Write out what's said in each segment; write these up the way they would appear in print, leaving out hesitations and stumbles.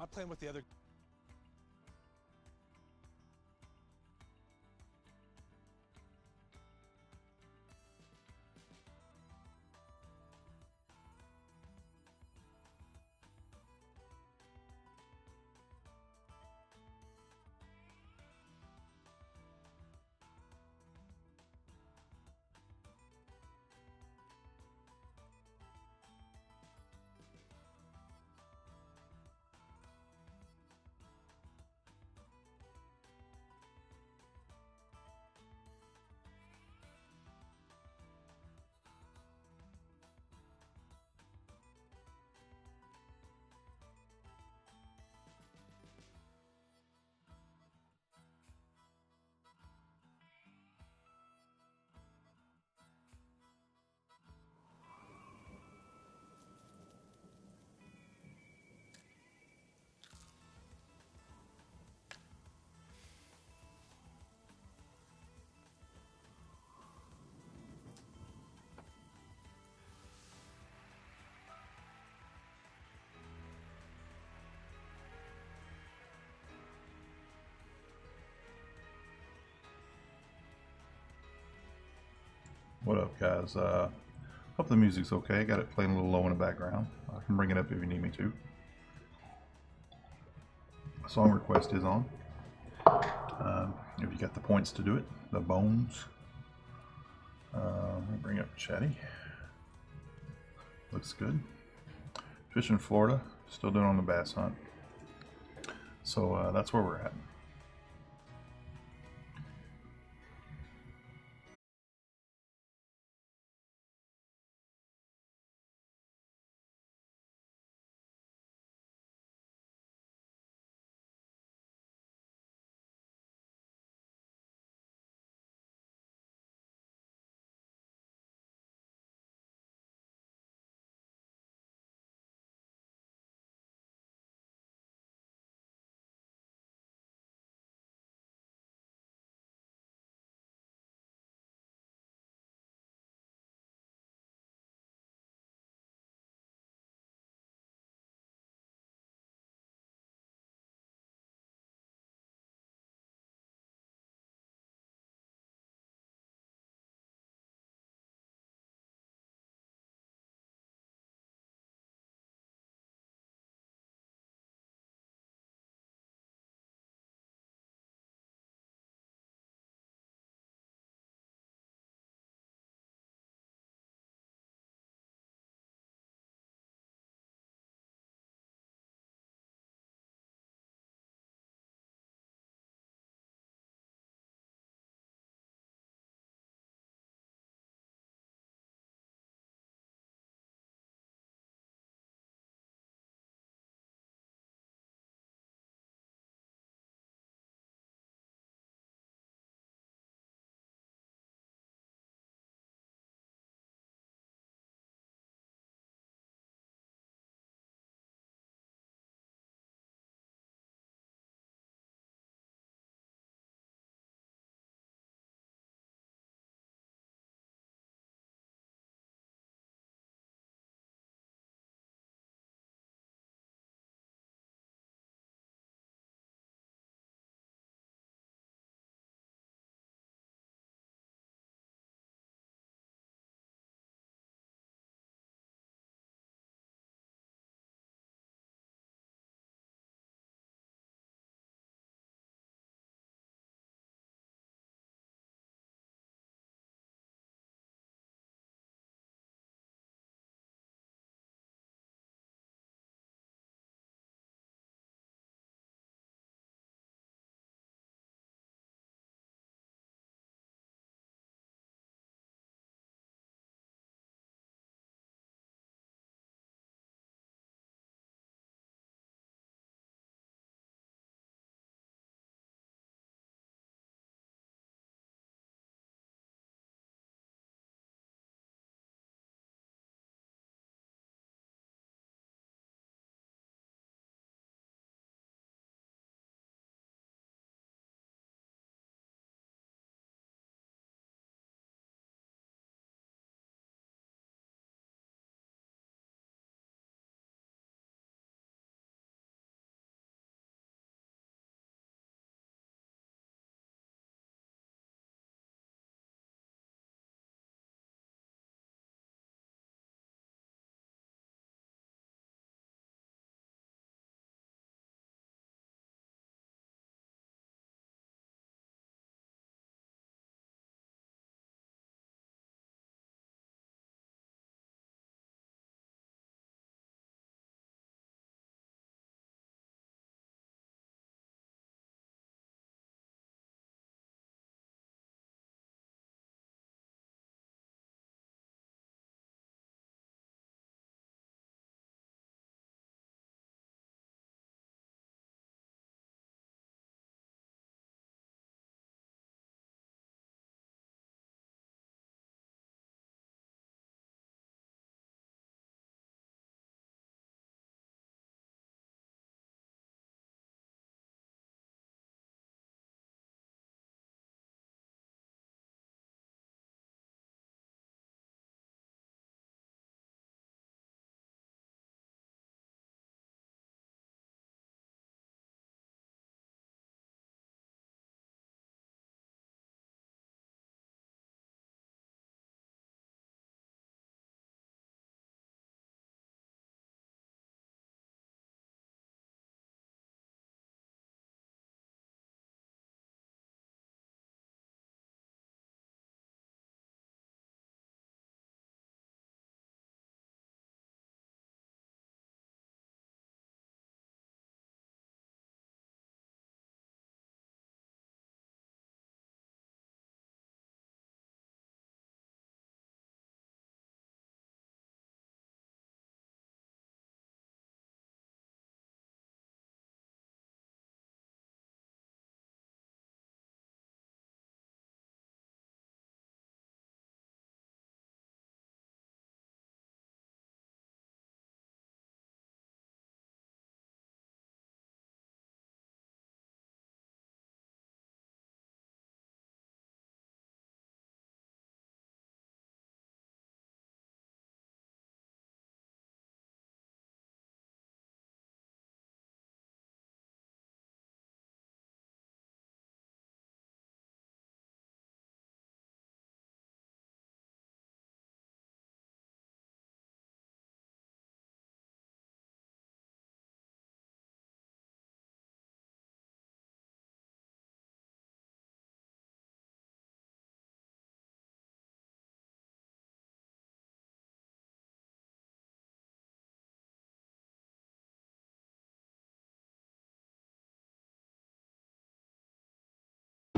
I'm playing with the other. What up, guys? Hope the music's okay. Got it playing a little low in the background. I can bring it up if you need me to. Song request is on. If you got the points to do it, the bones. Let me bring up Chatty. Looks good. Fishing Florida, still doing on the bass hunt. So that's where we're at.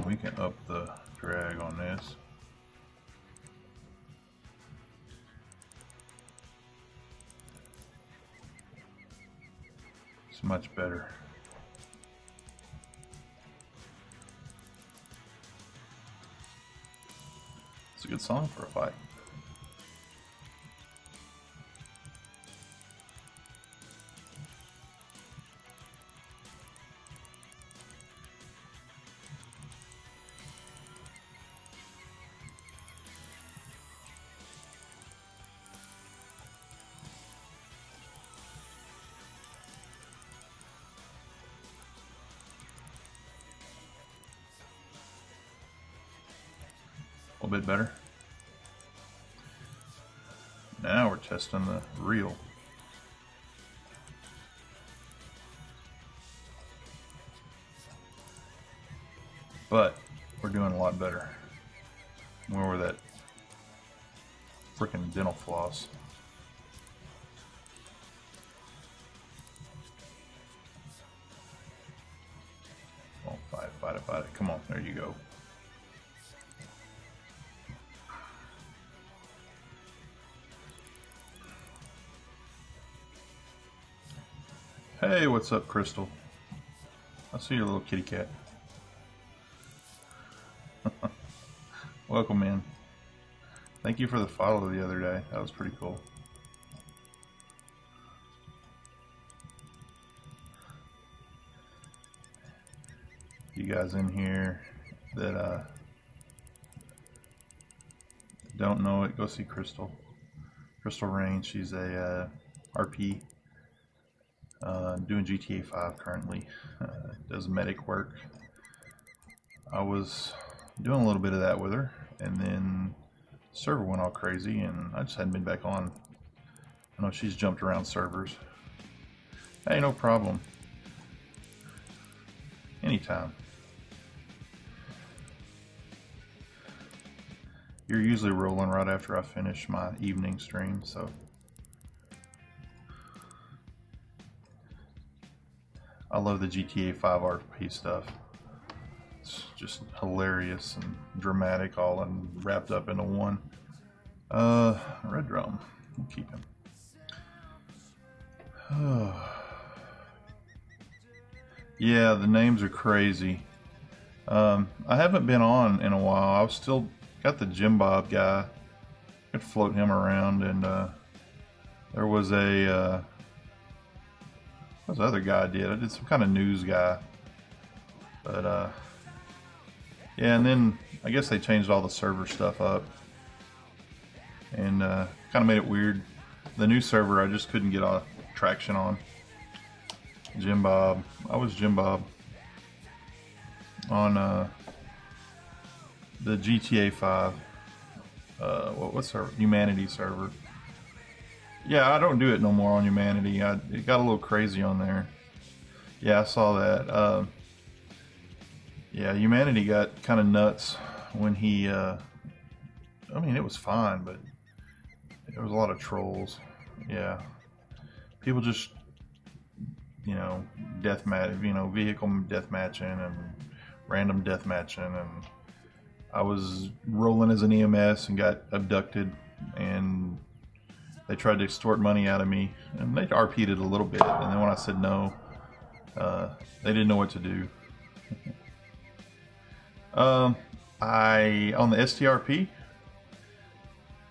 we can up the drag on this. It's much better. It's a good song for a fight. A little bit better. Now we're testing the reel. But we're doing a lot better. More with that freaking dental floss. Oh, fight it. Come on, there you go. Hey, what's up, Crystal? I see your little kitty cat. Welcome in. Thank you for the follow the other day. That was pretty cool. You guys in here that don't know it, go see Crystal. Crystal Rain. She's a RP. Doing GTA 5 currently. Does medic work. I was doing a little bit of that with her, and then the server went all crazy, and I just hadn't been back on. I know she's jumped around servers. Hey, no problem. Anytime. You're usually rolling right after I finish my evening stream, so. I love the GTA 5 RP stuff. It's just hilarious and dramatic, all and wrapped up into one. Red Drum, we'll keep him. Yeah, the names are crazy. I haven't been on in a while. I've still got the Jim Bob guy. I could float him around, and there was a what was the other guy I did? I did some kind of news guy. But yeah, and then I guess they changed all the server stuff up, and kind of made it weird. The new server I just couldn't get traction on. Jim Bob. I was Jim Bob on the GTA 5 what's our Humanity server. Yeah, I don't do it no more on Humanity. It got a little crazy on there. Yeah, I saw that. Yeah, Humanity got kind of nuts when he I mean, it was fine, but there was a lot of trolls. Yeah, people just, you know, vehicle death matching and random death matching, and I was rolling as an EMS and got abducted, and they tried to extort money out of me, and they RP'd it a little bit, and then when I said no, they didn't know what to do. On the STRP,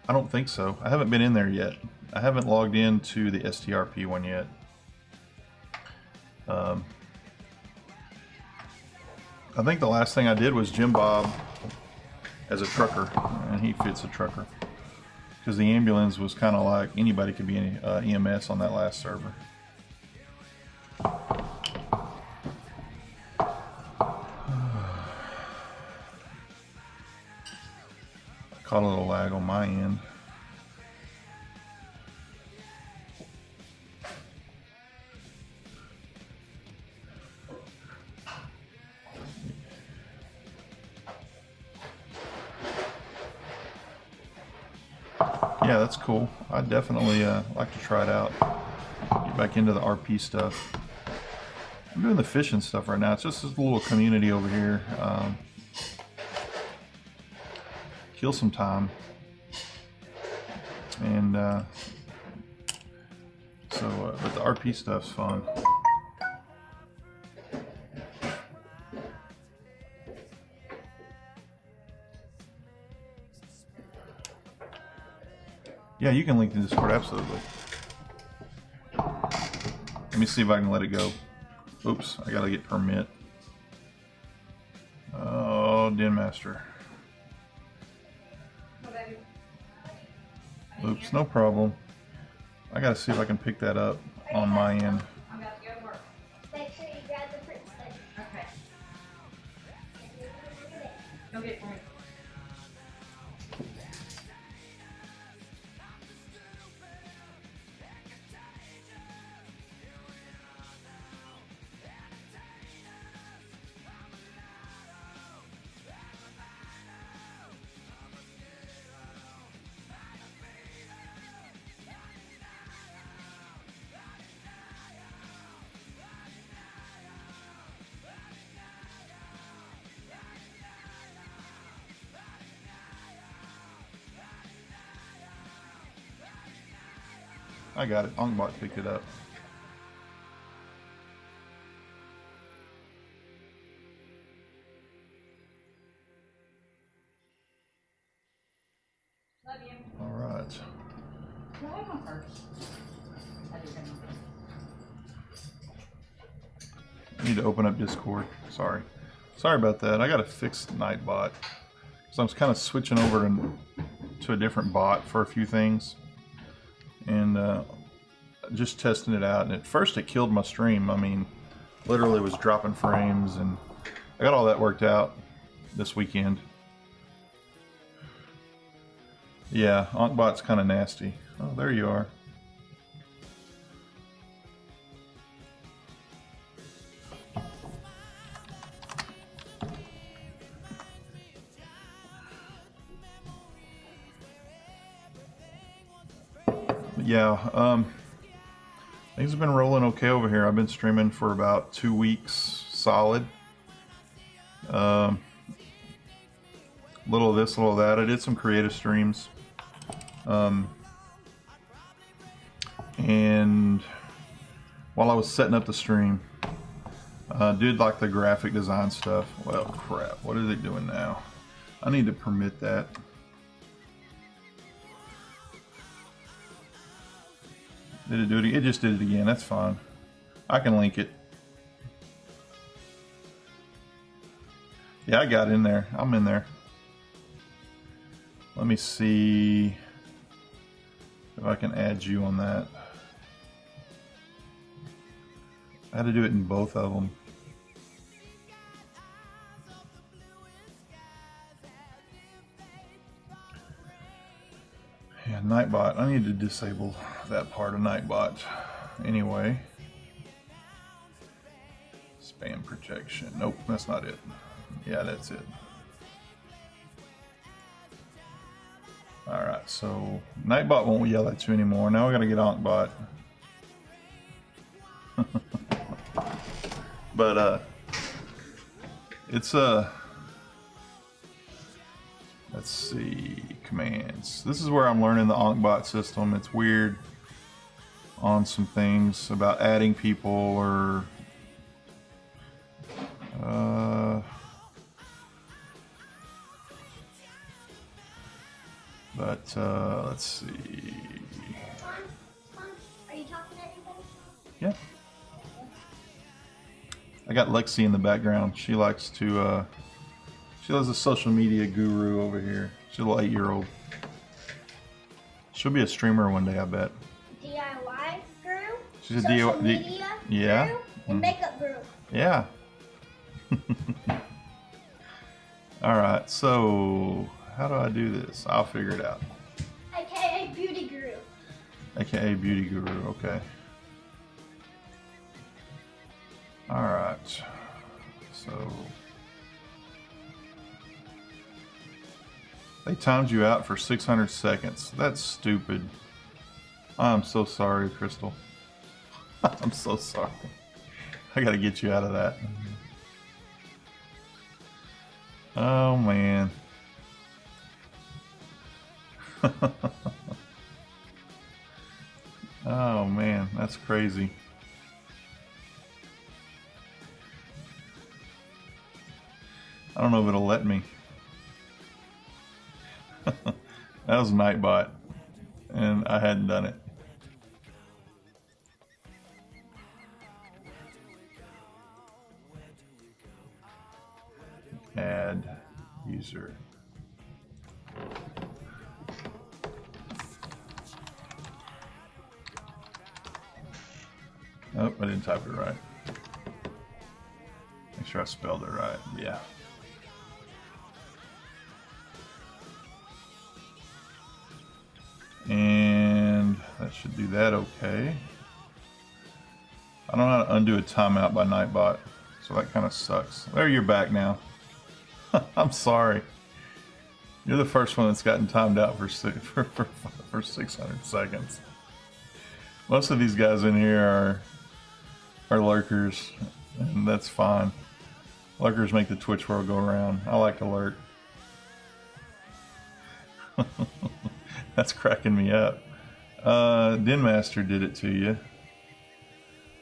I don't think so. I haven't been in there yet. I haven't logged into the STRP one yet. I think the last thing I did was Jim Bob as a trucker, and he fits a trucker. Because the ambulance was kind of like anybody could be an EMS on that last server. Caught a little lag on my end. Yeah, that's cool. I definitely like to try it out. Get back into the RP stuff. I'm doing the fishing stuff right now. It's just this little community over here. kill some time. And but the RP stuff's fun. Yeah, you can link the Discord, absolutely. Let me see if I can let it go. Oops, I gotta get permit. Oh, Den Master. Oops, no problem. I gotta see if I can pick that up on my end. I'm about to go to work. Make sure you grab the fruit stick. Okay. Go get it for me. I got it. Ongbot picked it up. Love you. All right. Go ahead on first. I do have one. I need to open up Discord. Sorry about that. I gotta fix Nightbot. So I'm kind of switching over to a different bot for a few things. And just testing it out. And at first it killed my stream. I mean, literally was dropping frames, and I got all that worked out this weekend. Yeah, Onkbot's kind of nasty. Oh, there you are. Yeah, things have been rolling okay over here. I've been streaming for about 2 weeks solid. Little of this, little of that. I did some creative streams. And while I was setting up the stream, did like the graphic design stuff. Well, crap, what is it doing now? I need to permit that. Did it do it? It just did it again. That's fine. I can link it. Yeah, I got in there. I'm in there. Let me see if I can add you on that. I had to do it in both of them. Yeah, Nightbot. I need to disable that part of Nightbot. Anyway. Spam protection. Nope, that's not it. Yeah, that's it. Alright, so Nightbot won't yell at you anymore. Now we gotta get Onkbot. But it's let's see, commands. This is where I'm learning the Onkbot system. It's weird on some things about adding people or let's see. Are you talking to anybody? Yeah. I got Lexi in the background. She likes to she was a social media guru over here. She's a little 8-year-old. She'll be a streamer one day, I bet. DIY guru? She's a Social DIY. media Yeah. guru? And makeup guru. Yeah. Alright, so how do I do this? I'll figure it out. AKA beauty guru. AKA beauty guru, okay. Alright. So they timed you out for 600 seconds. That's stupid. I'm so sorry, Crystal. I'm so sorry. I gotta get you out of that. Oh man. Oh man, that's crazy. I don't know if it'll let me. That was Nightbot, and I hadn't done it. Add user. Oh, I didn't type it right. Make sure I spelled it right. Yeah. And that should do that okay. I don't know how to undo a timeout by Nightbot, so that kind of sucks. There, you're back now. I'm sorry. You're the first one that's gotten timed out for 600 seconds. Most of these guys in here are lurkers, and that's fine. Lurkers make the Twitch world go around. I like to lurk. That's cracking me up. Den Master did it to you.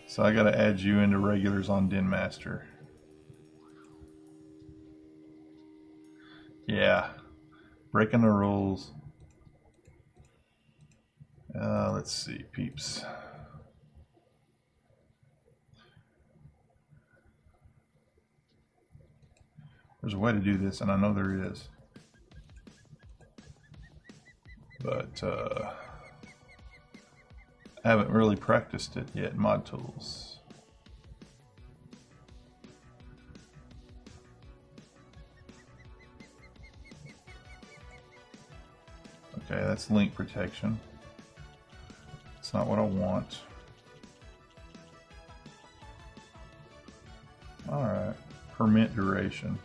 So I gotta add you into regulars on Den Master. Yeah. Breaking the rules. Let's see, peeps. There's a way to do this, and I know there is. But I haven't really practiced it yet. Mod tools. Okay, that's link protection. It's not what I want. Alright, permit duration.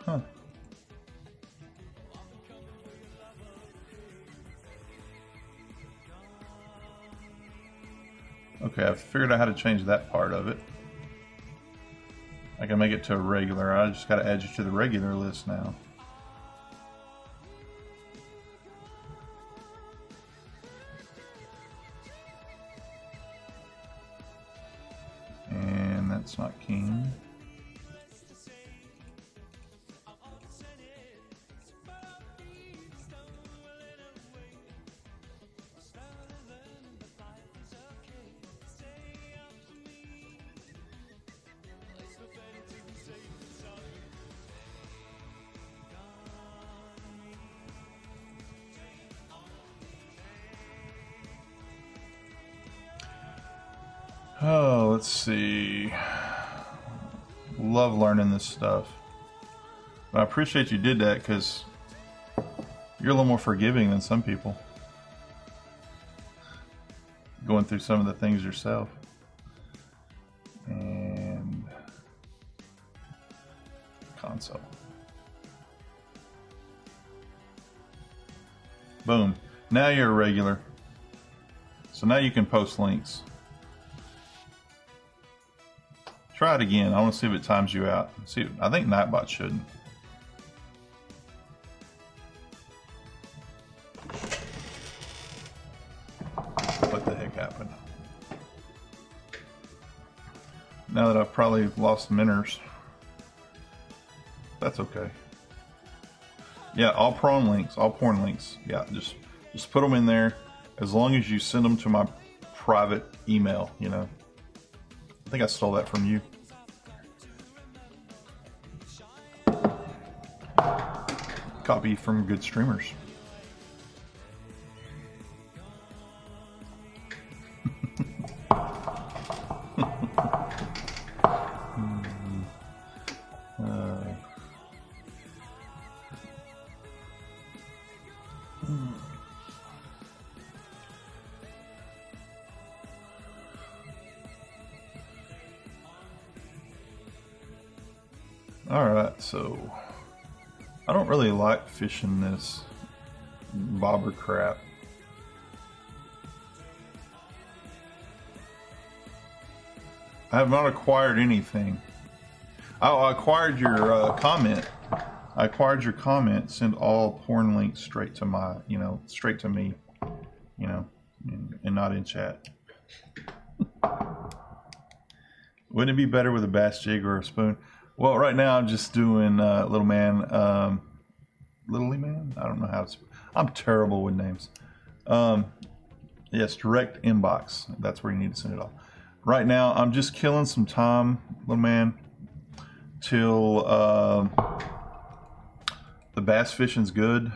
Huh. Okay, I've figured out how to change that part of it. I can make it to a regular. I just got to add you to the regular list now. And that's not King. Oh, let's see. Love learning this stuff. But I appreciate you did that because you're a little more forgiving than some people. Going through some of the things yourself. And console. Boom. Now you're a regular. So now you can post links. Try it again. I want to see if it times you out. See, I think Nightbot shouldn't. What the heck happened? Now that I've probably lost miners. That's okay. Yeah, all porn links. Yeah, just put them in there as long as you send them to my private email, you know. I think I stole that from you. Copy from good streamers. Alright, so I don't really like fishing this. bobber crap. I have not acquired anything. Oh, I acquired your comment. I acquired your comment. Send all porn links straight to my, straight to me, and not in chat. Wouldn't it be better with a bass jig or a spoon? Well, right now I'm just doing little man, Littly man. I don't know how to. I'm terrible with names. Yes, direct inbox. That's where you need to send it off. Right now, I'm just killing some time, little man, till the bass fishing's good.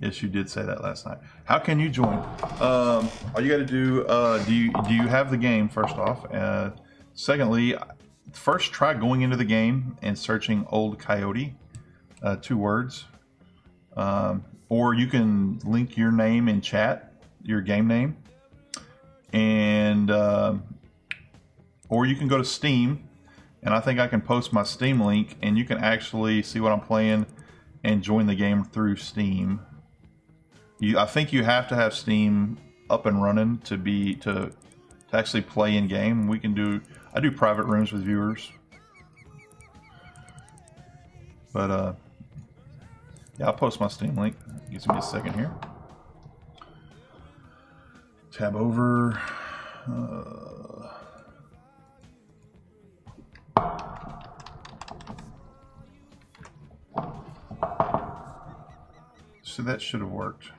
Yes, you did say that last night. How can you join? All you got to do, do you have the game, first off? Secondly, first try going into the game and searching Old Coyote, 2 words. Or you can link your name in chat, your game name. And or you can go to Steam, and I think I can post my Steam link, and you can actually see what I'm playing and join the game through Steam. I think you have to have Steam up and running to actually play in game. I do private rooms with viewers, but yeah, I'll post my Steam link. Gives me a second here. Tab over. So that should have worked.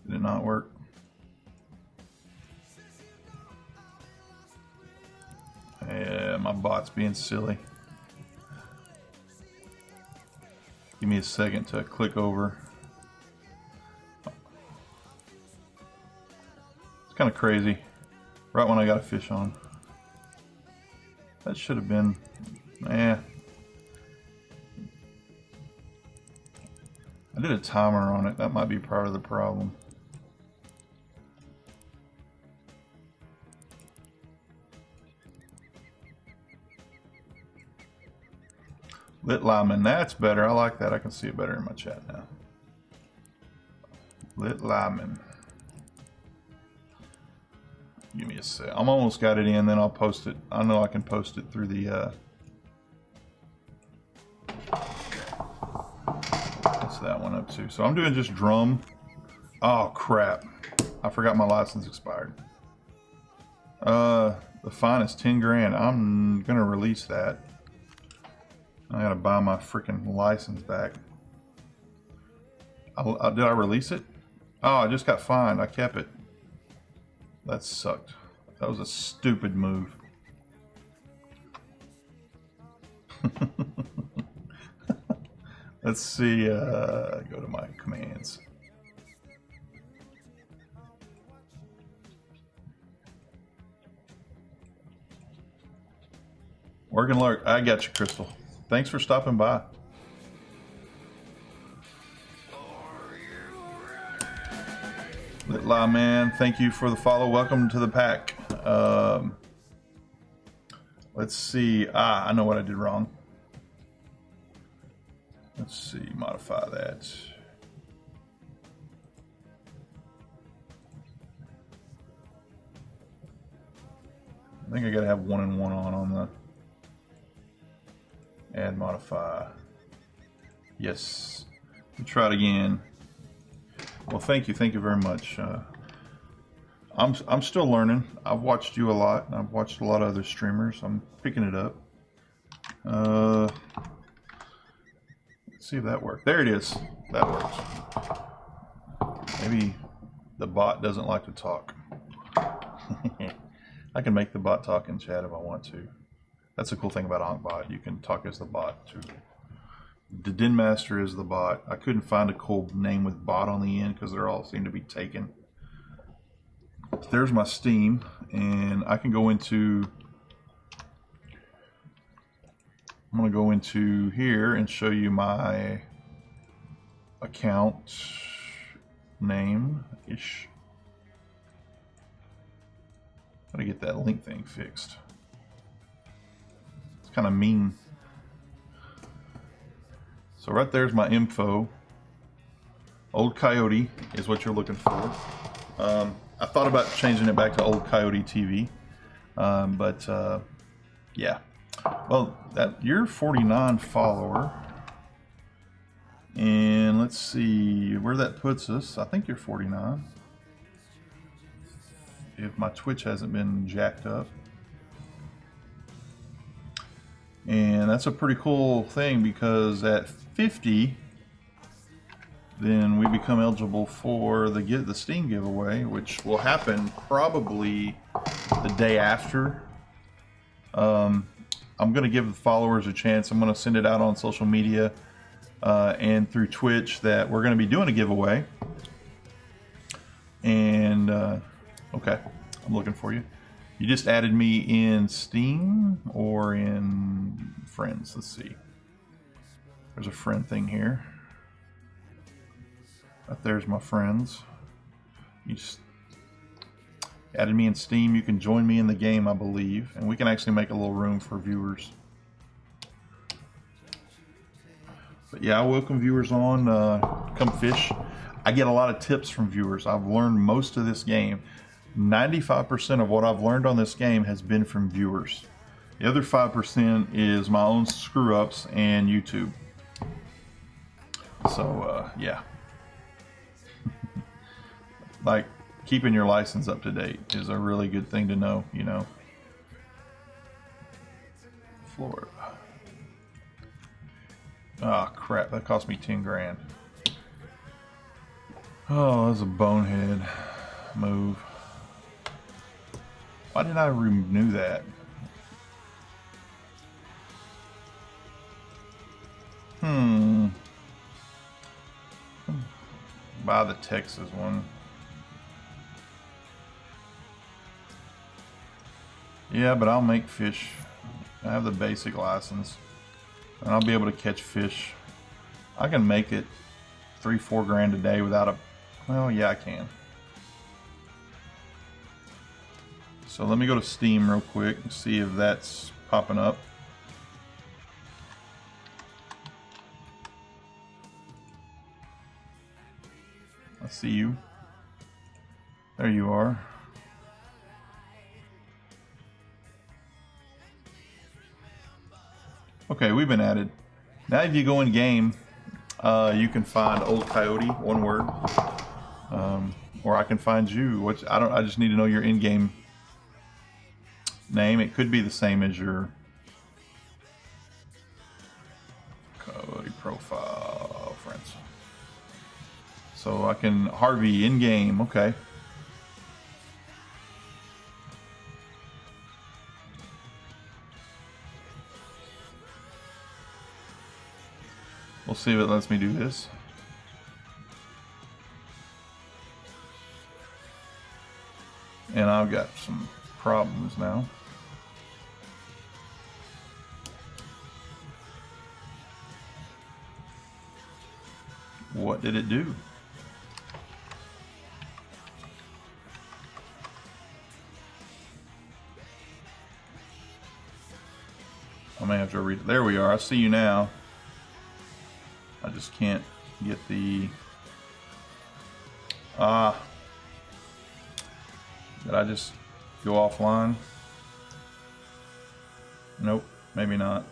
Did it not work? Yeah, my bot's being silly. Give me a second to click over. It's kind of crazy. Right when I got a fish on. That should have been, I did a timer on it. That might be part of the problem. Lit Lyman, that's better. I like that. I can see it better in my chat now. Lit Lyman. Give me a sec. I'm almost got it in, then I'll post it. I know I can post it through the what's that one up to? So I'm doing just drum. Oh crap. I forgot my license expired. The fine is 10 grand. I'm gonna release that. I gotta buy my freaking license back. Did I release it? Oh, I just got fined. I kept it. That sucked. That was a stupid move. Let's see. Go to my commands. Working Lark. I got you, Crystal. Thanks for stopping by. Litla Man, thank you for the follow. Welcome to the pack. Let's see. I know what I did wrong. Let's see. Modify that. I think I gotta have 1 and 1 on the add modify. Yes. We'll try it again. Well, thank you very much. I'm still learning. I've watched you a lot. I've watched a lot of other streamers. I'm picking it up. Let's see if that worked. There it is. That works. Maybe the bot doesn't like to talk. I can make the bot talk in chat if I want to. That's the cool thing about Ankbot. You can talk as the bot too. The Den Master is the bot. I couldn't find a cool name with bot on the end because they all seem to be taken. There's my Steam, and I can go into. I'm going to go into here and show you my account name-ish. Gotta get that link thing fixed. It's kind of mean. So right there's my info. Old Coyote is what you're looking for. I thought about changing it back to Old Coyote TV, but yeah. Well, you're 49 follower, and let's see where that puts us. I think you're 49. If my Twitch hasn't been jacked up. And that's a pretty cool thing because at 50, then we become eligible for the Steam giveaway, which will happen probably the day after. I'm going to give the followers a chance. I'm going to send it out on social media and through Twitch that we're going to be doing a giveaway. And okay, I'm looking for you. You just added me in Steam or in Friends? Let's see. There's a friend thing here. Right there's my friends. You just added me in Steam. You can join me in the game, I believe. And we can actually make a little room for viewers. But yeah, I welcome viewers on. Come fish. I get a lot of tips from viewers. I've learned most of this game. 95% of what I've learned on this game has been from viewers. The other 5% is my own screw-ups and YouTube. So, yeah. Like, keeping your license up to date is a really good thing to know, you know. Florida. Oh, crap. That cost me 10 grand. Oh, that's a bonehead move. Why did I renew that? Buy the Texas one. Yeah, but I'll make fish. I have the basic license. And I'll be able to catch fish. I can make it 3-4 grand a day without a... Well, yeah, I can. So let me go to Steam real quick and see if that's popping up. I see you. There you are. Okay, we've been added. Now if you go in game, you can find Old Coyote, one word. Or I can find you, which I just need to know your in-game name. It could be the same as your Coyote profile, friends. So I can Harvey in-game, okay. We'll see if it lets me do this. And I've got some problems now. What did it do? I may have to read it. There we are. I see you now. I just can't get the... Did I just go offline? Nope, maybe not.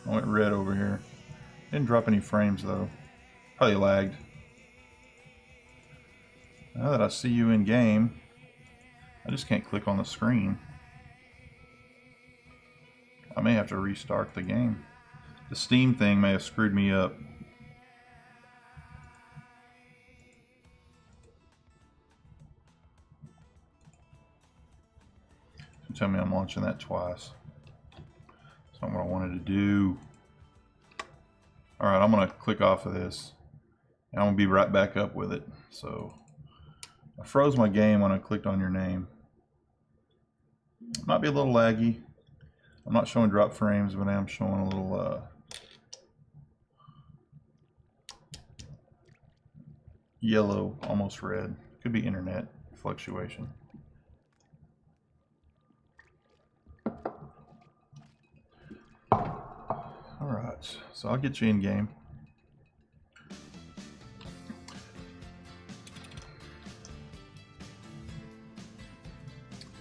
I went red over here. Didn't drop any frames though. Probably lagged. Now that I see you in game, I just can't click on the screen. I may have to restart the game. The Steam thing may have screwed me up. Tell me I'm launching that twice. That's not what I wanted to do. Alright, I'm going to click off of this. And I'm going to be right back up with it. So, I froze my game when I clicked on your name. Might be a little laggy. I'm not showing drop frames, but I am showing a little yellow, almost red. Could be internet fluctuation. Alright, so I'll get you in game.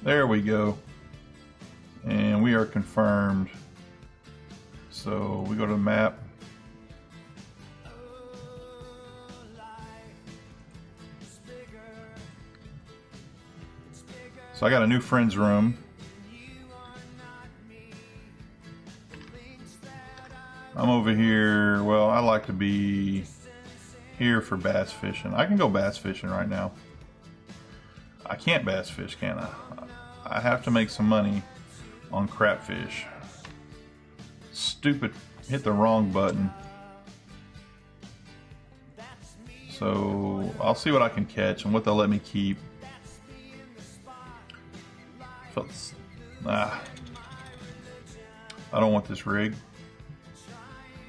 There we go. And we are confirmed. So we go to the map. So I got a new friends room. I'm over here. Well, I like to be here for bass fishing. I can go bass fishing right now. I can't bass fish, can I? I have to make some money on crapfish. Stupid, hit the wrong button. So I'll see what I can catch and what they'll let me keep. I don't want this rig.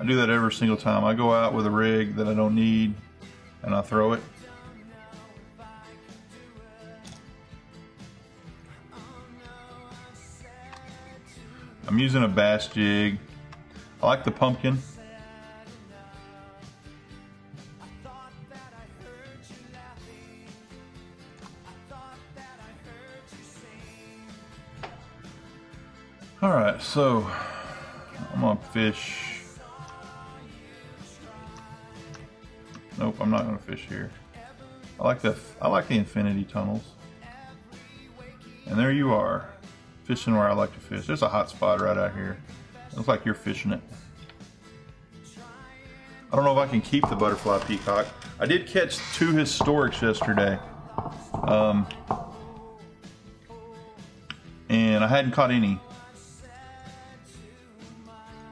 I do that every single time. I go out with a rig that I don't need and I throw it. I'm using a bass jig. I like the pumpkin. All right, so I'm gonna fish. Nope, I'm not gonna fish here. I like the infinity tunnels. And there you are, fishing where I like to fish. There's a hot spot right out here. Looks like you're fishing it. I don't know if I can keep the butterfly peacock. I did catch 2 historics yesterday. And I hadn't caught any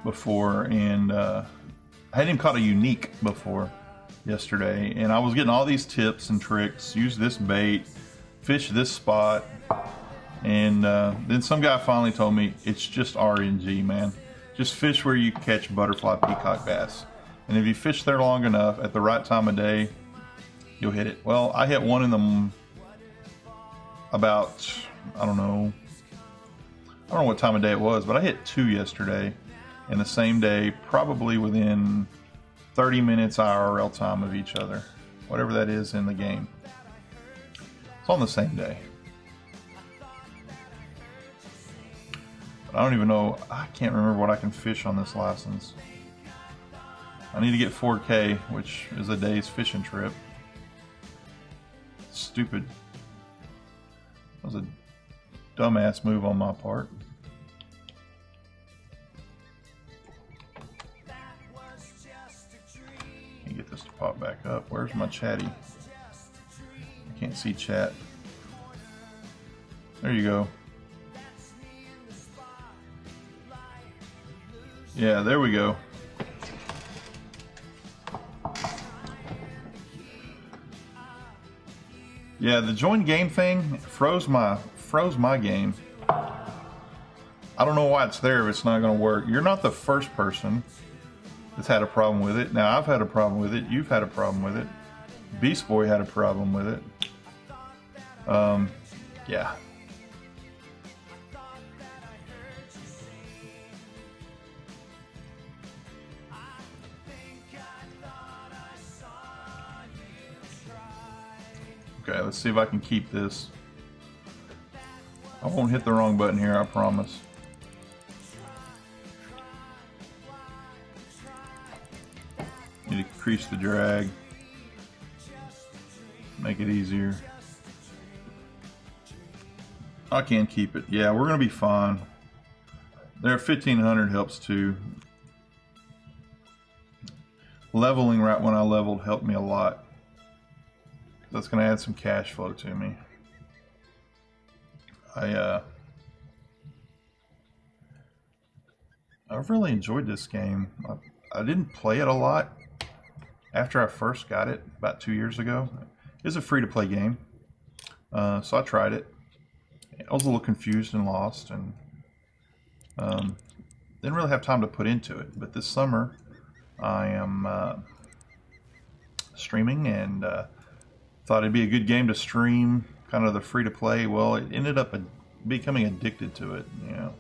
before, and I hadn't even caught a unique before yesterday, and I was getting all these tips and tricks. Use this bait, fish this spot, and then some guy finally told me it's just RNG, man. Just fish where you catch butterfly peacock bass, and if you fish there long enough at the right time of day, you'll hit it. Well, I hit one in the about, I don't know what time of day it was, but I hit 2 yesterday in the same day, probably within 30 minutes IRL time of each other, whatever that is in the game. It's on the same day. But I don't even know, I can't remember what I can fish on this license. I need to get 4K, which is a day's fishing trip. Stupid. That was a dumbass move on my part. Get this to pop back up. Where's my chatty? I can't see chat. There you go. Yeah, there we go. Yeah, the join game thing froze my game. I don't know why it's there if it's not going to work. You're not the first person that's had a problem with it. Now, I've had a problem with it. You've had a problem with it. Beast Boy had a problem with it. Yeah. Okay, let's see if I can keep this. I won't hit the wrong button here, I promise. Need to increase the drag, make it easier. I can keep it. Yeah, we're gonna be fine. There, 1500 helps too. Leveling right when I leveled helped me a lot. That's gonna add some cash flow to me. I've really enjoyed this game. I didn't play it a lot after I first got it about 2 years ago. It's a free-to-play game, so I tried it. I was a little confused and lost, and didn't really have time to put into it. But this summer, I am streaming, and thought it'd be a good game to stream, kind of the free-to-play. Well, it ended up becoming addicted to it. You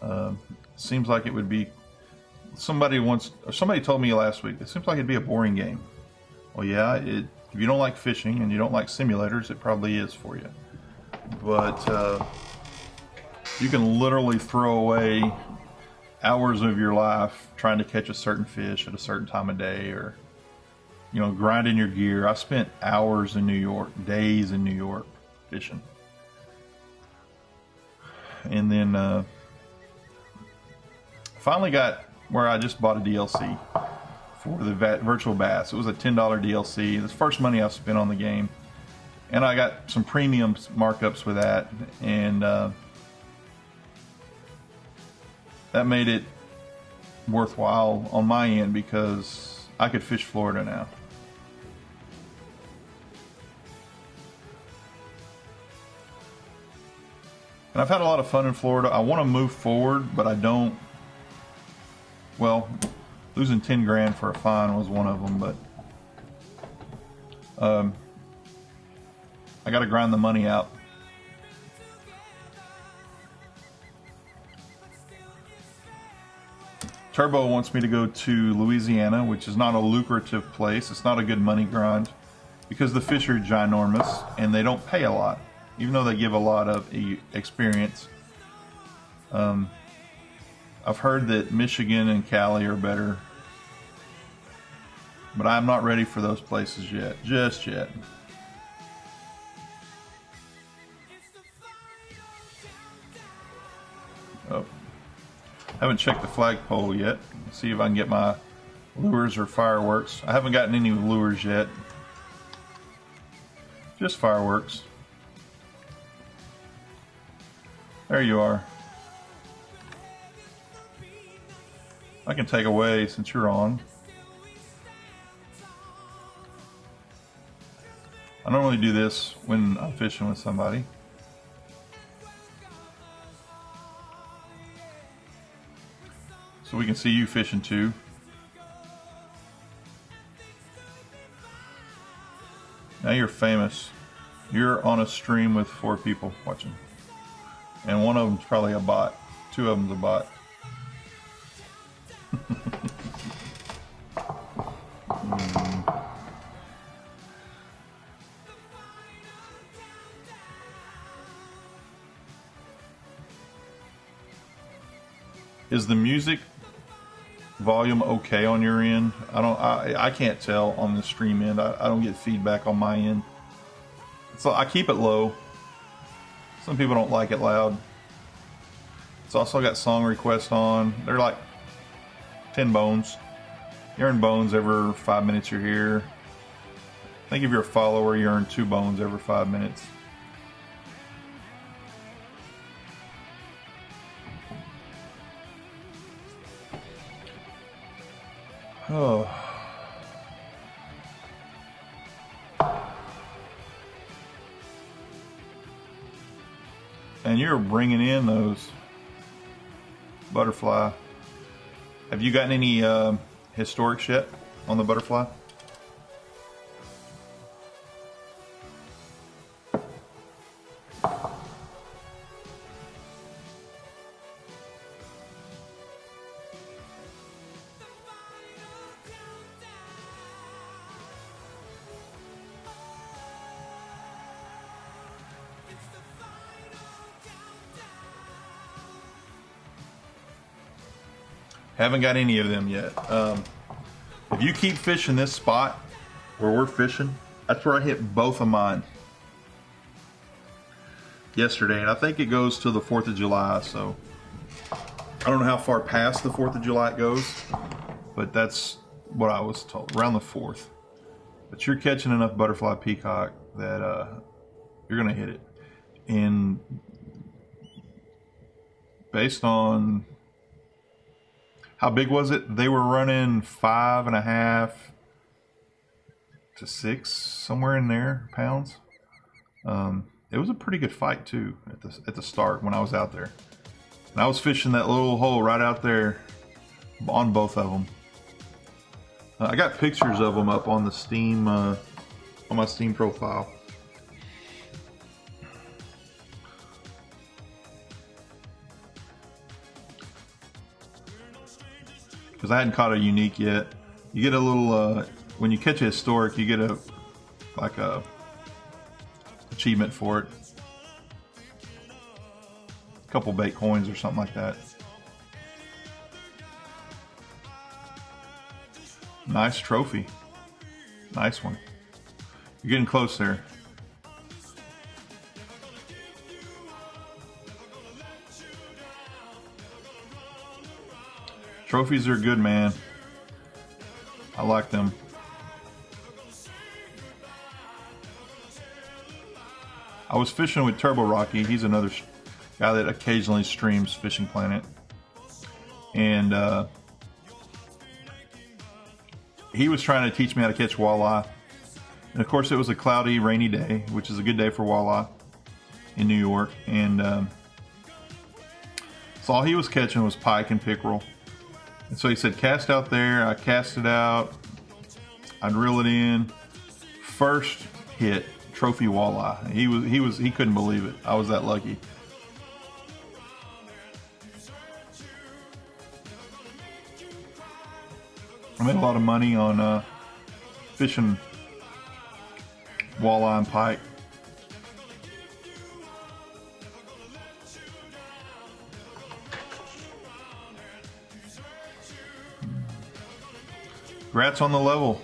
know, seems like it would be. Somebody told me last week, it seems like it'd be a boring game. Well, yeah, if you don't like fishing and you don't like simulators, it probably is for you. but you can literally throw away hours of your life trying to catch a certain fish at a certain time of day, or grinding your gear. I spent hours in New York, days in New York fishing. And then finally got where I just bought a DLC for the Virtual Bass. It was a $10 DLC. It was the first money I've spent on the game. And I got some premium markups with that. And that made it worthwhile on my end because I could fish Florida now. And I've had a lot of fun in Florida. I want to move forward, but I don't. Well, losing 10 grand for a fine was one of them, but I got to grind the money out. Turbo wants me to go to Louisiana, which is not a lucrative place. It's not a good money grind because the fish are ginormous and they don't pay a lot, even though they give a lot of experience. I've heard that Michigan and Cali are better, but I'm not ready for those places yet, just yet. Oh, haven't checked the flagpole yet. Let's see if I can get my lures or fireworks. I haven't gotten any lures yet, just fireworks. There you are. I can take away since you're on. I normally do this when I'm fishing with somebody. So we can see you fishing too. Now you're famous. You're on a stream with 4 people watching. And one of them's probably a bot. 2 of them's a bot. Is the music volume okay on your end? I can't tell on the stream end. I don't get feedback on my end. So I keep it low. Some people don't like it loud. It's also got song requests on. They're like 10 bones. You earn bones every 5 minutes you're here. I think if you're a follower, you earn 2 bones every 5 minutes. Oh. And you're bringing in those butterfly. Have you gotten any historics yet on the butterfly? Haven't got any of them yet. If you keep fishing this spot where we're fishing, that's where I hit both of mine yesterday, and I think it goes to the 4th of July, so I don't know how far past the 4th of July it goes, but that's what I was told, around the 4th. But you're catching enough butterfly peacock that you're gonna hit it. And based on how big was it? They were running 5.5 to 6, somewhere in there, pounds. It was a pretty good fight too at the start when I was out there. And I was fishing that little hole right out there on both of them. I got pictures of them up on the Steam, on my Steam profile. Because I hadn't caught a unique yet. You get a little, when you catch a historic, you get a achievement for it. couple bait coins or something like that. Nice trophy. Nice one. You're getting close there. Trophies are good, man. I like them. I was fishing with Turbo Rocky. He's another guy that occasionally streams Fishing Planet. And he was trying to teach me how to catch walleye. And of course it was a cloudy, rainy day, which is a good day for walleye in New York. And so all he was catching was pike and pickerel. And so he said, cast out there. I cast it out. I'd reel it in. First hit, trophy walleye. He couldn't believe it. I was that lucky. I made a lot of money on fishing walleye and pike. Congrats on the level.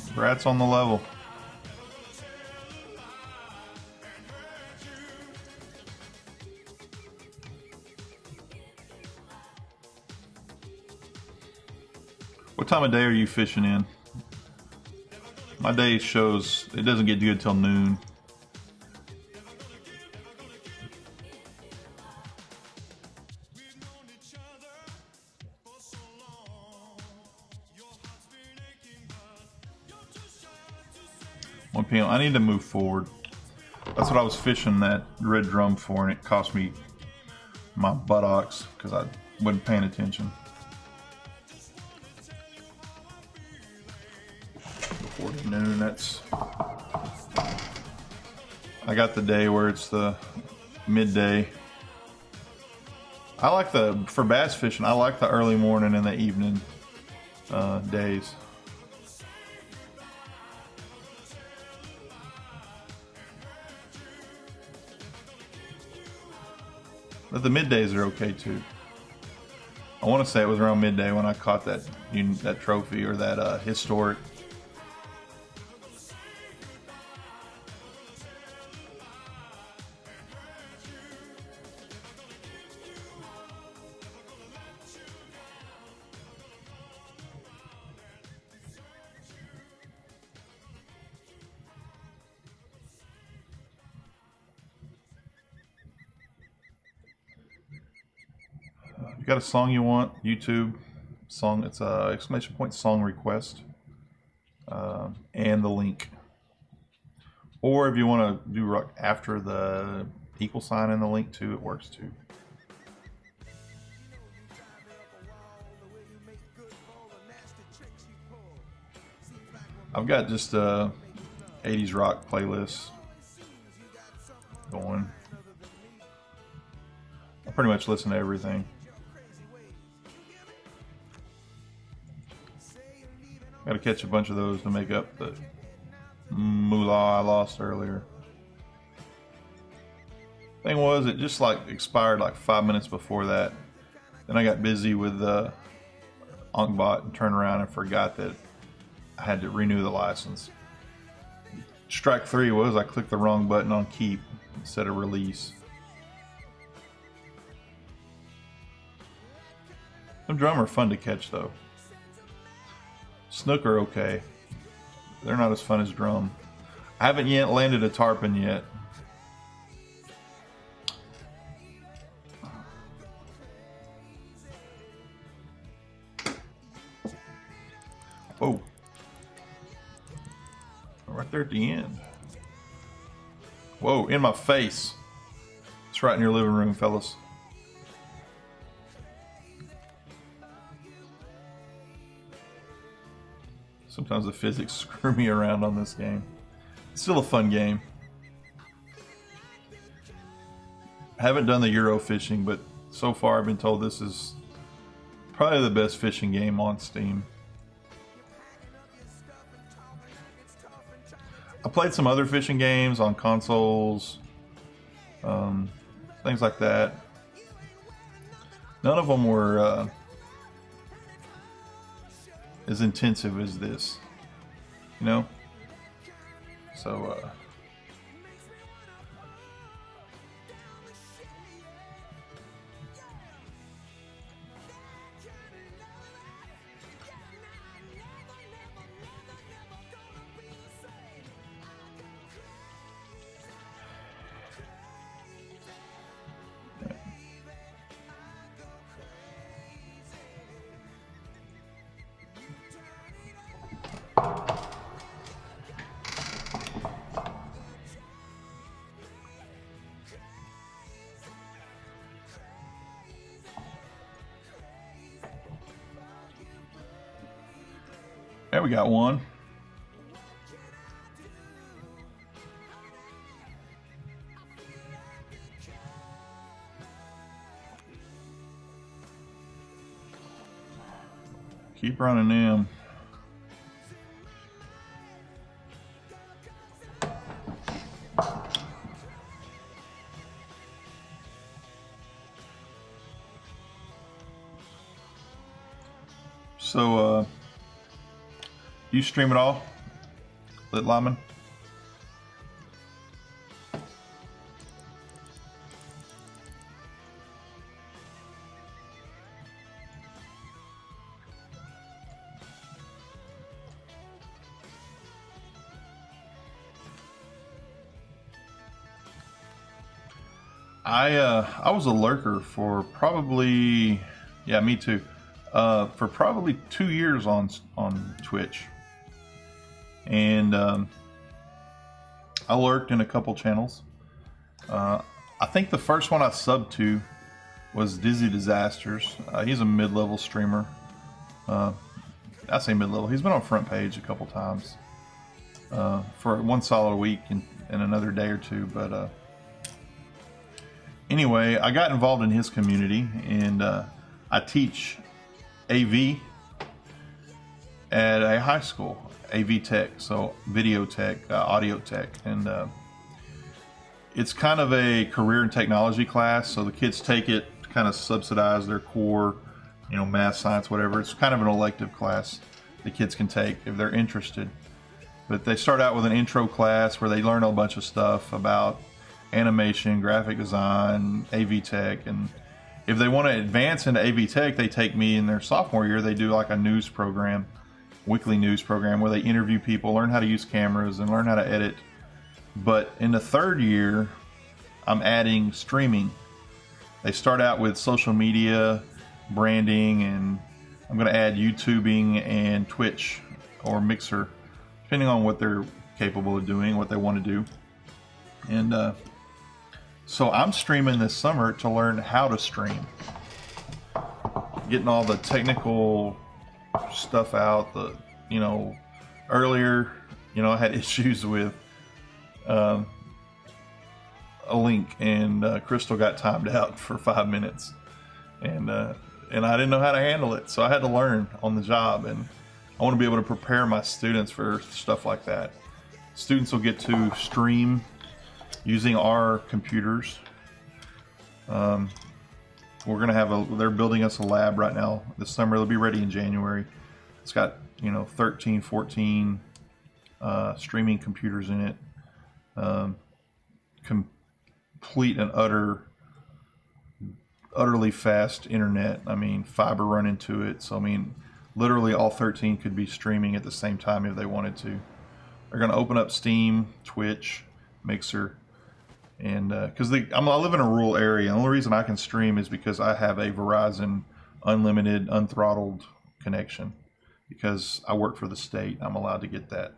Congrats on the level. What time of day are you fishing in? My day shows it doesn't get good till noon. PM. I need to move forward. That's what I was fishing that red drum for, and it cost me my buttocks because I wasn't paying attention. Before noon, that's. I got the day where it's the midday. I like for bass fishing, I like the early morning and the evening days. But the middays are okay too. I want to say it was around midday when I caught that trophy or that historic. You got a song you want, YouTube song, it's a exclamation point song request and the link. Or if you want to do after the equal sign and the link too, it works too. I've got just a 80s rock playlist going. I pretty much listen to everything. Got to catch a bunch of those to make up the moolah I lost earlier. Thing was, it just like expired like 5 minutes before that. Then I got busy with Onkbot and turned around and forgot that I had to renew the license. Strike three was I clicked the wrong button on keep instead of release. Them drum are fun to catch though. Snook are okay. They're not as fun as drum. I haven't yet landed a tarpon yet. Oh. Right there at the end. Whoa, in my face. It's right in your living room, fellas. Sometimes the physics screw me around on this game. It's still a fun game. I haven't done the Euro fishing, but so far I've been told this is probably the best fishing game on Steam. I played some other fishing games on consoles, things like that. None of them were as intensive as this, you know? So, there we got one. Keep running them. So, you stream it all, Lit Lyman? I was a lurker for probably, yeah, me too, for probably 2 years on Twitch. And I lurked in a couple channels. I think the first one I subbed to was Dizzy Disasters. He's a mid-level streamer. I say mid-level. He's been on Front Page a couple times for one solid week and another day or two. But anyway, I got involved in his community, and I teach AV at a high school. AV tech, so video tech, audio tech, and it's kind of a career and technology class, so the kids take it to kind of subsidize their core, you know, math, science, whatever. It's kind of an elective class the kids can take if they're interested. But they start out with an intro class where they learn a bunch of stuff about animation, graphic design, AV tech, and if they want to advance into AV tech, they take me in their sophomore year. They do like a news program, weekly news program, where they interview people, learn how to use cameras, and learn how to edit. But in the third year, I'm adding streaming. They start out with social media, branding, and I'm going to add YouTubing and Twitch or Mixer, depending on what they're capable of doing, what they want to do. And so I'm streaming this summer to learn how to stream. Getting all the technical stuff out. You know, earlier, you know, I had issues with a link, and Crystal got timed out for 5 minutes, and I didn't know how to handle it, so I had to learn on the job. And I want to be able to prepare my students for stuff like that. Students will get to stream using our computers. We're gonna have they're building us a lab right now this summer. They'll be ready in January. It's got, you know, 13, 14 streaming computers in it. Complete and utterly fast internet. I mean, fiber running to it. So I mean, literally all 13 could be streaming at the same time if they wanted to. They're gonna open up Steam, Twitch, Mixer, and because I live in a rural area. The only reason I can stream is because I have a Verizon unlimited, unthrottled connection. Because I work for the state, I'm allowed to get that,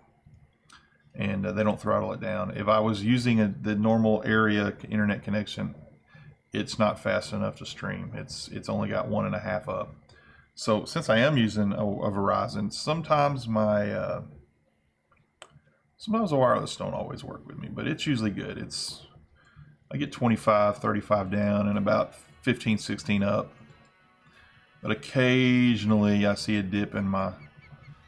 and they don't throttle it down. If I was using the normal area internet connection, it's not fast enough to stream. It's only got 1.5 up. So since I am using a Verizon, sometimes sometimes the wireless don't always work with me, but it's usually good. I get 25, 35 down and about 15, 16 up. But occasionally I see a dip in my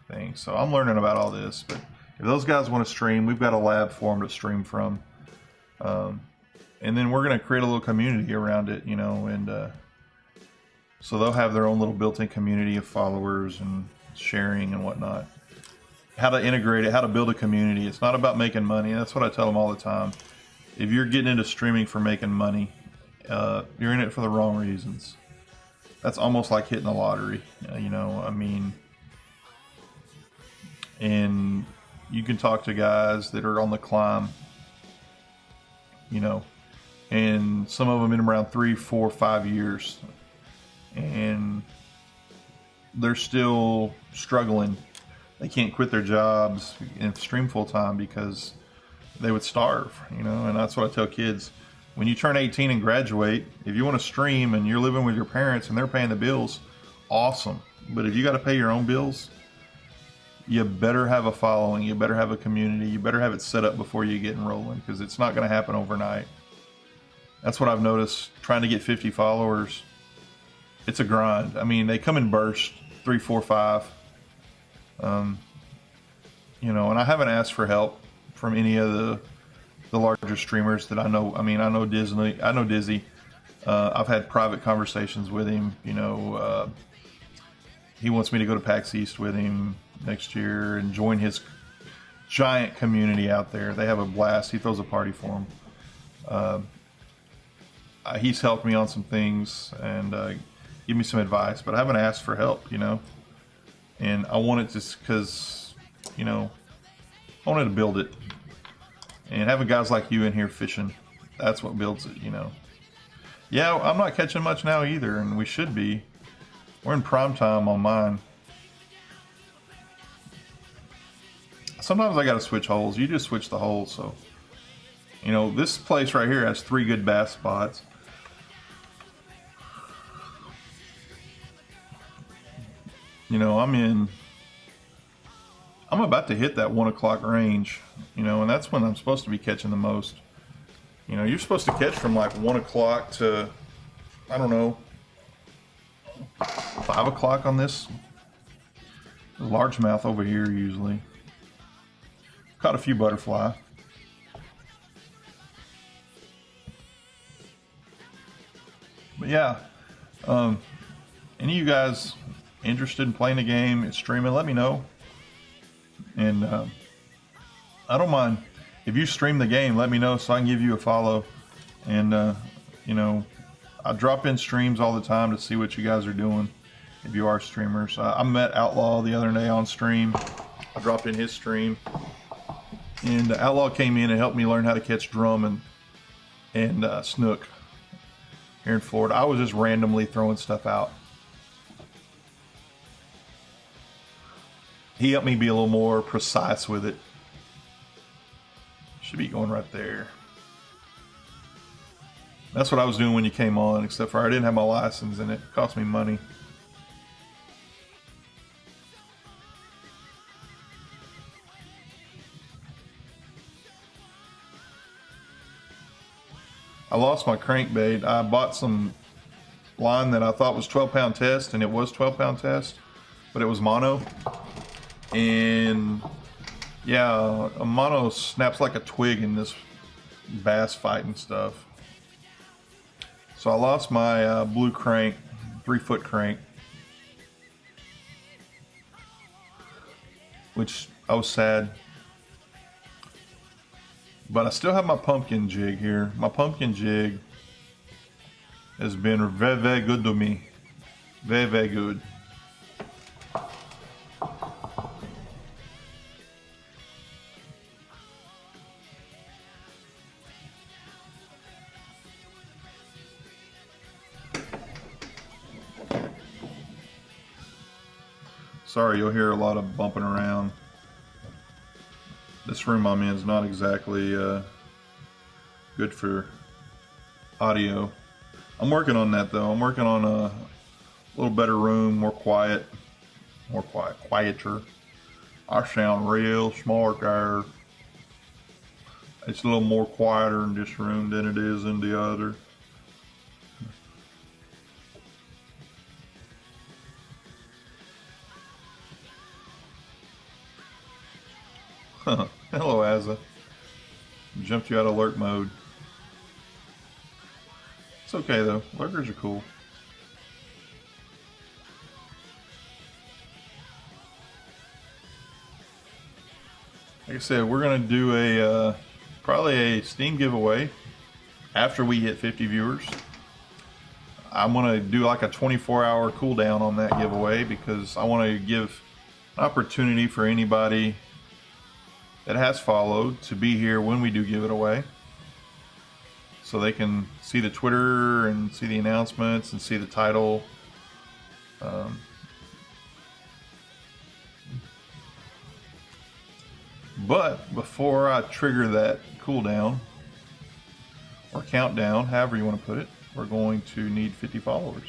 thing. So I'm learning about all this. But if those guys want to stream, we've got a lab for them to stream from. And then we're going to create a little community around it, you know, and So they'll have their own little built-in community of followers and sharing and whatnot. How to integrate it, how to build a community. It's not about making money. That's what I tell them all the time. If you're getting into streaming for making money, you're in it for the wrong reasons. That's almost like hitting the lottery, you know, I mean, and you can talk to guys that are on the climb, you know, and some of them been around 3, 4, 5 years, and they're still struggling. They can't quit their jobs and stream full time because they would starve, you know, and that's what I tell kids. When you turn 18 and graduate, if you want to stream and you're living with your parents and they're paying the bills, awesome. But if you got to pay your own bills, you better have a following, you better have a community, you better have it set up before you get enrolling, because it's not going to happen overnight. That's what I've noticed trying to get 50 followers. It's a grind. I mean, they come in bursts, 3, 4, 5. You know, and I haven't asked for help from any of the larger streamers that I know. I mean, I know Dizzy. I've had private conversations with him. You know, he wants me to go to PAX East with him next year and join his giant community out there. They have a blast. He throws a party for them. He's helped me on some things and give me some advice, but I haven't asked for help, you know. And I want it just because, you know, I wanted to build it. And having guys like you in here fishing, that's what builds it, you know. Yeah, I'm not catching much now either, and we should be. We're in prime time on mine. Sometimes I got to switch holes. You just switch the holes, so. You know, this place right here has 3 good bass spots. You know, I'm about to hit that 1 o'clock range, you know, and that's when I'm supposed to be catching the most. You know, you're supposed to catch from like 1 o'clock to, I don't know, 5 o'clock on this largemouth over here usually. Caught a few butterfly. But yeah, any of you guys interested in playing a game and streaming, let me know. And I don't mind if you stream the game, let me know so I can give you a follow. And you know, I drop in streams all the time to see what you guys are doing if you are streamers. I met Outlaw the other day on stream. I dropped in his stream, and Outlaw came in and helped me learn how to catch drum and snook here in Florida. I was just randomly throwing stuff out. He helped me be a little more precise with it. Should be going right there. That's what I was doing when you came on, except for I didn't have my license and it cost me money. I lost my crankbait. I bought some line that I thought was 12-pound test, and it was 12-pound test, but it was mono. And yeah, a mono snaps like a twig in this bass fight and stuff. So I lost my blue crank, 3-foot crank, which I was sad. But I still have my pumpkin jig here. My pumpkin jig has been very, very good to me. Very, very good. Sorry, you'll hear a lot of bumping around. This room I'm in is not exactly good for audio. I'm working on that though. I'm working on a little better room, more quiet, quieter. I sound real smart there. It's a little more quieter in this room than it is in the other. Hello, Azza. Jumped you out of lurk mode. It's okay though. Lurkers are cool. like I said, we're gonna do a probably a Steam giveaway after we hit 50 viewers. I'm gonna do like a 24-hour cooldown on that giveaway because I want to give an opportunity for anybody that has followed to be here when we do give it away, so they can see the Twitter and see the announcements and see the title. But before I trigger that cooldown or countdown, however you want to put it, we're going to need 50 followers.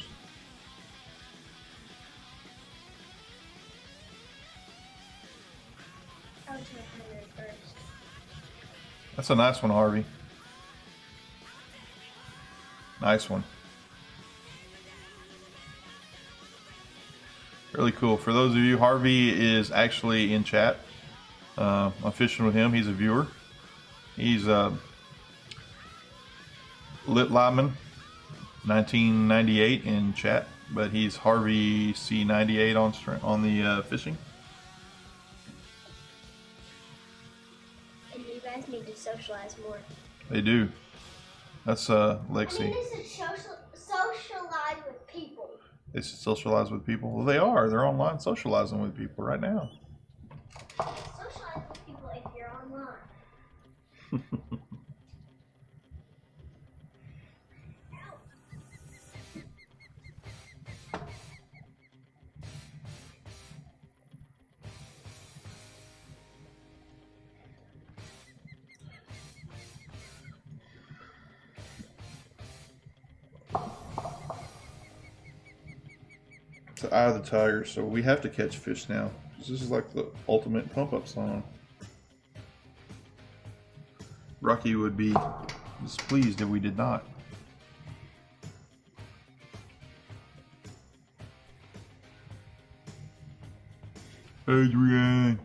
I'll do 100 first. That's a nice one, Harvey. Nice one. Really cool. For those of you, Harvey is actually in chat. I'm fishing with him. He's a viewer. He's Lit Lyman 1998 in chat, but he's Harvey C98 on the fishing. And you guys need to socialize more. They do. That's Lexi. I mean, this is socialize with people. They should socialize with people. Well, they are. They're online socializing with people right now. Socialize with people if you're online. It's the Eye of the Tiger, so we have to catch fish now. This is like the ultimate pump-up song. Rocky would be displeased if we did not. Adrian.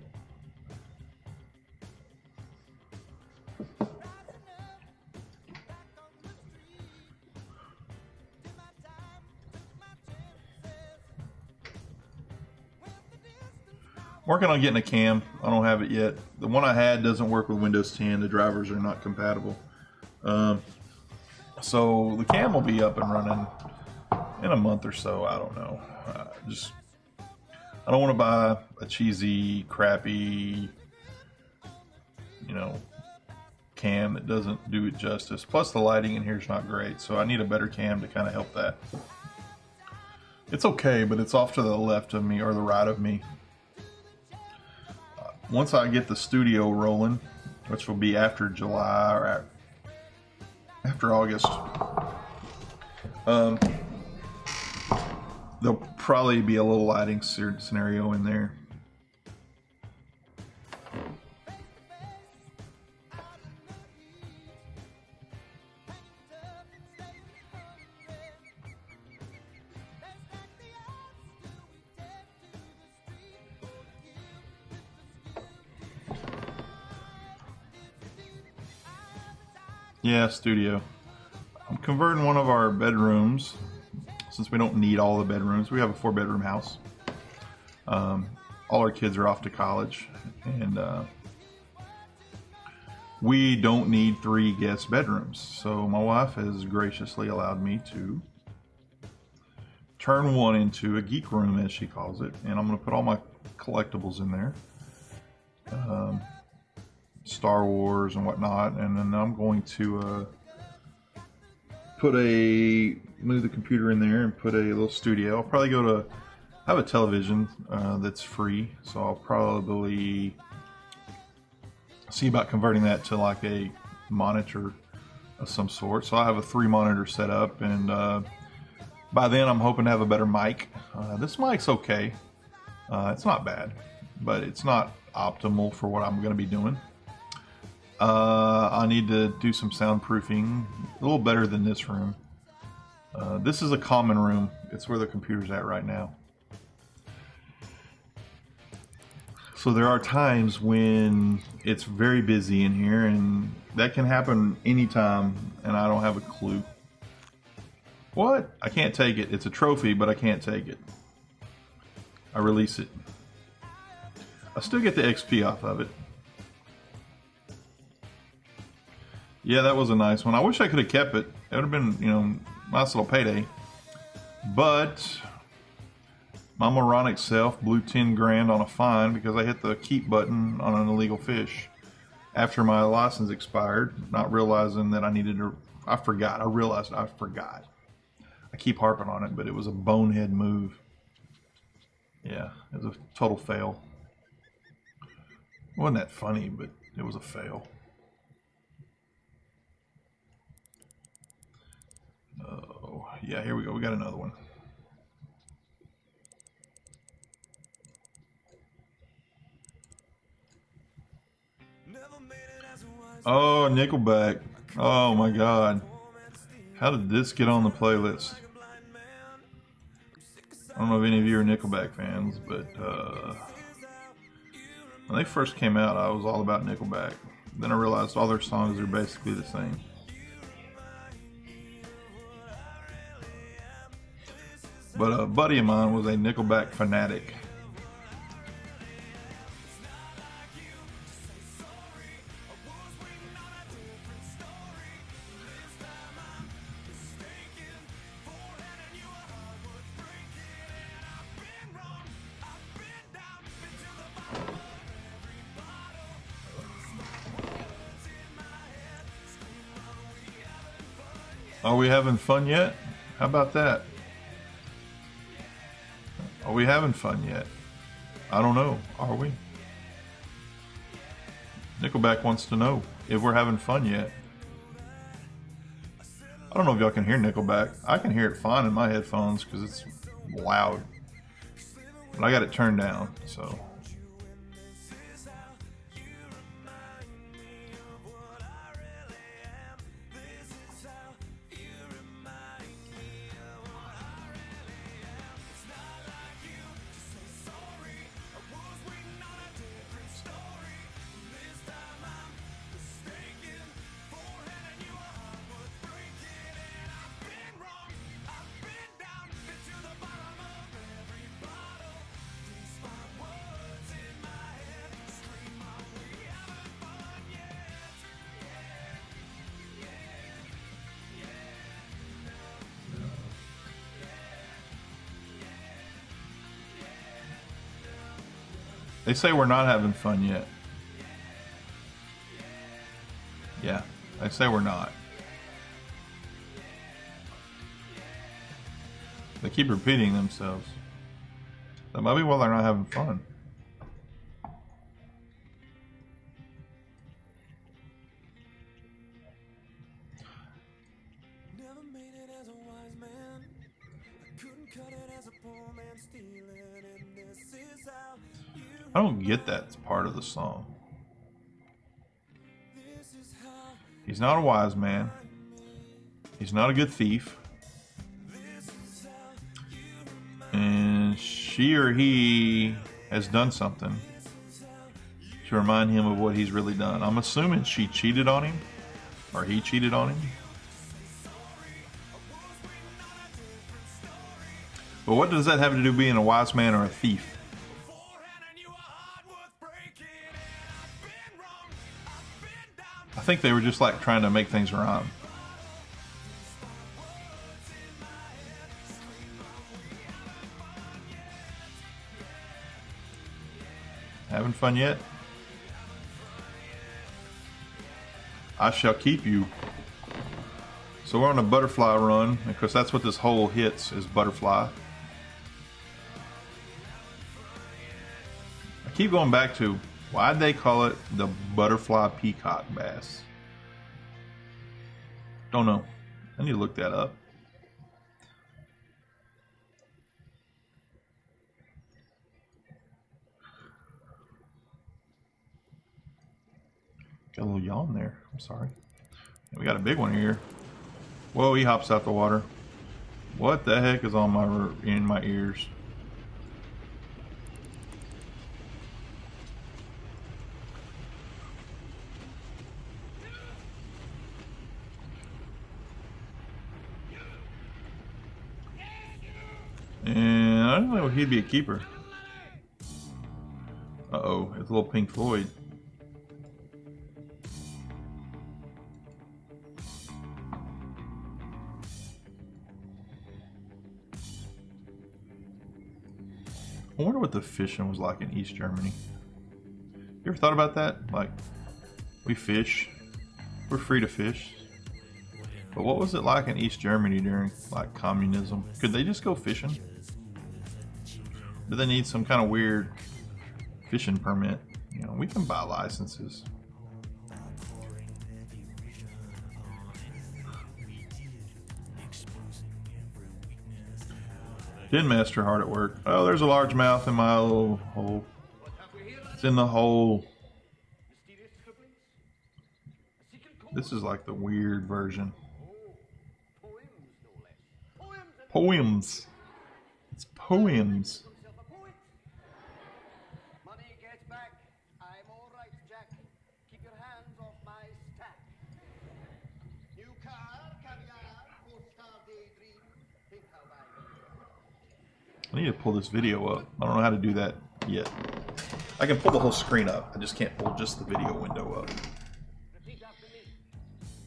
Working on getting a cam. I don't have it yet. The one I had doesn't work with Windows 10. The drivers are not compatible. So the cam will be up and running in a month or so. I don't know. I don't want to buy a cheesy, crappy, cam that doesn't do it justice. Plus the lighting in here is not great, so I need a better cam to kind of help that. It's okay, but it's off to the left of me or the right of me. Once I get the studio rolling, which will be after July or after August, there'll probably be a little lighting scenario in there. Yeah, studio. I'm converting one of our bedrooms, since we don't need all the bedrooms. We have a 4-bedroom house. All our kids are off to college, and we don't need 3 guest bedrooms. So my wife has graciously allowed me to turn one into a geek room, as she calls it, and I'm going to put all my collectibles in there. Star Wars and whatnot, and then I'm going to move the computer in there and put a little studio. I'll probably have a television that's free, so I'll probably see about converting that to like a monitor of some sort. So I have a 3-monitor setup, and by then I'm hoping to have a better mic. This mic's okay. It's not bad, but it's not optimal for what I'm going to be doing. I need to do some soundproofing, a little better than this room. This is a common room. It's where the computer's at right now. So there are times when it's very busy in here, and that can happen anytime, and I don't have a clue. What? I can't take it. It's a trophy, but I can't take it. I release it. I still get the XP off of it. Yeah, that was a nice one. I wish I could have kept it. It would have been, you know, nice little payday. But my moronic self blew 10 grand on a fine because I hit the keep button on an illegal fish after my license expired, not realizing that I needed to. I forgot. I realized I forgot. I keep harping on it, but it was a bonehead move. Yeah, it was a total fail. It wasn't that funny, but it was a fail. Oh, yeah, here we go. We got another one. Oh, Nickelback. Oh my God. How did this get on the playlist? I don't know if any of you are Nickelback fans, but when they first came out, I was all about Nickelback. Then I realized all their songs are basically the same. But a buddy of mine was a Nickelback fanatic. Are we having fun yet? How about that? Are we having fun yet? I don't know. Are we? Nickelback wants to know if we're having fun yet. I don't know if y'all can hear Nickelback. I can hear it fine in my headphones because it's loud. But I got it turned down, so. They say we're not having fun yet. Yeah, they say we're not. They keep repeating themselves. That might be why they're not having fun. Never made it as a wise man. I couldn't cut it as a poor man stealing, and this is how you. I don't get that part of the song. He's not a wise man. He's not a good thief. And she or he has done something to remind him of what he's really done. I'm assuming she cheated on him, or he cheated on him. But what does that have to do with being a wise man or a thief? I think they were just like trying to make things rhyme. Having fun yet? I shall keep you. So we're on a butterfly run, because that's what this hole hits, is butterfly. I keep going back to, why'd they call it the butterfly peacock bass? Don't know. I need to look that up. Got a little yawn there. I'm sorry. We got a big one here. Whoa, he hops out the water. What the heck is on in my ears? And I don't know if he'd be a keeper. Uh-oh, it's a little Pink Floyd. I wonder what the fishing was like in East Germany. You ever thought about that? Like, we fish. We're free to fish. But what was it like in East Germany during, like, communism? Could they just go fishing? Do they need some kind of weird fishing permit? You know, we can buy licenses. Den master hard at work. Oh, there's a large mouth in my little hole. It's in the hole. This is like the weird version. Poems. It's poems. Money gets back. I'm all right, Jack. Keep your hands off my stack. New car, caviar, 4-star daydream. Think how I I need to pull this video up. I don't know how to do that yet. I can pull the whole screen up. I just can't pull just the video window up. Repeat after me.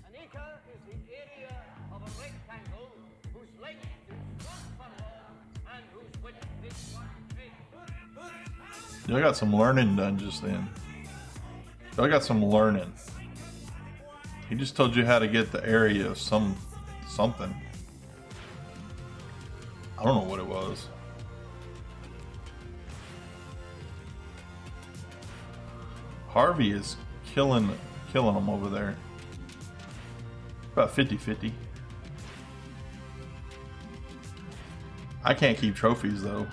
An acre is the area of a rectangle whose length is 1 furlong and whose width is 1 cubit. Yeah, I got some learning done just then. I got some learning. He just told you how to get the area of something. I don't know what it was. Harvey is killing them over there. About 50-50. I can't keep trophies though.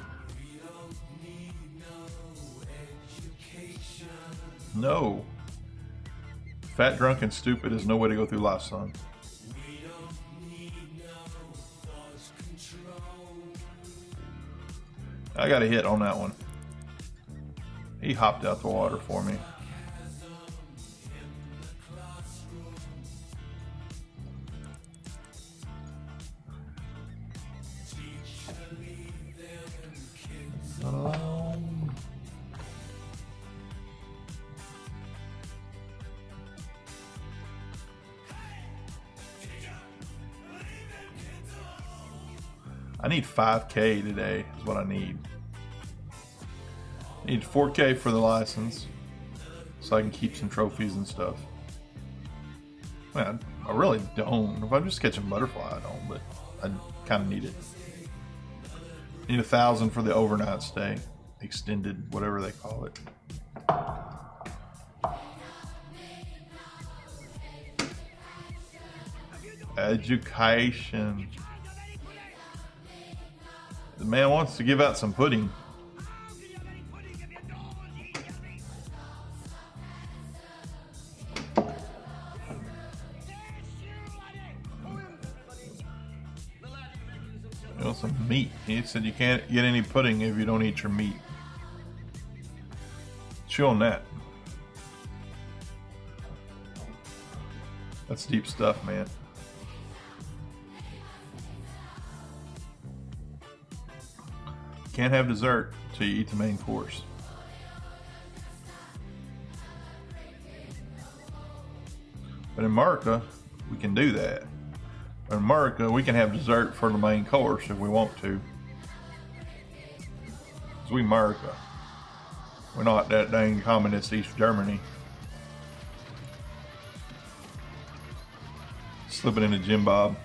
No. Fat, drunk, and stupid is no way to go through life, son. I got a hit on that one. He hopped out the water for me. I need 5K today is what I need. I need 4K for the license so I can keep some trophies and stuff. Man, I really don't. If I'm just catching butterfly, I don't, but I kind of need it. I need 1,000 for the overnight stay. Extended, whatever they call it. Education. The man wants to give out some pudding. You want some meat. He said you can't get any pudding if you don't eat your meat. Chew on that. That's deep stuff, man. Can't have dessert till you eat the main course. But in America, we can do that. In America, we can have dessert for the main course if we want to. Because we America. We're not that dang communist East Germany. Slipping into Jim Bob.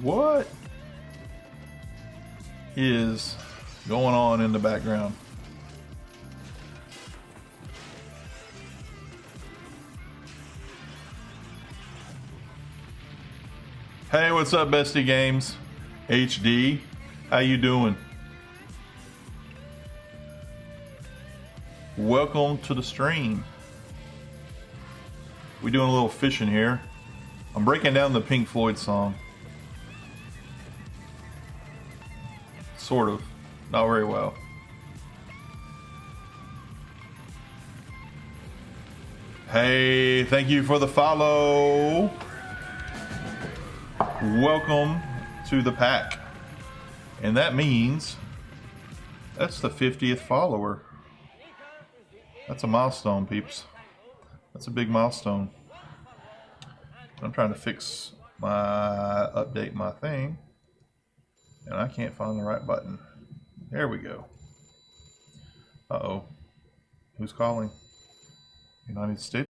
What is going on in the background? Hey, what's up, Bestie Games? HD, how you doing? Welcome to the stream. We're doing a little fishing here. I'm breaking down the Pink Floyd song. Sort of. Not very well. Hey, thank you for the follow. Welcome to the pack. And that means That's the 50th follower. That's a milestone, peeps. That's a big milestone. I'm trying to update my thing, and I can't find the right button. There we go. Uh-oh. Who's calling? United States?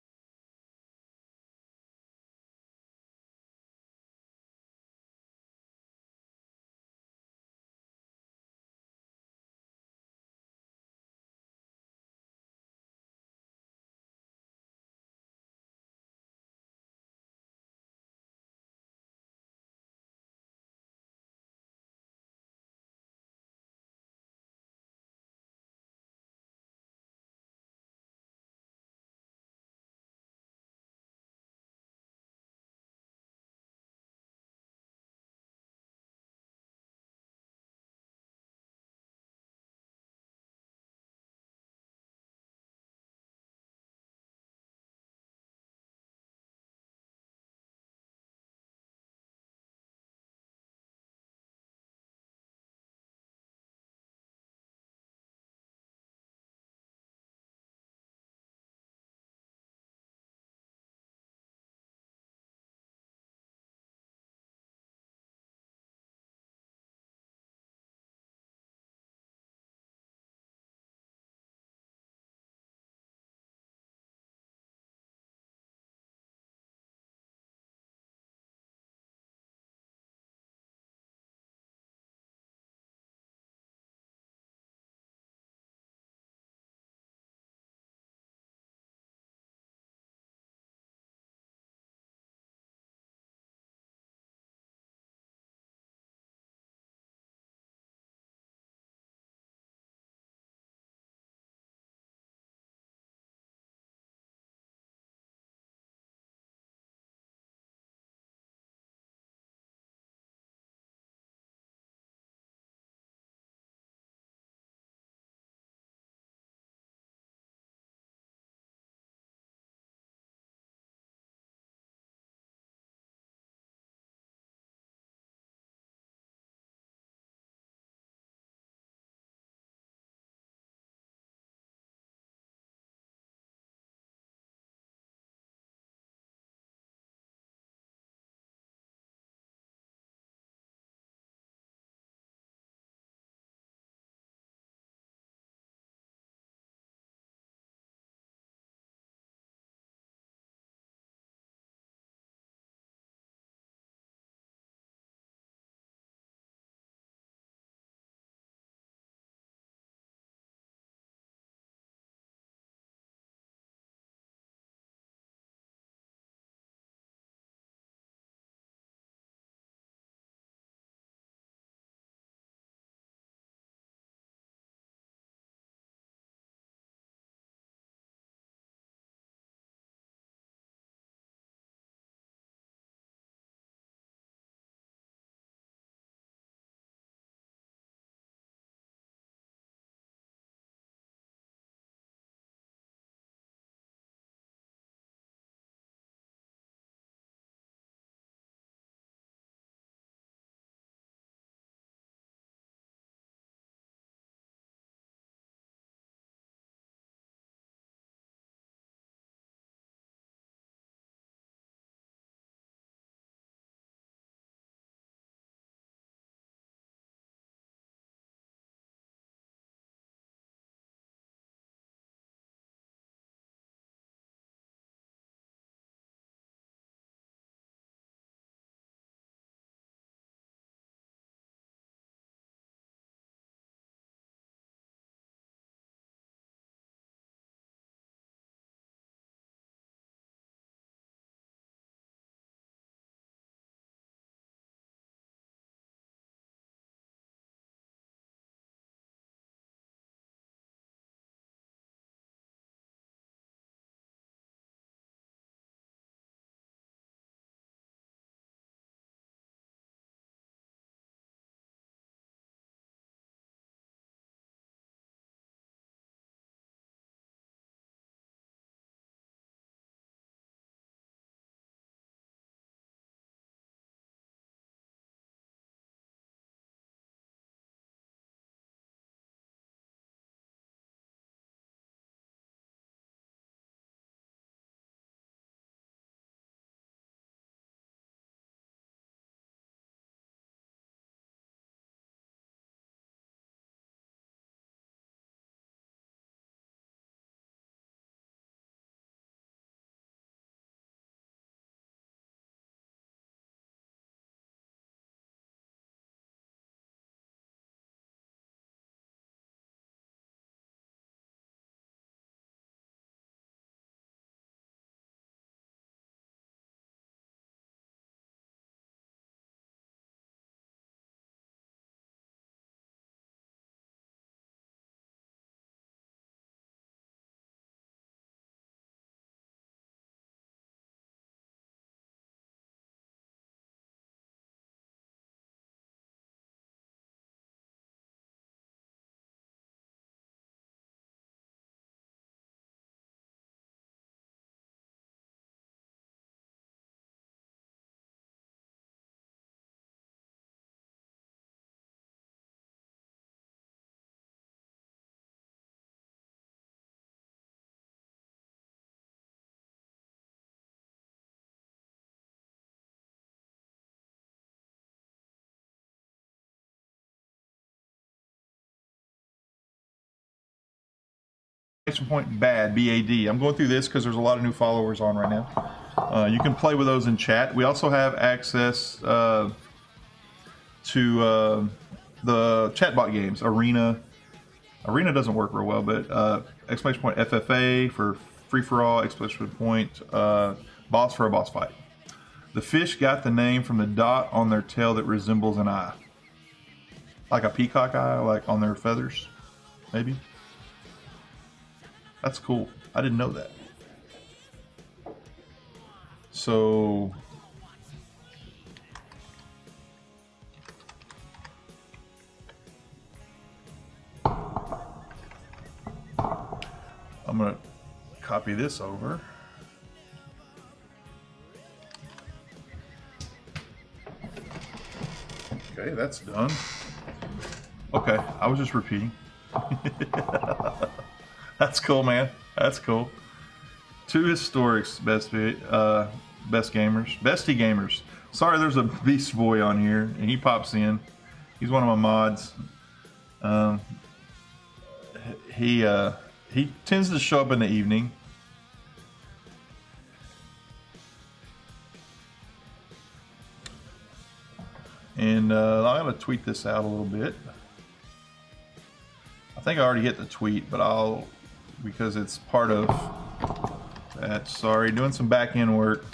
Point bad, B-A-D. I'm going through this because there's a lot of new followers on right now. You can play with those in chat. We also have access to the chatbot games. Arena doesn't work real well, but exclamation point FFA for free for all, exclamation point boss for a boss fight. The fish got the name from the dot on their tail that resembles an eye, like a peacock eye, like on their feathers, maybe. That's cool. I didn't know that. So I'm going to copy this over. Okay, that's done. Okay, I was just repeating. That's cool, man. That's cool. 2 historics, best gamers, bestie gamers. Sorry, there's a Beast Boy on here, and he pops in. He's one of my mods. He tends to show up in the evening. And I'm gonna tweet this out a little bit. I think I already hit the tweet, but because it's part of that. Sorry, doing some back end work.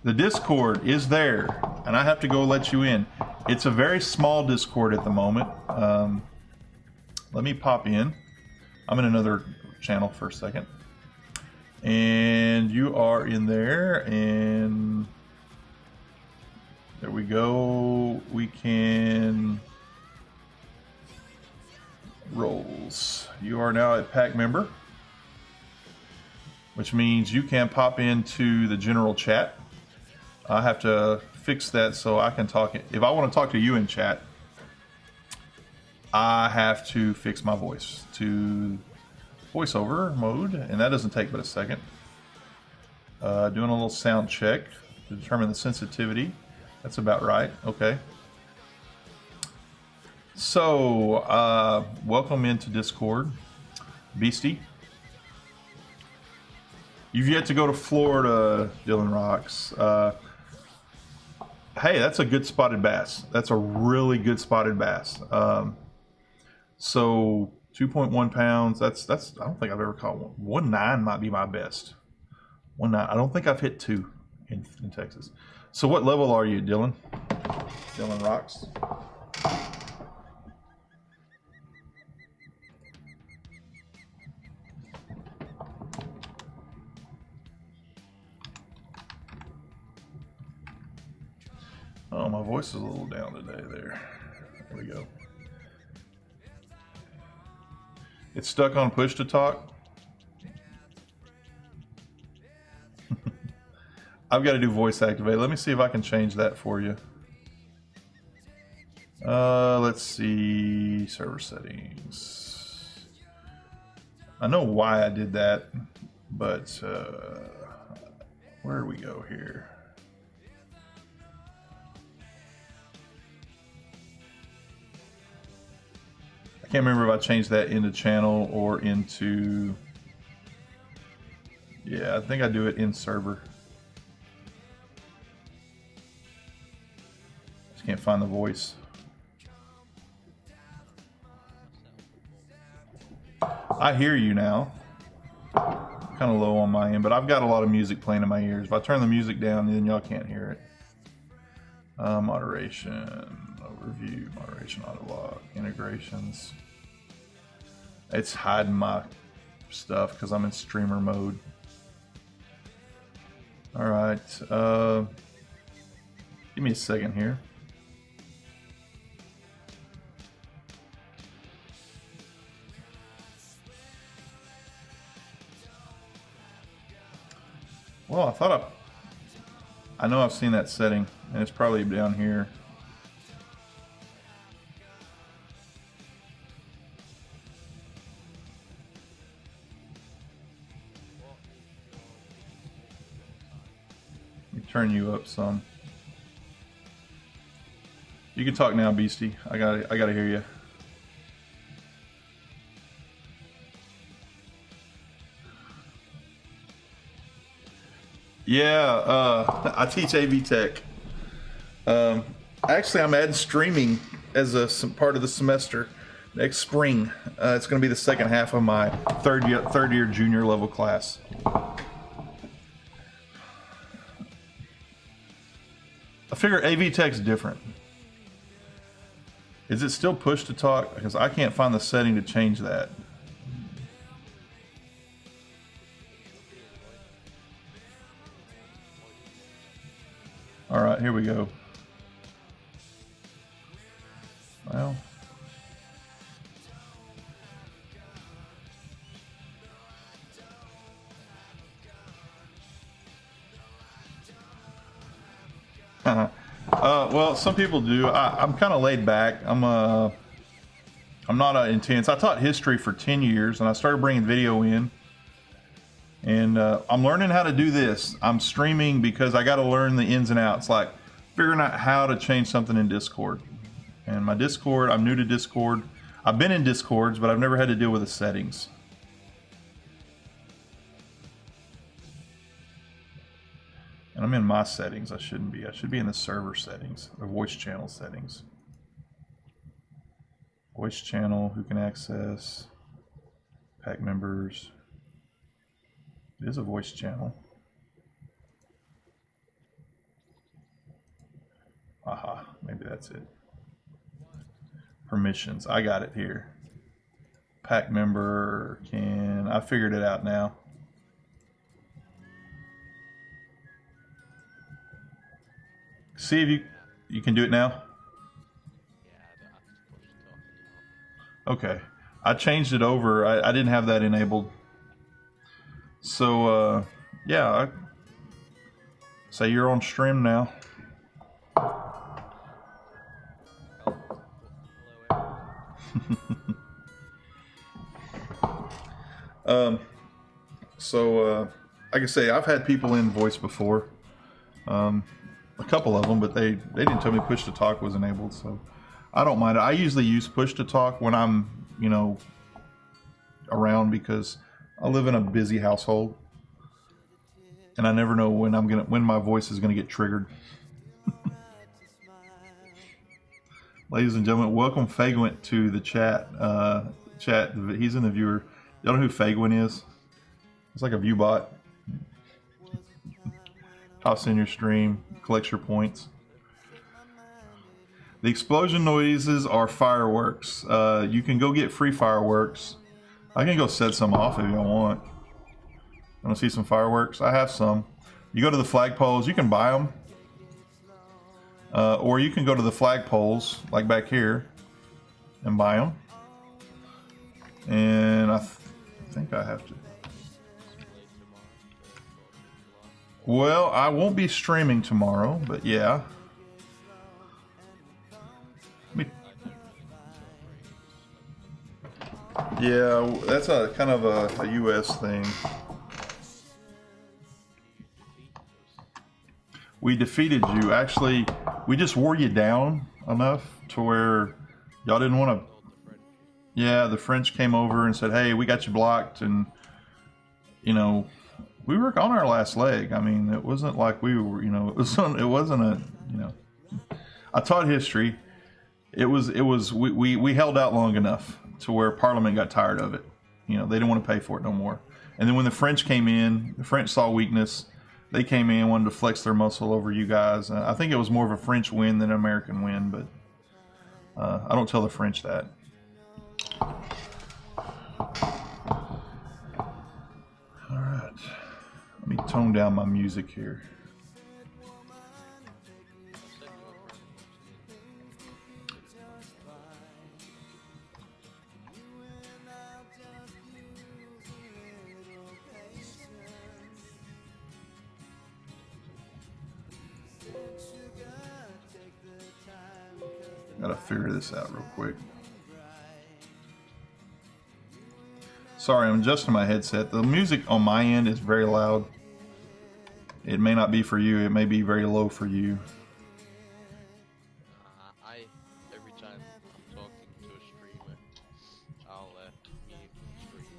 The Discord is there, and I have to go let you in. It's a very small Discord at the moment. Let me pop in. I'm in another channel for a second. And you are in there, and there we go. We can roles. You are now a pack member, which means you can pop into the general chat. I have to fix that so I can talk. If I want to talk to you in chat, I have to fix my voice to voiceover mode, and that doesn't take but a second. Doing a little sound check to determine the sensitivity. That's about right. Okay. So, welcome into Discord, Beastie. You've yet to go to Florida, Dylan Rocks. Hey, that's a good spotted bass. That's a really good spotted bass. So 2.1 pounds. That's. I don't think I've ever caught one. 1.9 might be my best. 1.9. I don't think I've hit 2 in Texas. So what level are you, Dylan? Dylan Rocks. Oh, my voice is a little down today there. There we go. It's stuck on push to talk. I've got to do voice activate. Let me see if I can change that for you. Let's see. Server settings. I know why I did that, but where do we go here? I can't remember if I changed that into channel or into... Yeah, I think I do it in server. Just can't find the voice. I hear you now. Kind of low on my end, but I've got a lot of music playing in my ears. If I turn the music down, then y'all can't hear it. Moderation, overview, moderation, auto log, integrations. It's hiding my stuff because I'm in streamer mode. All right, give me a second here. Well, I know I've seen that setting, and it's probably down here. Let me turn you up some. You can talk now, Beastie. I gotta hear you. Yeah, I teach AV Tech. Actually, I'm adding streaming as some part of the semester next spring. It's going to be the second half of my third year junior level class. I figure AV Tech's different. Is it still push to talk? Because I can't find the setting to change that. All right, here we go. Well. Well, some people do. I'm kind of laid back. I'm not intense. I taught history for 10 years, and I started bringing video in. And I'm learning how to do this. I'm streaming because I got to learn the ins and outs, like figuring out how to change something in Discord. And my Discord, I'm new to Discord. I've been in Discords, but I've never had to deal with the settings. And I'm in my settings. I shouldn't be. I should be in the server settings, or voice channel settings. Voice channel, who can access, pack members. It is a voice channel. Aha, maybe that's it. Permissions, I got it here. Pack member I figured it out now. See if you can do it now. Okay, I changed it over. I didn't have that enabled. So, yeah, say you're on stream now. Like I say, I've had people in voice before. A couple of them, but they didn't tell me push to talk was enabled, so I don't mind it. I usually use push to talk when I'm, around, because I live in a busy household, and I never know when my voice is gonna get triggered. Ladies and gentlemen, welcome Fagwent to the chat. He's in the viewer. Y'all know who Fagwent is? It's like a view bot. Hops in your stream, collects your points. The explosion noises are fireworks. You can go get free fireworks. I can go set some off if you want. Want to see some fireworks? I have some. You go to the flagpoles, you can buy them. Or you can go to the flagpoles, like back here, and buy them. And I think I have to. Well, I won't be streaming tomorrow, but yeah. Yeah, that's a kind of a US thing. We defeated you. Actually, we just wore you down enough to where y'all didn't want to. Yeah, the French came over and said, "Hey, we got you blocked," and we were on our last leg. I mean, it wasn't like we were, it wasn't a, I taught history. We held out long enough to where Parliament got tired of it. They didn't want to pay for it no more. And then when the French came in, the French saw weakness. They came in, wanted to flex their muscle over you guys. I think it was more of a French win than an American win, but I don't tell the French that. All right. Let me tone down my music here. Gotta figure this out real quick. Sorry, I'm adjusting my headset. The music on my end is very loud. It may not be for you. It may be very low for you. Every time I'm talking to a streamer, I'll mute the stream.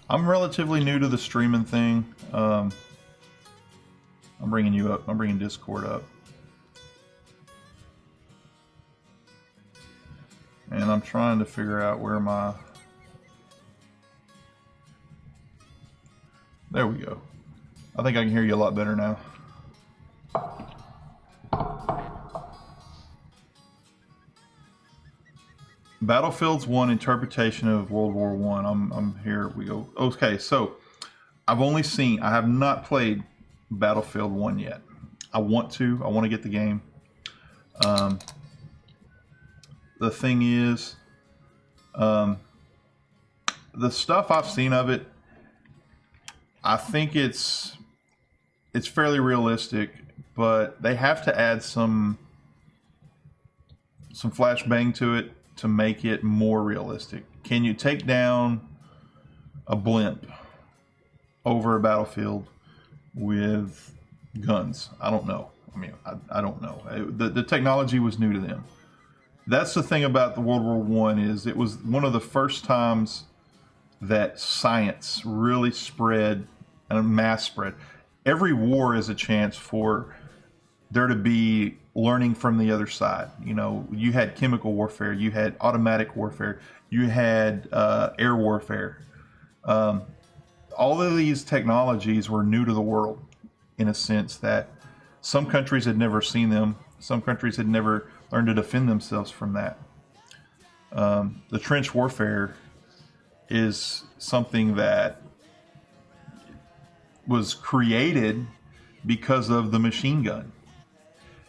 I'm relatively new to the streaming thing. I'm bringing you up. I'm bringing Discord up. And I'm trying to figure out where my... There we go. I think I can hear you a lot better now. Battlefields 1 interpretation of World War I. I'm here we go. Okay, so I have not played Battlefield 1 yet. I want to get the game. The thing is, the stuff I've seen of it, I think it's fairly realistic, but they have to add some flashbang to it to make it more realistic. Can you take down a blimp over a battlefield with guns? I don't know. I mean, I don't know. The technology was new to them. That's the thing about the World War I, is it was one of the first times that science really spread and mass spread. Every war is a chance for there to be learning from the other side. You know, you had chemical warfare, you had automatic warfare, you had air warfare. All of these technologies were new to the world in a sense that some countries had never seen them. Some countries had never learned to defend themselves from that. The trench warfare is something that was created because of the machine gun.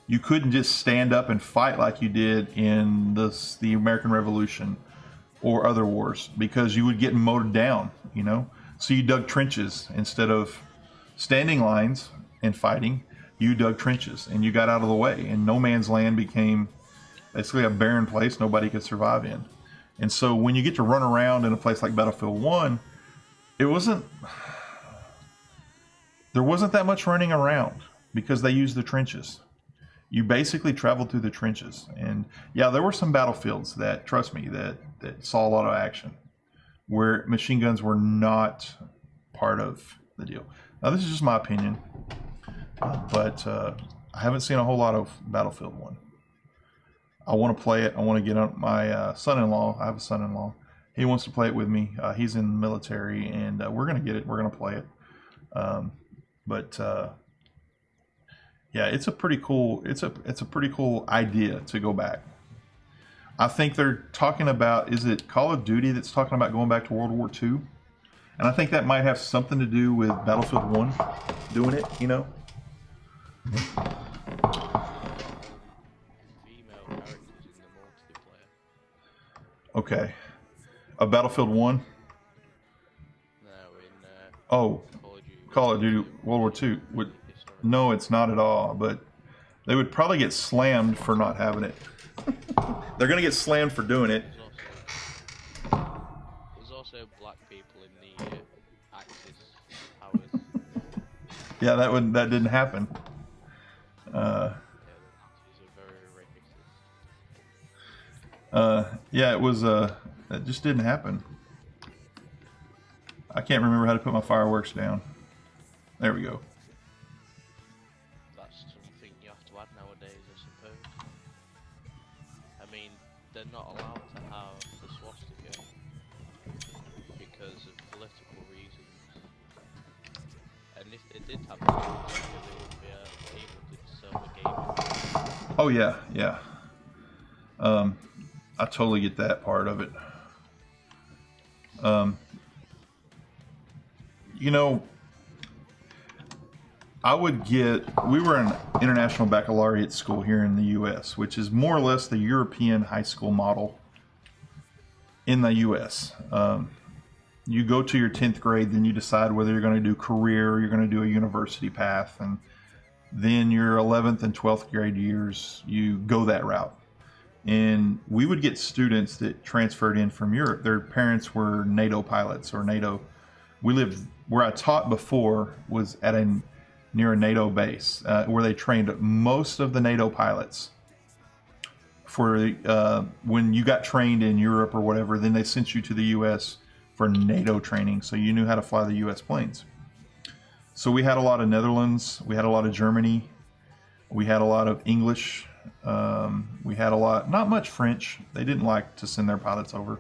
You couldn't just stand up and fight like you did in the American Revolution or other wars, because you would get mowed down, you know? So you dug trenches instead of standing lines and fighting. You dug trenches and you got out of the way, and no man's land became basically a barren place nobody could survive in. And so when you get to run around in a place like Battlefield 1, there wasn't that much running around because they used the trenches. You basically traveled through the trenches. And yeah, there were some battlefields that, trust me, that saw a lot of action where machine guns were not part of the deal. Now, this is just my opinion, but I haven't seen a whole lot of Battlefield 1. I want to play it. I want to get on my son-in-law. I have a son-in-law. He wants to play it with me. He's in the military, and we're going to get it. We're going to play it. Yeah, it's a pretty cool. It's a pretty cool idea to go back. I think they're talking about, is it Call of Duty that's talking about going back to World War II? And I think that might have something to do with Battlefield 1 doing it, you know? Female characters in the multiplayer. Okay. A Battlefield 1? No, in Oh, Call of Duty. Call of Duty World War II. No, it's not at all, but they would probably get slammed for not having it. They're going to get slammed for doing it. There's also black people in the Axis powers. Yeah, that didn't happen. Yeah, the Nazis are very racist. Yeah, it was. It just didn't happen. I can't remember how to put my fireworks down. There we go. That's something you have to add nowadays, I suppose. I mean, they're not allowed to have the swastika because of political reasons. And if they did have the swastika, they would be able to sell the game. Oh yeah, yeah. I totally get that part of it. You know, we were an international baccalaureate school here in the U.S., which is more or less the European high school model in the U.S. You go to your 10th grade, then you decide whether you're going to do career or you're going to do a university path, and then your 11th and 12th grade years, you go that route. And we would get students that transferred in from Europe. Their parents were NATO pilots or NATO. Where I taught before was near a NATO base where they trained most of the NATO pilots for when you got trained in Europe or whatever, then they sent you to the U.S. for NATO training, so you knew how to fly the U.S. planes. So we had a lot of Netherlands, we had a lot of Germany, we had a lot of English, we had a lot, not much French. They didn't like to send their pilots over.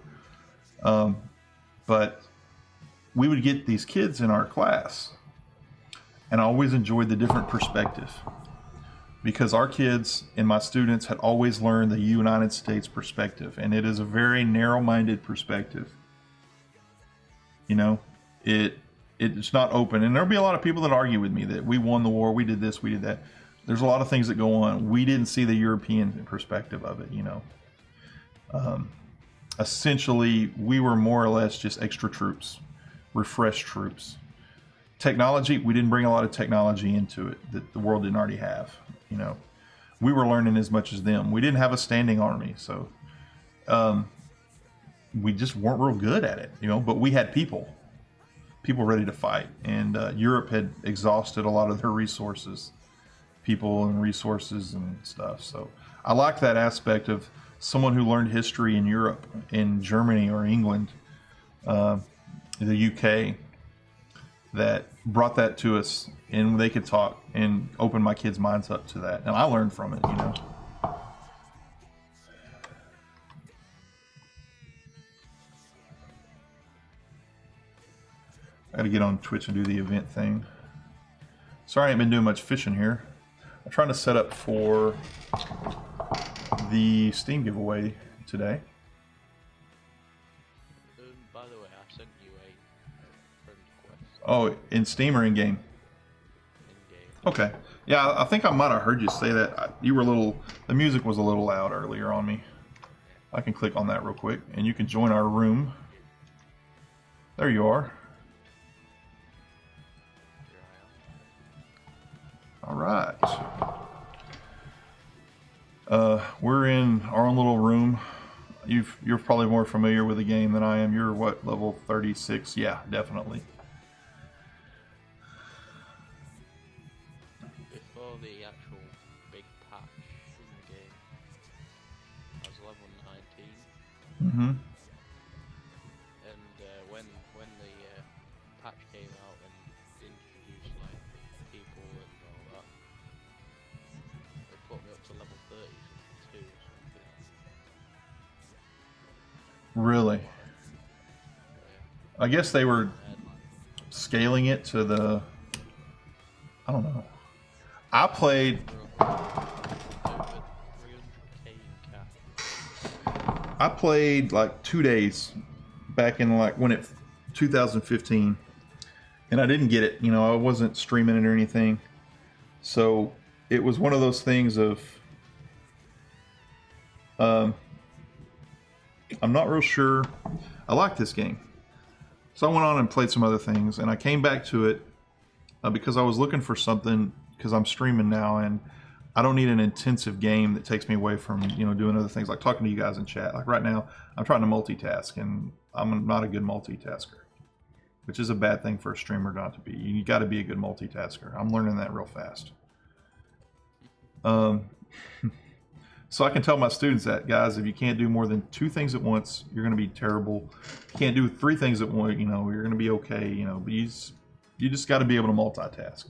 But we would get these kids in our class, and I always enjoyed the different perspective, because our kids and my students had always learned the United States perspective, and it is a very narrow-minded perspective. You know, it's not open, and there'll be a lot of people that argue with me that we won the war, we did this, we did that. There's a lot of things that go on. We didn't see the European perspective of it, you know. Essentially, we were more or less just extra troops, refreshed troops. Technology, we didn't bring a lot of technology into it that the world didn't already have, you know. We were learning as much as them. We didn't have a standing army, so we just weren't real good at it, you know, but we had people ready to fight, and Europe had exhausted a lot of their resources, people and resources and stuff. So I like that aspect of someone who learned history in Europe, in Germany or England, the UK, that brought that to us, and they could talk and open my kids' minds up to that, and I learned from it, you know. I gotta get on Twitch and do the event thing. Sorry I ain't been doing much fishing here. I'm trying to set up for the Steam giveaway today. By the way, I sent you a friend request. Oh, in Steam or in game? In game. Okay. Yeah, I think I might have heard you say that. You were a little, the music was a little loud earlier on me. I can click on that real quick, and you can join our room. There you are. All right. We're in our own little room. You're probably more familiar with the game than I am. You're what, level 36? Yeah, definitely. Before the actual big patch in the game, I was level 19. Mm-hmm. And when the patch came out and introduced like people and all that, they put me up to level 32 or something. Really? I guess they were And scaling it to the, I don't know. I played, over 300k in cap. I played like 2 days back in like when it 2015, and I didn't get it. You know, I wasn't streaming it or anything, so it was one of those things of I'm not real sure. I like this game, so I went on and played some other things, and I came back to it because I was looking for something, because I'm streaming now and I don't need an intensive game that takes me away from, you know, doing other things like talking to you guys in chat. Like right now, I'm trying to multitask, and I'm not a good multitasker, which is a bad thing for a streamer not to be. You got to be a good multitasker. I'm learning that real fast. So I can tell my students that, guys, if you can't do more than 2 things at once, you're going to be terrible. You can't do 3 things at once, you know, you're going to be okay, you know, but you just got to be able to multitask.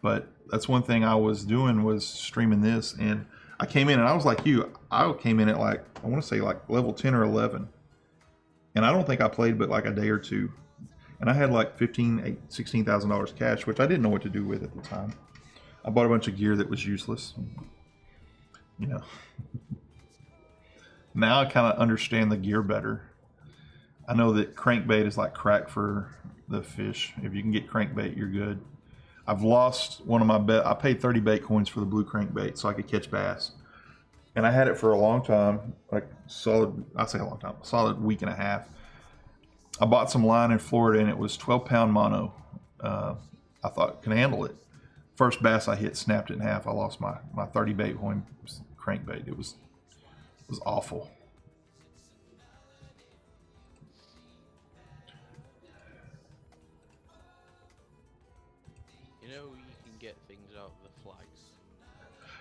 But that's one thing I was doing, was streaming this, and I came in and I was like you. I came in at like, I want to say like level 10 or 11, and I don't think I played but like a day or two, and I had like $16,000 cash, which I didn't know what to do with at the time. I bought a bunch of gear that was useless, you know. Now I kind of understand the gear better. I know that crankbait is like crack for the fish. If you can get crankbait, you're good. I've lost one of my bet. I paid 30 bait coins for the blue crankbait so I could catch bass, and I had it for a long time, like solid. I say a long time, solid week and a half. I bought some line in Florida, and it was 12-pound mono. I thought can handle it. First bass I hit snapped it in half. I lost my 30 bait coin crankbait. It was awful. You know, you can get things out of the flags.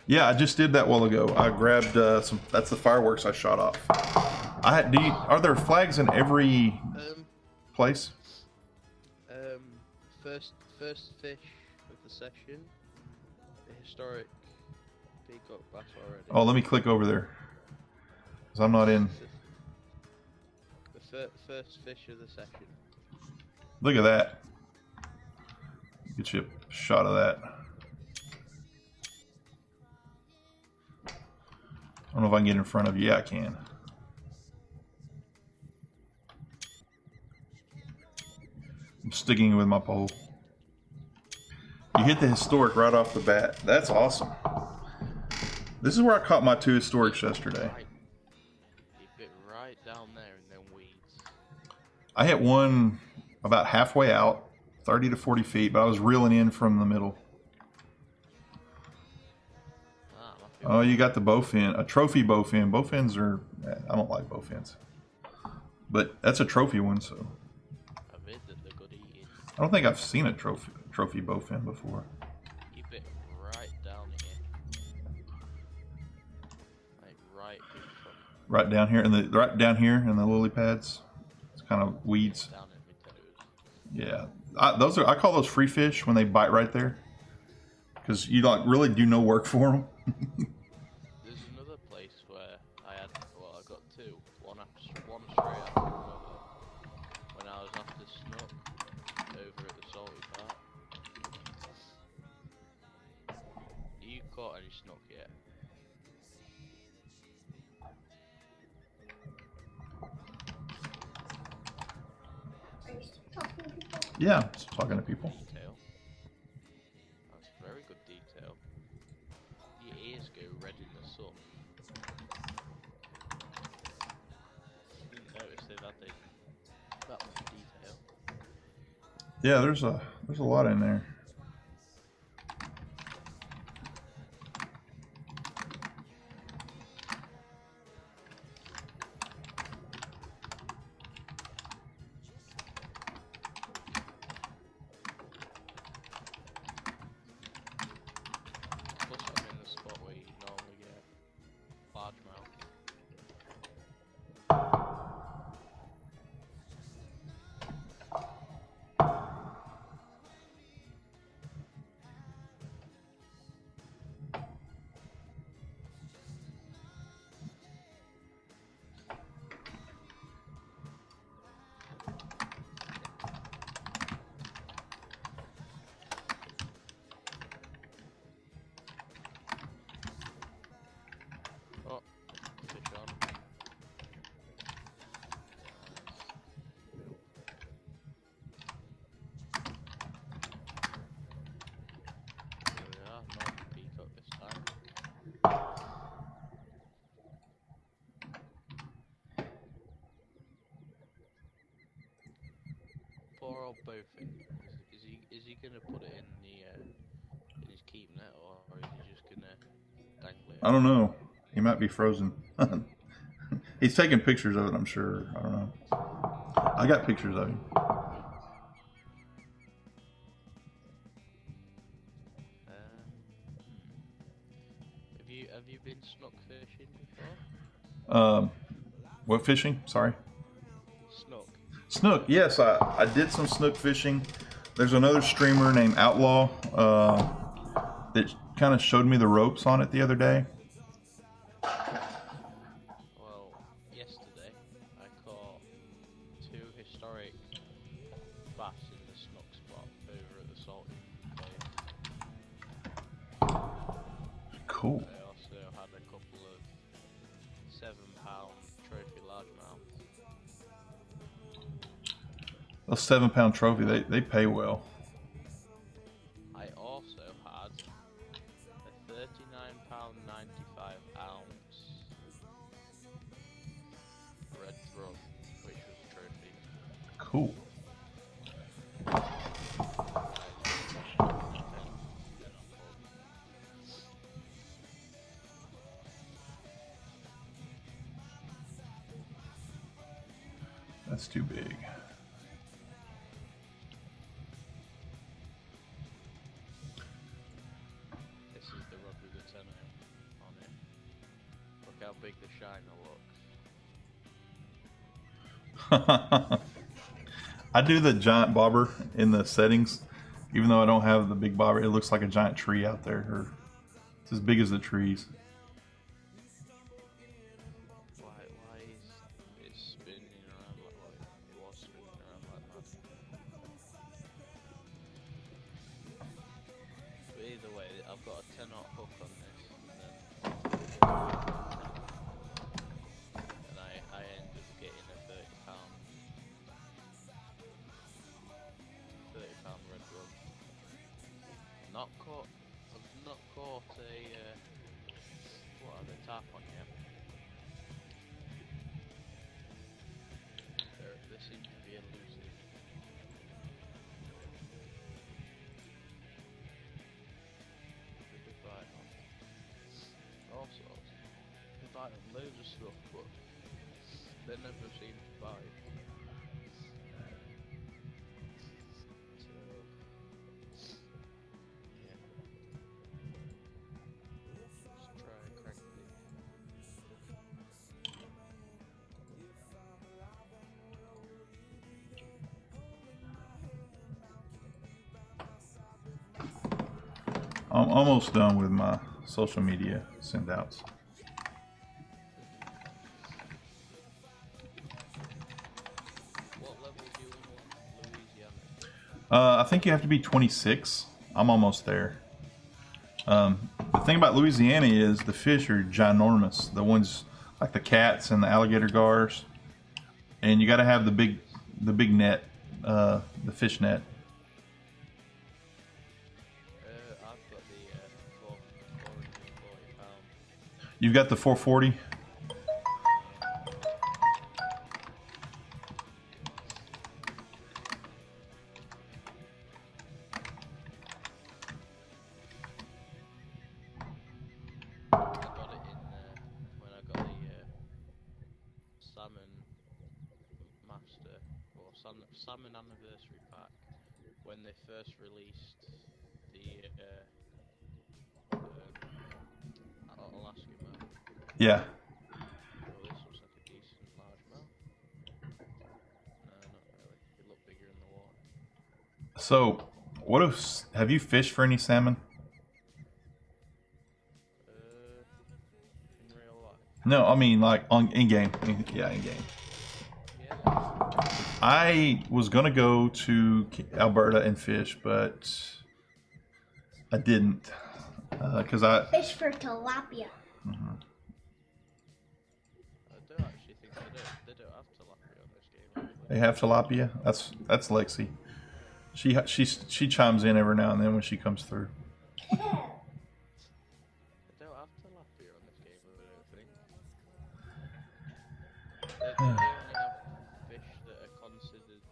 Yeah, I just did that a while ago. I grabbed some. That's the fireworks I shot off. Are there flags in every place? first fish of the session, the historic peacock bass already. Oh, let me click over there. Cause I'm not in. The first fish of the session. Look at that. Get you a shot of that. I don't know if I can get in front of you. Yeah, I can. I'm sticking with my pole. You hit the historic right off the bat. That's awesome. This is where I caught my 2 historics yesterday. Right. You bit right down there and then weeds. I hit one about halfway out, 30 to 40 feet, but I was reeling in from the middle. Oh, you got the bowfin, a trophy bowfin. Bowfins are, I don't like bowfins. But that's a trophy one, so. I've heard that they're good eating. I don't think I've seen a trophy bowfin before. You bit right down here. Like right in front. Right down here in the lily pads. It's kind of weeds. Down at my toes. Yeah, I call those free fish when they bite right there, because you like really do no work for them. There's another place where I got 2. One straight after another. When I was after snook over at the salty part. You caught any snook yet? Are you still talking to people? Yeah, just talking to people. Detail. That's very good detail. Your ears go red in the sun. Didn't notice they've had that much detail. Yeah, there's a lot in there. Plus I'm in the spot where you normally get largemouth. Oh, fish on. Here we are, not the peacock this time. Poor old Bowfin. Is he gonna put it in his keep net, or is he just gonna dangle it? I don't know. He might be frozen. He's taking pictures of it, I'm sure. I don't know. I got pictures of him. Have you been snook fishing before? What fishing? Sorry. Snook. Snook. Yes, I did some snook fishing. There's another streamer named Outlaw that kind of showed me the ropes on it the other day. Well, yesterday I caught 2 historic bass in the snook spot over at the salty cave. Cool. I also had a couple of 7-pound trophy largemouth. Those 7-pound trophy, they pay well. I also had a 39-pound 95-ounce red thrum, which was a trophy. Cool. That's too big. This is the rod with the 10 on it. Look how big the shiner looks. I do the giant bobber in the settings, Even though I don't have the big bobber, it looks like a giant tree out there. Or it's as big as the trees. Why is it spinning around like it was spinning around like mad? But either way, I've got a 10-knot hook on this, and I end up getting a £30 red rug. I've not caught a what are they, tarpon yet? They seem to be elusive. They could bite on all sorts. They bite on loads of stuff, but they never seem to bite. I'm almost done with my social media send outs. What level do you want Louisiana? I think you have to be 26. I'm almost there. The thing about Louisiana is the fish are ginormous. The ones like the cats and the alligator gars, and you got to have the big net, the fish net. I've got the £440. You've got the 440. I got it in when I got the Salmon Master or Salmon Anniversary Pack when they first released the Alaskan mouth. Yeah. Oh, this looks like a decent large mouth. No, not really. It looked bigger in the water. So, what if have you fished for any salmon? In real life. No, I mean like on in game. Yeah, in game. Yeah. I was gonna go to Alberta and fish, but I didn't because Fish for tilapia. I do actually think they don't have tilapia on this game. Actually. they have tilapia. That's Lexi. She chimes in every now and then when she comes through. They don't have tilapia on this game, I don't think. They only have fish that are considered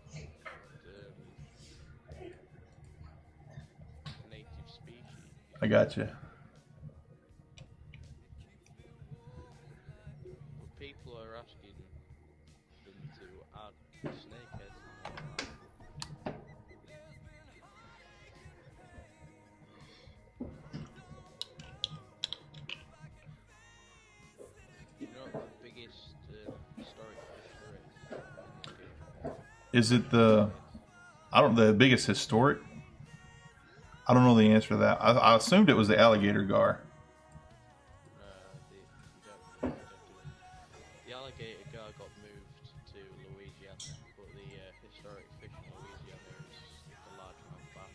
native species. I got you. But people are asking them to add snakeheads. You know what the biggest historic fish there is? Is it the biggest historic? I don't know the answer to that. I assumed it was the alligator gar. You don't do it. The alligator gar got moved to Louisiana, but the historic fish in Louisiana is the largemouth bass.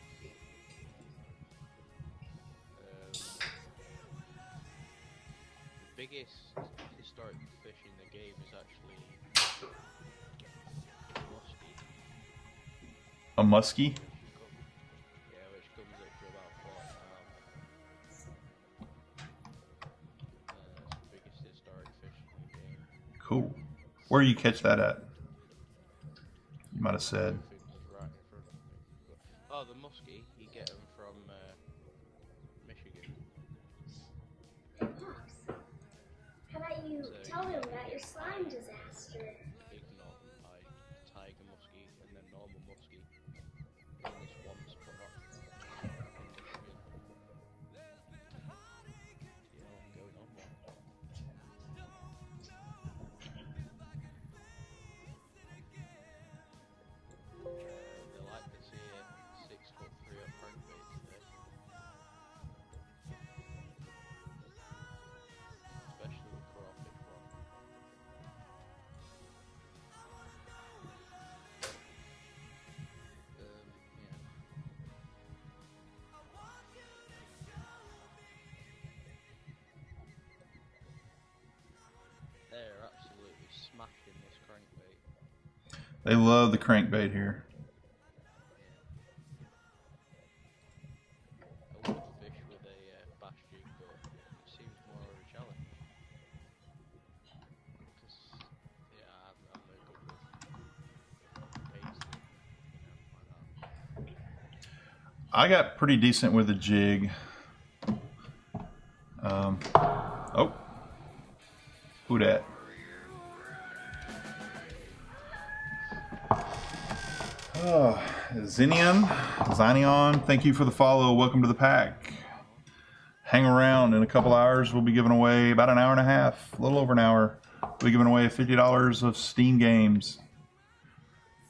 The biggest historic fish in the game is actually muskie. A muskie? Yeah, which comes up to about £40. It's the biggest historic fish in the game. Cool. Where do you catch that at? You might have said. Everything's right in front of me. Oh, the muskie, you get them from Michigan. How about you tell him about your slime disaster? Big northern pike, tiger muskie, and then normal muskie. And this one's put up in Michigan. Yeah, what's going on there? They like this here 6'3" up They love the crankbait here. I love to fish with a bass jig, but it seems more of a challenge. Because, yeah, I'm no good with baits, like that. I got pretty decent with the jig. Oh, who dat? Oh, Zinion, thank you for the follow. Welcome to the pack. Hang around. In a couple hours, we'll be giving away about an hour and a half, a little over an hour. We'll be giving away $50 of Steam games.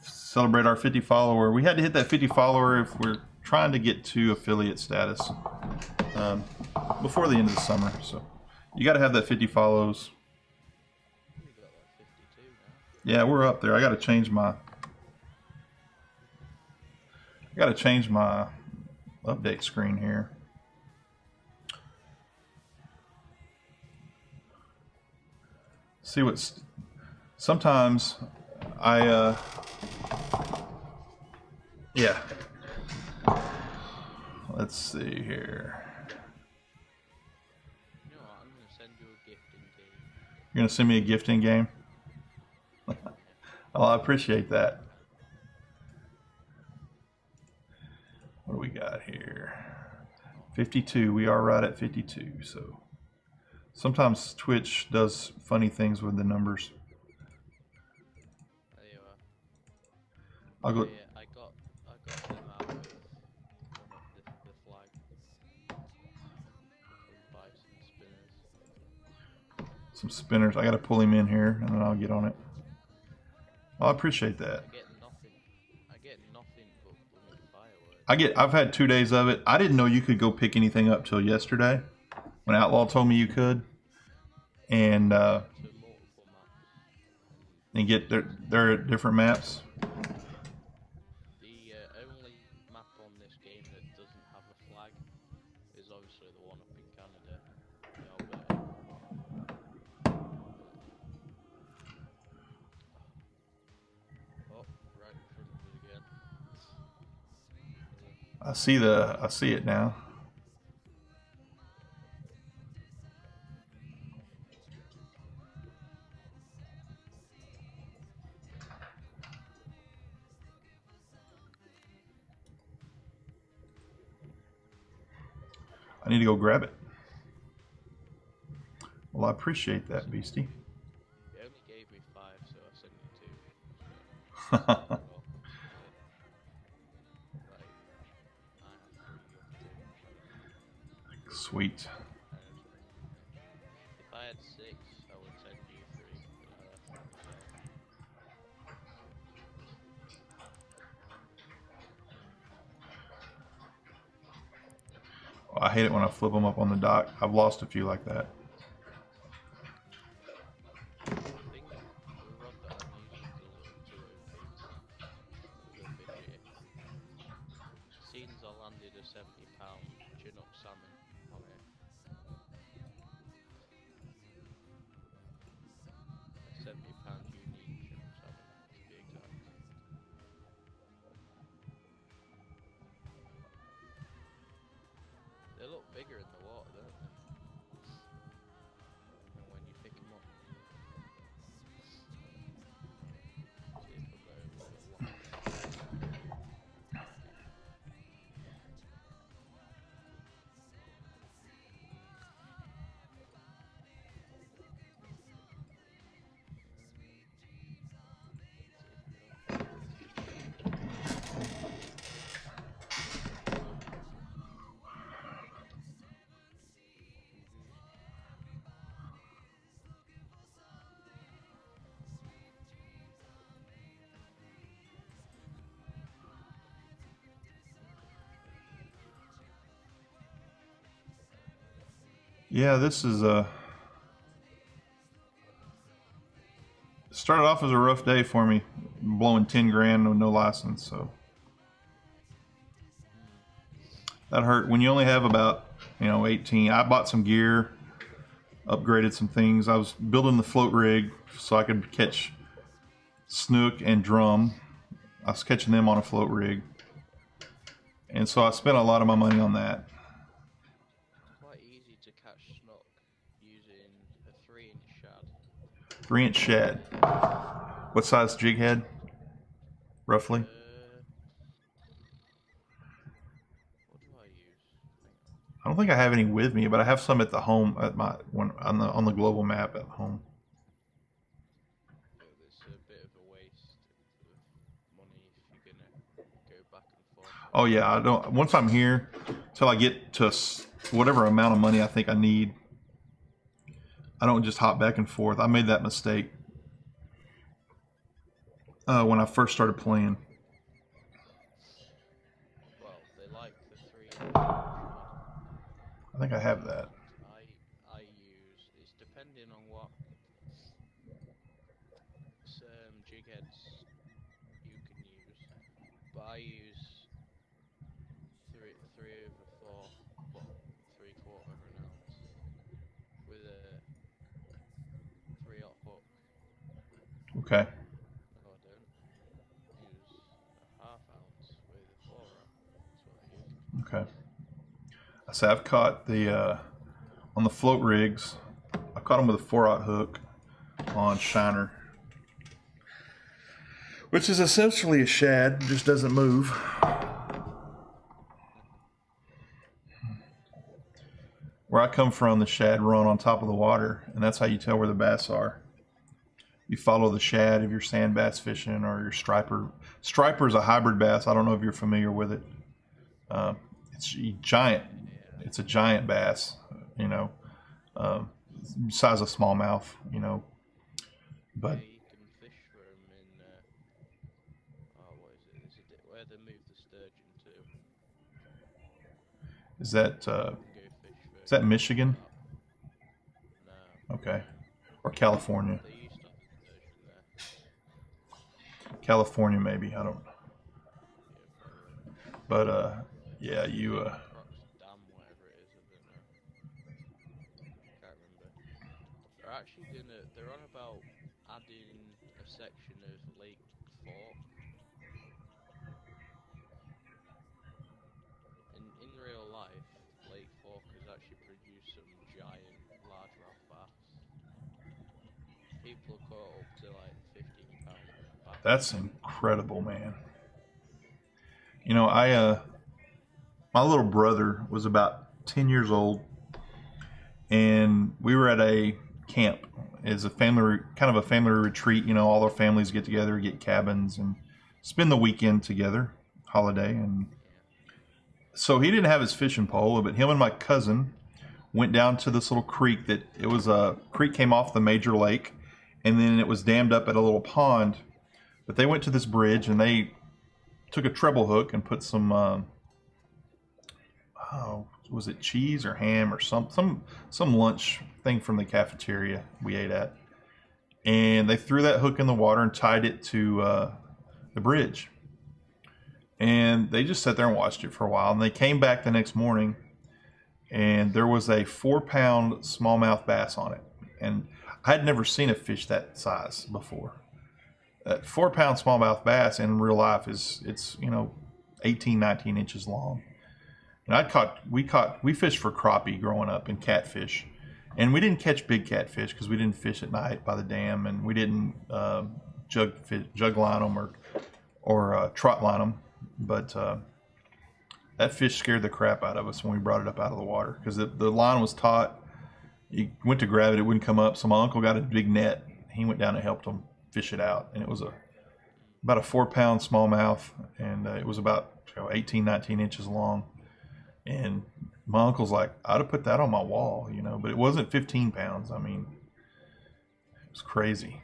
Celebrate our 50 follower. We had to hit that 50 follower if we're trying to get to affiliate status before the end of the summer. So you got to have that 50 follows. We got like 52 now. Yeah, we're up there. I got to change my update screen here. See what's sometimes I yeah. Let's see here. You know what? I'm gonna send you a gifting game. You're gonna send me a gifting game? Oh, I appreciate that. What do we got here? 52. We are right at 52. So sometimes Twitch does funny things with the numbers. There you are. I'll go. Yeah, I got them out with the flag. Buy some spinners. Some spinners. I got to pull him in here, and then I'll get on it. Oh, I appreciate that. I get nothing but blooming fireworks. I've had 2 days of it. I didn't know you could go pick anything up till yesterday, when Outlaw told me you could, and To multiple maps. and get their different maps. The only map on this game that doesn't have a flag is obviously the one up in Canada, the Alberta. Oh, right in front of it again. I see it now. I need to go grab it. Well, I appreciate that, Beastie. They only gave me 5, so I sent you 2. So, right. I have 3 of 2. Sweet. If I had 6, I would send you 3. I hate it when I flip them up on the dock. I've lost a few like that. I think the rod that I'm using is a little too OP. A bit fidgety. Seems I landed a £70 Chinook salmon on it. A £70 unique Chinook salmon, to be exact. They look bigger in the water, don't they? And when you pick them up. See if we'll go a little long. Yeah, this is started off as a rough day for me, blowing 10 grand with no license, so that hurt. When you only have about 18, I bought some gear, upgraded some things. I was building the float rig so I could catch snook, and drum. I was catching them on a float rig. And so I spent a lot of my money on that. Quite easy to catch snook using a 3-inch shad. 3-inch shad. What size jig head? Roughly? What do I use? I don't think I have any with me, but I have some at the home at my on the global map at home. It's a bit of a waste of money if you're gonna go back and forth. Oh yeah, I don't. Once I'm here, till I get to whatever amount of money I think I need, I don't just hop back and forth. I made that mistake when I first started playing. Well, they like the 3-inch. I think I have that. I use, it's depending on what jig heads you can use, but I use 3/4, well, 3/4 of an ounce with a 3/0 hook. Okay. No, I don't. Use a 1/2 ounce with a 4/0. That's what I use. Okay. I say I've caught the on the float rigs. I caught them with a 4/0 hook on Shiner, which is essentially a shad, just doesn't move. Where I come from, the shad run on top of the water, and that's how you tell where the bass are. You follow the shad if you're sand bass fishing or your striper. Striper is a hybrid bass. I don't know if you're familiar with it. It's giant. It's a giant bass, you know, size of smallmouth, you know. But Yeah, you can fish for them in, what is it? Where they move the sturgeon to. is that You can go fish for. is that Michigan? No, Okay, or California? they used to have sturgeon there. California maybe. I don't. Yeah, probably. But yeah, you Crocs Dam, whatever it is, I don't know. Can't remember. They're on about adding a section of Lake Fork. In real life, Lake Fork has actually produced some giant largemouth bass. People have caught up to like 15-pound bass. That's incredible, man. You know, my little brother was about 10 years old, and we were at a camp. It's a family, kind of a family retreat. You know, all our families get together, get cabins, and spend the weekend together, holiday. And so he didn't have his fishing pole, but him and my cousin went down to this little creek that it was a creek came off the major lake, and then it was dammed up at a little pond. But they went to this bridge and they took a treble hook and put some, was it cheese or ham or some lunch thing from the cafeteria we ate at, and they threw that hook in the water and tied it to the bridge, and they just sat there and watched it for a while, and they came back the next morning, and there was a 4-pound smallmouth bass on it, and I had never seen a fish that size before. That 4-pound smallmouth bass in real life it's you know 18-19 inches long. And we fished for crappie growing up and catfish, and we didn't catch big catfish because we didn't fish at night by the dam, and we didn't jug line them or trot line them. But that fish scared the crap out of us when we brought it up out of the water because the line was taut. You went to grab it, it wouldn't come up. So my uncle got a big net. He went down and helped him fish it out, and it was about a 4-pound smallmouth, and it was about 18-19 inches long. And my uncle's like, I'd have put that on my wall, you know, but it wasn't 15 pounds. I mean, it was crazy.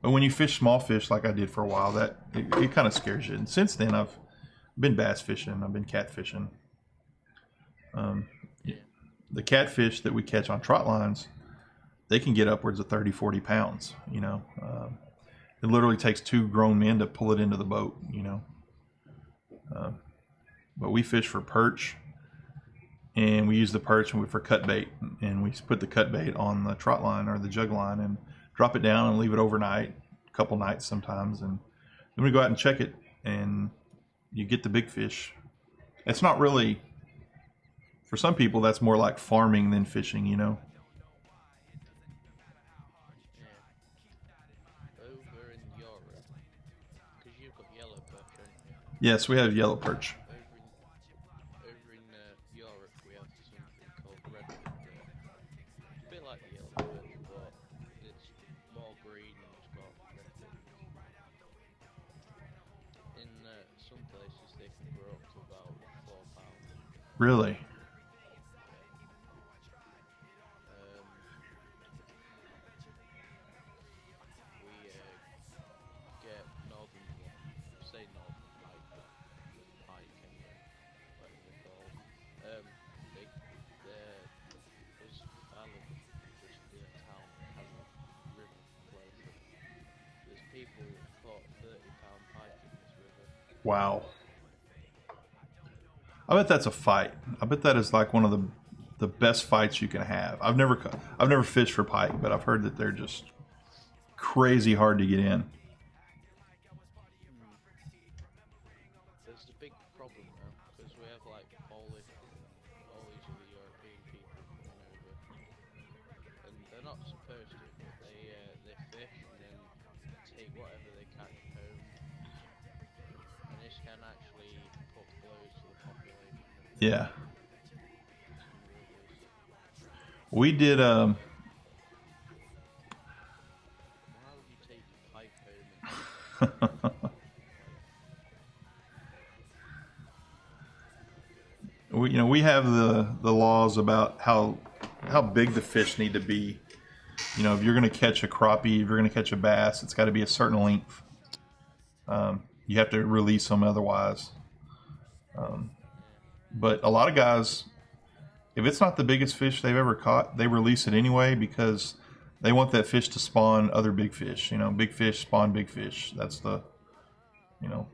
But when you fish small fish like I did for a while, that it kind of scares you. And since then, I've been bass fishing, I've been catfishing. The catfish that we catch on trot lines, they can get upwards of 30-40 pounds, you know. It literally takes 2 grown men to pull it into the boat, you know. But we fish for perch, and we use the perch for cut bait, and we put the cut bait on the trot line or the jug line and drop it down and leave it overnight, couple nights sometimes, and then we go out and check it, and you get the big fish. It's not really, for some people, that's more like farming than fishing, you know. Yeah. Over in Europe, because you've got yellow perch, haven't you? Yes, we have yellow perch. Over in Europe, we have something called redfin there. It's a bit like the yellow perch, but it's more green and it's got red fins. In some places, they can grow up to about 4 pounds. Really? We get northern, say northern pike, but pike anyway, whatever they're called. There's, I live just near a town that has a river flowing through. There's people that caught 30-pound pike in this river. Wow. I bet that's a fight. I bet that is like one of the best fights you can have. I've never fished for pike, but I've heard that they're just crazy hard to get in. There's a big problem now, because we have like all these other European people coming over, and they're not supposed to, but they fish and then take whatever they catch home, and this can actually put blows to the population. Yeah. We did Why would you take your pike home? we have the laws about how big the fish need to be. You know, if you're going to catch a crappie, if you're going to catch a bass, it's got to be a certain length. You have to release them otherwise. But a lot of guys, if it's not the biggest fish they've ever caught, they release it anyway because they want that fish to spawn other big fish. You know, big fish spawn big fish. That's the, you know.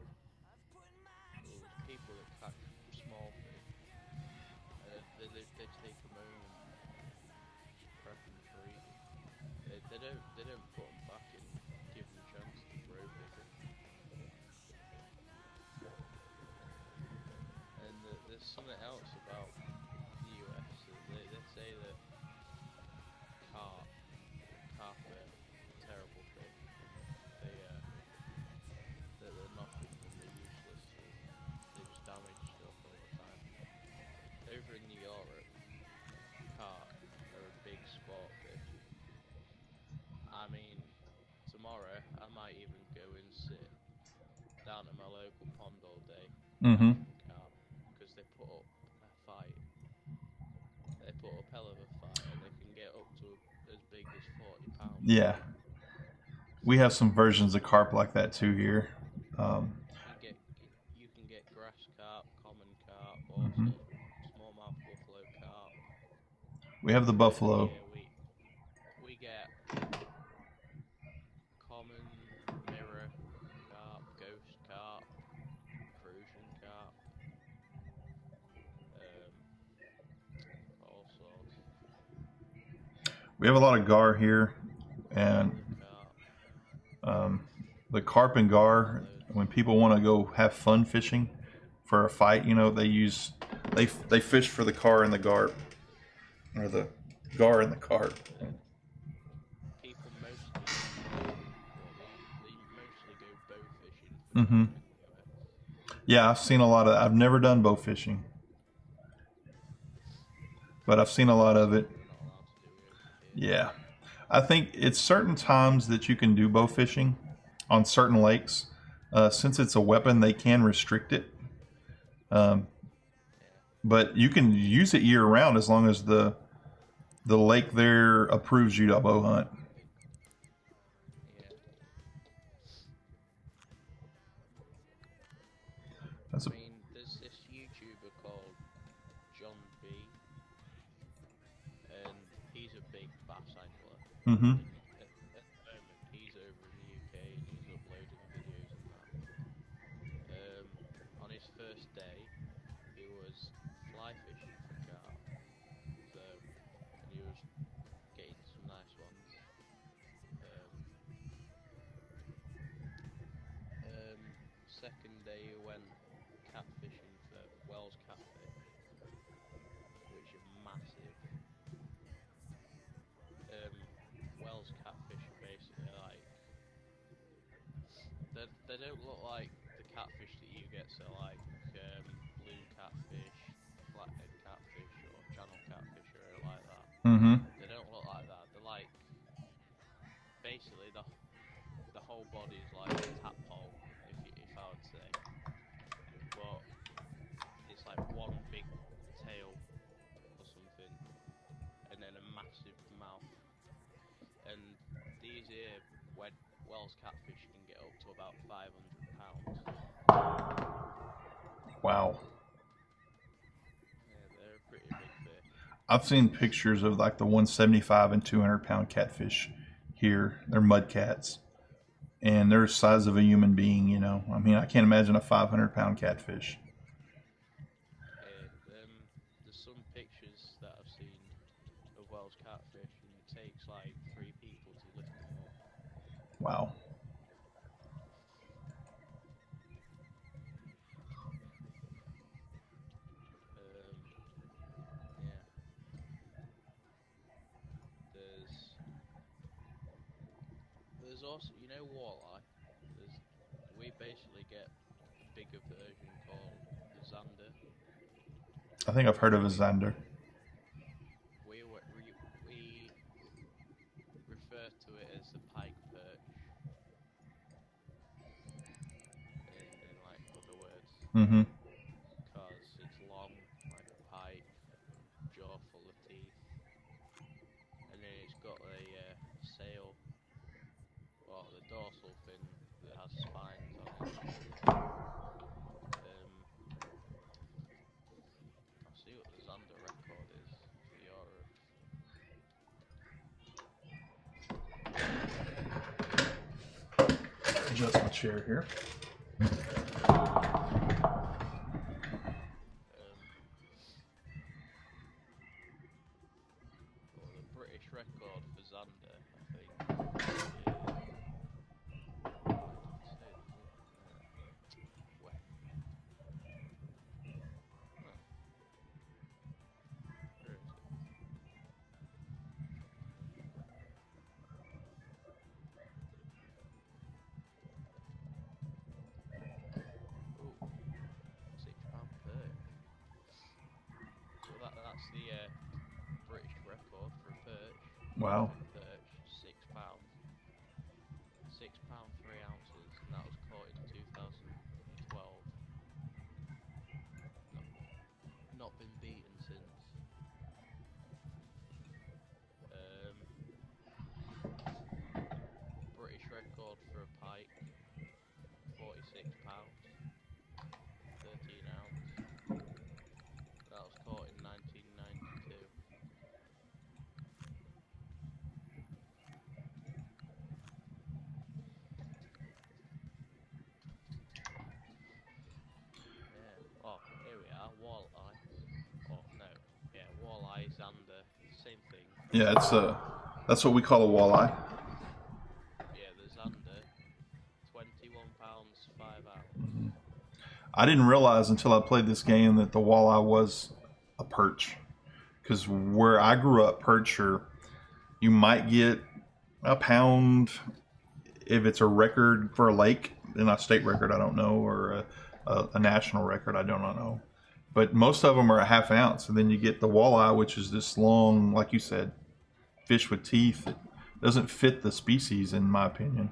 People that catch small fish, they take them home and prep them for eating. They don't put them back and give them a chance to grow bigger. And there's something else about the US. They say that carp are terrible fish. They're nothing and they're useless. They just damage stuff all the time. Over in Europe, carp are a big sport fish. I mean, tomorrow I might even go and sit down at my local pond all day. Mm-hmm. Carp, because they put up a fight. They put up hell of a fight, and they can get up to as big as 40 pounds. Yeah. We have some versions of carp like that too here. You can get grass carp, common carp, also smallmouth buffalo carp. We have the buffalo. Yeah, we get common, mirror carp, ghost carp, Prussian carp, all sorts. We have a lot of gar here, and the carp and gar, when people want to go have fun fishing for a fight, you know, they fish for the car and the garp, or the gar and the carp. People mostly go bow fishing. Mm-hmm. Yeah, I've seen a lot of. I've never done bow fishing, but I've seen a lot of it. Yeah, I think it's certain times that you can do bow fishing on certain lakes. Since it's a weapon, they can restrict it. But you can use it year round as long as the lake there approves you to bow hunt. That's a, I mean, there's this YouTuber called John B, and he's a big bass angler. mm-hmm. At the moment, he's over in the UK and he's uploading videos and that. On his first day, he was fly fishing for carp, and he was getting some nice ones. say you went catfishing for Wells catfish, which are massive. Wells catfish are basically like they don't look like the catfish that you get, so like blue catfish, flathead catfish, or channel catfish, or anything like that. Mm-hmm. They don't look like that. They're like basically the whole body is like a tadpole, if I would say, but it's like one big tail or something, and then a massive mouth. And these here, Wells catfish can get up to about 500 pounds. Wow. Yeah, they're a pretty big fish. I've seen pictures of like the 175 and 200-pound catfish here. They're mud cats. And they're the size of a human being, you know. I mean, I can't imagine a 500-pound catfish. There's some pictures that I've seen of Wells catfish, and it takes like 3 people to lift them up. Wow. Yeah. There's also, you know, walleye. We basically get a bigger version called the zander. I think I've heard of a zander. We refer to it as the pike perch. In like other words. Mm-hmm. Because it's long like a pike, jaw full of teeth, and then it's got a sail, or the dorsal fin that has spines on it. I'll see what the zander record is for Europe. Adjust my chair here. Well, the British record for zander, I think, £6 perch. So that's the British record for a perch. Wow. Perch, £6. £6 3 ounces, and that was caught in 2012. Not been beaten since. British record for a pike, £46, 13 ounce. That was caught in 1992. Yeah. Oh, here we are, walleye. Oh no, yeah, walleye, zander, same thing. Yeah, that's what we call a walleye. Yeah, the zander, £21, 5 ounce. I didn't realize until I played this game that the walleye was a perch. Because where I grew up, perch you might get a pound if it's a record for a lake, and a state record, I don't know, or a national record, I do not know. But most of them are a half ounce, and then you get the walleye, which is this long, like you said, fish with teeth. It doesn't fit the species, in my opinion.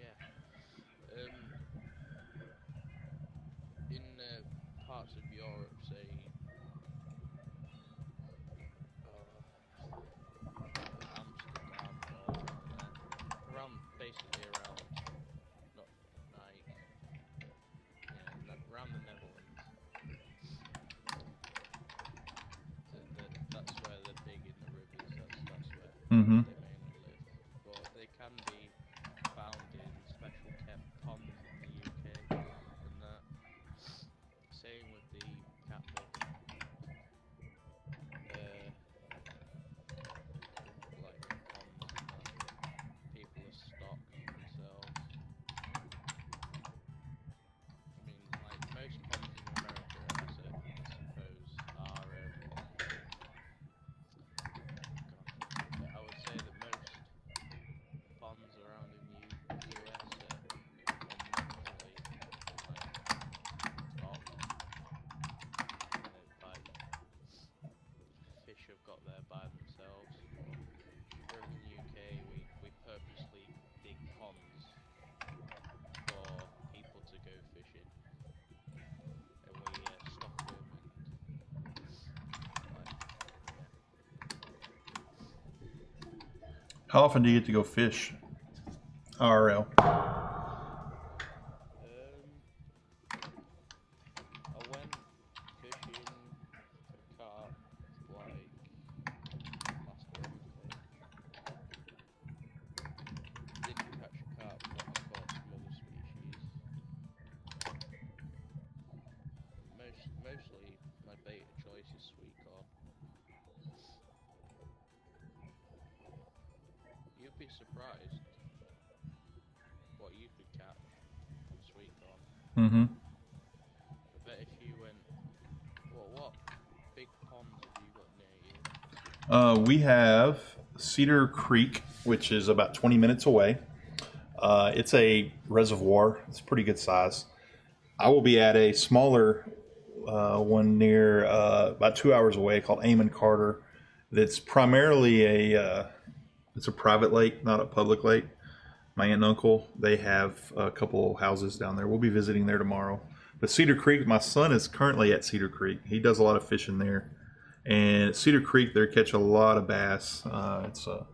Yeah. In parts of Europe, say, Amsterdam, or around, basically around, not like, around the Netherlands. That's where they're big in the rivers. That's where Mm-hmm. they mainly live. But they can be found in special kept ponds in the UK, and that. Same with the catfish. Like ponds and that. People have stocked themselves. got there by themselves. Here in the UK, we purposely dig ponds for people to go fishing, and we stock them and like, How often do you get to go fish? RL. I went fishing for carp like last Wednesday. Didn't catch a carp, but I caught some other species. Mostly my bait of choice is sweet corn. You'd be surprised what you could catch on sweet corn. Mm-hmm. I bet if you went, what big ponds have you got near you? We have Cedar Creek, which is about 20 minutes away. It's a reservoir. It's pretty good size. I will be at a smaller one near about 2 hours away called Amon Carter. That's primarily it's a private lake, not a public lake. My aunt and uncle, they have a couple houses down there. We'll be visiting there tomorrow. But Cedar Creek, my son is currently at Cedar Creek. He does a lot of fishing there. And at Cedar Creek, they catch a lot of bass. It's a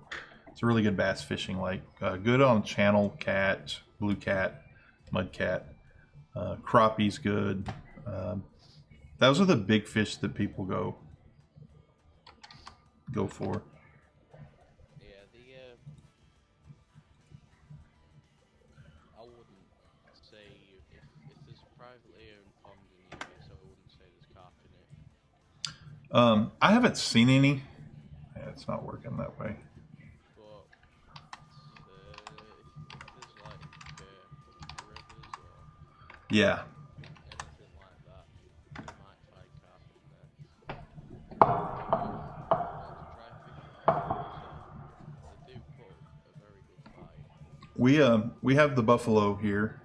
really good bass fishing lake. Good on channel cat, blue cat, mud cat. Crappie's good. Those are the big fish that people go for. Yeah, I wouldn't say if there's a privately owned pond in the US, I wouldn't say there's carp in it. I haven't seen any. Yeah, it's not working that way. But if there's like rivers or Yeah. anything like that, you might find carp in there. They do put a very good fight. We have the buffalo here,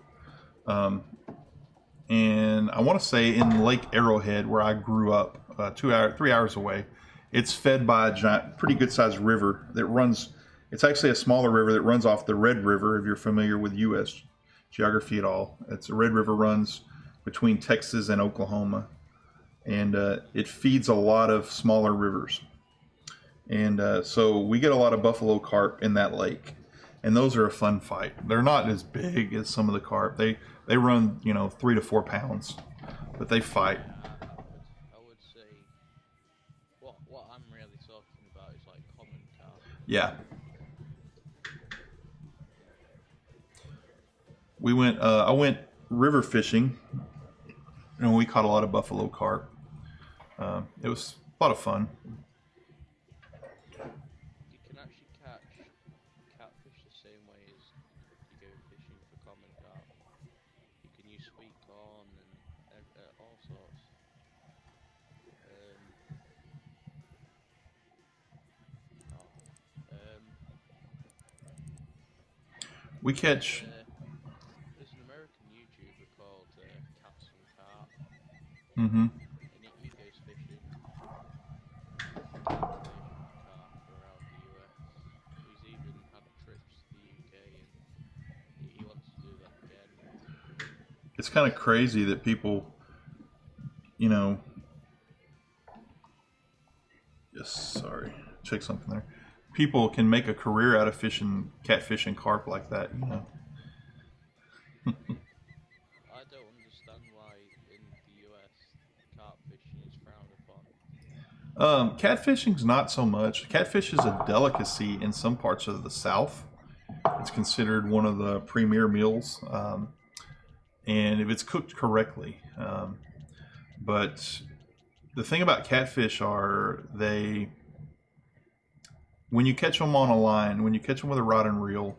and I want to say in Lake Arrowhead, where I grew up, 3 hours away. It's fed by a giant, pretty good sized river that runs. It's actually a smaller river that runs off the Red River. If you're familiar with U.S. geography at all, it's a Red River runs between Texas and Oklahoma, and it feeds a lot of smaller rivers. And so we get a lot of buffalo carp in that lake, and those are a fun fight. They're not as big as some of the carp. They run 3 to 4 pounds, but they fight. I would say what I'm really talking about is like common carp. Yeah. I went river fishing, and we caught a lot of buffalo carp. It was a lot of fun. You can actually catch catfish the same way as you go fishing for common carp. You can use sweet corn and all sorts. We catch. There's an American YouTuber called Cats and Carp, Mm-hmm. and he goes fishing carp around the US. He's even had trips to the UK, and he wants to do that again. It's kind of crazy that people, check something there. People can make a career out of fishing, catfish and carp like that, I don't understand why in the US carp fishing is frowned upon. Catfishing's not so much. Catfish is a delicacy in some parts of the South. It's considered one of the premier meals, and if it's cooked correctly. But the thing about catfish are when you catch them on a line, when you catch them with a rod and reel,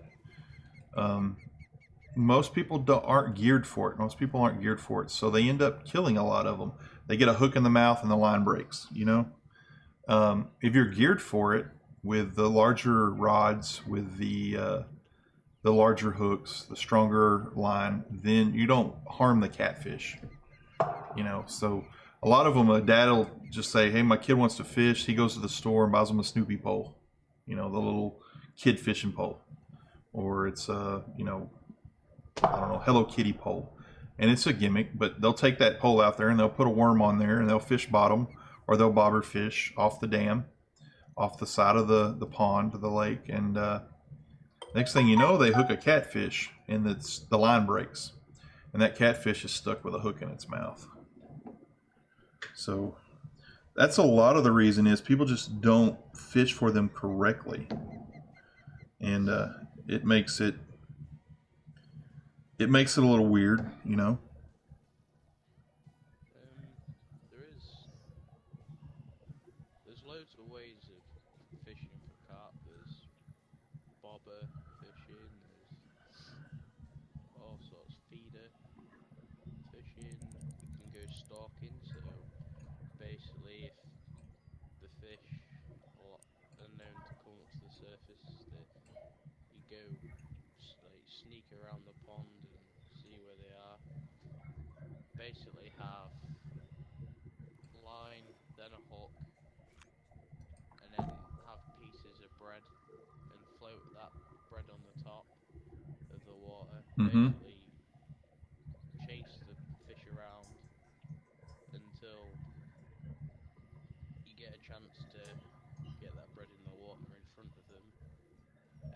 most people aren't geared for it. Most people aren't geared for it, so they end up killing a lot of them. They get a hook in the mouth and the line breaks. If you're geared for it with the larger rods, with the larger hooks, the stronger line, then you don't harm the catfish. So a lot of them, a dad will just say, hey, my kid wants to fish. He goes to the store and buys them a Snoopy pole, you know, the little kid fishing pole. Or it's you know, I don't know, Hello Kitty pole. And it's a gimmick, but they'll take that pole out there and they'll put a worm on there and they'll fish bottom, or they'll bobber fish off the dam, off the side of the pond or the lake. And next thing you know, they hook a catfish and the line breaks. And that catfish is stuck with a hook in its mouth. So that's a lot of the reason is people just don't fish for them correctly. And it makes it a little weird, you know. There's loads of ways of fishing for carp. There's bobber fishing, there's all sorts, feeder fishing. You can go stalking, so basically if the fish are known to come up to the surface, you go like sneak around the pond and see where they are. Basically have line, then a hook, and then have pieces of bread and float that bread on the top of the water. Basically chase the fish around until you get a chance to get that bread in the water in front of them,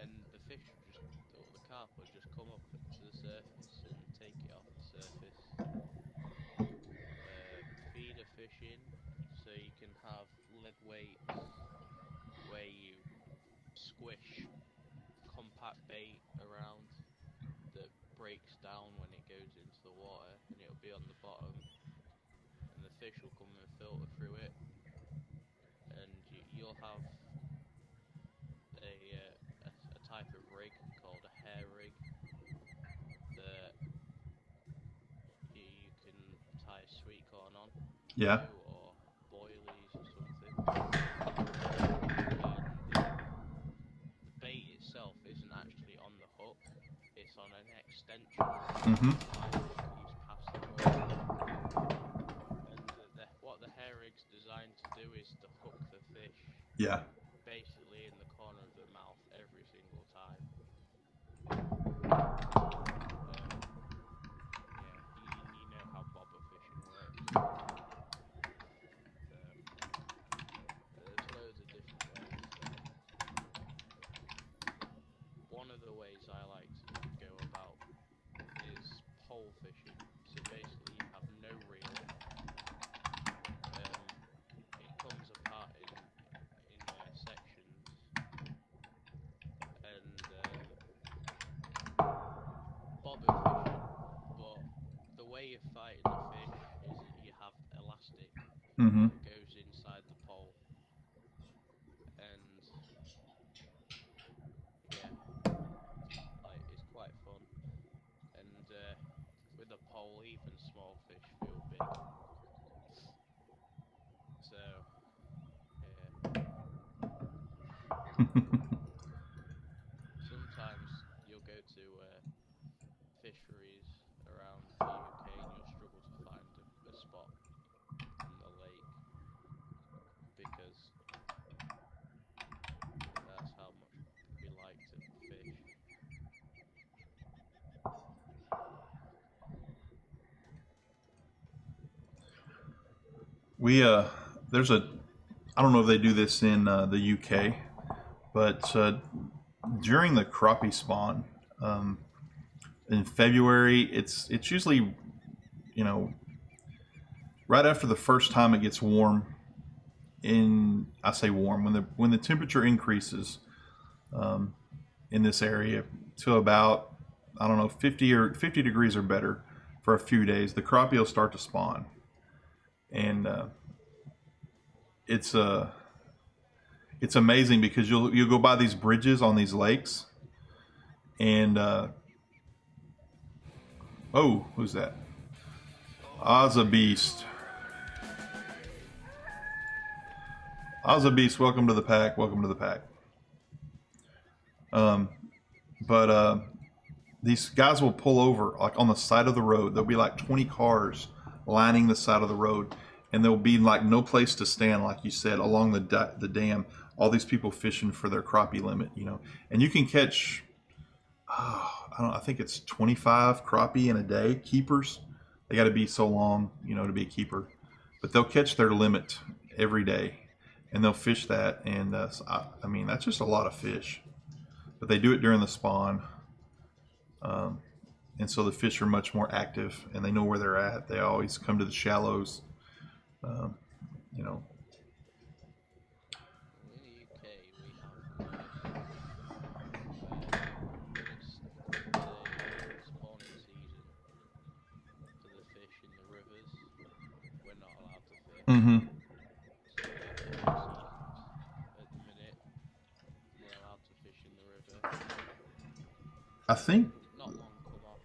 and the fish will just, or the carp will just come up to the surface and take it off the surface. Feeder fishing, so you can have lead weights where you squish compact bait around that breaks down when it goes into the water, and it'll be on the bottom, and the fish will come and filter through it, and you'll have a type of rig called a hair rig that you can tie sweet corn on. Yeah. Or boilies or something. The bait itself isn't actually on the hook, it's on an extension. And what the hair rig's designed to do is to hook the fish Yeah. basically in the corner of the mouth every single time. You know how bobber fishing works. There's loads of different ways. One of the ways I like to go about is pole fishing. So basically you have no reel. It comes apart in sections, and bobber fishing. But the way of fighting the fish is you have elastic that goes inside the pole, and yeah, like it's quite fun. And with a pole, even small fish feel big. So sometimes you'll go to fisheries around the UK and you'll struggle to find a spot in the lake because that's how much we like to fish. There's I don't know if they do this in the UK, but during the crappie spawn in February, it's usually, you know, right after the first time it gets warm. I say warm when the temperature increases in this area to about, I don't know, 50 degrees or better for a few days, the crappie will start to spawn. And it's amazing because you'll go by these bridges on these lakes, and oh, who's that? Ozabeast. Ozabeast, welcome to the pack. Welcome to the pack. But these guys will pull over like on the side of the road. There'll be like 20 cars lining the side of the road, and there'll be like no place to stand, like you said, along the dam. All these people fishing for their crappie limit, you know, and you can catch, I think it's 25 crappie in a day. Keepers, they got to be so long, you know, to be a keeper, but they'll catch their limit every day, and they'll fish that, and I mean that's just a lot of fish. But they do it during the spawn, and so the fish are much more active, and they know where they're at. They always come to the shallows, you know. In the UK, we have it's the spawning season for the fish in the rivers. We're not allowed to fish. Mm-hmm. At the minute, we're allowed to fish in the river. I think, Not long come off.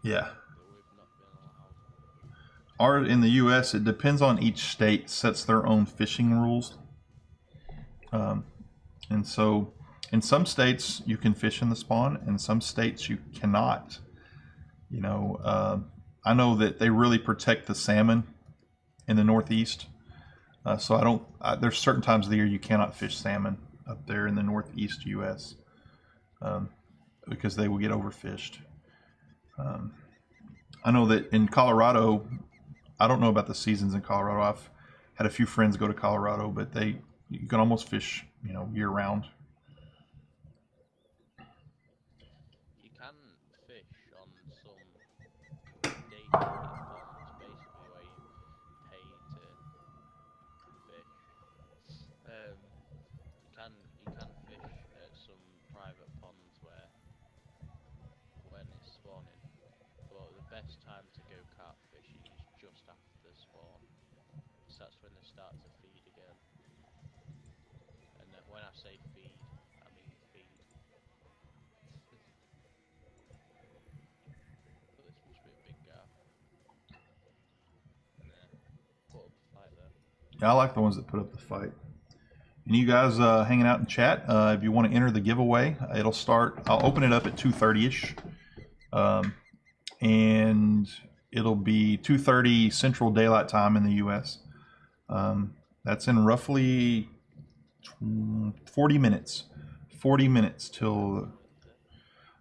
yeah. That we've not been allowed. In the U.S., it depends on each state sets their own fishing rules, and so in some states you can fish in the spawn, in some states you cannot. You know, I know that they really protect the salmon in the Northeast, so there's certain times of the year you cannot fish salmon up there in the Northeast U.S. Because they will get overfished. I know that in Colorado, I don't know about the seasons in Colorado. I've had a few friends go to Colorado, but you can almost fish, you know, year round. You can fish on some day ponds, basically, where you pay to fish. You can fish at some private ponds when it's spawning. But the best time to go carp fishing is just after spawn. So that's when they start to feed again. And then when I say feed, I mean feed. But this must be a big gap. And then put up a fight there. Yeah, I like the ones that put up the fight. And you guys hanging out in chat, if you want to enter the giveaway, it'll start. I'll open it up at 2:30ish, and it'll be 2:30 Central Daylight Time in the U.S. That's in roughly 40 minutes. 40 minutes till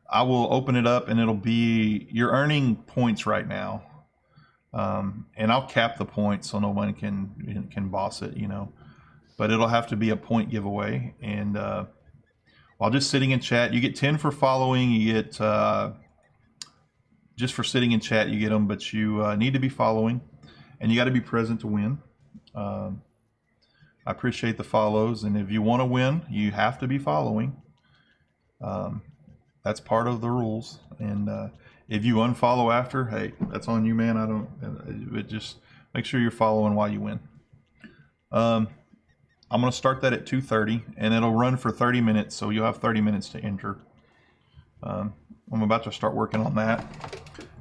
I will open it up, and it'll be, you're earning points right now, and I'll cap the points so nobody can boss it, you know. But it'll have to be a point giveaway, and while just sitting in chat, you get 10 for following. You get just for sitting in chat, you get them, but you need to be following, and you got to be present to win. I appreciate the follows, and if you want to win, you have to be following. That's part of the rules, and if you unfollow after, hey, that's on you, man. I don't. Just make sure you're following while you win. I'm going to start that at 2:30, and it'll run for 30 minutes, so you'll have 30 minutes to enter. I'm about to start working on that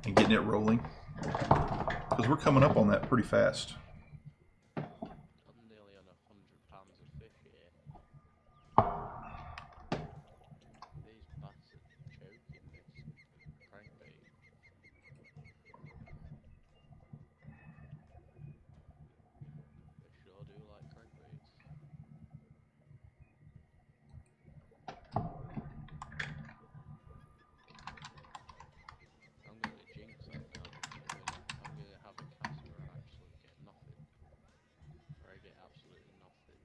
and getting it rolling, because we're coming up on that pretty fast. I'm nearly on 100 pounds of fish here. These bats are choking this crankbait. They sure do like crankbaits. I'm gonna jinx that now. I'm gonna have a cast where I actually get nothing. Where I get absolutely nothing.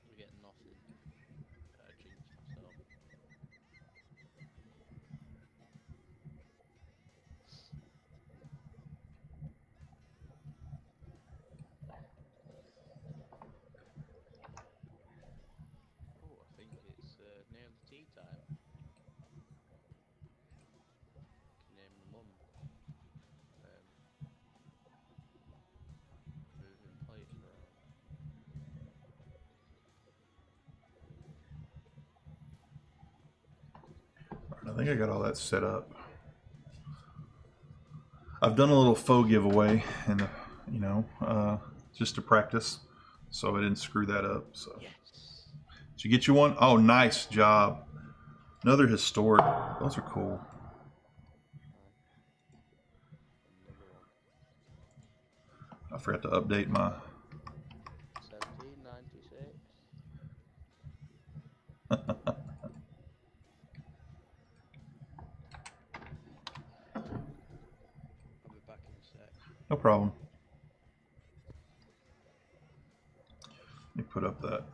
We get nothing. I jinx myself. Oh, I think it's nearly tea time. Can name my mum. Moving plates around. I think I got all that set up. I've done a little faux giveaway, and you know, just to practice, so I didn't screw that up. So Yes. Did you get you one? Oh, nice job. Another historic. Those are cool. I forgot to update my... 1796. I'll be back in a sec. No problem. Let me put up that.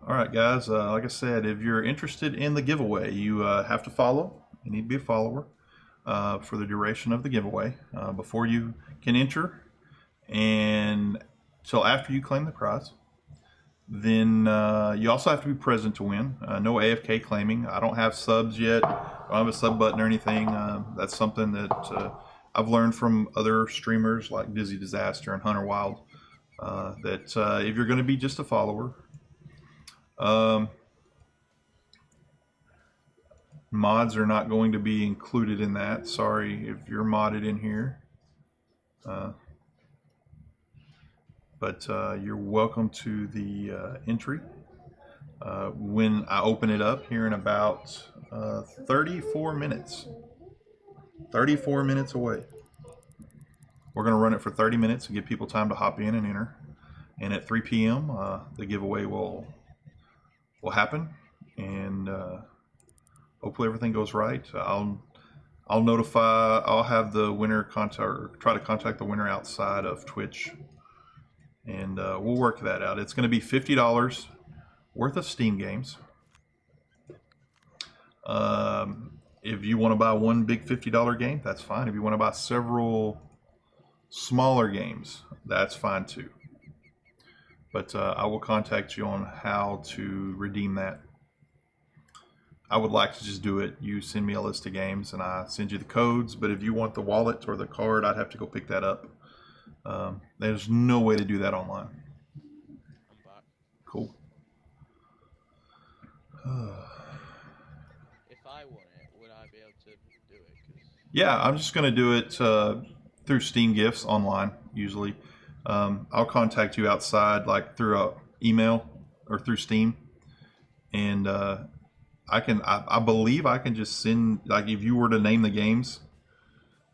All right, guys. Like I said, if you're interested in the giveaway, you have to follow. You need to be a follower for the duration of the giveaway before you can enter, and till after you claim the prize. Then you also have to be present to win. No AFK claiming. I don't have subs yet. I don't have a sub button or anything. That's something that I've learned from other streamers like Dizzy Disaster and Hunter Wild. That if you're going to be just a follower, mods are not going to be included in that. Sorry if you're modded in here. But you're welcome to the entry when I open it up here in about 34 minutes. 34 minutes away. We're going to run it for 30 minutes to give people time to hop in and enter. And at 3 p.m. The giveaway will happen, and hopefully everything goes right. I'll notify. I'll have the winner contact, or try to contact the winner outside of Twitch, and we'll work that out. It's going to be $50 worth of Steam games. If you want to buy one big $50 game, that's fine. If you want to buy several smaller games, that's fine too. But I will contact you on how to redeem that. I would like to just do it. You send me a list of games and I send you the codes. But if you want the wallet or the card, I'd have to go pick that up. There's no way to do that online. Cool. If I want it, would I be able to do it? Yeah, I'm just going to do it through Steam Gifts online, usually. I'll contact you outside, like through a email or through Steam, and I believe I can just send, like, if you were to name the games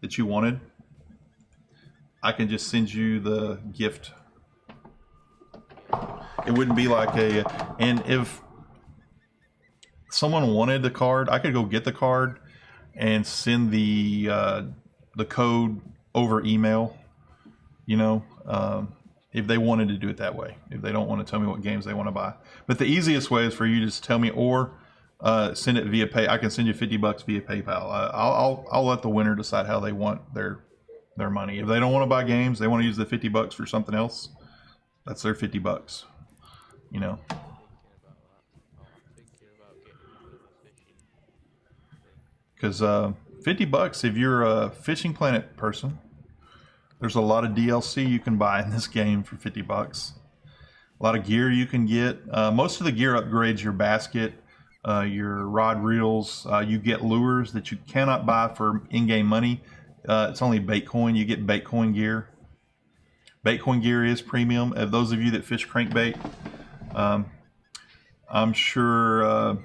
that you wanted, I can just send you the gift. It wouldn't be like and if someone wanted the card, I could go get the card and send the code over email, you know, if they wanted to do it that way, if they don't want to tell me what games they want to buy. But the easiest way is for you to just tell me, or send it via pay. I can send you $50 via PayPal. I'll let the winner decide how they want their money. If they don't want to buy games, they want to use the $50 for something else, that's their $50, you know. Because $50 $50 if you're a Fishing Planet person. There's a lot of DLC you can buy in this game for $50. A lot of gear you can get. Most of the gear upgrades your basket, your rod reels. You get lures that you cannot buy for in-game money. It's only Baitcoin. You get Baitcoin gear. Baitcoin gear is premium. Of those of you that fish crankbait, I'm sure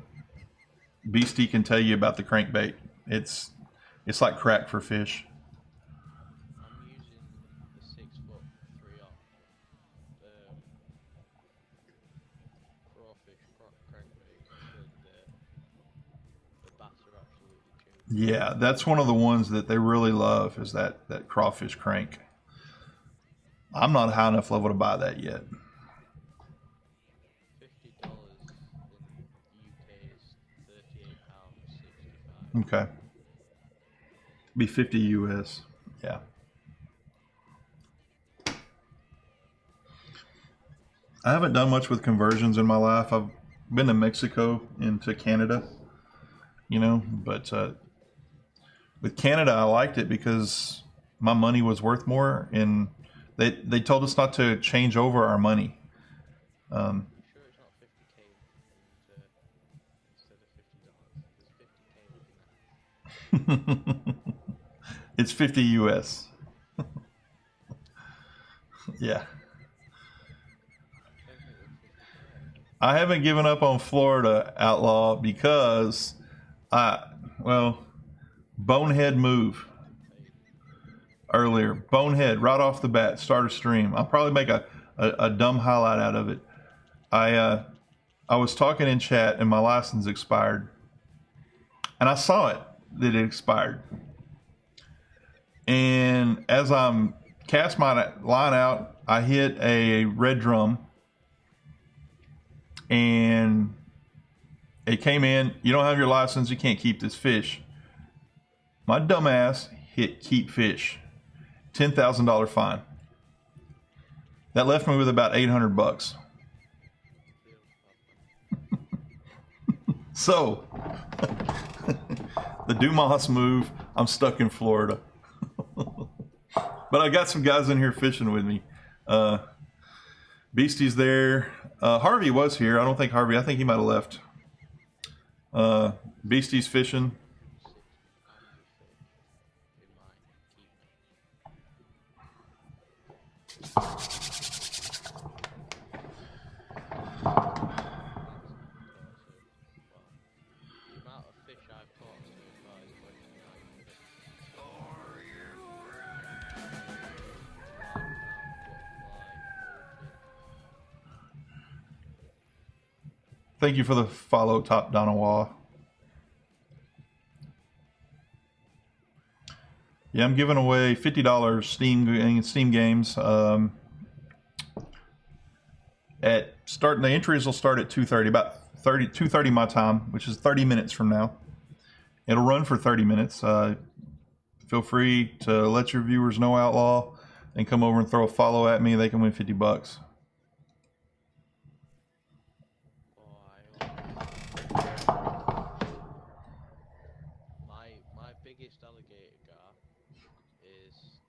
Beastie can tell you about the crankbait. It's like crack for fish. I'm using the 6-foot 3-aught crawfish crankbait, and the bass are absolutely cheap. Yeah, that's one of the ones that they really love is that crawfish crank. I'm not high enough level to buy that yet. $50 in UK is £38.65. Okay. Be 50 US. Yeah. I haven't done much with conversions in my life. I've been to Mexico and to Canada, you know, but with Canada, I liked it because my money was worth more, and they told us not to change over our money. I'm sure it's not 50k instead of $50. It's 50k. It's 50 US. Yeah. I haven't given up on Florida, Outlaw, because bonehead move earlier. Bonehead right off the bat, start a stream. I'll probably make a dumb highlight out of it. I was talking in chat and my license expired. And I saw it that it expired. And as I'm cast my line out, I hit a red drum. And it came in, you don't have your license, you can't keep this fish. My dumbass hit keep fish. $10,000 fine. That left me with about $800. So, the Dumas move, I'm stuck in Florida. But I got some guys in here fishing with me. Beastie's there. Harvey was here. I don't think Harvey, I think he might have left. Beastie's fishing. Thank you for the follow, Top Donawa. Yeah, I'm giving away $50 Steam games. At starting, the entries will start at 2:30, about 2:30 my time, which is 30 minutes from now. It'll run for 30 minutes. Feel free to let your viewers know, Outlaw, and come over and throw a follow at me. They can win $50. My biggest alligator gar is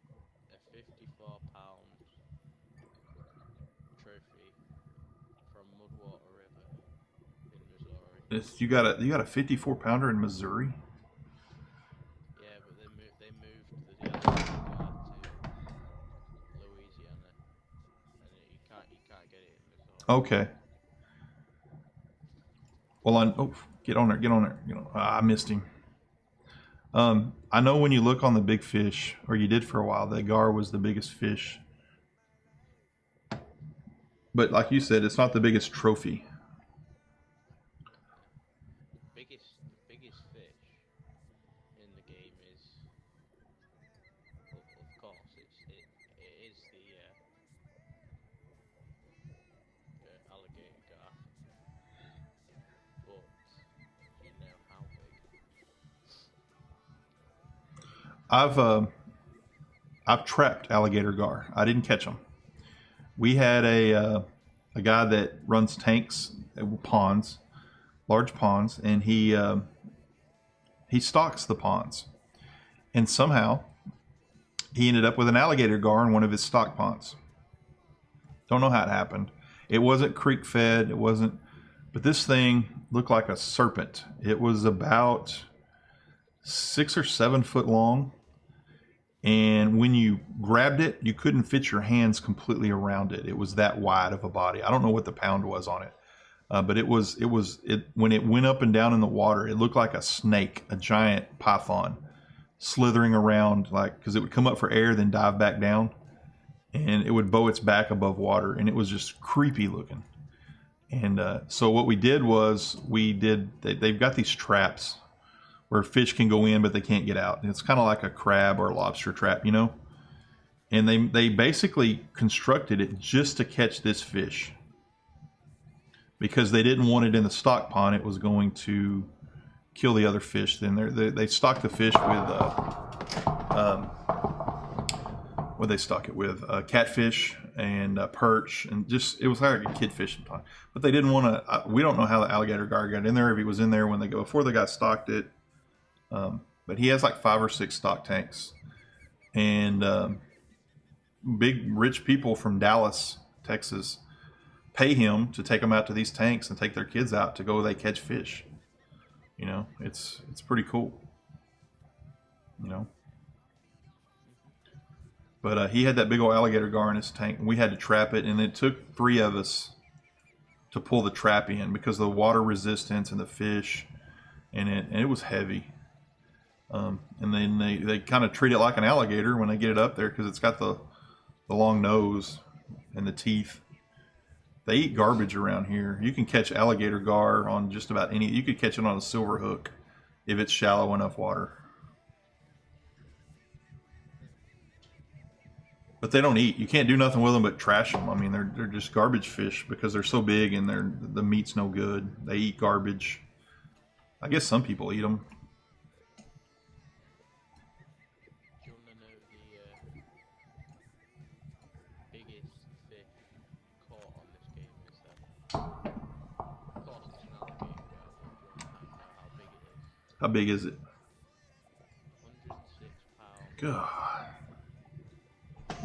a 54-pound trophy from Mudwater River in Missouri. You got a 54 pounder in Missouri? Yeah, but they moved the alligator gar to Louisiana, and you can't get it in Missouri. Okay. Well, get on there. I missed him. I know when you look on the big fish, or you did for a while, the gar was the biggest fish. But like you said, it's not the biggest trophy. The biggest fish in the game is, of course, it is the alligator gar. But you know how big. I've trapped alligator gar. I didn't catch them. We had a guy that runs tanks, large ponds, and he stocks the ponds. And somehow he ended up with an alligator gar in one of his stock ponds. Don't know how it happened. It wasn't creek fed. It wasn't, but this thing looked like a serpent. It was about 6 or 7 foot long. And when you grabbed it, you couldn't fit your hands completely around it. It was that wide of a body. I don't know what the pound was on it. But it when it went up and down in the water, it looked like a snake, a giant python, slithering around, like, because it would come up for air, then dive back down, and it would bow its back above water, and it was just creepy looking. And so what we did was they've got these traps where fish can go in, but they can't get out. And it's kind of like a crab or a lobster trap, you know? And they basically constructed it just to catch this fish, because they didn't want it in the stock pond. It was going to kill the other fish. Then they stocked the fish with what they stock it with, catfish and perch, and just, it was like a kid fishing pond. But they didn't want to. We don't know how the alligator gar got in there, if he was in there when before they got stocked it. But he has like 5 or 6 stock tanks, and big rich people from Dallas, Texas, pay him to take them out to these tanks and take their kids out to go catch fish. You know, it's pretty cool. You know, but he had that big old alligator gar in his tank, and we had to trap it, and it took 3 of us to pull the trap in because of the water resistance and the fish, and it was heavy. And then they kind of treat it like an alligator when they get it up there, because it's got the long nose and the teeth. They eat garbage around here. You can catch alligator gar on just about any. You could catch it on a silver hook if it's shallow enough water. But they don't eat. You can't do nothing with them but trash them. I mean, they're just garbage fish because they're so big and the meat's no good. They eat garbage. I guess some people eat them. Do you want to know the biggest fish caught on this game is that? Of course it's an alligator, but if you want to find out how big it is. How big is it? 106 pounds. God. 79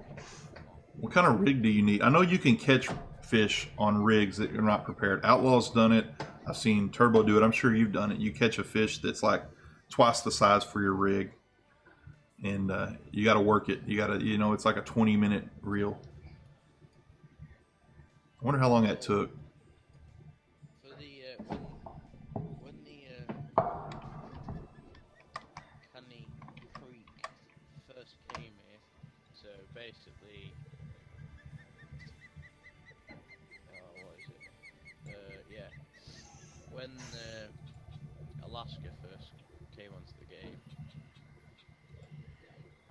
inches long. What kind of rig do you need? I know you can catch fish on rigs that are not prepared. Outlaw's done it. I've seen Turbo do it. I'm sure you've done it. You catch a fish that's like twice the size for your rig, and you got to work it. You got to, it's like a 20-minute reel. I wonder how long that took. For the when the Canny Creek first came here, so basically, what is it? Yeah, when Alaska first came onto the game,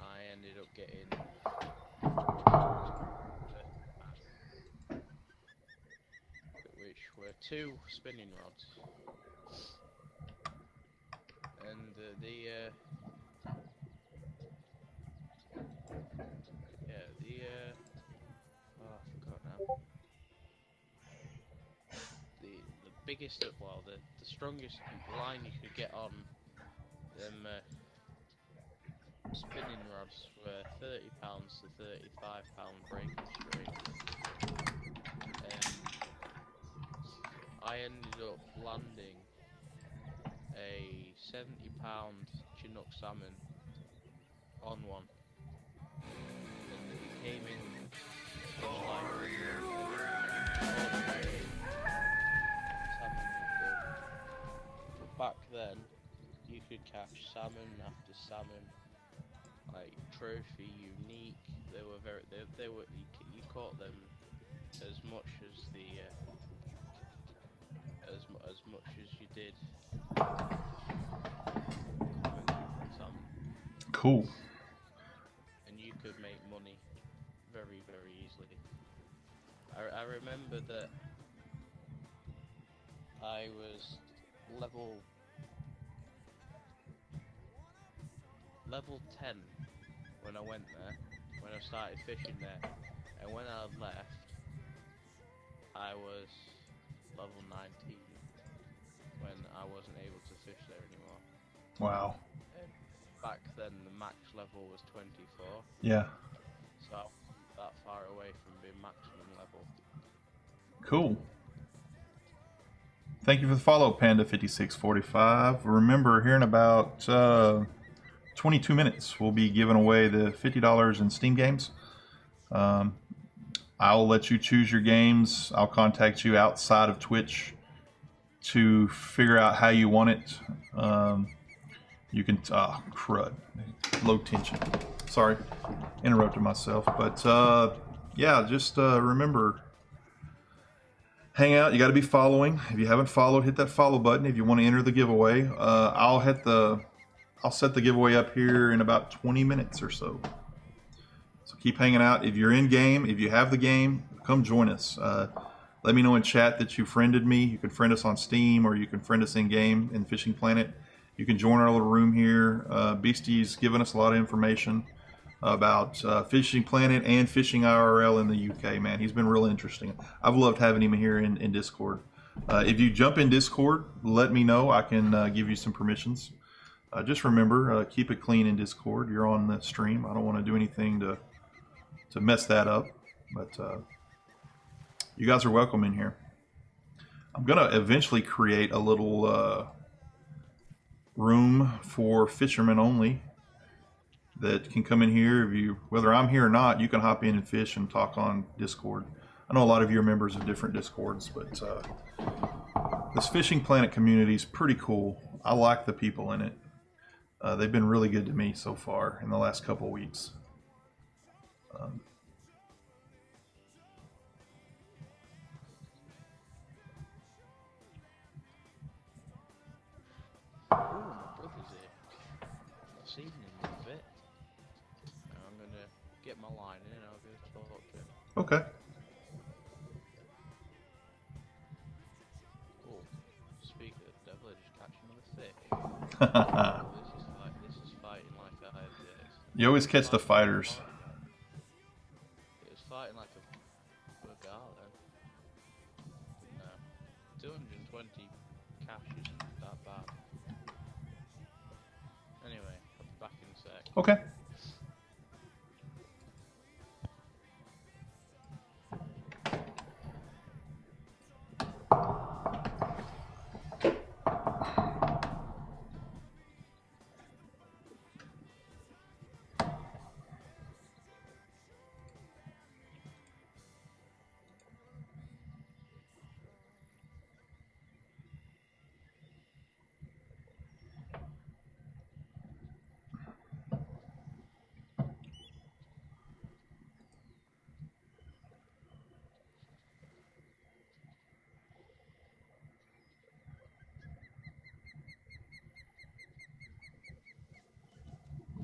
I ended up getting which were 2 spinning rods, and I forgot now. The biggest, well, the strongest line you could get on them spinning rods were 30 pounds to 35 pound breakers straight. I ended up landing a 70-pound Chinook salmon on one, and it came in much like ordinary salmon would do. But back then, you could catch salmon after salmon, like trophy, unique. They were they were you caught them as much as the as much as you did salmon. Cool. And you could make money very, very easily. I remember that I was level 10 when I went there, when I started fishing there, and when I left, I was level 19 when I wasn't able to fish there anymore. Wow. back then the max level was 24, Yeah. so I wasn't that far away from being maximum level. Cool. Thank you for the follow, Panda5645. Remember, here in about 22 minutes, we'll be giving away the $50 in Steam games. I'll let you choose your games. I'll contact you outside of Twitch to figure out how you want it. You can, crud, low tension. Sorry, interrupted myself. But yeah, just remember, hang out. You got to be following. If you haven't followed, hit that follow button. If you want to enter the giveaway, I'll set the giveaway up here in about 20 minutes or so. So keep hanging out. If you're in game, if you have the game, come join us. Let me know in chat that you friended me. You can friend us on Steam, or you can friend us in game in Fishing Planet. You can join our little room here. Beastie's given us a lot of information about Fishing Planet and Fishing IRL in the UK, man. He's been real interesting. I've loved having him here in Discord. If you jump in Discord, let me know. I can give you some permissions. Just remember, keep it clean in Discord. You're on the stream. I don't want to do anything to mess that up. But you guys are welcome in here. I'm going to eventually create a little room for fishermen only that can come in here. If you, whether I'm here or not, you can hop in and fish and talk on Discord. I know a lot of you are members of different Discords, but this Fishing Planet community is pretty cool. I like the people in it. They've been really good to me so far in the last couple of weeks. Oh, my brother's here. I've seen him in a bit. I'm gonna get my line in and I'll go talk to him. Okay. Oh, speak of the devil, I just catch another fish. This is fighting like I have this. You always catch the fighters. It was fighting like a gala. No. 220 cash isn't that bad. Anyway, I'll be back in a sec. Okay.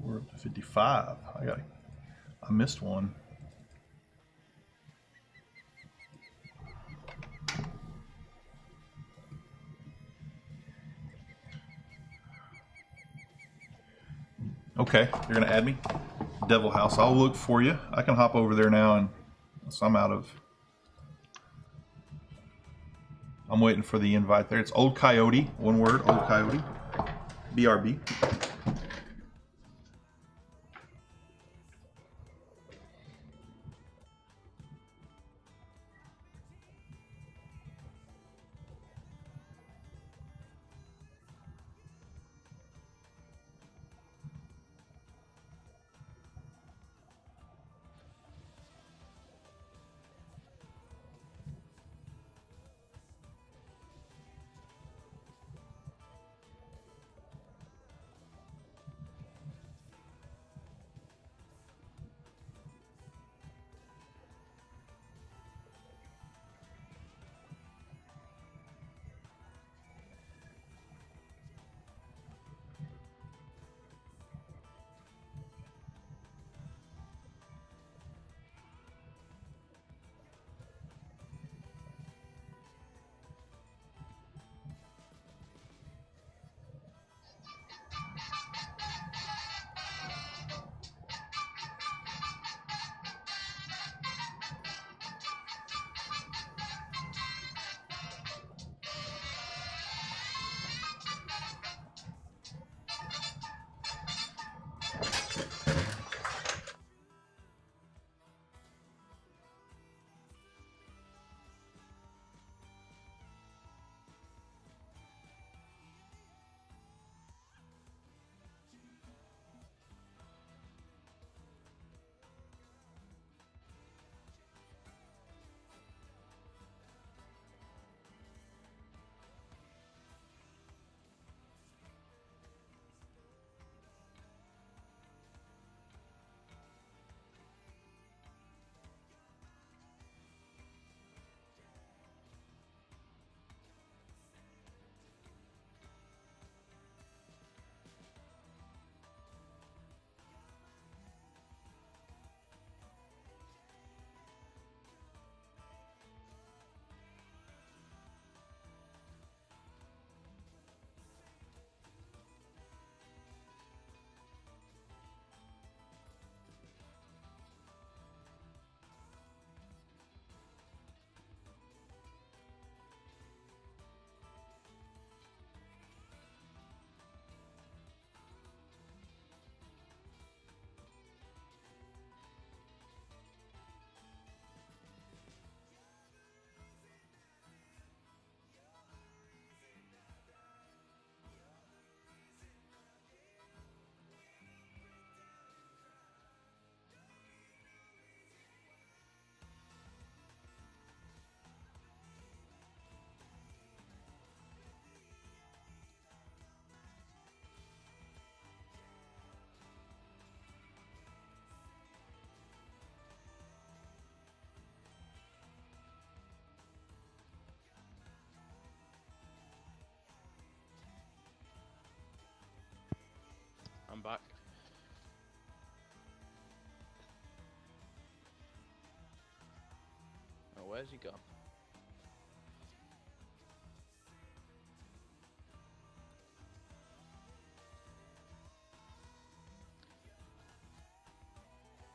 We're up to 55. I missed one. Okay, you're gonna add me? Devil House, I'll look for you. I can hop over there now, and so I'm out of... I'm waiting for the invite there. It's Old Coyote, one word, Old Coyote. BRB. back. Oh, where's he gone?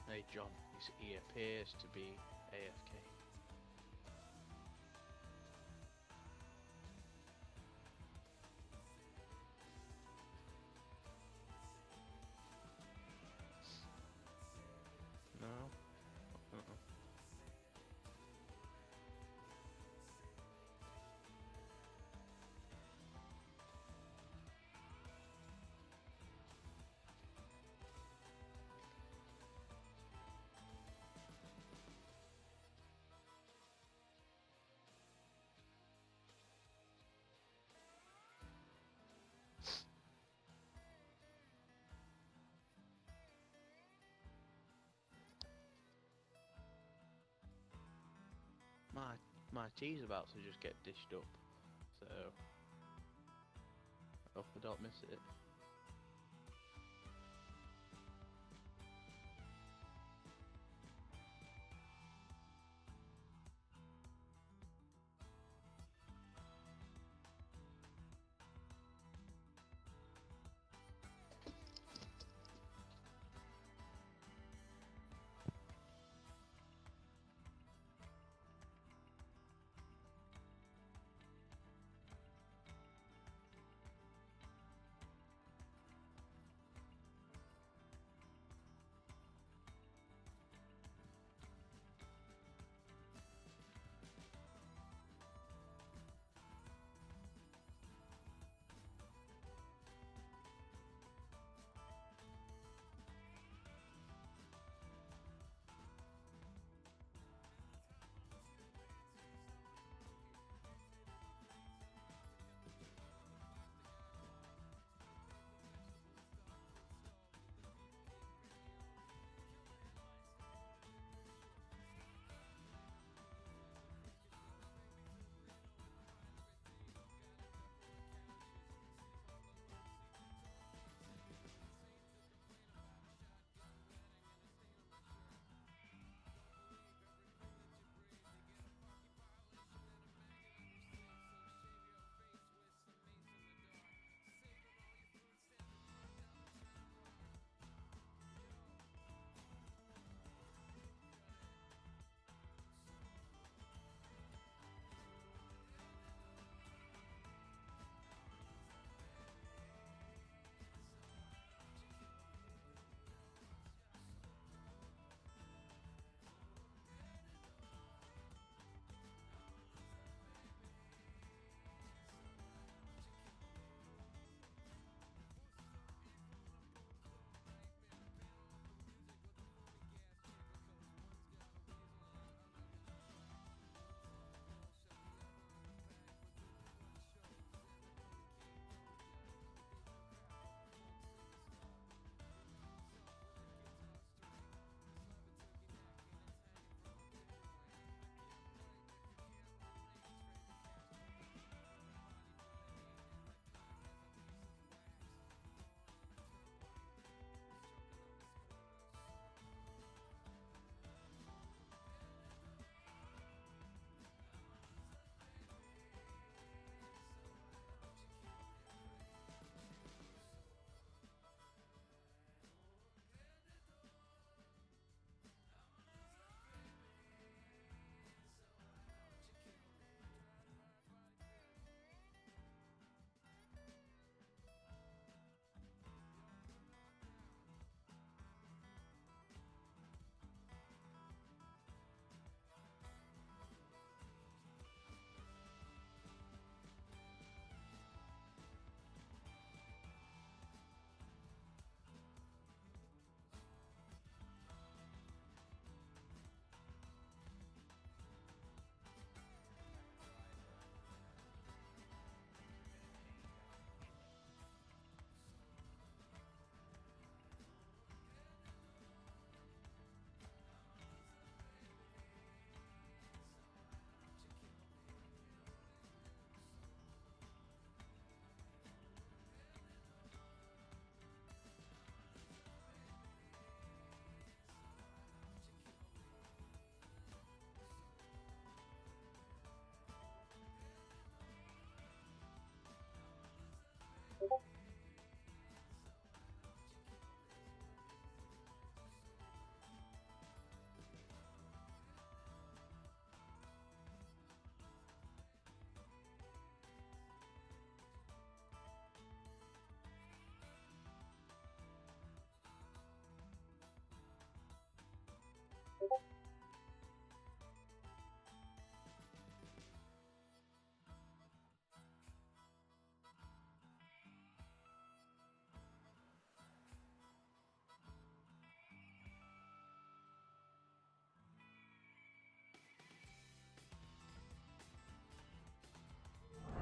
Hey John, he appears to be AFK. No? Uh-uh. My tea's about to just get dished up, so I hope I don't miss it.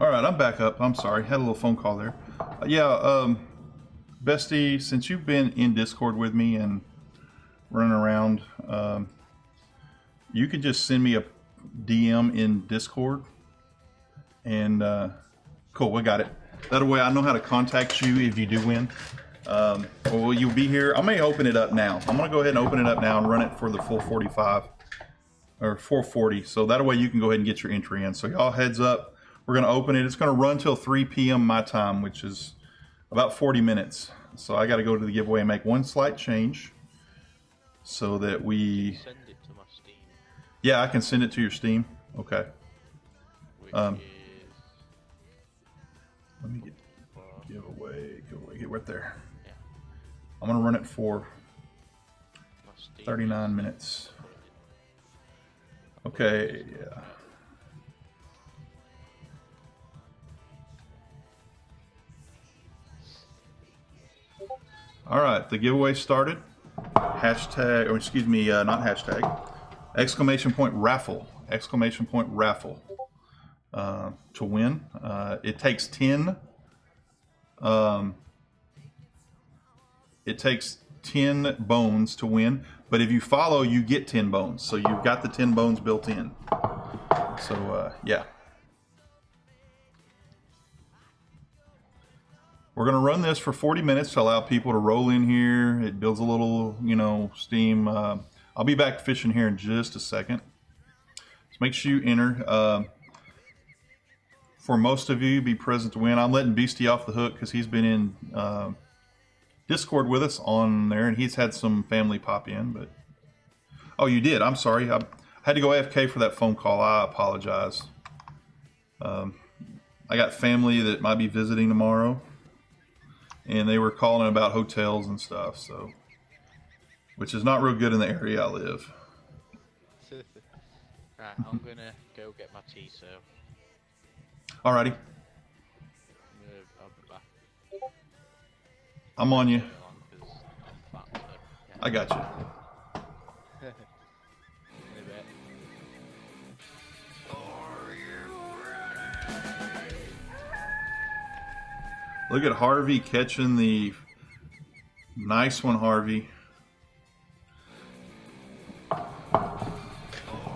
All right, I'm back up. I'm sorry, had a little phone call there. Bestie, since you've been in Discord with me and running around, you could just send me a DM in Discord, and cool, we got it. That way I know how to contact you if you do win. Well, you'll be here. I may open it up now. I'm gonna go ahead and open it up now and run it for the full 45 or 440. So that way you can go ahead and get your entry in. So y'all heads up. We're gonna open it. It's gonna run till 3 p.m. my time, which is about 40 minutes. So I got to go to the giveaway and make one slight change so that we. Send it to my Steam. Yeah, I can send it to your Steam. Okay. Which Let is me get giveaway, get right there. Yeah. I'm gonna run it for my Steam 39 minutes. Okay, yeah. All right, the giveaway started. Hashtag, or excuse me, not hashtag. Exclamation point raffle. Exclamation point raffle. To win, it takes 10. It takes 10 bones to win, but if you follow, you get 10 bones. So you've got the 10 bones built in. So yeah. We're going to run this for 40 minutes to allow people to roll in here. It builds a little, steam. I'll be back fishing here in just a second. So make sure you enter. For most of you, be present to win. I'm letting Beastie off the hook because he's been in Discord with us on there, and he's had some family pop in. But oh, you did. I'm sorry. I had to go AFK for that phone call. I apologize. I got family that might be visiting tomorrow, and they were calling about hotels and stuff, so which is not real good in the area I live. Right, I'm gonna go get my tea, so Alrighty, I'll be back. I'm on you. Long 'cause I'm fat, so, yeah. I got you. In a bit. Look at Harvey catching the nice one, Harvey.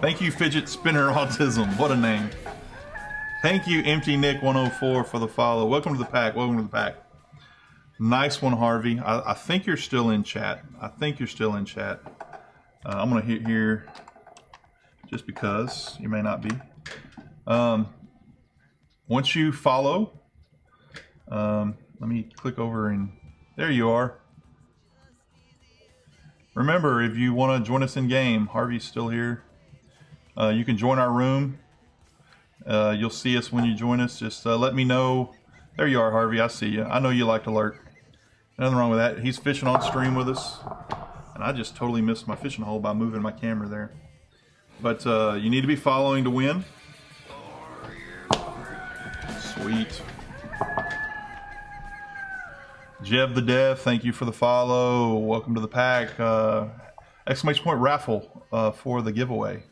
Thank you, Fidget Spinner Autism. What a name. Thank you, Empty Nick 104 for the follow. Welcome to the pack. Welcome to the pack. Nice one, Harvey. I think you're still in chat. I think you're still in chat. I'm gonna hit here just because you may not be. Once you follow, let me click over and there you are. Remember, if you want to join us in game, Harvey's still here. You can join our room. You'll see us when you join us. Just let me know. There you are, Harvey. I see you. I know you like to lurk. Nothing wrong with that. He's fishing on stream with us. And I just totally missed my fishing hole by moving my camera there. But you need to be following to win. Sweet. Jeb the Dev, thank you for the follow. Welcome to the pack. Exclamation point raffle for the giveaway.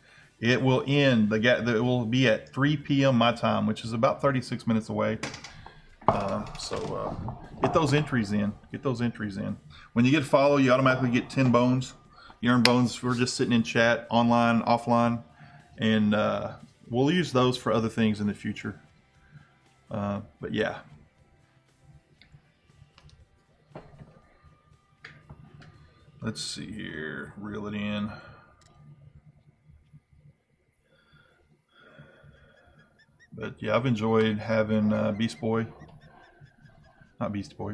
It will end. It will be at 3 p.m. my time, which is about 36 minutes away. So get those entries in. Get those entries in. When you get follow, you automatically get 10 bones. You earn bones. We're just sitting in chat, online, offline, and we'll use those for other things in the future. But yeah. Let's see here. Reel it in. But yeah, I've enjoyed having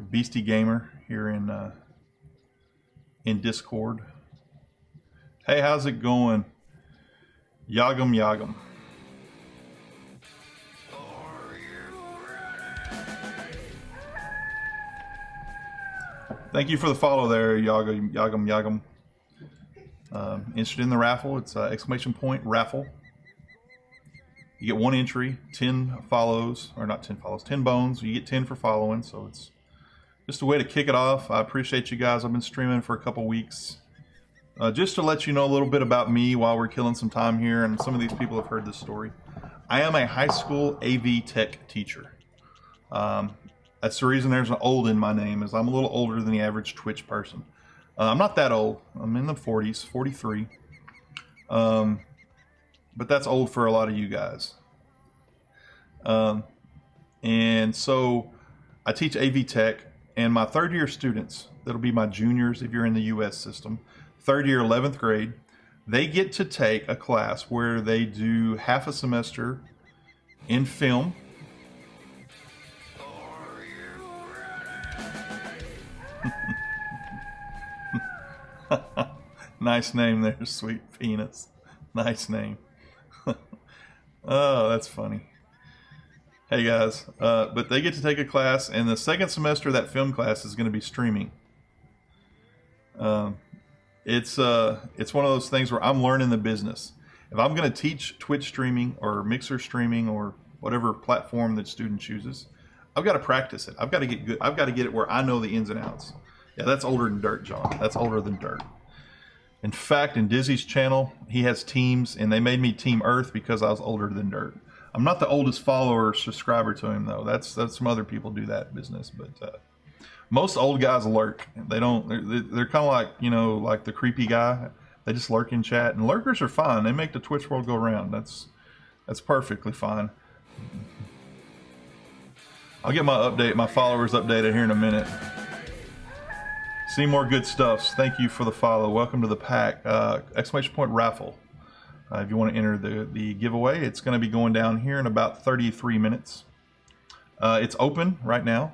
Beastie Gamer here in Discord. Hey, how's it going? Yagam Yagam. Thank you for the follow there, Yagam Yagam. Interested in the raffle? It's exclamation point raffle. You get one entry, 10 follows, or not 10 follows, 10 bones. You get 10 for following, so it's just a way to kick it off. I appreciate you guys. I've been streaming for a couple weeks. Just to let you know a little bit about me while we're killing some time here, and some of these people have heard this story. I am a high school AV tech teacher. That's the reason there's an old in my name, is I'm a little older than the average Twitch person. I'm not that old. I'm in the 40s, 43. But that's old for a lot of you guys. And so I teach AV tech, and my third year students, that'll be my juniors if you're in the US system, third year, 11th grade, they get to take a class where they do half a semester in film. Nice name there, Sweet Penis. Nice name. Oh, that's funny. Hey guys, but they get to take a class, and the second semester of that film class is going to be streaming. It's one of those things where I'm learning the business. If I'm going to teach Twitch streaming or Mixer streaming or whatever platform that student chooses, I've got to practice it. I've got to get good. I've got to get it where I know the ins and outs. Yeah, that's older than dirt, John. That's older than dirt. In fact, in Dizzy's channel, he has teams, and they made me Team Earth because I was older than dirt. I'm not the oldest follower or subscriber to him, though. That's some other people do that business, but most old guys lurk. They don't. They're kind of like, you know, like the creepy guy. They just lurk in chat, and lurkers are fine. They make the Twitch world go round. That's perfectly fine. I'll get my followers updated here in a minute. See more good stuffs. Thank you for the follow. Welcome to the pack. Exclamation point raffle. If you want to enter the giveaway, it's going to be going down here in about 33 minutes. It's open right now.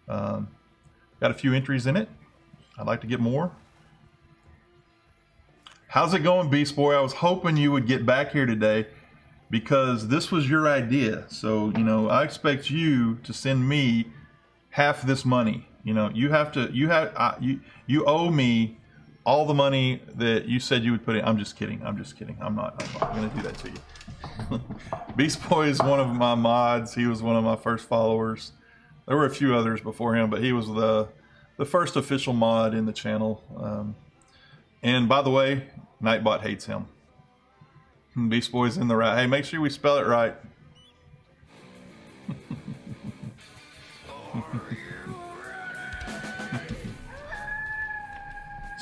Got a few entries in it. I'd like to get more. How's it going, Beast Boy? I was hoping you would get back here today because this was your idea. So, you know, I expect you to send me half this money. You know, you you owe me all the money that you said you would put in. I'm just kidding. I'm not going to do that to you. Beast Boy is one of my mods. He was one of my first followers. There were a few others before him, but he was the first official mod in the channel. And by the way, Nightbot hates him. Beast Boy's in the right. Hey, make sure we spell it right.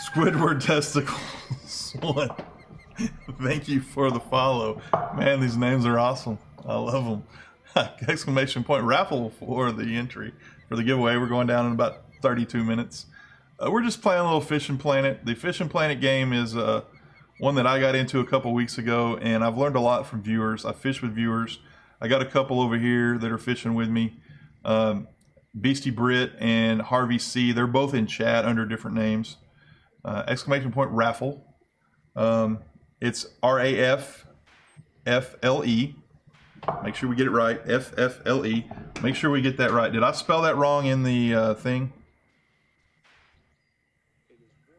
Squidward Testicles 1. Thank you for the follow. Man, these names are awesome. I love them. Exclamation point raffle for the entry. For the giveaway, we're going down in about 32 minutes. We're just playing a little Fishing Planet. The Fishing Planet game is one that I got into a couple weeks ago, and I've learned a lot from viewers. I fish with viewers. I got a couple over here that are fishing with me. Beastie Brit and Harvey C. They're both in chat under different names. Exclamation point raffle. It's RAFFLE. Make sure we get it right. FFLE. Make sure we get that right. Did I spell that wrong in the thing?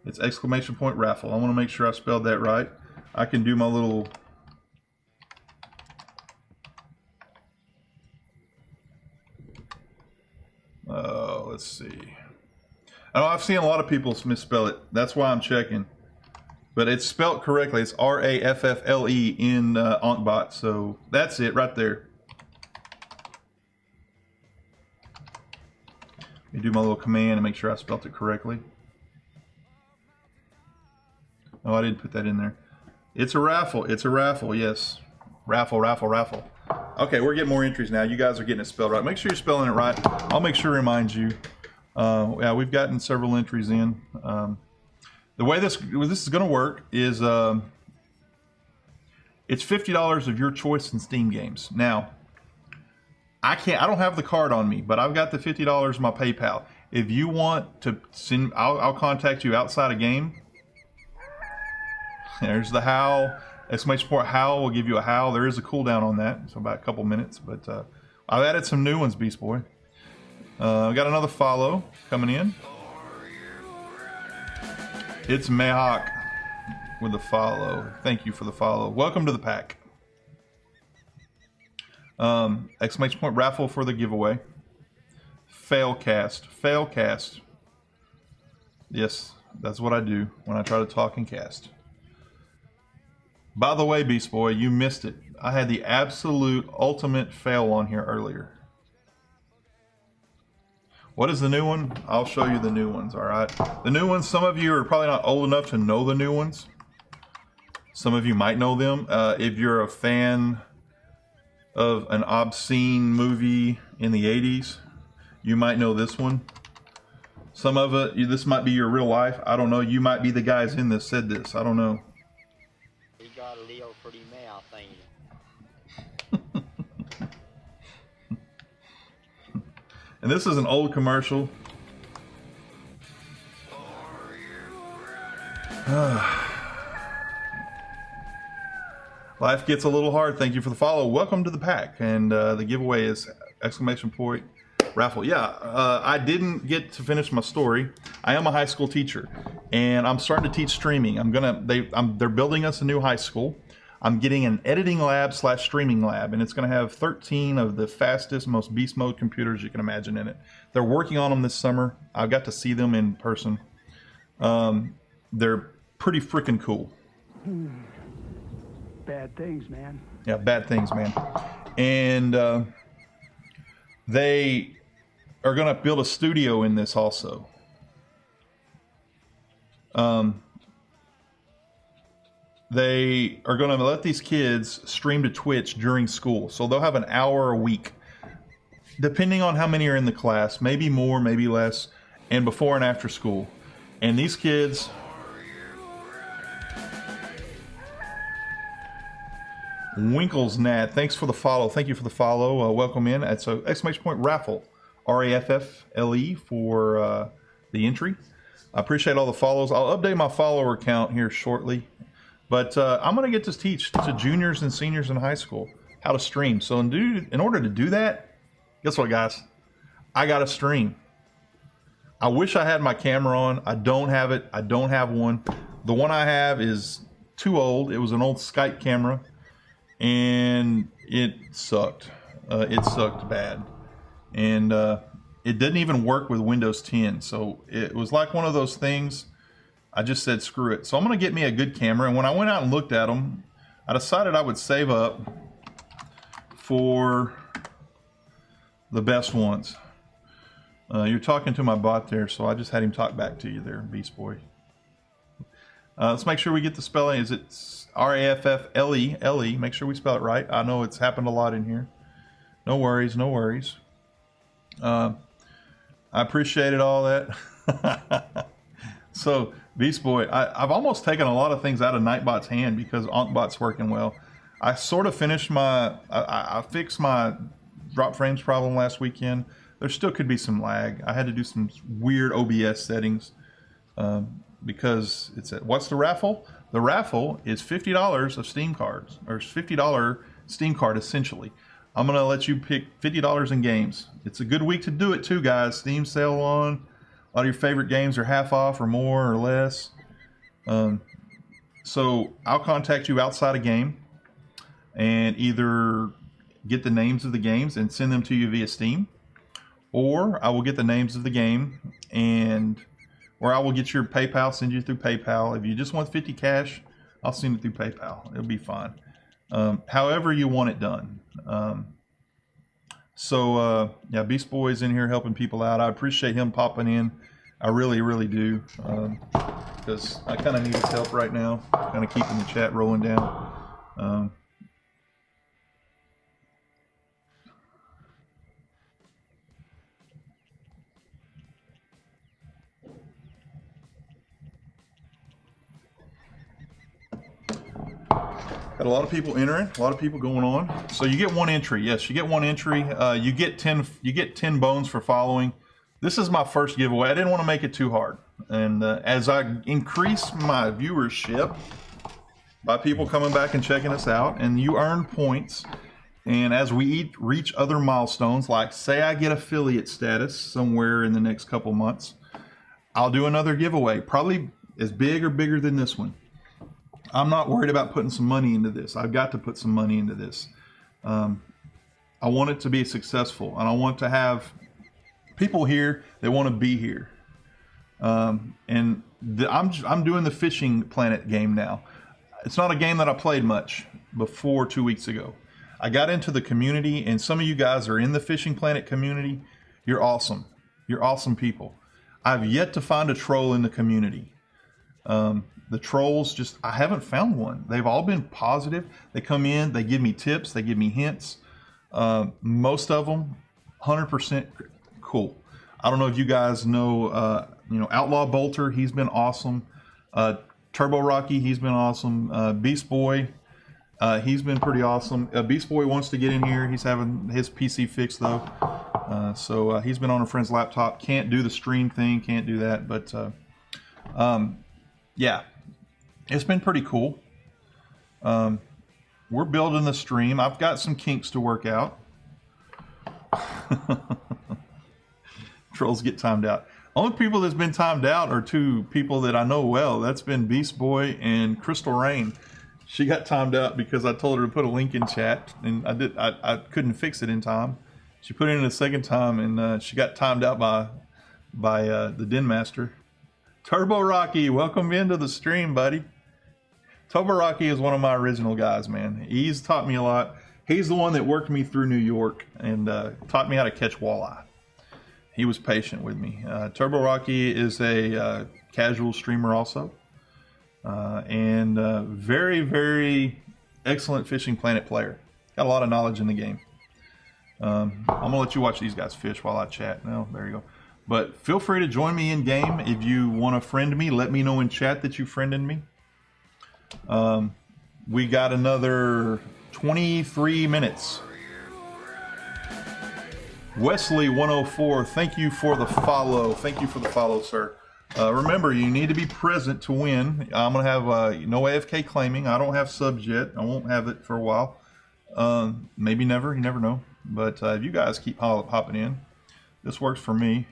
It's exclamation point raffle. I want to make sure I spelled that right. I can do my little... let's see. I know I've seen a lot of people misspell it. That's why I'm checking. But it's spelled correctly. It's RAFFLE in Ankbot. So that's it right there. Let me do my little command and make sure I spelled it correctly. Oh, I didn't put that in there. It's a raffle. It's a raffle, yes. Raffle, raffle, raffle. Okay, we're getting more entries now. You guys are getting it spelled right. Make sure you're spelling it right. I'll make sure to remind you. Yeah, we've gotten several entries in. The way this is going to work is it's $50 of your choice in Steam games. Now, I don't have the card on me, but I've got the $50 in my PayPal. If you want to send, I'll contact you outside a game. There's the howl. Exclamation point howl will give you a howl. There is a cooldown on that, so about a couple minutes. But I've added some new ones, Beast Boy. I've got another follow coming in. It's Mayhawk with the follow. Thank you for the follow. Welcome to the pack. Exclamation point raffle for the giveaway. Failcast. Failcast. Yes, that's what I do when I try to talk and cast. By the way, Beast Boy, you missed it. I had the absolute ultimate fail on here earlier. What is the new one? I'll show you the new ones, all right? The new ones, some of you are probably not old enough to know the new ones. Some of you might know them. If you're a fan of an obscene movie in the 80s, you might know this one. Some of it, this might be your real life. I don't know. You might be the guys in this said this. I don't know. He got a little pretty mouth, ain't he? And this is an old commercial. Life gets a little hard. Thank you for the follow. Welcome to the pack. And the giveaway is exclamation point raffle. Yeah, I didn't get to finish my story. I am a high school teacher, and I'm starting to teach streaming. They're building us a new high school. I'm getting an editing lab / streaming lab, and it's going to have 13 of the fastest, most beast mode computers you can imagine in it. They're working on them this summer. I've got to see them in person. They're pretty freaking cool. Bad things, man. Yeah, bad things, man. And they are going to build a studio in this also. They are going to let these kids stream to Twitch during school. So they'll have an hour a week, depending on how many are in the class, maybe more, maybe less, and before and after school. And these kids... Winkles Nat, thanks for the follow. Thank you for the follow. Welcome in. It's a exclamation point raffle, RAFFLE for the entry. I appreciate all the follows. I'll update my follower count here shortly, but I'm going to get to teach to juniors and seniors in high school how to stream. So in order to do that, guess what, guys? I got to stream. I wish I had my camera on. I don't have it. I don't have one. The one I have is too old. It was an old Skype camera. And it sucked. It sucked bad. And it didn't even work with Windows 10. So it was like one of those things, I just said, screw it. So I'm going to get me a good camera. And when I went out and looked at them, I decided I would save up for the best ones. You're talking to my bot there, so I just had him talk back to you there, Beast Boy. Let's make sure we get the spelling. Is it RAFFLE? L-E. Make sure we spell it right. I know it's happened a lot in here. No worries, no worries. I appreciated all that. So, Beast Boy, I've almost taken a lot of things out of Nightbot's hand because Ankbot's working well. I sort of finished my... I fixed my drop frames problem last weekend. There still could be some lag. I had to do some weird OBS settings. Because it's what's the raffle? The raffle is $50 of Steam cards, or $50 Steam card essentially. I'm gonna let you pick $50 in games. It's a good week to do it too, guys. Steam sale on. A lot of your favorite games are half off or more or less. So I'll contact you outside a game and either get the names of the games and send them to you via Steam, or I will get the names of the game or I will get your PayPal, send you through PayPal. If you just want 50 cash, I'll send it through PayPal. It'll be fine. However you want it done. Yeah, Beast Boy's in here helping people out. I appreciate him popping in. I really, really do. Because I kind of need his help right now. Kind of keeping the chat rolling down. Got a lot of people entering, a lot of people going on. So you get one entry. Yes, you get one entry. You get 10 bones for following. This is my first giveaway. I didn't want to make it too hard. And as I increase my viewership by people coming back and checking us out, and you earn points, and as we reach other milestones, like say I get affiliate status somewhere in the next couple months, I'll do another giveaway, probably as big or bigger than this one. I'm not worried about putting some money into this. I've got to put some money into this. I want it to be successful, and I want to have people here that want to be here. I'm doing the Fishing Planet game now. It's not a game that I played much. before 2 weeks ago. I got into the community, and some of you guys are in the Fishing Planet community. You're awesome. You're awesome people. I've yet to find a troll in the community. The trolls, just, I haven't found one. They've all been positive. They come in, they give me tips, they give me hints. Most of them, 100% cool. I don't know if you guys know, Outlaw Bolter, he's been awesome. Turbo Rocky, he's been awesome. Beast Boy, he's been pretty awesome. Beast Boy wants to get in here. He's having his PC fixed though. So he's been on a friend's laptop. Can't do the stream thing, can't do that. But yeah, it's been pretty cool. We're building the stream. I've got some kinks to work out. Trolls get timed out. Only people that's been timed out are two people that I know well. That's been Beast Boy and Crystal Rain. She got timed out because I told her to put a link in chat, and I couldn't fix it in time. She put it in a second time, and she got timed out by the Den Master. Turbo Rocky, welcome into the stream, buddy. Turbo Rocky is one of my original guys, man. He's taught me a lot. He's the one that worked me through New York and taught me how to catch walleye. He was patient with me. Turbo Rocky is a casual streamer also. And very, very excellent Fishing Planet player. Got a lot of knowledge in the game. I'm going to let you watch these guys fish while I chat. No, there you go. But feel free to join me in game. If you want to friend me, let me know in chat that you friended me. We got another 23 minutes. Wesley 104, thank you for the follow. Thank you for the follow, sir. Remember, you need to be present to win. I'm going to have no AFK claiming. I don't have subs yet. I won't have it for a while. Maybe never. You never know. But if you guys keep hopping in, this works for me.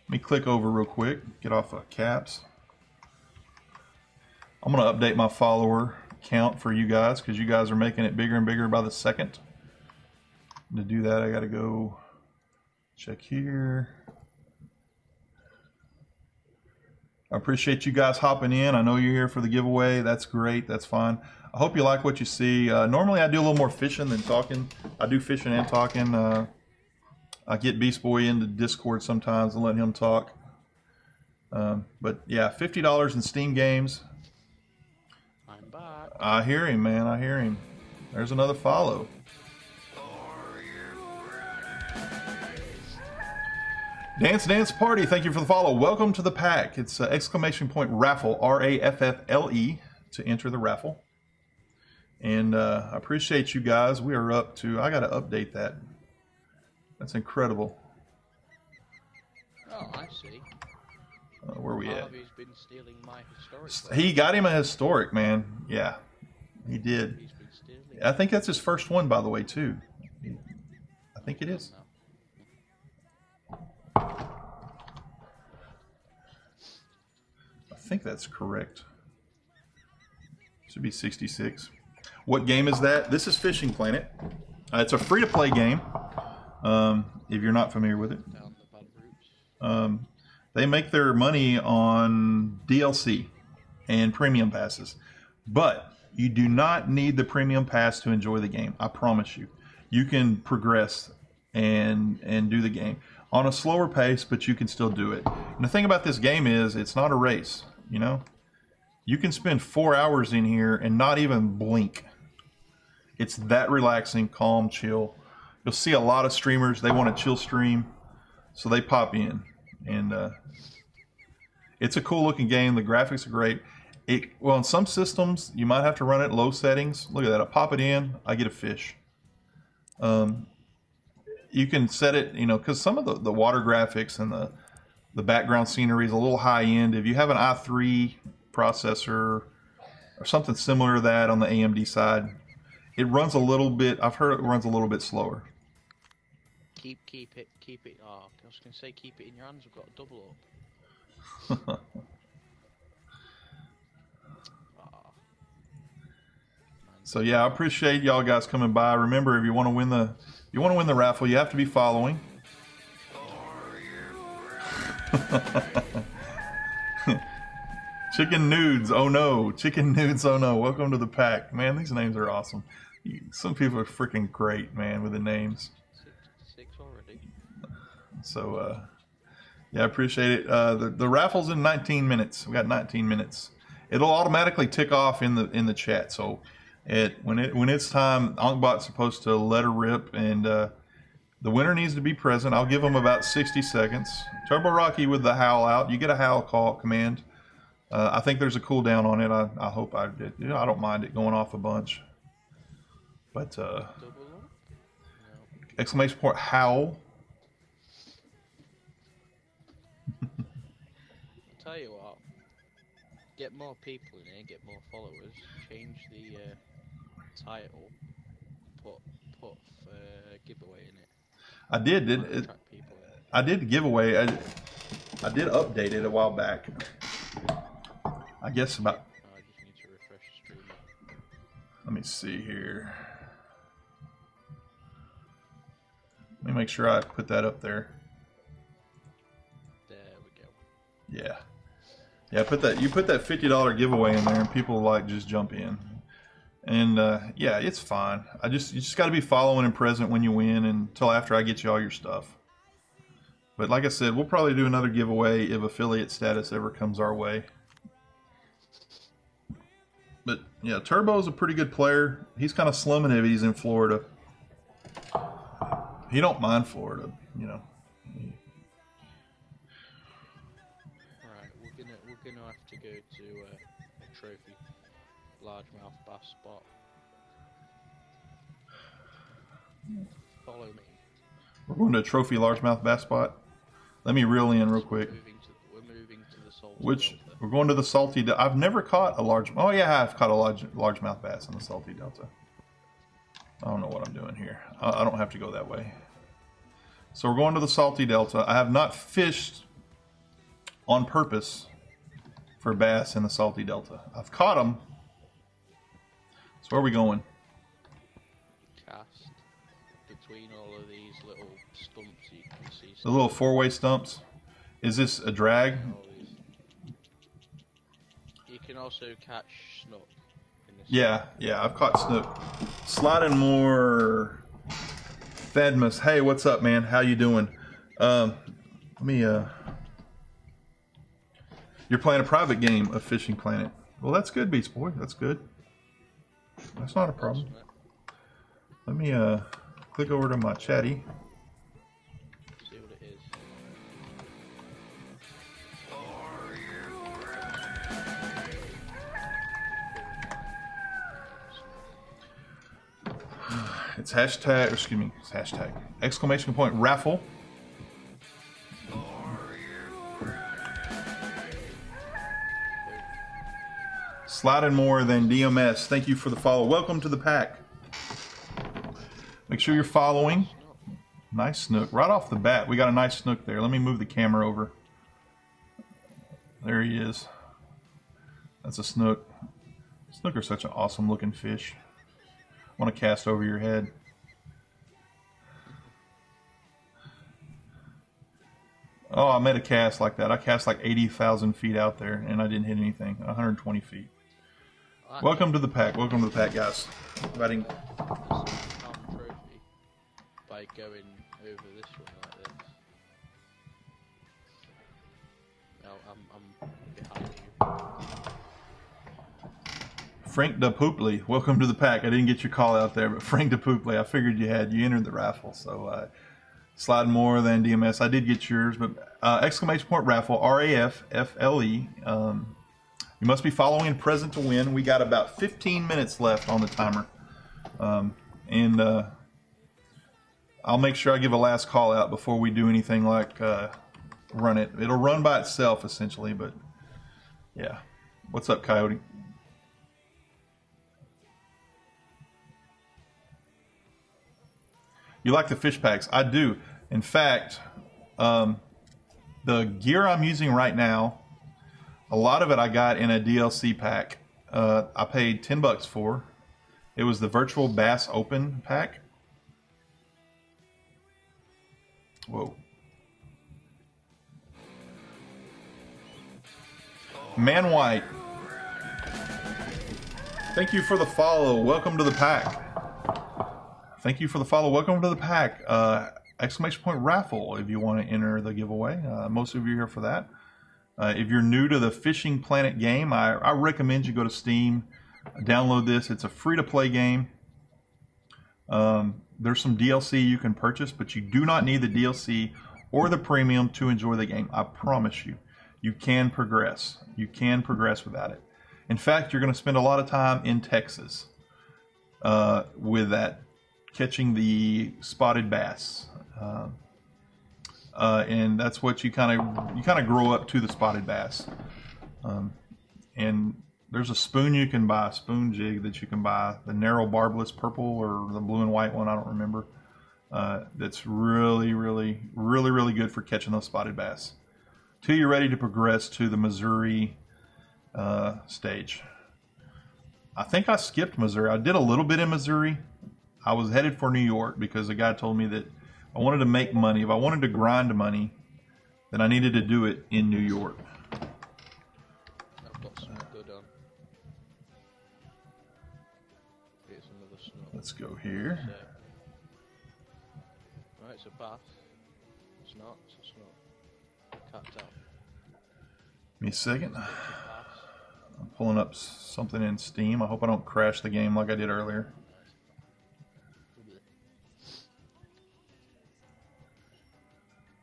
Let me click over real quick. Get off of caps. I'm going to update my follower count for you guys because you guys are making it bigger and bigger by the second. To do that, I got to go check here. I appreciate you guys hopping in. I know you're here for the giveaway. That's great. That's fine. I hope you like what you see. Normally I do a little more fishing than talking. I do fishing and talking. I get Beast Boy into Discord sometimes and let him talk. But yeah, $50 in Steam games. I'm back. I hear him, man. I hear him. There's another follow. Dance Party, thank you for the follow. Welcome to the pack. It's exclamation point raffle, R-A-F-F-L-E, to enter the raffle. And I appreciate you guys. We are up to, I got to update that. That's incredible. Oh, I see. Where are we at? Harvey's been stealing my historic. He got him a historic, man. Yeah, he did. He's been stealing. I think that's his first one, by the way, too. I think it is. I think that's correct. Should be 66. What game is that? This is Fishing Planet. It's a free-to-play game. If you're not familiar with it, Down the bad routes. they make their money on DLC and premium passes, but you do not need the premium pass to enjoy the game. I promise you. You can progress and do the game on a slower pace, but you can still do it. And the thing about this game is it's not a race, you know? You can spend 4 hours in here and not even blink. It's that relaxing, calm, chill. You'll see a lot of streamers, they want to chill stream, so they pop in. And it's a cool looking game. The graphics are great. Well, in some systems, you might have to run it low settings. Look at that. I pop it in, I get a fish. You can set it, you know, because some of the water graphics and the background scenery is a little high end. If you have an i3 processor or something similar to that on the AMD side, it runs a little bit, I've heard it runs a little bit slower. Keep it. Oh, I was going to say keep it in your hands. We've got a double up. So yeah, I appreciate y'all guys coming by. Remember, if you want to win the raffle, you have to be following. Chicken Nudes, oh no. Chicken Nudes, oh no. Welcome to the pack. Man, these names are awesome. Some people are freaking great, man, with the names. Six already. So, yeah, I appreciate it. The raffle's in 19 minutes. We got 19 minutes. It'll automatically tick off in the chat. So, when it's time, Onkbot's supposed to let her rip, and the winner needs to be present. I'll give them about 60 seconds. Turbo Rocky with the howl out. You get a howl call command. I think there's a cooldown on it. I hope I did. You know, I don't mind it going off a bunch. But exclamation point howl. Tell you what, get more people in here, get more followers, change the title, put giveaway in it. I did. Attract people in. I did the giveaway. I did update it a while back. I guess about. I just need to refresh the stream. Let me see here. Let me make sure I put that up there. There we go. Yeah. Yeah, you put that $50 giveaway in there and people like just jump in. And yeah, it's fine. You just got to be following and present when you win until after I get you all your stuff. But like I said, we'll probably do another giveaway if affiliate status ever comes our way. But yeah, Turbo's a pretty good player. He's kind of slumming if he's in Florida. He don't mind Florida, you know. Right, we're gonna have to go to a trophy largemouth bass spot. Follow me. We're going to a trophy largemouth bass spot. Let me reel in real quick. We're moving to the salty. Which Delta. we're going to the salty. I've never caught a large. Oh yeah, I've caught a largemouth bass in the salty delta. I don't know what I'm doing here. I don't have to go that way. So we're going to the salty delta. I have not fished on purpose for bass in the salty delta. I've caught them. So where are we going? Cast between all of these little stumps you can see. The little four-way stumps. Is this a drag? All these. You can also catch snook. Yeah, I've caught snook. Sliding more. Thadmus, hey, what's up, man? How you doing? Let me. You're playing a private game of Fishing Planet. Well, that's good, Beast Boy. That's good. That's not a problem. Let me click over to my chatty. See what it is. It's hashtag, excuse me, it's hashtag, exclamation point raffle. Sliding more than DMS. Thank you for the follow. Welcome to the pack. Make sure you're following. Nice snook. Right off the bat, we got a nice snook there. Let me move the camera over. There he is. That's a snook. Snook are such an awesome looking fish. I want to cast over your head. Oh, I made a cast like that. I cast like 80,000 feet out there and I didn't hit anything. 120 feet. Welcome to the pack. Welcome to the pack, guys. Batting. Trophy by going over this one like this. No, I'm behind you. Frank DePoopley, welcome to the pack. I didn't get your call out there, but Frank DePoopley, I figured you had. You entered the raffle, so slide more than DMS. I did get yours, but exclamation point raffle, RAFFLE. You must be following present to win. We got about 15 minutes left on the timer. And I'll make sure I give a last call out before we do anything like run it. It'll run by itself, essentially, but yeah. What's up, Coyote? You like the fish packs? I do. In fact, the gear I'm using right now, a lot of it I got in a DLC pack. I paid $10 for. It was the Virtual Bass Open pack. Whoa. Man White. Thank you for the follow. Welcome to the pack. Thank you for the follow. Welcome to the pack. Exclamation point raffle if you want to enter the giveaway. Most of you are here for that. If you're new to the Fishing Planet game, I recommend you go to Steam, download this. It's a free-to-play game. There's some DLC you can purchase, but you do not need the DLC or the premium to enjoy the game. I promise you. You can progress. You can progress without it. In fact, you're going to spend a lot of time in Texas with that, catching the spotted bass. And that's what you kind of grow up to, the spotted bass. And there's a spoon you can buy, a spoon jig that you can buy, the narrow barbless purple or the blue and white one, I don't remember. That's really, really, really, really good for catching those spotted bass. Till you're ready to progress to the Missouri stage. I think I skipped Missouri. I did a little bit in Missouri. I was headed for New York because the guy told me that I wanted to make money. If I wanted to grind money, then I needed to do it in New York. I've got some good on. Here's another snow. Let's go here. Right, it's a bass. It's not, it's a snow. Can't tell. Give me a second. I'm pulling up something in Steam. I hope I don't crash the game like I did earlier.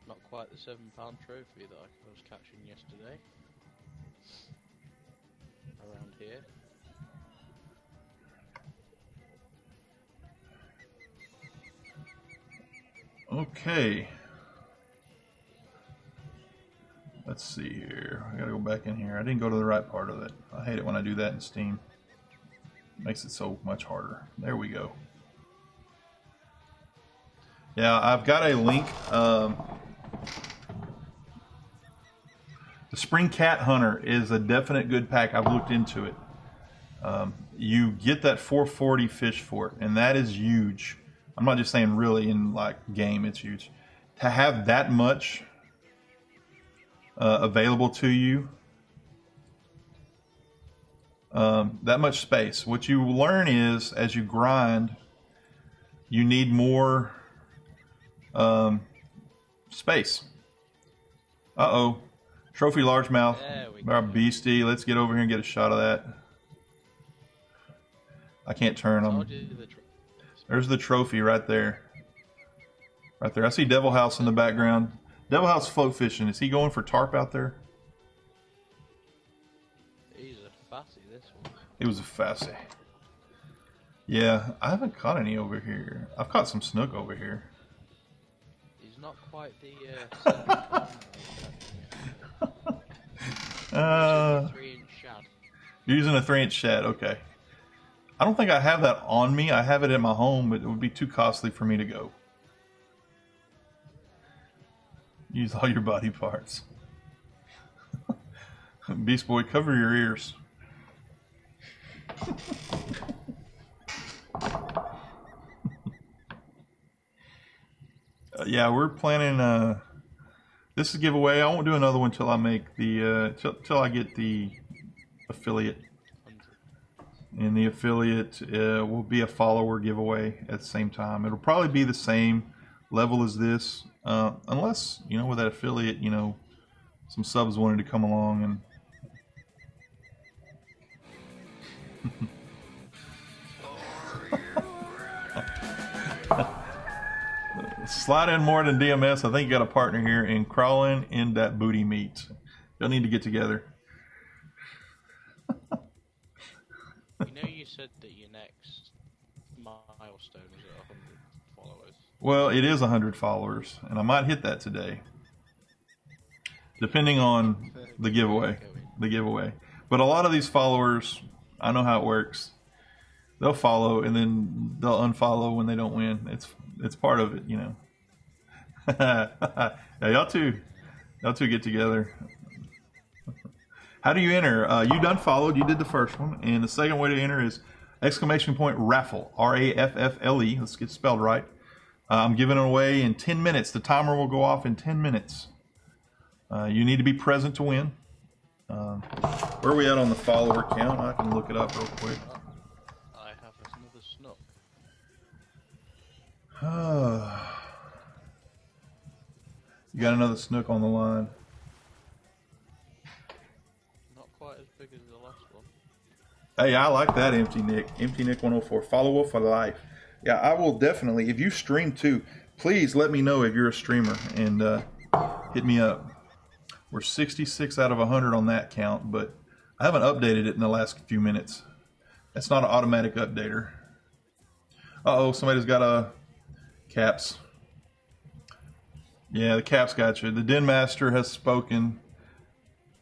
Not quite the £7 trophy that I was catching yesterday. Around here. Okay. Let's see here. I gotta go back in here. I didn't go to the right part of it. I hate it when I do that in Steam. It makes it so much harder. There we go. Yeah, I've got a link. The Spring Cat Hunter is a definite good pack. I've looked into it. You get that 440 fish for it, and that is huge. I'm not just saying really in like game, it's huge. To have that much available to you, that much space. What you learn is, as you grind, you need more space. Uh-oh. Trophy largemouth. Our beastie. Let's get over here and get a shot of that. I can't turn them. There's the trophy right there. Right there. I see Devil House in the background. Devil House float fishing. Is he going for tarp out there? He's a fatty, this one. He was a fatty. Yeah, I haven't caught any over here. I've caught some snook over here. He's not quite the 3-inch shad. You're using a 3-inch shad, okay. I don't think I have that on me. I have it at my home, but it would be too costly for me to go. Use all your body parts. Beast Boy, cover your ears. Yeah, we're planning this is a giveaway. I won't do another one till I make the till I get the affiliate. And the affiliate will be a follower giveaway at the same time. It'll probably be the same level as this, unless, you know, with that affiliate, you know, some subs wanted to come along and slide in more than DMS. I think you got a partner here in crawling in that booty meat. You'll need to get together. You know, you said that your next milestone was at 100 followers. Well, it is 100 followers, and I might hit that today, depending on the giveaway. But a lot of these followers, I know how it works. They'll follow and then they'll unfollow when they don't win. It's part of it, you know. Yeah, y'all two get together. How do you enter? You done followed. You did the first one, and the second way to enter is !raffle, R-A-F-F-L-E. Let's get it spelled right. I'm giving it away in 10 minutes. The timer will go off in 10 minutes. You need to be present to win. Where are we at on the follower count? I can look it up real quick. I have another snook. You got another snook on the line. Not quite as big as the last one. Hey, I like that, Empty Nick. Empty Nick 104. Follower for life. Yeah, I will definitely. If you stream too, please let me know if you're a streamer and hit me up. We're 66 out of 100 on that count, but I haven't updated it in the last few minutes. That's not an automatic updater. Uh-oh, somebody's got a caps. Yeah, the caps got you. The Den Master has spoken.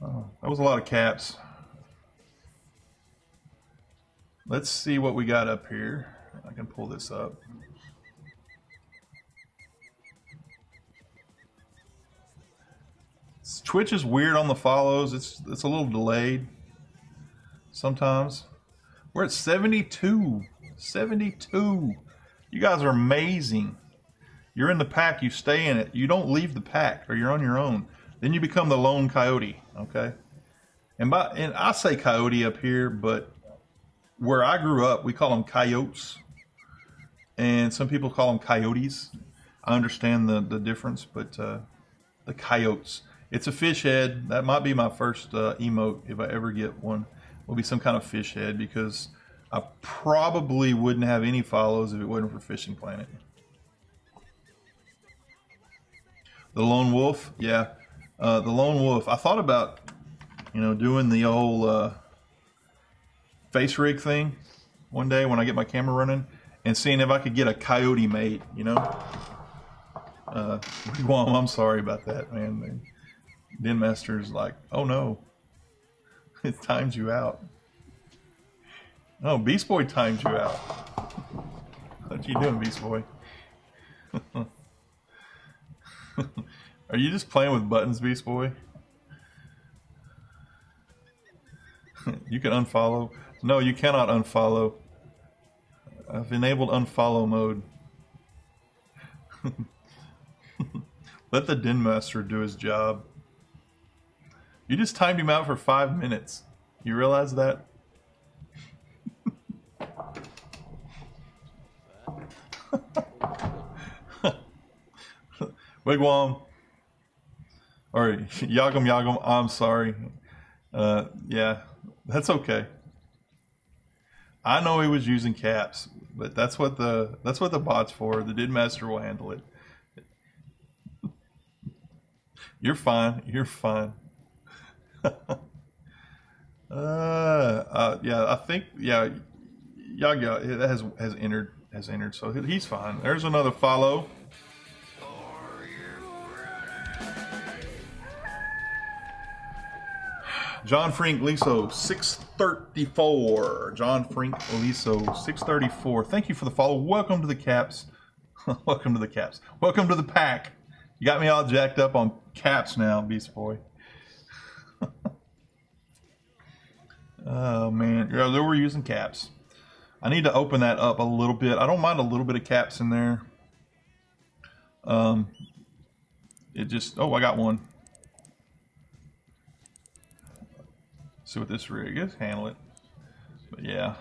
Oh, that was a lot of caps. Let's see what we got up here. I can pull this up. Twitch is weird on the follows. It's a little delayed sometimes. We're at 72. 72. You guys are amazing. You're in the pack, you stay in it. You don't leave the pack, or you're on your own. Then you become the lone coyote, okay? And I say coyote up here, but where I grew up, we call them coyotes. And some people call them coyotes. I understand the difference, but the coyotes. It's a fish head. That might be my first emote, if I ever get one. Will be some kind of fish head, because I probably wouldn't have any follows if it wasn't for Fishing Planet. The Lone Wolf, yeah. The Lone Wolf. I thought about, doing the old face rig thing one day when I get my camera running, and seeing if I could get a coyote mate, Wigwam, I'm sorry about that, man. Den Master's like, oh no, it times you out. Oh, Beast Boy times you out. What you doing, Beast Boy? Are you just playing with buttons, Beast Boy? You can unfollow. No, you cannot unfollow. I've enabled unfollow mode. Let the Den Master do his job. You just timed him out for 5 minutes. You realize that? Wigwam. Or Yagam, I'm sorry. Yeah, that's okay. I know he was using caps, but that's what the bot's for. The Den Master will handle it. You're fine. You're fine. Yeah, I think Yaga has entered, so he's fine. There's another follow. John Frank Liso, 634. John Frank Liso, 634. Thank you for the follow. Welcome to the caps. Welcome to the caps. Welcome to the pack. You got me all jacked up on caps now, Beast Boy. Oh man, yeah, they were using caps. I need to open that up a little bit. I don't mind a little bit of caps in there. It just, I got one. See what this rig is, handle it. But yeah,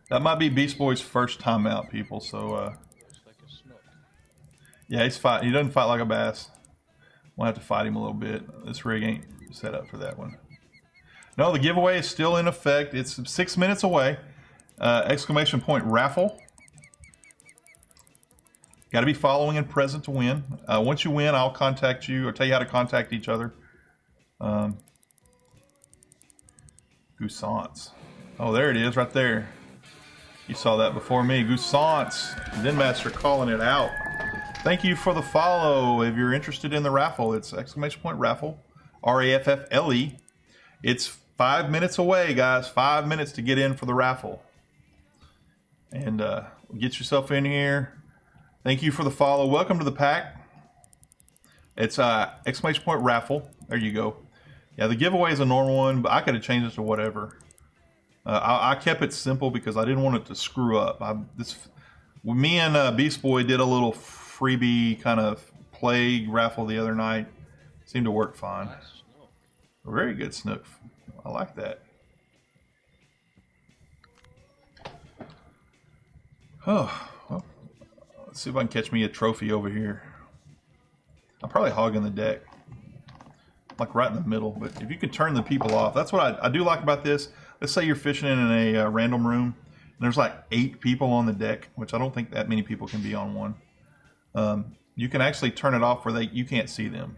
that might be Beast Boy's first time out, people. So Looks like a snook. yeah, he doesn't fight like a bass. We'll have to fight him a little bit. This rig ain't set up for that one. No, the giveaway is still in effect. It's 6 minutes away. Exclamation point raffle. Got to be following and present to win. Once you win, I'll contact you or tell you how to contact each other. Goussants. Oh, there it is right there. You saw that before me. Goussants. Den Master calling it out. Thank you for the follow. If you're interested in the raffle, it's exclamation point raffle. RAFFLE. It's 5 minutes away, guys. 5 minutes to get in for the raffle. And get yourself in here. Thank you for the follow. Welcome to the pack. It's exclamation point raffle. There you go. Yeah, the giveaway is a normal one, but I could have changed it to whatever. I kept it simple because I didn't want it to screw up. Me and Beast Boy did a little freebie kind of plague raffle the other night. Seemed to work fine. Nice snook. Very good, Snook. I like that. Oh, well, let's see if I can catch me a trophy over here. I'm probably hogging the deck. Like right in the middle. But if you can turn the people off, that's what I do like about this. Let's say you're fishing in a random room, and there's like 8 people on the deck, which I don't think that many people can be on one. You can actually turn it off where you can't see them.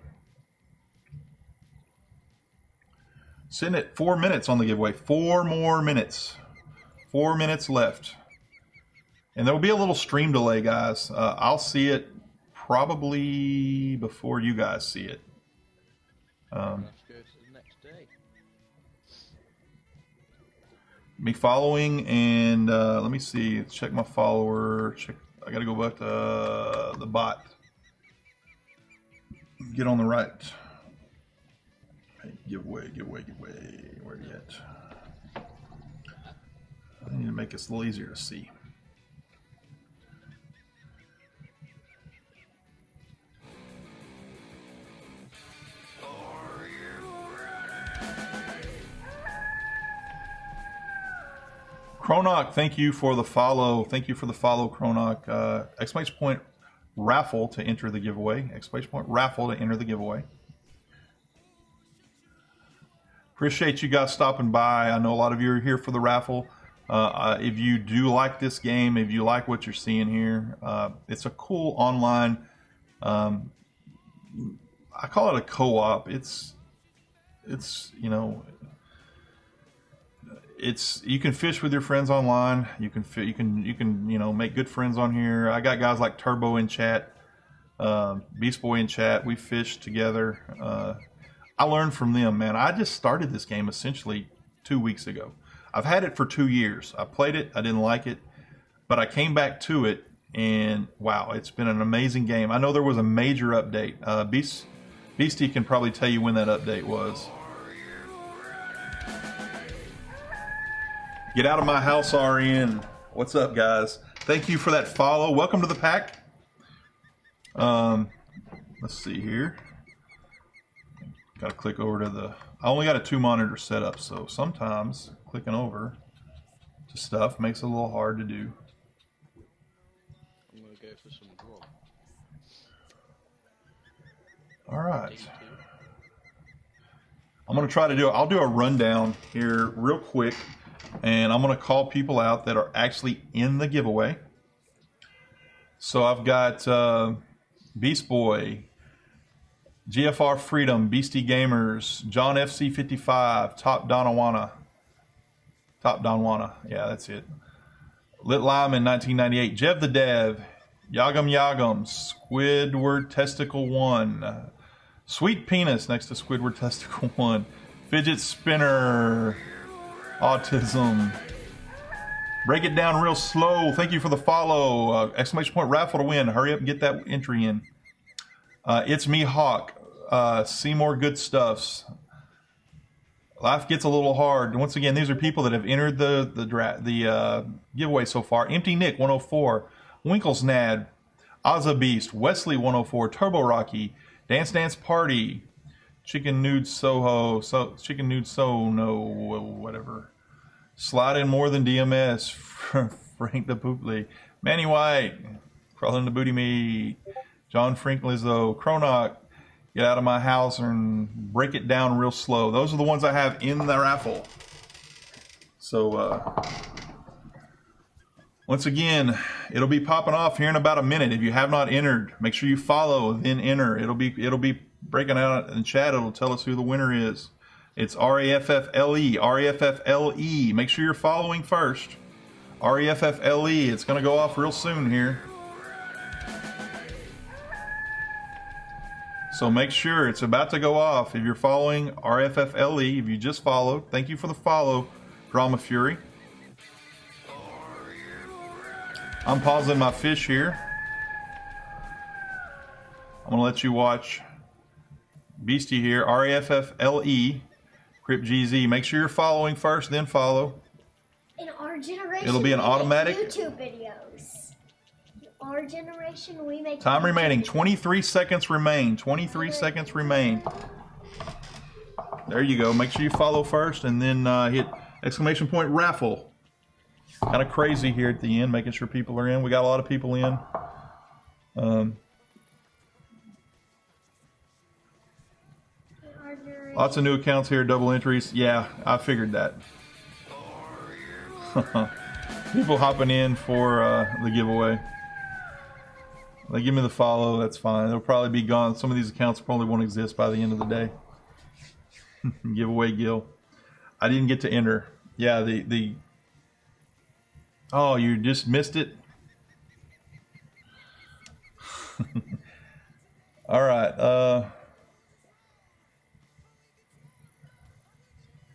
Sitting at 4 minutes on the giveaway. 4 more minutes. 4 minutes left. And there will be a little stream delay, guys. I'll see it probably before you guys see it. Let's go to the next day. Me following, and let me see. Check my follower. I got to go back to the bot. Get on the right. Hey, giveaway. Where are you at? I need to make this a little easier to see. Chronoc, thank you for the follow. Thank you for the follow, Chronoc. Exclamation point raffle to enter the giveaway. Exclamation point raffle to enter the giveaway. Appreciate you guys stopping by. I know a lot of you are here for the raffle. If you do like this game, if you like what you're seeing here, it's a cool online. I call it a co-op. It's you know. You can fish with your friends online. You can you know, make good friends on here. I got guys like Turbo in chat, Beast Boy in chat. We fished together. I learned from them, man. I just started this game essentially 2 weeks ago. I've had it for 2 years. I played it. I didn't like it, but I came back to it, and wow, it's been an amazing game. I know there was a major update. Beastie can probably tell you when that update was. Get out of my house, RN. What's up, guys? Thank you for that follow. Welcome to the pack. Let's see here. Got to click over to the... I only got a 2-monitor setup, so sometimes clicking over to stuff makes it a little hard to do. I'm going to go for some grub. All right. I'm going to try to do... I'll do a rundown here real quick. And I'm going to call people out that are actually in the giveaway. So I've got Beast Boy, GFR Freedom, Beastie Gamers, John FC55, Top Donwana. Yeah, that's it. Lit Lyman 1998, Jev the Dev, Yagum, Squidward Testicle 1, Sweet Penis next to Squidward Testicle 1, Fidget Spinner, Autism. Break it down real slow. Thank you for the follow. Exclamation point raffle to win. Hurry up and get that entry in. It's me, Hawk. Seymour Good Stuffs. Life gets a little hard. Once again, these are people that have entered the giveaway so far. Empty Nick 104, Winkles Nad, Ozza Beast, Wesley 104, Turbo Rocky, Dance Party, Chicken Nude Soho, whatever. Slide in more than DMS, Frank the Poopley, Manny White, Crawling the Booty Meat, John Frink Lizzo, Chronoc, Get Out of My House and Break It Down Real Slow. Those are the ones I have in the raffle. So, once again, it'll be popping off here in about a minute. If you have not entered, make sure you follow, then enter. It'll be breaking out in chat. It'll tell us who the winner is. It's RAFFLE. Make sure you're following first. RAFFLE. It's going to go off real soon here. So make sure it's about to go off. If you're following RFFLE, if you just followed, thank you for the follow, Drama Fury. I'm pausing my fish here. I'm going to let you watch Beastie here, RAFFLE, Crip GZ. Make sure you're following first, then follow. In our generation, it'll be an automatic YouTube videos. In our generation, we make time YouTube remaining. videos. 23 seconds remain. 23 seconds remain. There you go. Make sure you follow first and then hit exclamation point raffle. Kind of crazy here at the end, making sure people are in. We got a lot of people in. Lots of new accounts here, double entries. Yeah, I figured that. People hopping in for the giveaway. They give me the follow, that's fine. They'll probably be gone. Some of these accounts probably won't exist by the end of the day. Giveaway Gil. I didn't get to enter. Yeah, the oh, you just missed it? All right,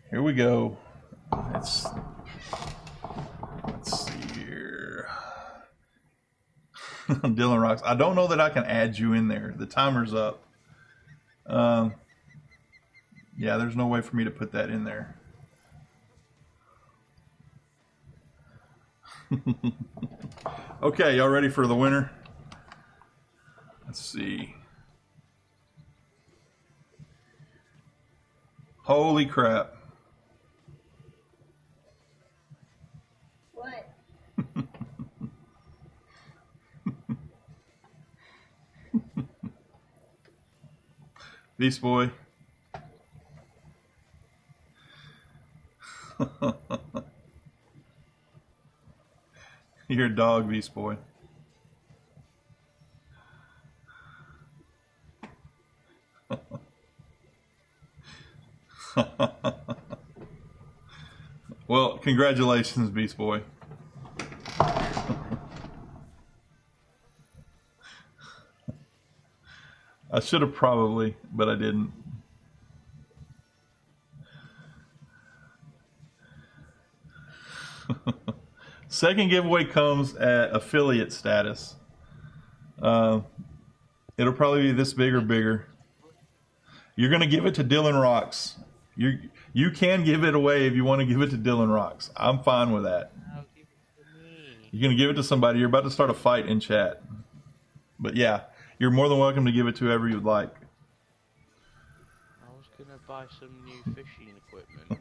here we go. Let's see here. Dylan Rocks. I don't know that I can add you in there. The timer's up. Yeah, there's no way for me to put that in there. Okay, y'all ready for the winner? Let's see. Holy crap. What? Beast Boy. You're a dog, Beast Boy. Well, congratulations, Beast Boy. I should have probably, but I didn't. Second giveaway comes at affiliate status. It'll probably be this big or bigger. You're going to give it to Dylan Rocks. You can give it away if you want to give it to Dylan Rocks. I'm fine with that. I'll give it to me. You're going to give it to somebody. You're about to start a fight in chat. But yeah, you're more than welcome to give it to whoever you'd like. I was gonna buy some new fishing equipment.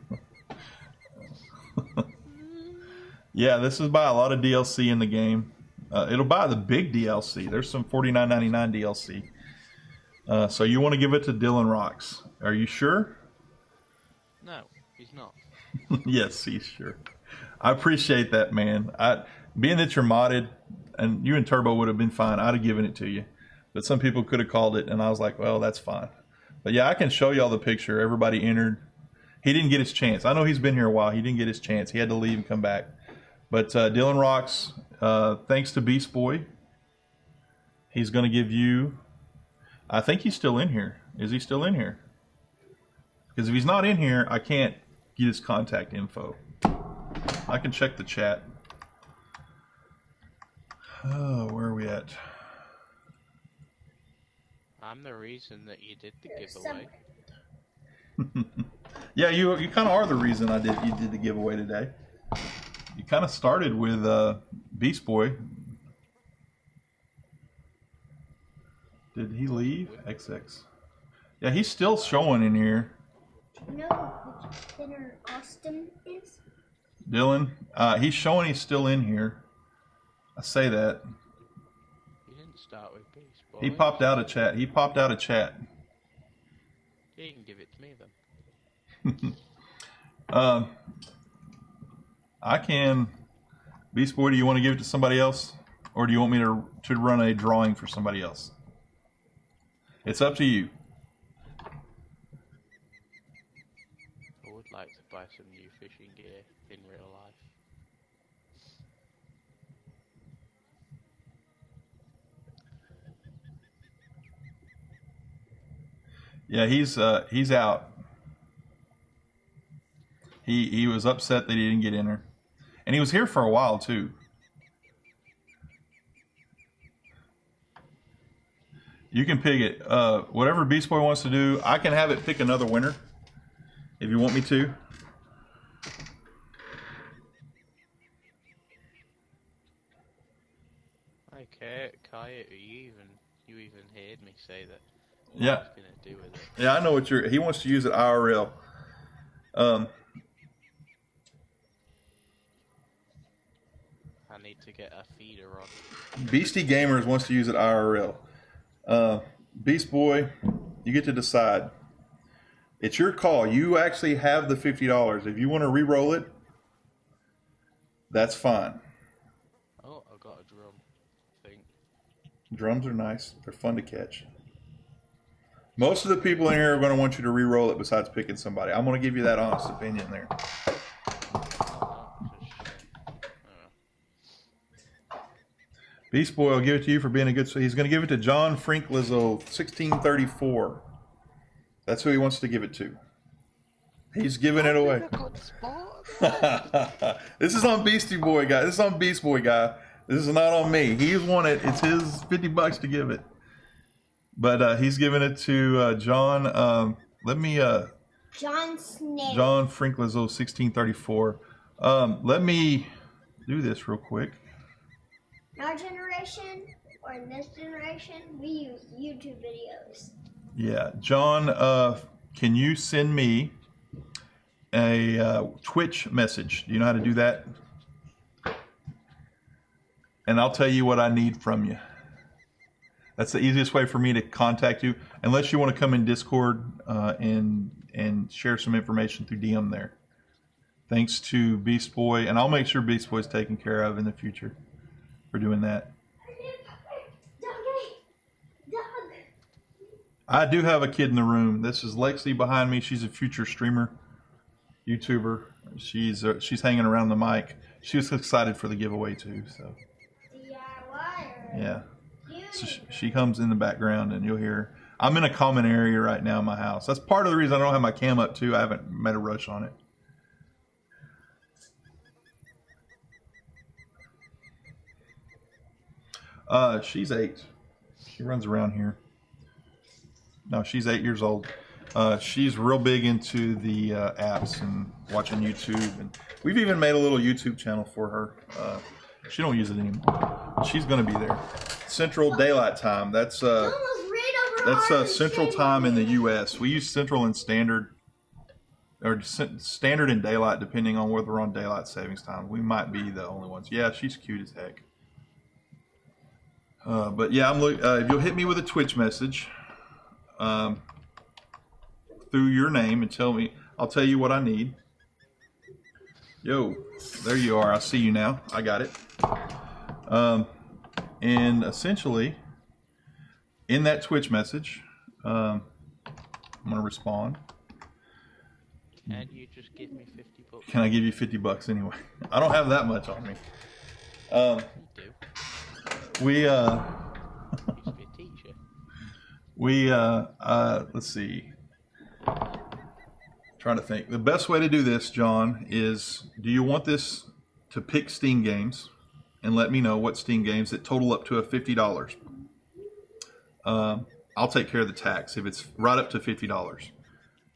Yeah, this is buy a lot of DLC in the game. It'll buy the big DLC. There's some $49.99 DLC. So you want to give it to Dylan Rocks. Are you sure? No, he's not. Yes, he's sure. I appreciate that, man. Being that you're modded, and you and Turbo would have been fine, I'd have given it to you. But some people could have called it, and I was like, well, that's fine. But yeah, I can show y'all the picture. Everybody entered. He didn't get his chance. I know he's been here a while. He didn't get his chance. He had to leave and come back. But Dylan Rocks, thanks to Beast Boy, he's going to give you... I think he's still in here. Is he still in here? Because if he's not in here, I can't get his contact info. I can check the chat. Oh, where are we at? I'm the reason that you did the There's giveaway. Yeah, you kind of are the reason you did the giveaway today. You kind of started with Beast Boy. Did he leave? XX. Yeah, he's still showing in here. Do you know which thinner Austin is? Dylan, he's showing he's still in here. I say that. You didn't start with Beast Boy. He popped out of chat. He popped out of chat. Yeah, you can give it to me then. I can. Beast Boy, do you want to give it to somebody else? Or do you want me to run a drawing for somebody else? It's up to you. I would like to buy some new fishing gear in real life. Yeah, he's out. He was upset that he didn't get in there. And he was here for a while too. You can pick it. Whatever Beast Boy wants to do, I can have it pick another winner if you want me to. Okay, Kai, you even heard me say that Yeah. What he's gonna do with it. Yeah, I know what he wants to use it IRL. I need to get a feeder on. Beastie Gamers wants to use it IRL. Beast Boy, you get to decide. It's your call. You actually have the $50. If you want to re-roll it, that's fine. Oh, I've got a drum. I think. Drums are nice. They're fun to catch. Most of the people in here are going to want you to re-roll it besides picking somebody. I'm going to give you that honest opinion there. Beast Boy will give it to you for being a good... So he's going to give it to John Franklizzo, 1634. That's who he wants to give it to. He's giving it away. This is on Beastie Boy guy. This is on Beast Boy guy. This is not on me. He's won it. It's his $50 to give it. But he's giving it to John. Let me... John Snake. John Franklizzo, 1634. Let me do this real quick. In our generation, or in this generation, we use YouTube videos. Yeah, John, can you send me a Twitch message? Do you know how to do that? And I'll tell you what I need from you. That's the easiest way for me to contact you, unless you want to come in Discord and share some information through DM there. Thanks to Beast Boy, and I'll make sure Beast Boy's taken care of in the future for doing that. Dog. I do have a kid in the room. This is Lexi behind me. She's a future streamer, YouTuber. She's hanging around the mic. She was excited for the giveaway too. So DIY. yeah, so she comes in the background and you'll hear her. I'm in a common area right now in my house. That's part of the reason I don't have my cam up too. I haven't made a rush on it. She's 8. She runs around here. No, she's 8 years old. She's real big into the apps and watching YouTube, and we've even made a little YouTube channel for her. She don't use it anymore. She's gonna be there. Central Daylight Time. That's Central Time in the U.S. We use Central and Standard, or Standard and Daylight, depending on whether we're on Daylight Savings Time. We might be the only ones. Yeah, she's cute as heck. But yeah, if you'll hit me with a Twitch message through your name and tell me, I'll tell you what I need. Yo, there you are. I see you now. I got it. And essentially, in that Twitch message, I'm going to respond. Can you just give me $50? Can I give you $50 anyway? I don't have that much on me. You do. We Used to be a teacher. Let's see. Trying to think. The best way to do this, John, is do you want this to pick Steam games and let me know what Steam games that total up to a $50? I'll take care of the tax if it's right up to $50.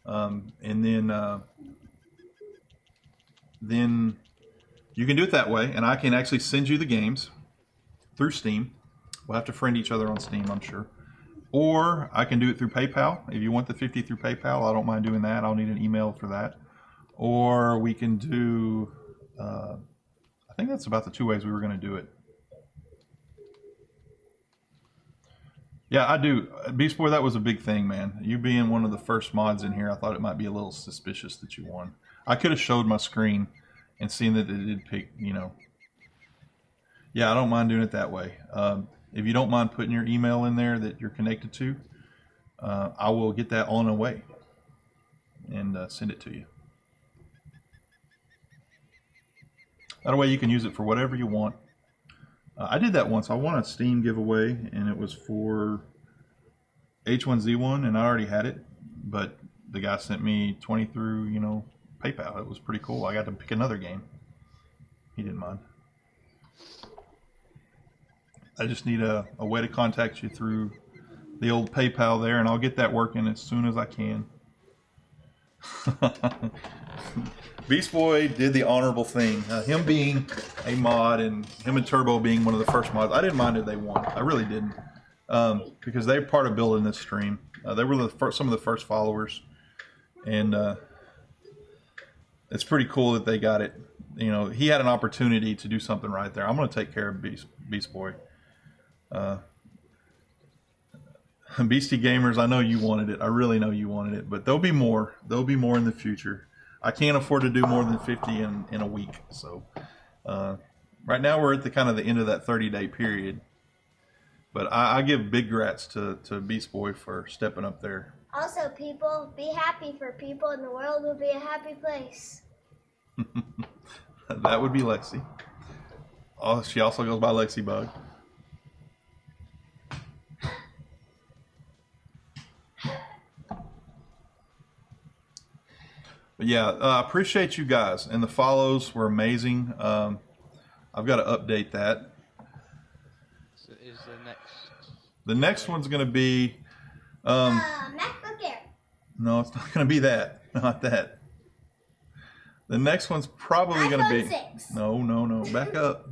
And then you can do it that way, and I can actually send you the games through Steam. We'll have to friend each other on Steam, I'm sure. Or I can do it through PayPal. If you want the 50 through PayPal, I don't mind doing that. I'll need an email for that. Or we can do, I think that's about the 2 ways we were going to do it. Yeah, I do. Beast Boy, that was a big thing, man. You being one of the first mods in here, I thought it might be a little suspicious that you won. I could have showed my screen and seen that it did pick, you know. Yeah, I don't mind doing it that way. If you don't mind putting your email in there that you're connected to, I will get that on the way and send it to you. That way you can use it for whatever you want. I did that once. I won a Steam giveaway, and it was for H1Z1, and I already had it, but the guy sent me 20 through, you know, PayPal. It was pretty cool. I got to pick another game. He didn't mind. I just need a way to contact you through the old PayPal there, and I'll get that working as soon as I can. Beast Boy did the honorable thing. Him being a mod and him and Turbo being one of the first mods, I didn't mind if they won. I really didn't. because they're part of building this stream. They were some of the first followers, and it's pretty cool that they got it. You know, he had an opportunity to do something right there. I'm going to take care of Beast Boy. Beastie Gamers, I know you wanted it. I really know you wanted it, but there'll be more. There'll be more in the future. I can't afford to do more than 50 in a week. So right now we're at the kind of the end of that 30-day period. But I give big grats to Beast Boy for stepping up there. Also, people, be happy for people, and the world will be a happy place. That would be Lexi. Oh, she also goes by Lexi Bug. But yeah, I appreciate you guys, and the follows were amazing. I've got to update that. So is the next one's going to be MacBook Air. no, it's not going to be that. Not that. The next one's probably going to be iPhone 6. No. Back up.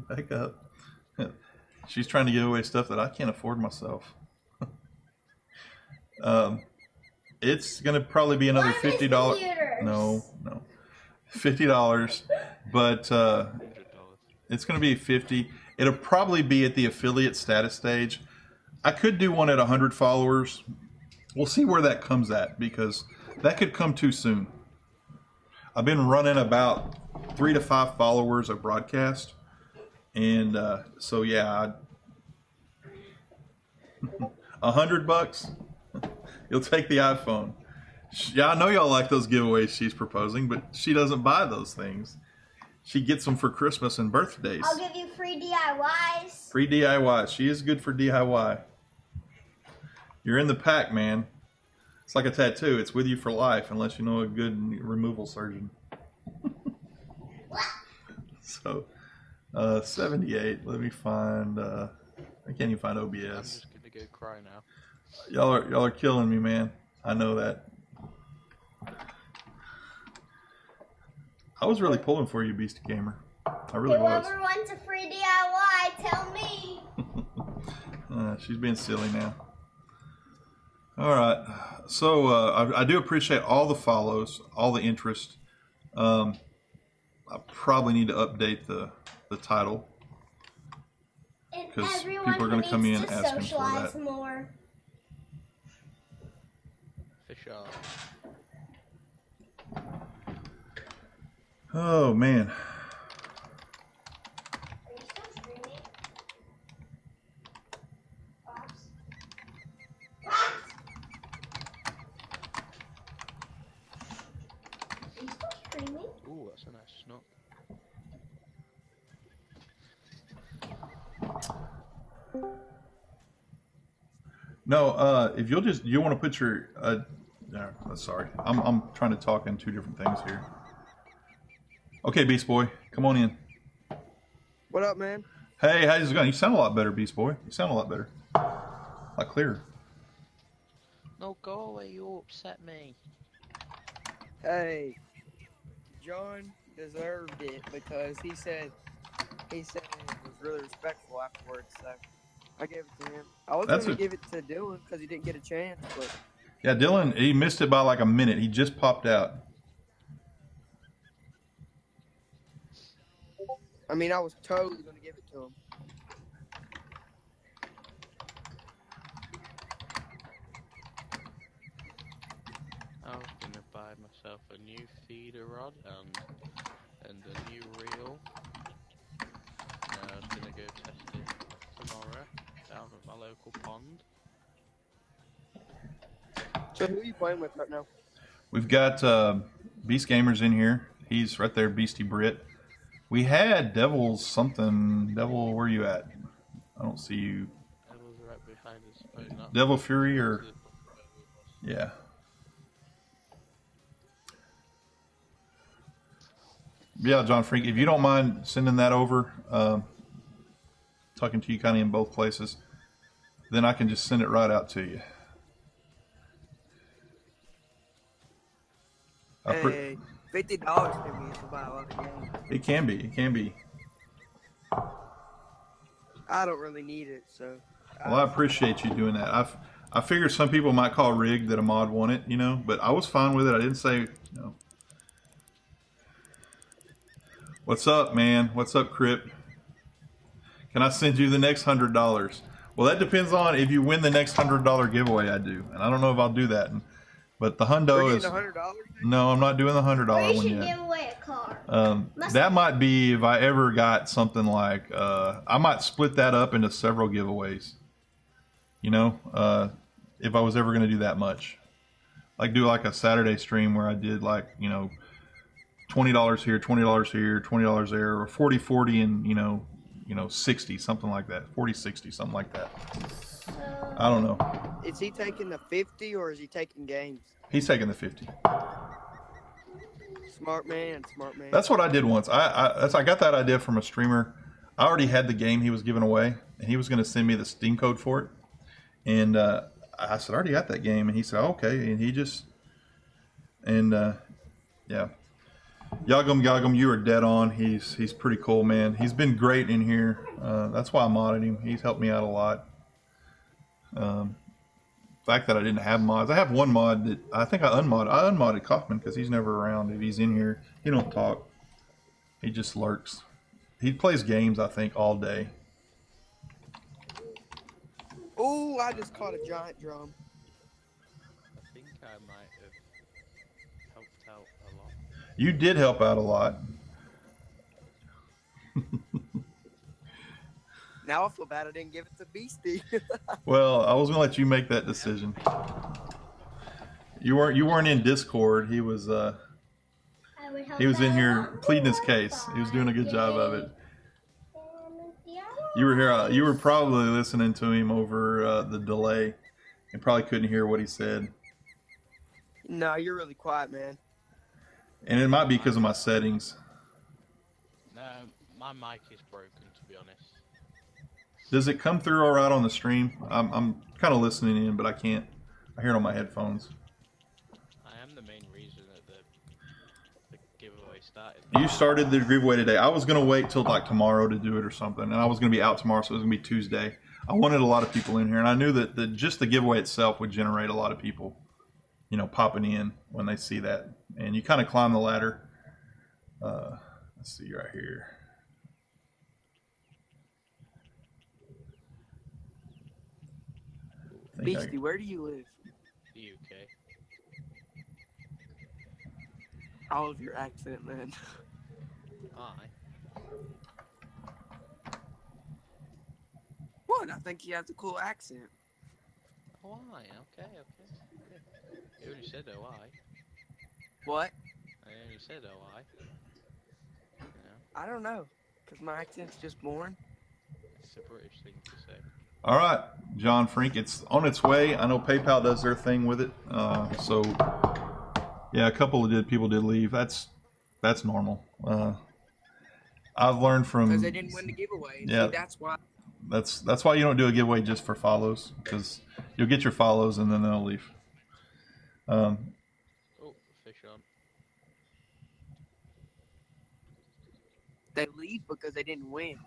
She's trying to give away stuff that I can't afford myself. It's going to probably be another $50. No, $50. But it's going to be 50. It'll probably be at the affiliate status stage. I could do one at 100 followers. We'll see where that comes at, because that could come too soon. I've been running about 3 to 5 followers a broadcast, and so yeah, $100. You'll take the iPhone. Yeah, I know y'all like those giveaways she's proposing, but she doesn't buy those things. She gets them for Christmas and birthdays. I'll give you free DIYs. Free DIY. She is good for DIY. You're in the pack, man. It's like a tattoo. It's with you for life unless you know a good removal surgeon. So, 78. Let me find. I can't even find OBS. I'm just gonna go cry now. Y'all are killing me, man. I know that. I was really pulling for you, Beastie Gamer. I really was. Whoever wants a free DIY, tell me. She's being silly now. All right. So I do appreciate all the follows, all the interest. I probably need to update the title, because people are going to come in asking for that. More. For sure. Oh man. Are you still streaming? Pops? Are you still streaming? Ooh, that's a nice snook. No, if you want to put your sorry, I'm trying to talk in 2 different things here. Okay, Beast Boy, come on in. What up, man? Hey, how's it going? You sound a lot better, Beast Boy. You sound a lot better, a lot clearer. No, go away, you upset me. Hey, John deserved it because he said it was really respectful afterwards. So I gave it to him. I was going to give it to Dylan because he didn't get a chance, but yeah, Dylan, he missed it by like a minute. He just popped out. I mean, I was totally going to give it to him. I was gonna buy myself a new feeder rod and a new reel. And I was gonna go test it tomorrow down at my local pond. So who are you playing with right now? We've got Beast Gamers in here. He's right there, Beastie Brit. We had Devil's something. Devil, where you at? I don't see you. Devil's right behind us. Oh, not. Devil Fury or... Yeah. Yeah, John Freak, if you don't mind sending that over, talking to you kind of in both places, then I can just send it right out to you. Hey, $50 can be to buy a lot of games. It can be. It can be. I don't really need it, so. Well, I appreciate you doing that. I figured some people might call rigged that a mod won it, you know, but I was fine with it. I didn't say, you know. What's up, man? What's up, Crip? Can I send you the next $100? Well, that depends on if you win the next $100 giveaway I do, and I don't know if I'll do that. But the hundo is $100? no, I'm not doing the $100 Or you one should yet. give away a car. That might be if I ever got something like I might split that up into several giveaways. You know, if I was ever going to do that much, like do like a Saturday stream where I did like, you know, $20 here, $20 here, $20 there, or 40-40 and you know 60, something like that, 40-60, something like that. I don't know. Is he taking the 50 or is he taking games? He's taking the 50. Smart man, smart man. That's what I did once. I got that idea from a streamer. I already had the game he was giving away, and he was going to send me the Steam code for it. And I said, I already got that game. And he said, okay. And he just, and yeah. Yagum, you are dead on. He's pretty cool, man. He's been great in here. That's why I modded him. He's helped me out a lot. The fact that I didn't have mods. I have one mod that I think I unmodded Kaufman because he's never around. If he's in here, he don't talk. He just lurks. He plays games, I think, all day. Oh, I just caught a giant drum. I think I might have helped out a lot. You did help out a lot. Now I feel bad I didn't give it to Beastie. Well, I was gonna let you make that decision. You weren't in Discord. He was in here pleading his case. He was doing a good job of it. You were here. You were probably listening to him over the delay, and probably couldn't hear what he said. No, you're really quiet, man. And it might be because of my settings. No, my mic is broken, to be honest. Does it come through all right on the stream? I'm kind of listening in, but I can't. I hear it on my headphones. I am the main reason that the giveaway started. You started the giveaway today. I was gonna wait till like tomorrow to do it or something, and I was gonna be out tomorrow, so it was gonna be Tuesday. I wanted a lot of people in here, and I knew that just the giveaway itself would generate a lot of people, you know, popping in when they see that. And you kind of climb the ladder. Let's see right here. Beastie, where do you live? The UK. I love your accent, man. Aye. What? I think you have a cool accent. Oh, aye. Okay. You only said oh, aye. What? I only said oh, aye. Yeah, I don't know, because my accent's just boring. it's a British thing to say. All right, John Frink, it's on its way. I know PayPal does their thing with it. So, yeah, a couple of people did leave. That's normal. I've learned from Because they didn't win the giveaway. Yeah. See, that's why. That's why you don't do a giveaway just for follows, because you'll get your follows and then they'll leave. Oh, fish on. They leave because they didn't win.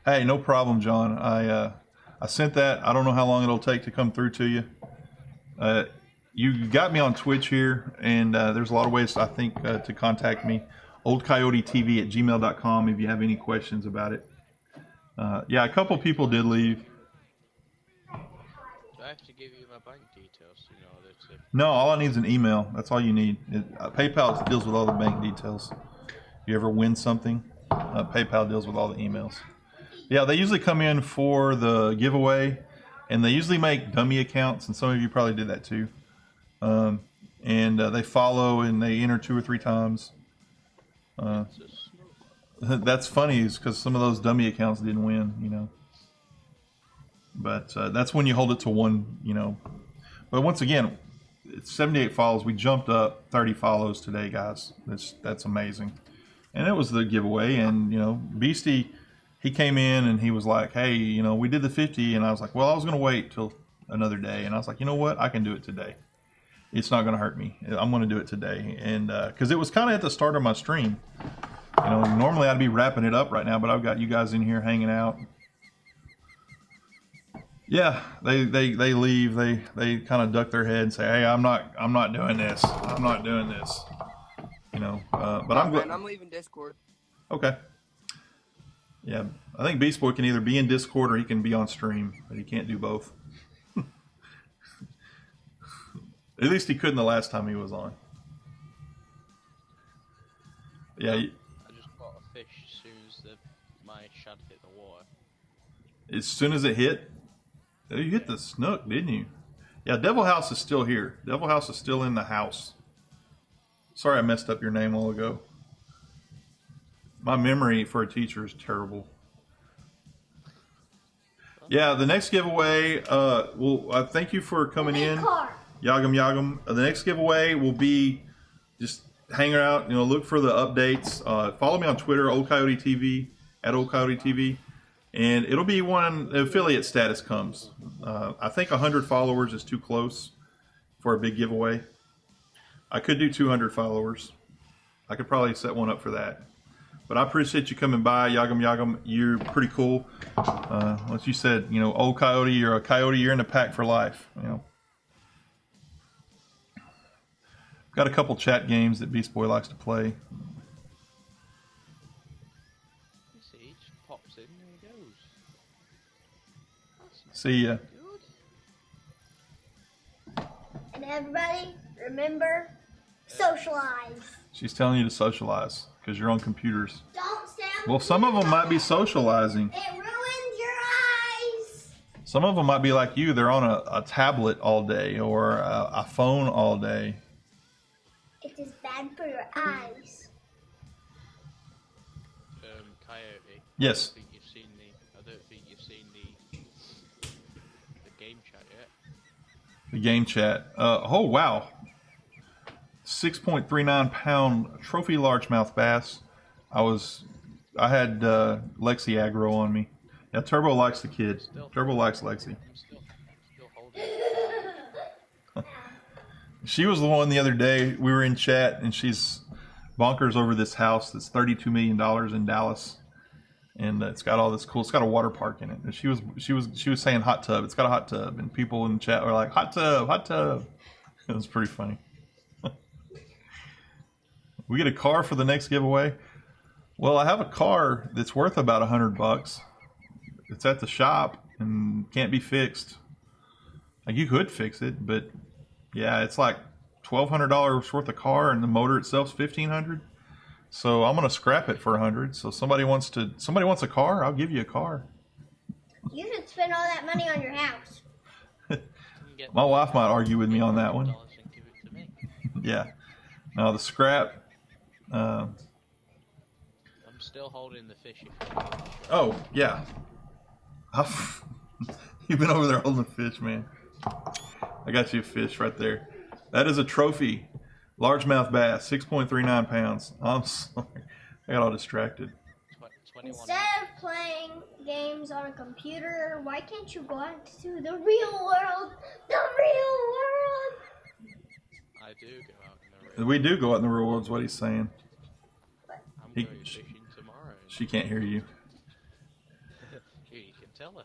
Hey, no problem, John. I sent that. I don't know how long it'll take to come through to you. You got me on Twitch here, and there's a lot of ways, I think, to contact me. oldcoyotetv@gmail.com if you have any questions about it. Yeah, a couple people did leave. Do I have to give you my bank details in order to... No, all I need is an email. That's all you need. PayPal deals with all the bank details. If you ever win something, PayPal deals with all the emails. Yeah, they usually come in for the giveaway, and they usually make dummy accounts, and some of you probably did that too. And they follow, and they enter 2 or 3 times. That's funny, is because some of those dummy accounts didn't win, you know. But that's when you hold it to 1, you know. But once again, it's 78 follows. We jumped up 30 follows today, guys. That's amazing. And it was the giveaway, and you know, Beastie, he came in and he was like, hey, you know, we did the 50, and I was like, well, I was going to wait till another day, and I was like, you know what, I can do it today. It's not going to hurt me. I'm going to do it today. And because it was kind of at the start of my stream. You know, normally I'd be wrapping it up right now, but I've got you guys in here hanging out. Yeah, they leave. They kind of duck their head and say, "Hey, I'm not doing this. I'm not doing this." You know, but I'm Man, I'm leaving Discord. okay. Yeah, I think Beast Boy can either be in Discord or he can be on stream, but he can't do both. At least he couldn't the last time he was on. Yeah. I just caught a fish as soon as my shad hit the water. As soon as it hit, oh, you hit the snook, didn't you? Yeah, Devil House is still here. Devil House is still in the house. Sorry I messed up your name a while ago. My memory for a teacher is terrible. Yeah, the next giveaway, well, thank you for coming in. Yagam. The next giveaway will be just hang out, look for the updates. Follow me on Twitter, Old Coyote TV, at Old Coyote TV. And it'll be when affiliate status comes. I think 100 followers is too close for a big giveaway. I could do 200 followers. I could probably set one up for that. But I appreciate you coming by, Yagam. You're pretty cool. Like you said, Old Coyote, you're a coyote, you're in the pack for life. Got a couple chat games that Beast Boy likes to play. See, he just pops in and he goes. See ya. Good. And everybody, remember, socialize. She's telling you to socialize because you're on computers. Don't stay on Well, some of them might be socializing. It ruins your eyes. Some of them might be like you. They're on a tablet all day or a phone all day. It is bad for your eyes. Coyote. Yes. I don't think you've seen the game chat yet. The game chat. Oh, wow. 6.39 pound trophy largemouth bass. I had Lexi aggro on me. Yeah, Turbo likes the kid. Turbo likes Lexi. I'm still holding it. She was the one the other day. We were in chat, and she's bonkers over this house that's $32 million in Dallas, and it's got all this cool. It's got a water park in it. And she was saying hot tub. It's got a hot tub, and people in the chat were like, hot tub, hot tub. It was pretty funny. We get a car for the next giveaway. Well, I have a car that's worth about $100. It's at the shop and can't be fixed. Like, you could fix it, but yeah, it's like $1,200 worth of car, and the motor itself's $1,500. So I'm gonna scrap it for $100. So somebody wants a car, I'll give you a car. You should spend all that money on your house. My wife might argue with me on that one. And give it to me. Yeah. Now the scrap. I'm still holding the fish. Oh yeah. You've been over there holding a fish, man. I got you a fish right there. That is a trophy. Largemouth bass, 6.39 pounds. I'm sorry. I got all distracted. 21. Instead of playing games on a computer, why can't you go out to the real world? The real world! I do go out in the real. We do go out in the real world, is what he's saying. I'm He- going fishing tomorrow. She can't hear you. You can tell her.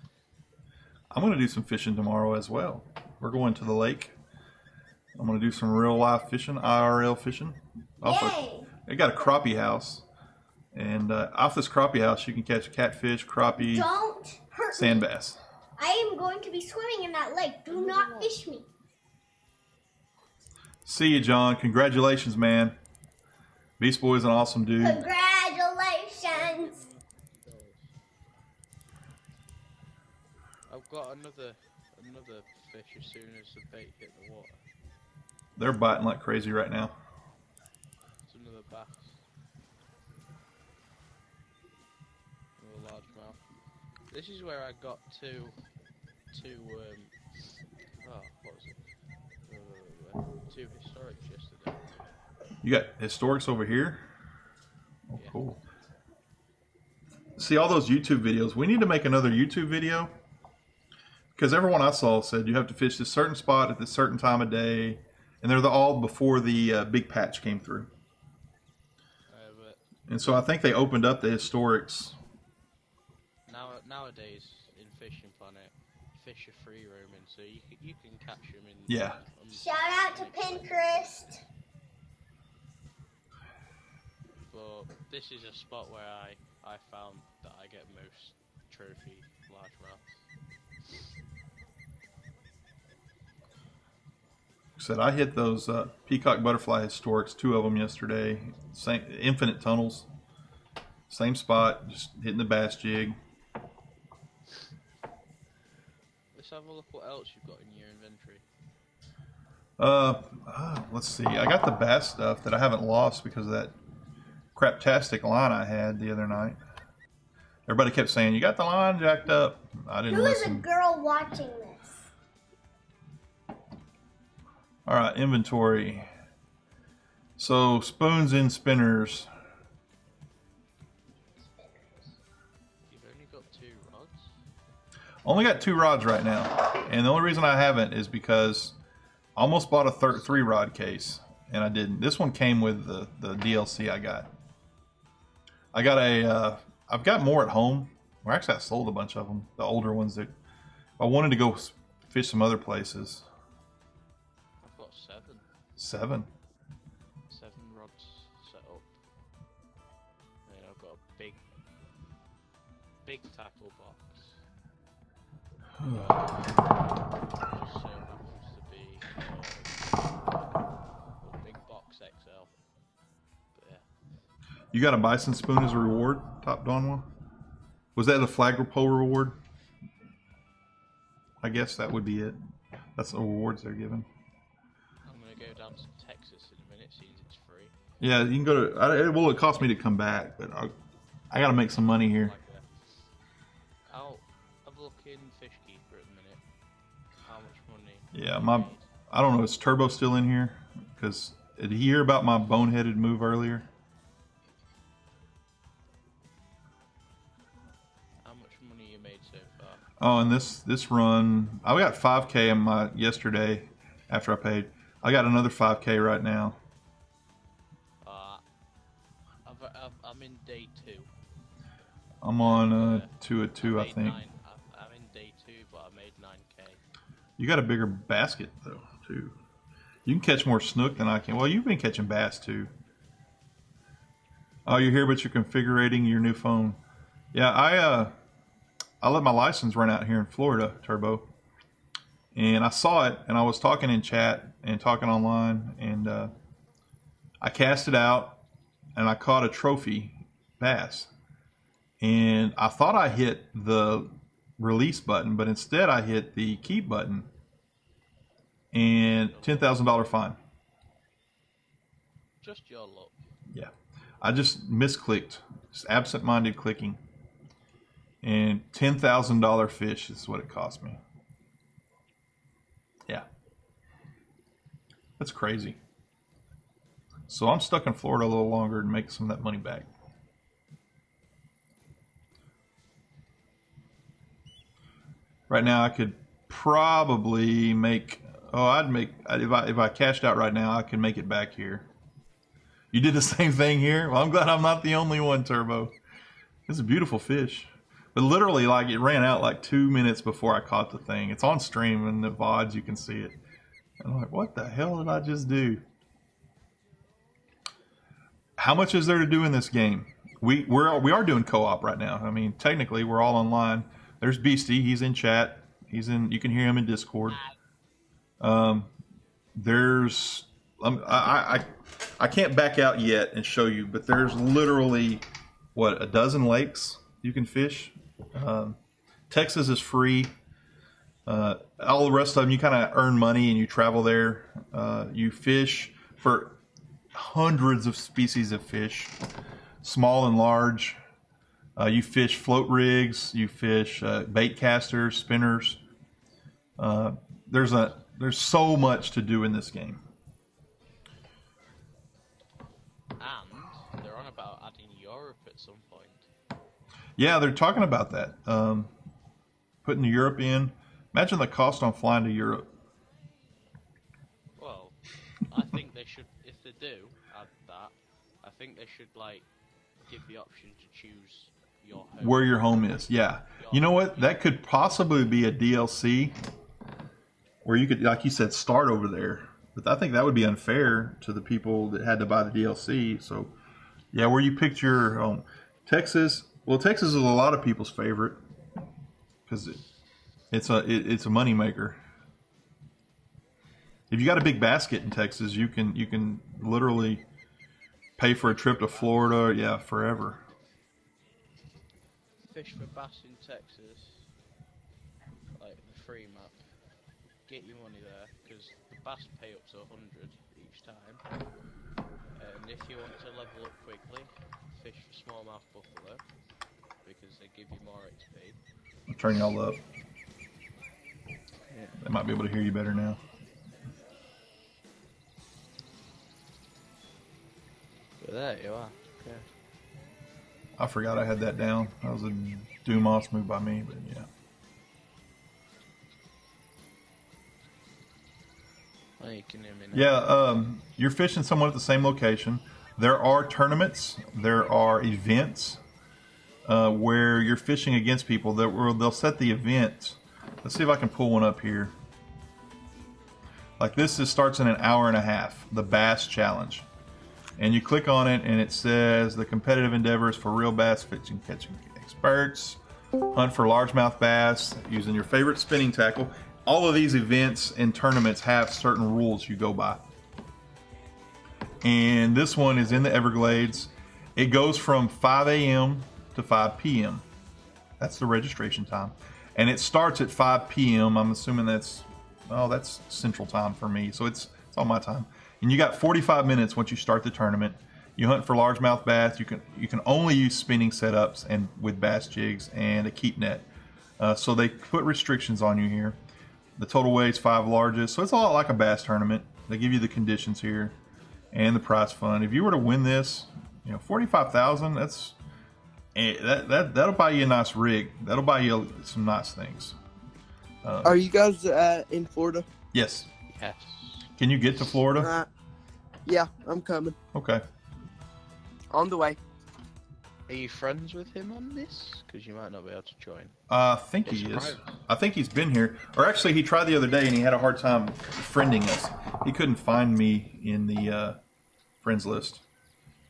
I'm going to do some fishing tomorrow as well. We're going to the lake. I'm going to do some real life fishing, IRL fishing. Yay! They got a crappie house. And off this crappie house, you can catch catfish, crappie, Don't hurt sand me. bass. I am going to be swimming in that lake. Do not fish me. See you, John. Congratulations, man. Beast Boy's an awesome dude. Congratulations! I've got another fish as soon as the bait hit the water. They're biting like crazy right now. It's another bass. Another largemouth. This is where I got two what was it? Two historics yesterday. You got historics over here? Oh, Yeah. cool. See all those YouTube videos. We need to make another YouTube video. Because everyone I saw said you have to fish this certain spot at this certain time of day. And they're all before the big patch came through. But And so I think they opened up the historics. nowadays in Fishing Planet, fish are free roaming, so you can catch them in. Yeah. Shout out to Pinterest. But this is a spot where I found that I get most trophy large wrasse. Said I hit those peacock butterfly historics, 2 of them yesterday. Same infinite tunnels, same spot, just hitting the bass jig. Let's have a look what else you've got in your inventory. Let's see. I got the bass stuff that I haven't lost because of that craptastic line I had the other night. Everybody kept saying, "You got the line jacked up." I didn't Who is a listen. girl watching this? All right, inventory. So spoons and spinners. You've only got 2 rods. Only got 2 rods right now, and the only reason I haven't is because I almost bought a 3 rod case, and I didn't. This one came with the DLC I got. I got I've got more at home. Or actually, I sold a bunch of them, the older ones that I wanted to go fish some other places. I've got 7. 7. 7 rods set up. And I've got a big tackle box. Just so happens to be a big box XL. But yeah. You got a bison spoon as a reward, Top Donwa? Was that a flagpole reward? I guess that would be it. That's the rewards they're giving. I'm gonna go down to Texas in a minute, since it's free. Yeah, you can go to. Well, it cost me to come back, but I got to make some money here. Like that. I'll have a look in Fishkeeper at the minute. How much money? Yeah, you my. made. I don't know. Is Turbo still in here? Because did he hear about my boneheaded move earlier? How much money you made so far? Oh, and this run, I got 5K in my yesterday after I paid. I got another 5K right now. I'm in day 2. I'm on 2 at 2, I made think. I'm in day 2, but I made 9K. You got a bigger basket though, too. You can catch more snook than I can. Well, you've been catching bass too. Oh, you're here, but you're configuring your new phone. Yeah, I let my license run out here in Florida, Turbo, and I saw it, and I was talking in chat and talking online, and I cast it out, and I caught a trophy bass, and I thought I hit the release button, but instead I hit the keep button, and $10,000 fine. Just your luck. Yeah, I just misclicked, just absent-minded clicking. And $10,000 fish is what it cost me. Yeah. That's crazy. So I'm stuck in Florida a little longer and make some of that money back. Right now I could probably make, if I cashed out right now, I could make it back here. You did the same thing here? Well, I'm glad I'm not the only one, Turbo. It's a beautiful fish. But literally, like, it ran out like 2 minutes before I caught the thing. It's on stream, and the VODs, you can see it. And I'm like, what the hell did I just do? How much is there to do in this game? We are doing co-op right now. I mean, technically, we're all online. There's Beastie. He's in chat. You can hear him in Discord. I can't back out yet and show you, but there's literally, what, a dozen lakes you can fish. Texas is free. All the rest of them, you kind of earn money and you travel there. You fish for hundreds of species of fish, small and large. You fish float rigs. You fish bait casters, spinners. There's so much to do in this game. And they're on about adding Europe at some point. Yeah, they're talking about that. Putting Europe in. Imagine the cost on flying to Europe. Well, I think they should, if they do add that, I think they should, like, give the option to choose your home. where your home is. Yeah. You know what? That could possibly be a DLC where you could, like you said, start over there. But I think that would be unfair to the people that had to buy the DLC. So, yeah, where you picked your home. Texas, well, Texas is a lot of people's favorite because it's a moneymaker. If you got a big basket in Texas, you can literally pay for a trip to Florida, yeah, forever. Fish for bass in Texas, like the free map. Get your money there because the bass pay up to 100 each time. And if you want to level up quickly, fish for smallmouth buffalo because they give you more XP. I'll turn y'all up. Yeah. They might be able to hear you better now. But there you are. Okay. I forgot I had that down. That was a Dumas move by me, but yeah. Oh, you can hear me now. Yeah, you're fishing somewhat at the same location. There are tournaments, there are events where you're fishing against people. They'll set the event. Let's see if I can pull one up here. Like this starts in an hour and a half, the Bass Challenge. And you click on it and it says the competitive endeavors for real bass fishing catching experts. Hunt for largemouth bass using your favorite spinning tackle. All of these events and tournaments have certain rules you go by. And this one is in the Everglades. It goes from 5 a.m. to 5 p.m. That's the registration time. And it starts at 5 p.m. I'm assuming that's Central Time for me. So it's on my time. And you got 45 minutes once you start the tournament. You hunt for largemouth bass. You can only use spinning setups and with bass jigs and a keep net. So they put restrictions on you here. The total weight's 5 largest, so it's a lot like a bass tournament. They give you the conditions here and the prize fund. If you were to win this, you know, $45,000. That'll buy you a nice rig. That'll buy you some nice things. Are you guys in Florida? Yes. Yes. Can you get to Florida? Yeah, I'm coming. Okay. On the way. Are you friends with him on this? Because you might not be able to join. I think he is. I think he's been here. Or actually, he tried the other day and he had a hard time friending us. He couldn't find me in the friends list.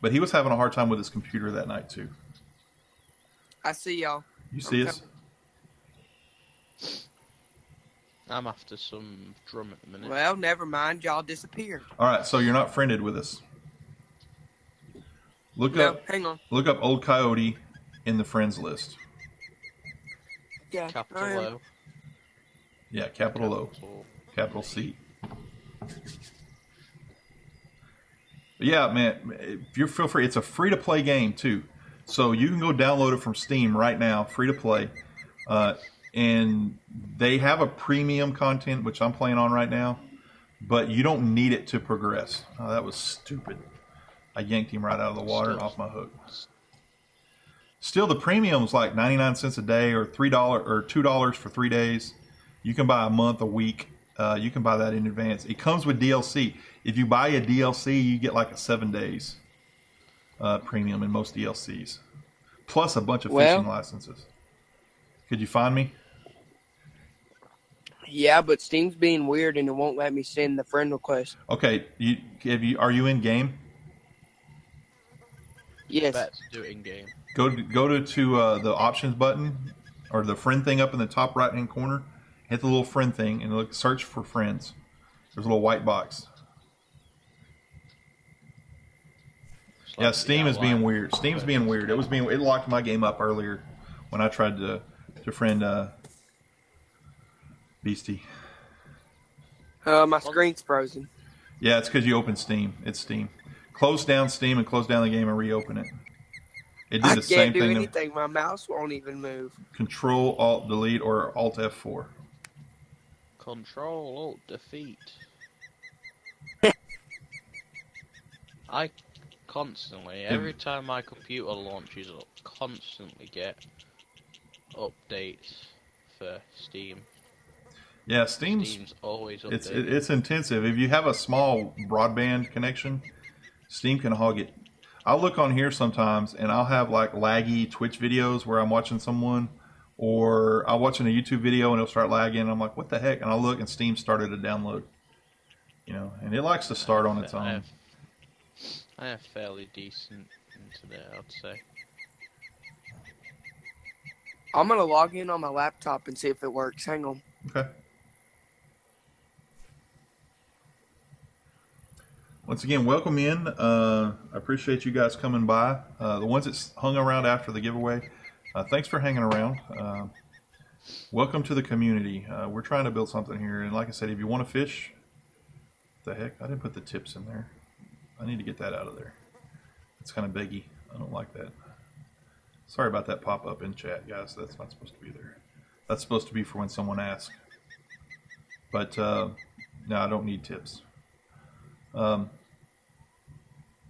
But he was having a hard time with his computer that night, too. I see y'all. You see us? I'm after some drum at the minute. Well, never mind. Y'all disappeared. All right, so you're not friended with us. Look hang on. Look up Old Coyote in the friends list. Yeah. Capital O. Yeah, capital O. Capital C. But yeah, man, if you feel free, it's a free-to-play game, too. So you can go download it from Steam right now, free to play. And they have a premium content, which I'm playing on right now. But you don't need it to progress. Oh, that was stupid. I yanked him right out of the water and off my hook. Still, the premium's like 99 cents a day or $3 or $2 for 3 days. You can buy a month, a week. You can buy that in advance. It comes with DLC. If you buy a DLC, you get like a 7 days premium in most DLCs. Plus a bunch of fishing licenses. Could you find me? Yeah, but Steam's being weird and it won't let me send the friend request. Okay, are you in game? Yes. Let's do it in game. Go to the options button or the friend thing up in the top right hand corner. Hit the little friend thing and search for friends. There's a little white box. Yeah, Steam is being weird. Steam's being weird. It locked my game up earlier when I tried to friend Beastie. My screen's frozen. Yeah, it's because you opened Steam. It's Steam. Close down Steam and close down the game and reopen it. It did the same thing. I can't do anything. My mouse won't even move. Control Alt Delete or Alt F4. Control Alt Defeat. I constantly, every time my computer launches up, constantly get updates for Steam. Yeah, Steam's always updated. It's intensive. If you have a small broadband connection, Steam can hog it. I'll look on here sometimes, and I'll have like laggy Twitch videos where I'm watching someone, or I'm watching a YouTube video and it'll start lagging. And I'm like, what the heck? And I'll look, and Steam started to download. You know, and it likes to start on its own. I have fairly decent internet, I'd say. I'm gonna log in on my laptop and see if it works. Hang on. Okay. Once again, welcome in. I appreciate you guys coming by. The ones that hung around after the giveaway, thanks for hanging around. Welcome to the community. We're trying to build something here, and like I said, if you want to fish, what the heck? I didn't put the tips in there. I need to get that out of there. It's kind of biggy. I don't like that. Sorry about that pop-up in chat, guys. That's not supposed to be there. That's supposed to be for when someone asks. But no, I don't need tips.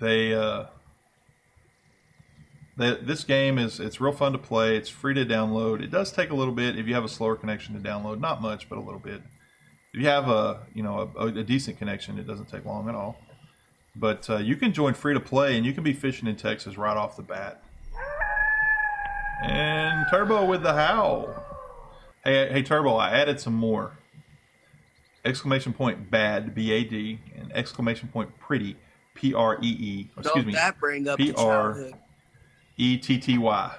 This game it's real fun to play. It's free to download. It does take a little bit if you have a slower connection to download. Not much, but a little bit. If you have a decent connection, it doesn't take long at all. But you can join free to play, and you can be fishing in Texas right off the bat. And Turbo with the howl. Hey Turbo, I added some more. Exclamation point bad, B-A-D, and exclamation point pretty, P-R-E-E. Excuse me, That bring up the childhood. P-R-E-T-T-Y.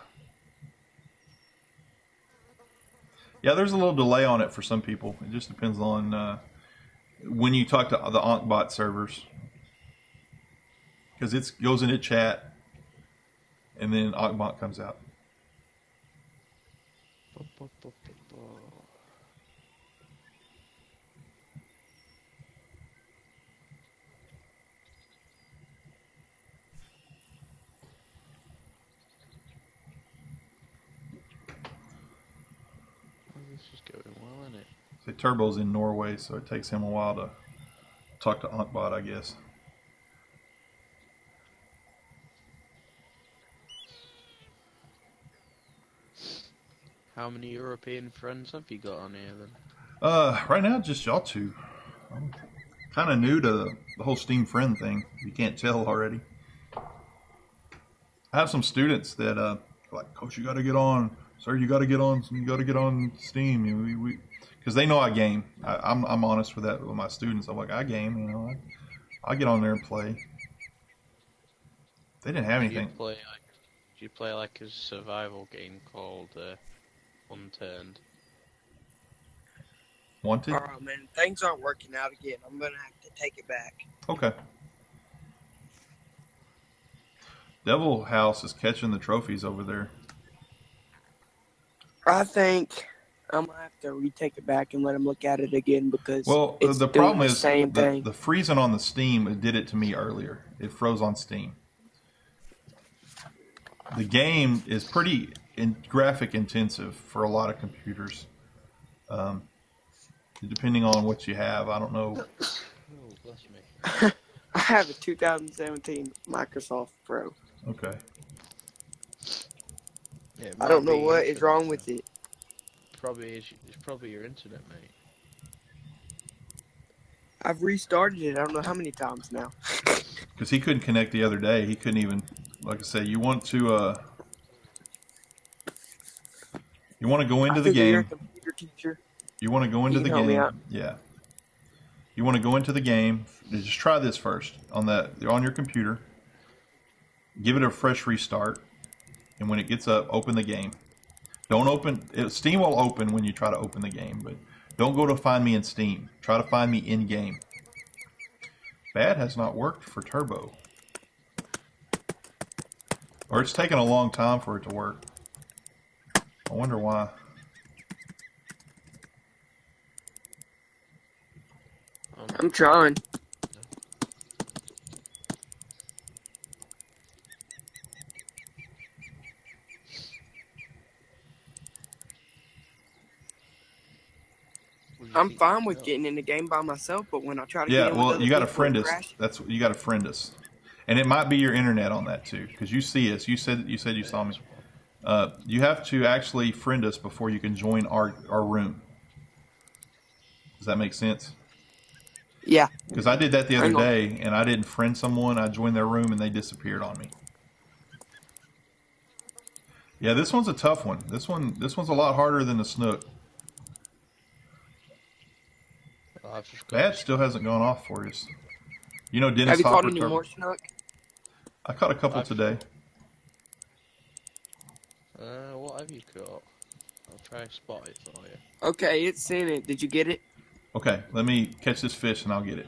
Yeah, there's a little delay on it for some people. It just depends on when you talk to the Ankbot servers. Because it goes into chat, and then Ankbot comes out. This is going well, isn't it? So Turbo's in Norway, so it takes him a while to talk to Ankbot, I guess. How many European friends have you got on here then? Right now, just y'all two. I'm kind of new to the whole Steam friend thing. You can't tell already. I have some students that are like, Coach, you got to get on. Sir, you got to get on. You got to get on Steam. Because they know I game. I'm honest with that with my students. I'm like, I game. You know, I get on there and play. They didn't have anything. Do you play like a survival game called Unturned? Wanted? Alright, man. Things aren't working out again. I'm gonna have to take it back. Okay. Devil House is catching the trophies over there. I think I'm gonna have to retake it back and let him look at it again because it's the doing problem the is same thing. the freezing on the Steam did it to me earlier. It froze on Steam. The game is pretty graphic intensive for a lot of computers. Depending on what you have, I don't know. Oh, bless me. I have a 2017 Microsoft Pro. Okay. Yeah, it I might don't know be what is internet, wrong with it. It's probably your internet, mate. I've restarted it. I don't know how many times now. Because he couldn't connect the other day. He couldn't even, like I said, you want to go into the You're a game. computer teacher. You want to go into You the can help me game. out. Yeah. You want to go into the game. Just try this first on your computer. Give it a fresh restart, and when it gets up, open the game. Don't open. Steam will open when you try to open the game, but don't go to find me in Steam. Try to find me in game. Bad has not worked for Turbo, or it's taken a long time for it to work. I wonder why. I'm trying. I'm fine with getting in the game by myself, but when I try to get in with other you got to people, friend it us. crashes. You got to friend us, and it might be your internet on that too, because you see us. You said you saw me. You have to actually friend us before you can join our room. Does that make sense? Yeah. Because I did that the other Hang on. day, and I didn't friend someone. I joined their room, and they disappeared on me. Yeah, this one's a tough one. This one's a lot harder than the snook. I've just got Bat still hasn't gone off for us. You know Dennis Have you Hopper. caught any more snook? I caught a couple I've- today. What have you caught? I'll try and spot it for you. Okay, it's in it. Did you get it? Okay, let me catch this fish and I'll get it.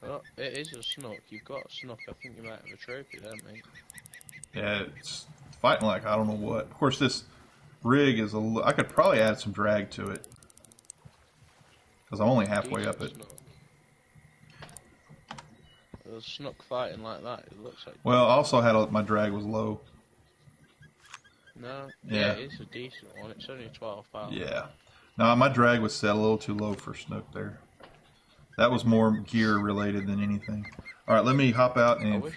Oh, it is a snook. You've got a snook. I think you might have a trophy there, mate. Yeah, it's fighting like I don't know what. Of course, this rig is I could probably add some drag to it because I'm only halfway up it. Snook. A snook fighting like that, it looks like. Well, I also had my drag was low. No, Yeah. it's a decent one. It's only 12 pounds. Yeah. No, my drag was set a little too low for snook there. That was more gear related than anything. All right, let me hop out I and. wish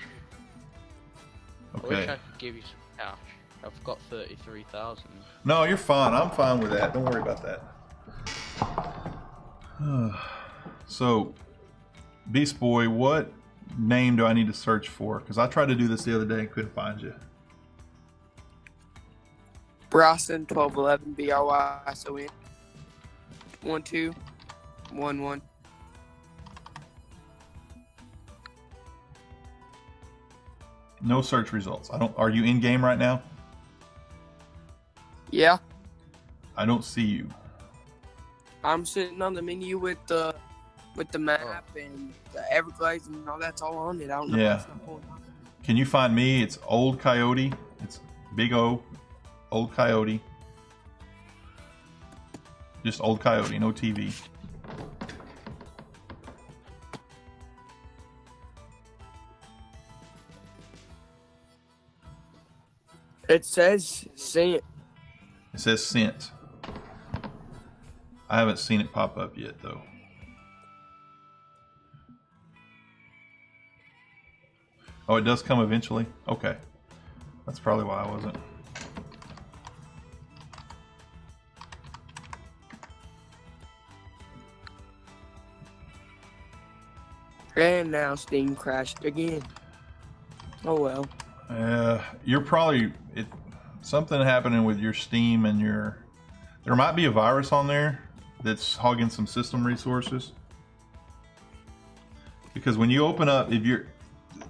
I Okay. could give you some cash. I've got 33,000. No, you're fine. I'm fine with that. Don't worry about that. So, Beast Boy, what name do I need to search for? Because I tried to do this the other day and couldn't find you. Bryson 1211 BRYSON 1211. No search results. I don't. Are you in game right now? Yeah, I don't see you. I'm sitting on the menu with the map and the Everglades and all that's all on it. I don't know. Yeah. what's not going on. Can you find me? It's Old Coyote. It's big O, Old Coyote. Just Old Coyote, no TV. It says sent. It says sent. I haven't seen it pop up yet, though. Oh, it does come eventually? Okay. That's probably why I wasn't. And now Steam crashed again. Oh well. You're probably something happening with your Steam and there might be a virus on there that's hogging some system resources. Because when you open up, if you're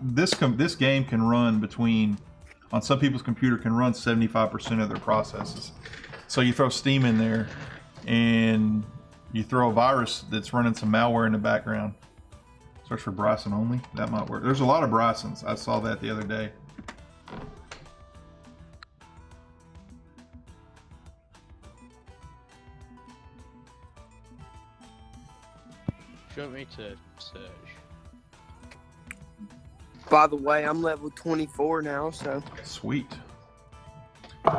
this game can run on some people's computer can run 75% of their processes. So you throw Steam in there and you throw a virus that's running some malware in the background. Search for Bryson only. That might work. There's a lot of Brysons. I saw that the other day. Do you want me to search? By the way, I'm level 24 now, so. Sweet. With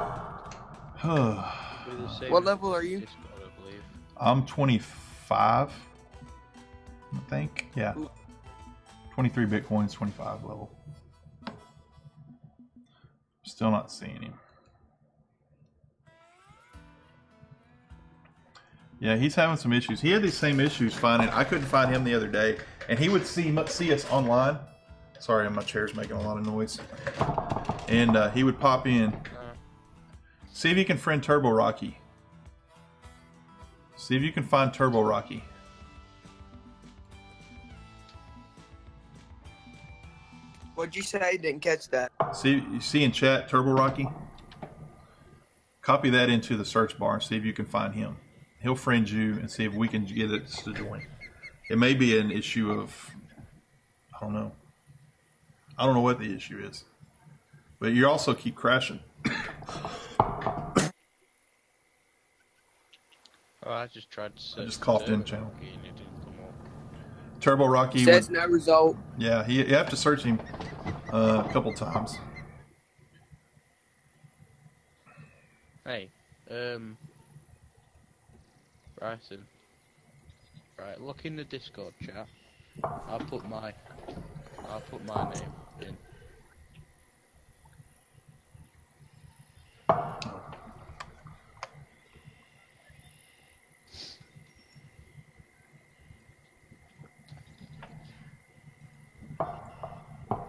the same What level are you? Discord, I believe. I'm 25, I think. Yeah. 23 Bitcoins, 25 level. Still not seeing him. Yeah, he's having some issues. He had these same issues finding. I couldn't find him the other day, and he would see us online. Sorry, my chair's making a lot of noise. And he would pop in. See if you can friend Turbo Rocky. See if you can find Turbo Rocky. What'd you say? Didn't catch that. See, you see in chat Turbo Rocky? Copy that into the search bar and see if you can find him. He'll friend you and see if we can get it to join. It may be an issue of, I don't know. I don't know what the issue is. But you also keep crashing. Oh, I just tried to search. just coughed in Turbo channel. Rocky and it didn't come up. Turbo Rocky. Says no result. Yeah, you have to search him a couple times. Hey, Bryson. Right, look in the Discord chat. I'll put my name in.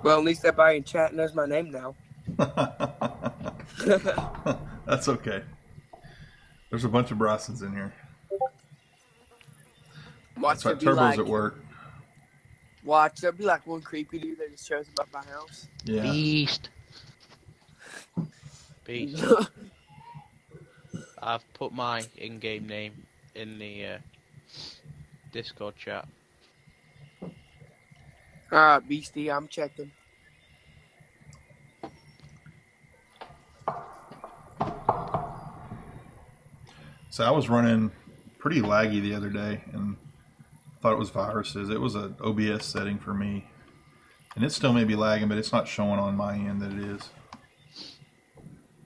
Well, at least everybody in chat knows my name now. That's okay. There's a bunch of Brysons in here. Watch That's right, it be Turbo's like, at work. watch, there'll be like one creepy dude that just shows up at my house. Yeah. Beast. Beast. I've put my in-game name in the Discord chat. Alright, Beastie, I'm checking. So I was running pretty laggy the other day and thought it was viruses. It was an OBS setting for me. And it still may be lagging, but it's not showing on my end that it is.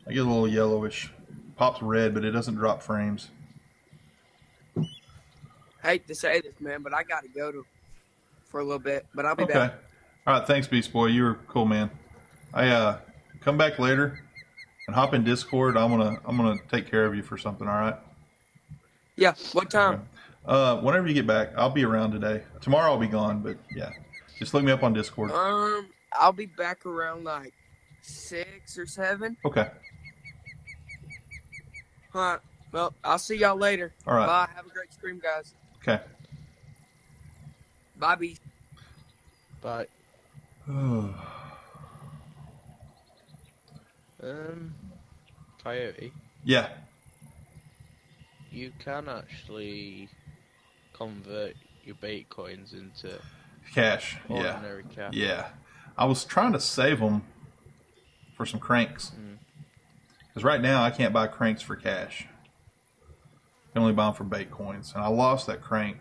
I get a little yellowish. Pops red, but it doesn't drop frames. Hate to say this, man, but I gotta go for a little bit, but I'll be Okay. back. All right, thanks, Beast Boy. You were cool, man. I come back later and hop in Discord. I'm gonna take care of you for something. All right. Yeah, what time? Okay. Whenever you get back, I'll be around today. Tomorrow I'll be gone, but yeah, just look me up on Discord. I'll be back around like 6 or 7. Okay. Alright, well, I'll see y'all later. All right. Bye, have a great stream, guys. Okay. Bye, Beast. But Coyote, Yeah. you can actually convert your bait coins into Cash. ordinary cash. Yeah. I was trying to save them for some cranks. Because right now I can't buy cranks for cash. I can only buy them for bait coins. And I lost that crank.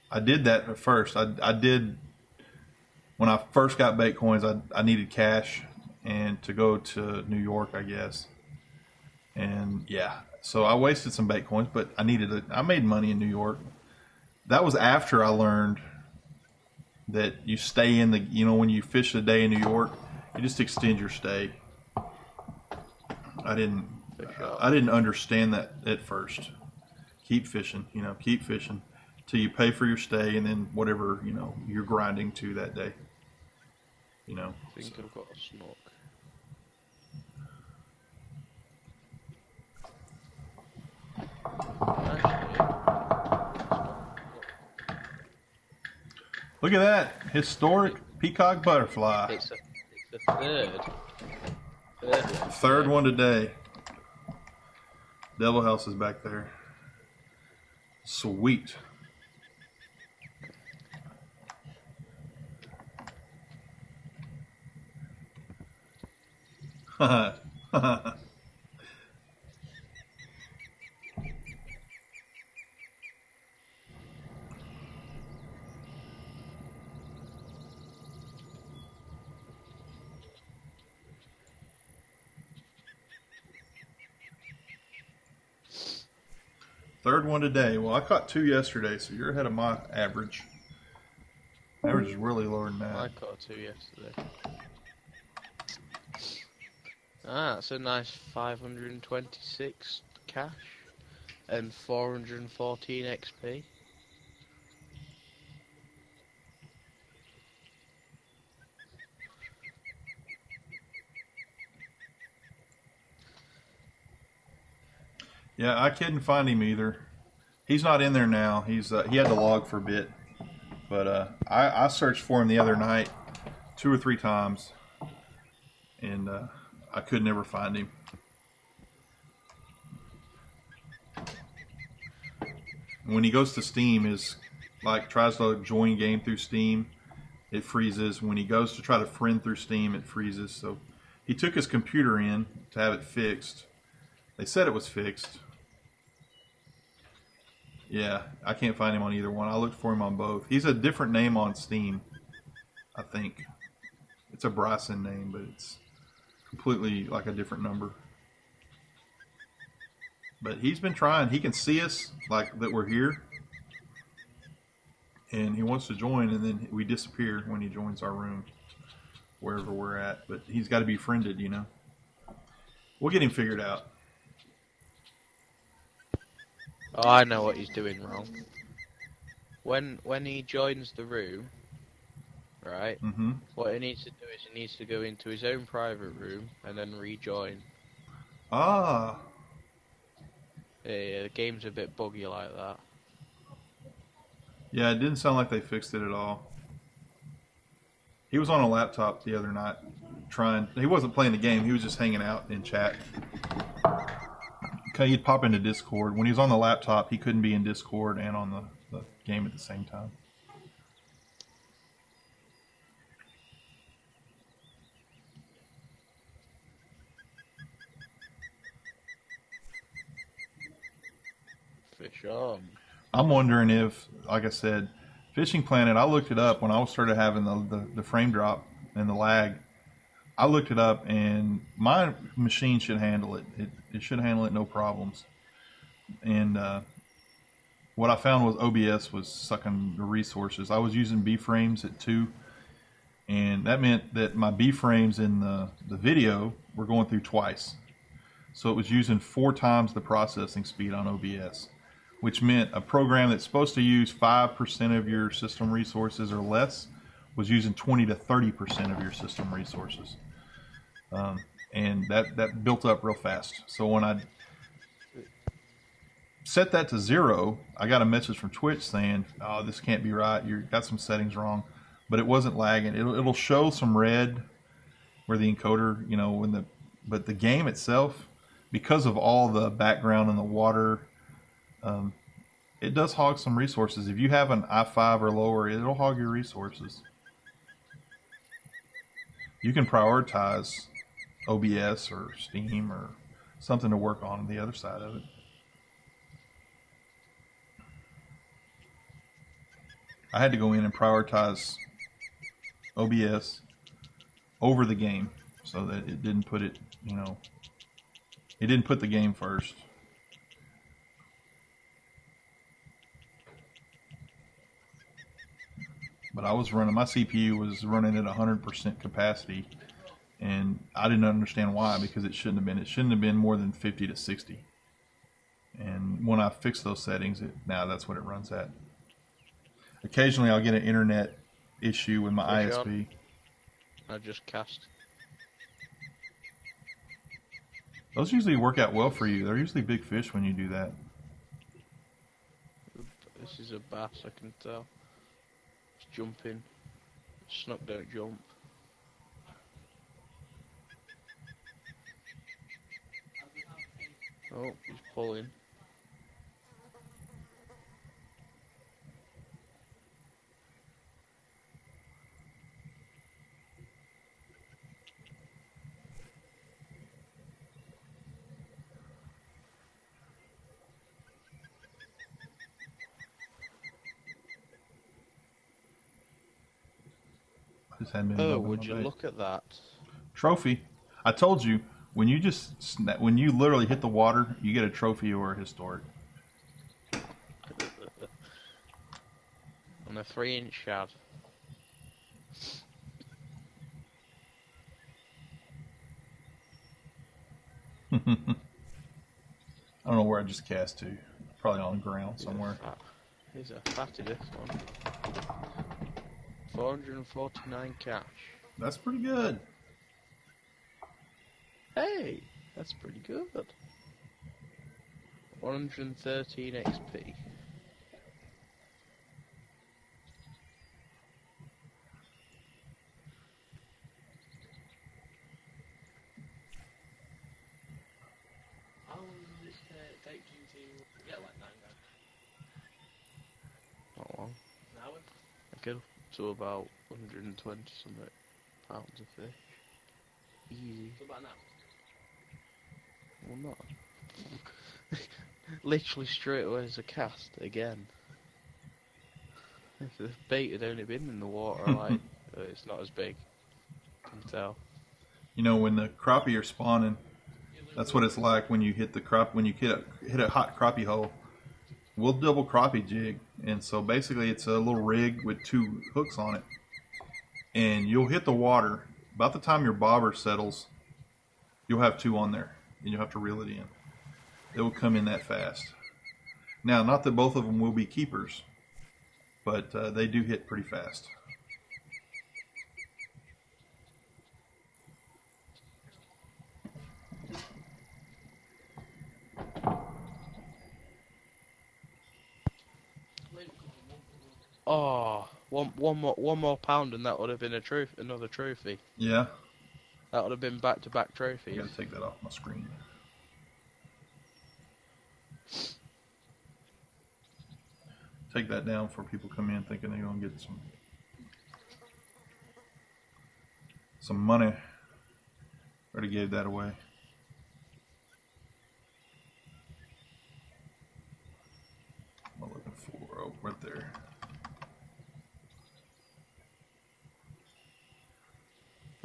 I did that at first. I did, when I first got bait coins, I needed cash and to go to New York, I guess. And yeah, so I wasted some bait coins, but I made money in New York. That was after I learned that you stay in when you fish a day in New York, you just extend your stay. I didn't understand that at first. Keep fishing, keep fishing till you pay for your stay, and then whatever, you're grinding to that day. I think I've got a snook. Look at that historic peacock butterfly. It's the Third one today. Devil House is back there. Sweet. Third one today. Well, I caught 2 yesterday, so you're ahead of my average. Average is really lower than that. I caught 2 yesterday. That's a nice 526 cash and 414 XP. Yeah, I couldn't find him either. He's not in there now. He had to log for a bit, but I searched for him the other night 2 or 3 times, and I could never find him. When he goes to Steam, tries to join game through Steam, it freezes. When he goes to try to friend through Steam, it freezes. So he took his computer in to have it fixed. They said it was fixed. Yeah, I can't find him on either one. I looked for him on both. He's a different name on Steam, I think. It's a Bryson name, but it's completely like a different number. But he's been trying. He can see us, like that we're here. And he wants to join, and then we disappear when he joins our room, wherever we're at. But he's got to be friended, We'll get him figured out. Oh, I know what he's doing wrong. When he joins the room, right? Mm-hmm. What he needs to do is he needs to go into his own private room and then rejoin. Ah. Yeah, the game's a bit buggy like that. Yeah, it didn't sound like they fixed it at all. He was on a laptop the other night trying. He wasn't playing the game. He was just hanging out in chat. Okay, he'd pop into Discord. When he was on the laptop, he couldn't be in Discord and on the game at the same time. Fish on. I'm wondering if, like I said, Fishing Planet, I looked it up when I started having the frame drop and the lag. I looked it up, and my machine should handle it. It should handle it no problems. And what I found was OBS was sucking the resources. I was using B-frames at 2, and that meant that my B-frames in the video were going through twice. So it was using 4 times the processing speed on OBS, which meant a program that's supposed to use 5% of your system resources or less was using 20 to 30% of your system resources. And that built up real fast. So when I set that to 0, I got a message from Twitch saying, "Oh, this can't be right. You got some settings wrong." But it wasn't lagging. It'll show some red where the encoder, you know, but the game itself, because of all the background and the water, it does hog some resources. If you have an i5 or lower, it'll hog your resources. You can prioritize OBS or Steam or something to work on the other side of it. I had to go in and prioritize OBS over the game so that it didn't put it, you know, it didn't put the game first. But I was running, my CPU was running at 100% capacity, and I didn't understand why, because it shouldn't have been. It shouldn't have been more than 50 to 60. And when I fix those settings, now that's what it runs at. Occasionally I'll get an internet issue with my ISP. I just cast. Those usually work out well for you. They're usually big fish when you do that. This is a bass, I can tell. It's jumping. Snook don't jump. Oh, he's pulling. Just hadn't been Oh, above would my you bait. look at that? Trophy. I told you, when you when you literally hit the water, you get a trophy or a historic. On a 3-inch shad. I don't know where I just cast to. Probably on the ground somewhere. Here's a fatty, this one. 449 cash. That's pretty good. Hey, that's pretty good. 113 XP. How long does it take you to get like 9 grand? Not long. An hour? I get up to about 120 something pounds of fish. Easy. So about an hour? Well, not. Literally straight away as a cast again. If the bait had only been in the water, like, it's not as big. You can tell. You know, when the crappie are spawning, that's what it's like when you hit the when you hit a hot crappie hole. We'll double crappie jig, and so basically it's a little rig with 2 hooks on it, and you'll hit the water. About the time your bobber settles, you'll have 2 on there, and you'll have to reel it in. It will come in that fast. Now, not that both of them will be keepers, but they do hit pretty fast. Oh, one more pound and that would have been another trophy. Yeah. That would have been back-to-back I trophies. gotta take that off my screen. Take that down before people come in thinking they're gonna get some money. Already gave that away. What am I looking for? Oh, right there.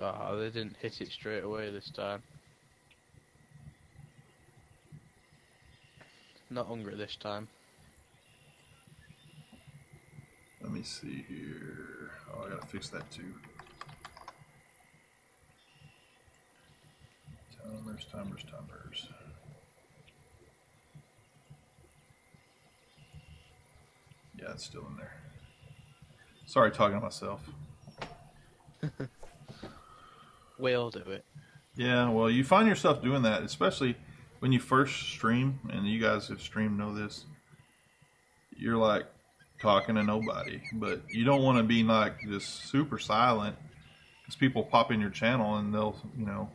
Ah, they didn't hit it straight away this time. Not hungry this time. Let me see here. Oh, I gotta fix that too. Timers. Yeah, it's still in there. Sorry, talking to myself. We all do it. Yeah, well, you find yourself doing that, especially when you first stream, and you guys have streamed know this. You're like talking to nobody, but you don't want to be like just super silent, because people pop in your channel and they'll, you know,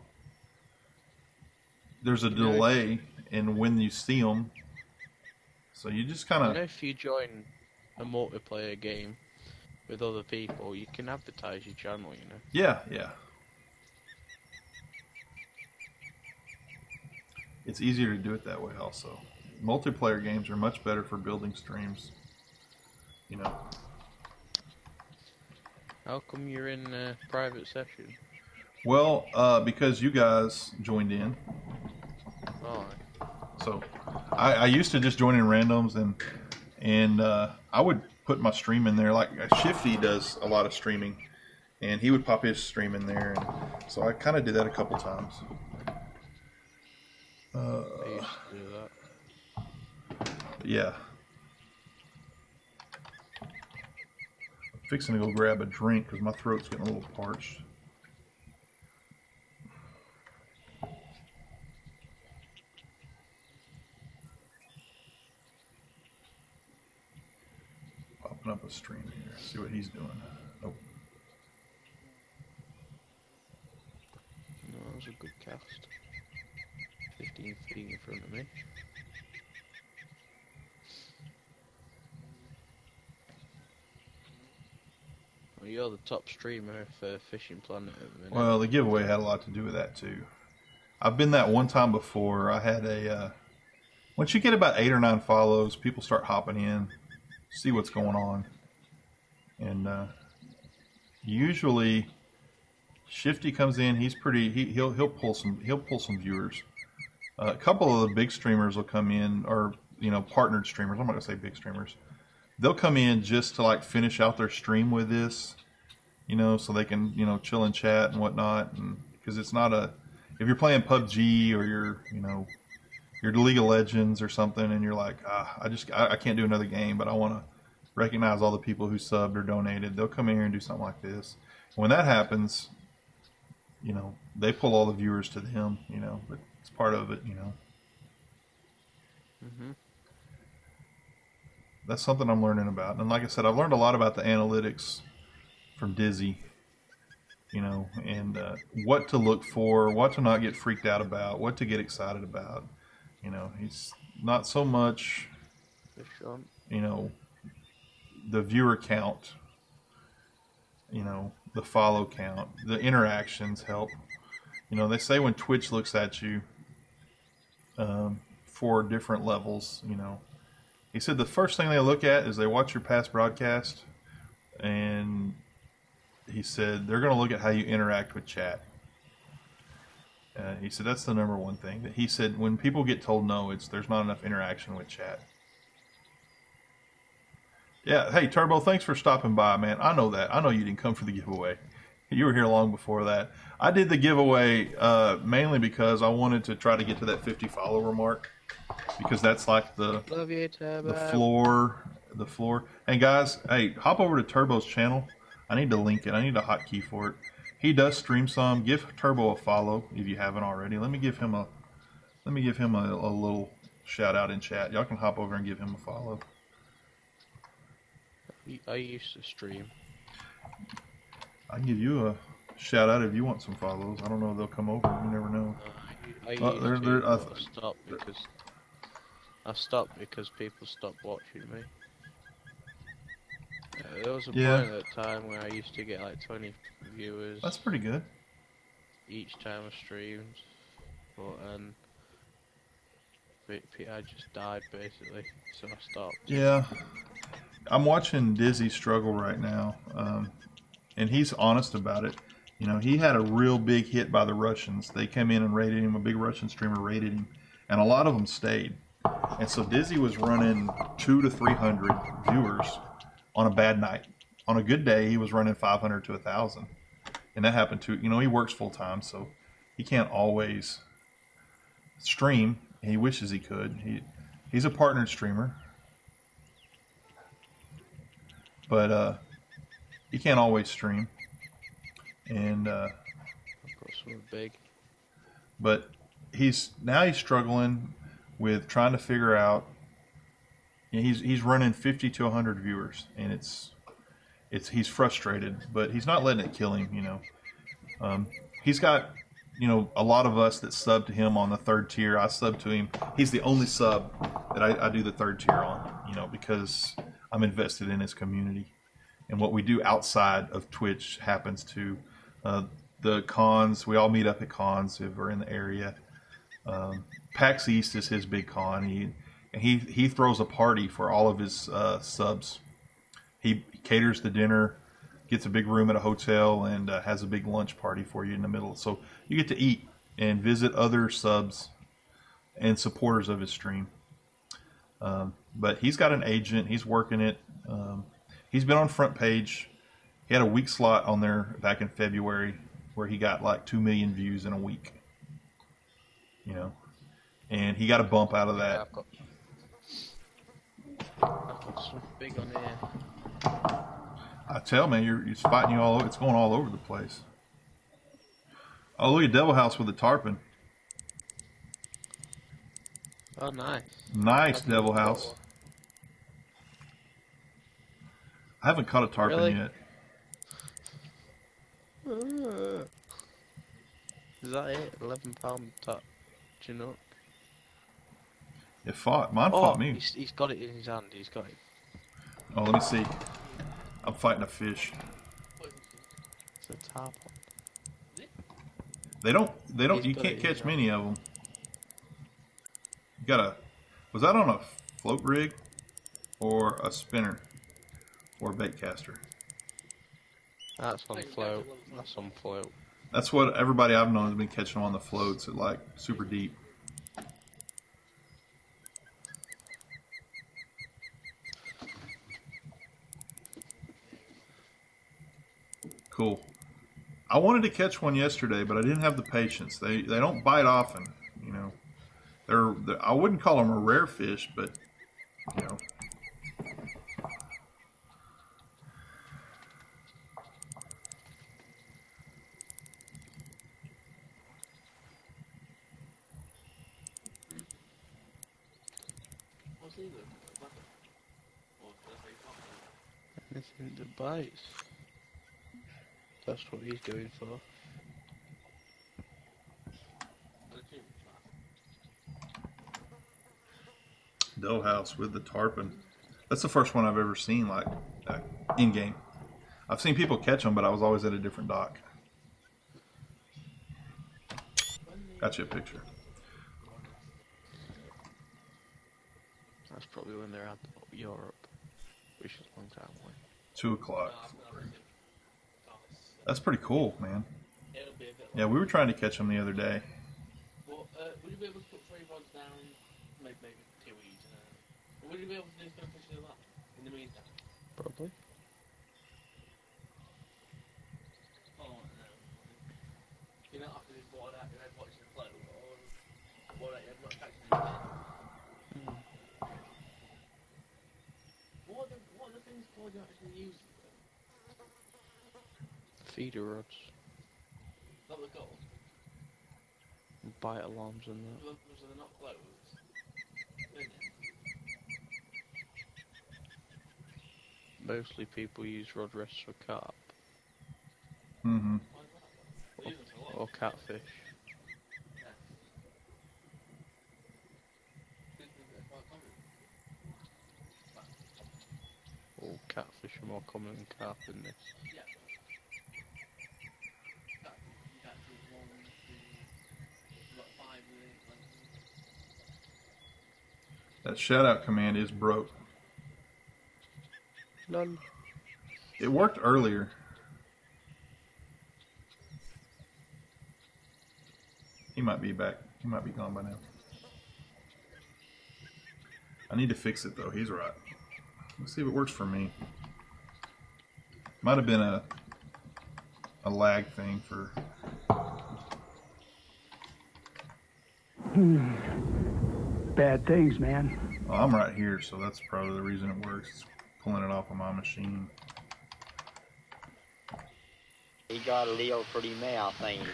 there's a delay in when you see them. So you just kind of... You know, if you join a multiplayer game with other people, you can advertise your channel, you know. Yeah. It's easier to do it that way also. Multiplayer games are much better for building streams, you know. How come you're in a private session? Well, because you guys joined in. Oh. So I used to just join in randoms, and I would put my stream in there. Like Shifty does a lot of streaming, and he would pop his stream in there, and so I kind of did that a couple times. I used to do that. Yeah. I'm fixing to go grab a drink because my throat's getting a little parched. Popping up a stream here. See what he's doing. Oh. No, that was a good cast. 15 feet in front of me. Well, you're the top streamer for Fishing Planet at the minute. Well, the giveaway had a lot to do with that too. I've been that one time before. I had a once you get about 8 or 9 follows, people start hopping in, see what's going on, and usually Shifty comes in. He's pretty. He'll pull some viewers. A couple of the big streamers will come in, or you know, partnered streamers. I'm not gonna say big streamers. They'll come in just to like finish out their stream with this, you know, so they can, you know, chill and chat and whatnot. And because it's not a, if you're playing PUBG or you're, you know, you're League of Legends or something, and you're like, I can't do another game, but I want to recognize all the people who subbed or donated. They'll come in here and do something like this. When that happens, you know, they pull all the viewers to them, you know, but it's part of it, you know. Mm-hmm. That's something I'm learning about. And like I said, I've learned a lot about the analytics from Dizzy, you know, and what to look for, what to not get freaked out about, what to get excited about. You know, he's not so much, you know, the viewer count, you know, the follow count, the interactions help. You know, they say when Twitch looks at you for different levels, you know, he said the first thing they look at is they watch your past broadcast, and he said they're going to look at how you interact with chat. He said that's the number one thing. He said when people get told no, there's not enough interaction with chat. Yeah, hey Turbo, thanks for stopping by, man. I know that. I know you didn't come for the giveaway. You were here long before that. I did the giveaway mainly because I wanted to try to get to that 50 follower mark, because that's like the floor. And guys, hey, hop over to Turbo's channel. I need to link it. I need a hotkey for it. He does stream some. Give Turbo a follow if you haven't already. Let me give him a little shout out in chat. Y'all can hop over and give him a follow. I used to stream. I can give you a shout out if you want some follows. I don't know if they'll come over. You never know. I used they're- to, they're- but I stopped because people stopped watching me. There was a Yeah. point at the time where I used to get like 20 viewers That's pretty good. each time I streamed, but I just died basically, so I stopped. Yeah. I'm watching Dizzy struggle right now, and he's honest about it. You know, he had a real big hit by the Russians. They came in and raided him. A big Russian streamer raided him, and a lot of them stayed. And so Dizzy was running 200 to 300 viewers on a bad night. On a good day, he was running 500 to 1,000. And that happened to, you know, he works full time, so he can't always stream. He wishes he could. He's a partnered streamer, but he can't always stream. And I've got something big. but he's struggling with trying to figure out. You know, he's running 50 to 100 viewers, and he's frustrated, but he's not letting it kill him. You know, he's got, you know, a lot of us that sub to him on the 3rd tier. I sub to him. He's the only sub that I do the 3rd tier on. You know, because I'm invested in his community, and what we do outside of Twitch happens to the cons. We all meet up at cons if we're in the area. PAX East is his big con. He throws a party for all of his subs. He caters the dinner, gets a big room at a hotel, and has a big lunch party for you in the middle. So you get to eat and visit other subs and supporters of his stream. But he's got an agent. He's working it. He's been on Front Page. He had a week slot on there back in February where he got like 2 million views in a week. You know, and he got a bump out of that. I've got something big on here. I tell man, it's fighting you all over. It's going all over the place. Oh, look at Devil House with the tarpon. Oh, nice. Nice, Devil House. I haven't caught a tarpon Really? yet. Is that it? 11-pound top Chinook. It fought. Mine fought me. He's got it in his hand. He's got it. Oh, let me see. I'm fighting a fish. It's a tarpon. They don't. He's You got can't it in catch his many of them. You gotta. Was that on a float rig, or a spinner, or a bait caster? That's on float. That's on float. That's what everybody I've known has been catching them on the floats at like super deep. Cool. I wanted to catch one yesterday, but I didn't have the patience. They don't bite often, you know. They're I wouldn't call them a rare fish, but you know. What's he doing? Or did I say something? Anything that bites. That's what he's going for. Dough House with the tarpon. That's the first one I've ever seen like in game. I've seen people catch them, but I was always at a different dock. Got you a picture. That's probably when they're at Europe, which is a long time away. 2 o'clock. That's pretty cool, man. It'll be a bit Yeah, we were trying to catch them the other day. Well, would you be able to put 3 rods down, maybe 2 each? Would you be able to do some fishing like that in the meantime? Probably. Oh, no. You know, after this board out, you know, watching the float, or board out, you have not catching anything. What are the things called you actually use? Feeder rods, Not the gold. bite alarms and that. So they're not floats. mostly people use rod rests for carp Mm-hmm. They use them a lot. or catfish. Yeah. Seems to be quite common. Well, catfish are more common than carp in this. Yeah. Catches 1, 2, about 5 minutes. That shout out command is broke. None. It worked earlier. He might be back. He might be gone by now. I need to fix it though. He's right. Let's see if it works for me. Might have been a lag thing for. Bad things, man. Well, I'm right here, so that's probably the reason it works. It's pulling it off of my machine. He got a little pretty mouth, ain't he?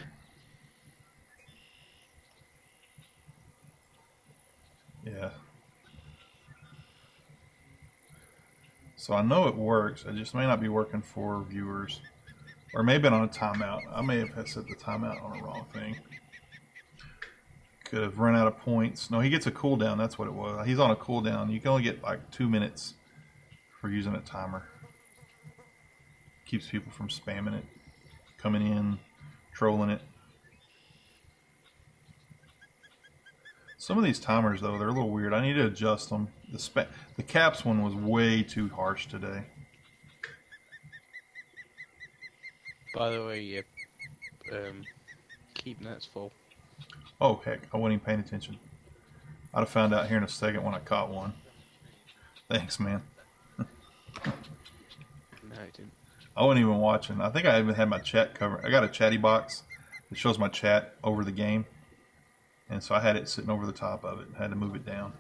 Yeah. So I know it works. It just may not be working for viewers. Or maybe on a timeout. I may have set the timeout on the wrong thing. Could have run out of points. No, he gets a cooldown. That's what it was. He's on a cooldown. You can only get like 2 minutes for using a timer. Keeps people from spamming it. Coming in, trolling it. Some of these timers, though, they're a little weird. I need to adjust them. The caps one was way too harsh today. By the way, yeah, keep nets full. Oh, heck. I wasn't even paying attention. I'd have found out here in a second when I caught one. Thanks, man. No, I didn't. I wasn't even watching. I think I even had my chat covered. I got a chatty box that shows my chat over the game. And so I had it sitting over the top of it. I had to move it down.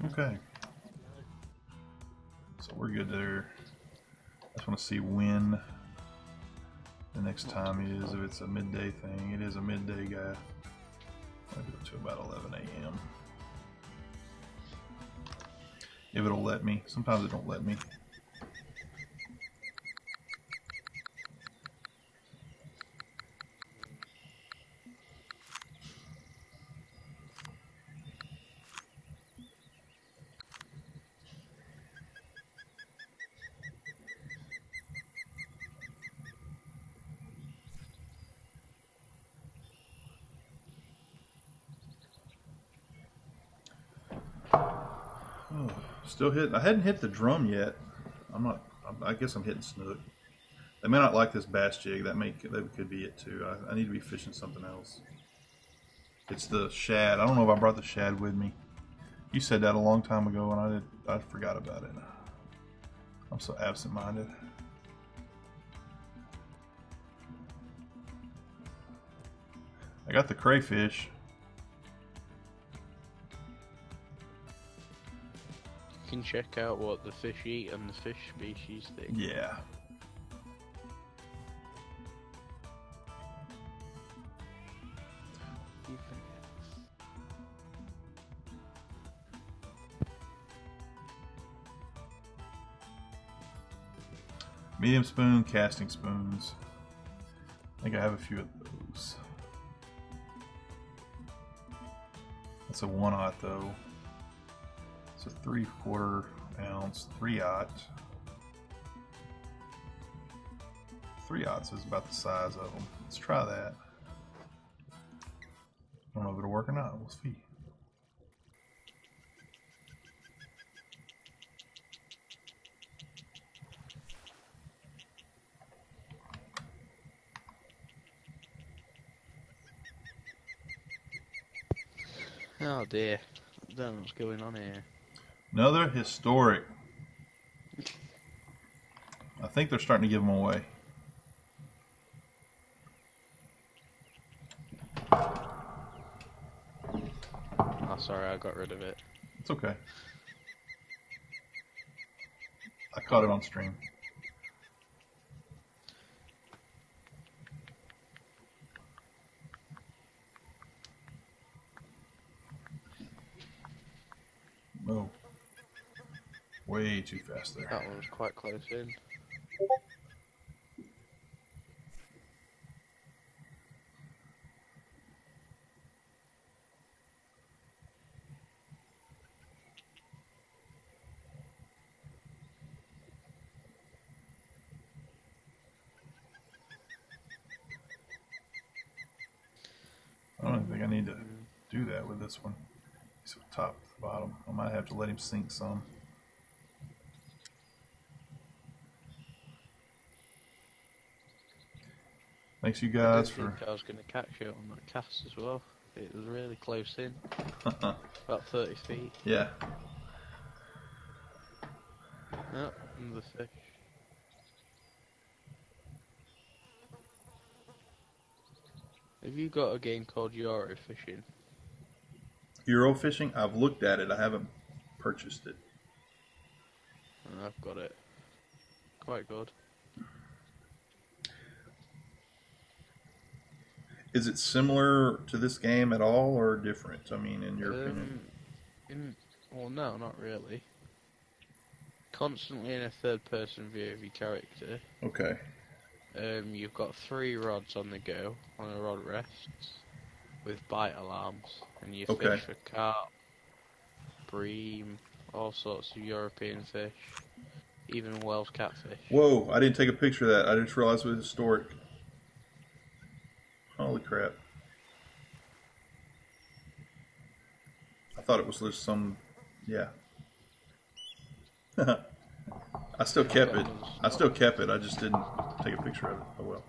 Okay. So we're good there. I just want to see when the next time is. If it's a midday thing. It is a midday, guy. I'll go to about 11 a.m. If it'll let me. Sometimes it don't let me. Oh, still hitting. I hadn't hit the drum yet. I'm not. I guess I'm hitting snook. They may not like this bass jig. That could be it too. I need to be fishing something else. It's the shad. I don't know if I brought the shad with me. You said that a long time ago, and I forgot about it. I'm so absent-minded. I got the crayfish. You can check out what the fish eat and the fish species think. Yeah. Medium spoon, casting spoons. I think I have a few of those. That's a 1/0 though. It's a 3/4 ounce, 3/0. 3/0 is about the size of them. Let's try that. I don't know if it'll work or not. We'll see. Oh dear, I don't know what's going on here. Another historic. I think they're starting to give them away. Oh, sorry, I got rid of it. It's okay. I caught it on stream. Oh. Way too fast there. That one was quite close in. I don't think I need to do that with this one. So top to bottom. I might have to let him sink some. Thanks you guys for. I was going to catch it on that cast as well. It was really close in. About 30 feet. Yeah. Oh, another fish. Have you got a game called Euro Fishing? Euro fishing? I've looked at it. I haven't purchased it. I've got it. Quite good. Is it similar to this game at all, or different? I mean, in your opinion? Well, no, not really. Constantly in a third-person view of your character. Okay. You've got 3 rods on the go, on a rod rest, with bite alarms, and you fish for carp, bream, all sorts of European fish, even Welsh catfish. Whoa, I didn't take a picture of that. I just realized it was historic. Holy crap. I thought it was just some, yeah. I still kept it. I just didn't take a picture of it. Oh well.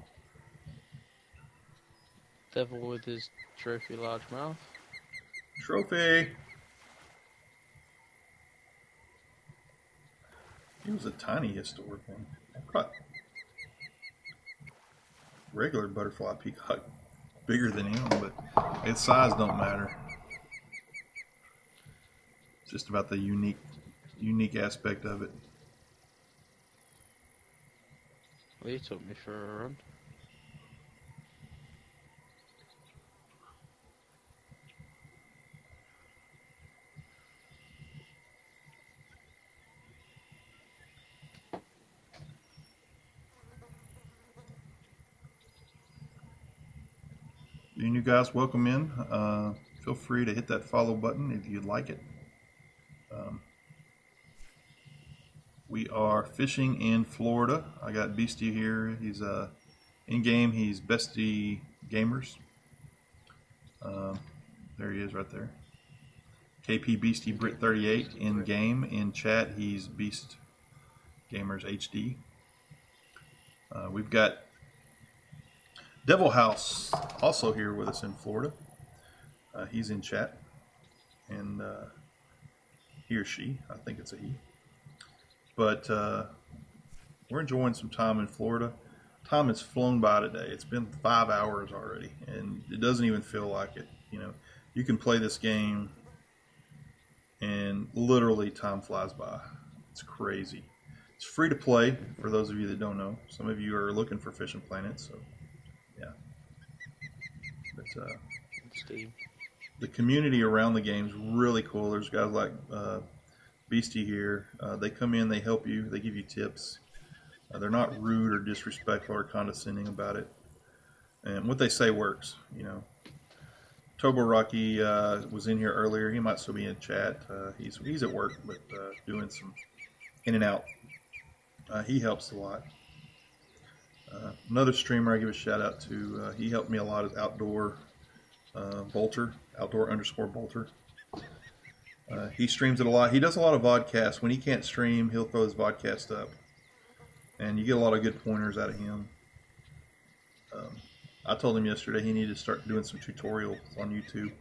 Devil with his trophy largemouth. Trophy! He was a tiny historic one. I caught regular butterfly peacock bigger than him, but its size don't matter. It's just about the unique aspect of it. Well, he took me for a run. And you guys, welcome in. Feel free to hit that follow button if you'd like it. We are fishing in Florida. I got Beastie here. He's in game. He's Bestie Gamers. There he is, right there. KP Beastie Brit 38 in game. In chat, he's Beast Gamers HD. We've got Devil House also here with us in Florida. He's in chat, and he or she, I think it's a he. But we're enjoying some time in Florida. Time has flown by today. It's been 5 hours already, and it doesn't even feel like it. You know, you can play this game, and literally time flies by. It's crazy. It's free to play for those of you that don't know. Some of you are looking for Fishing Planet, so yeah. But the community around the game is really cool. There's guys like Beastie here. They come in, they help you, they give you tips. They're not rude or disrespectful or condescending about it. And what they say works, you know. Tobo Rocky was in here earlier. He might still be in chat. He's at work, but doing some in and out. He helps a lot. Another streamer I give a shout out to, he helped me a lot, is Outdoor Bolter, Outdoor_Bolter. He streams it a lot. He does a lot of vodcasts. When he can't stream, he'll throw his vodcast up. And you get a lot of good pointers out of him. I told him yesterday he needed to start doing some tutorials on YouTube.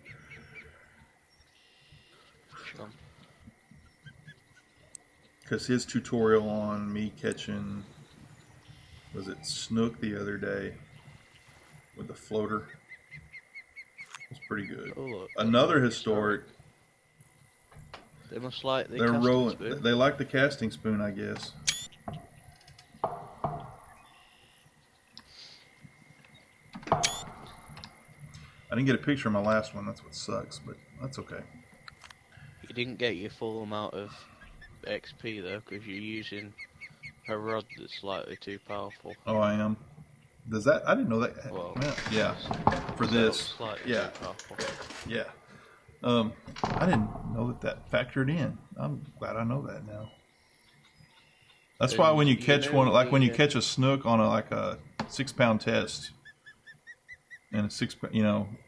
Because his tutorial on me catching, was it snook the other day with the floater, was pretty good. Oh, look. Another historic. They must like the They're casting rolling. spoon. They like the casting spoon, I guess. I didn't get a picture of my last one. That's what sucks, but that's okay. You didn't get your full amount of XP though, because you're using a rod that's slightly too powerful. Oh, I am. Does that? I didn't know that. Well, yeah. For so this. slightly Yeah. too powerful. Yeah. I didn't know that factored in. I'm glad I know that now. That's And why when you you catch know one, like when you the, catch a snook on a 6-pound test, and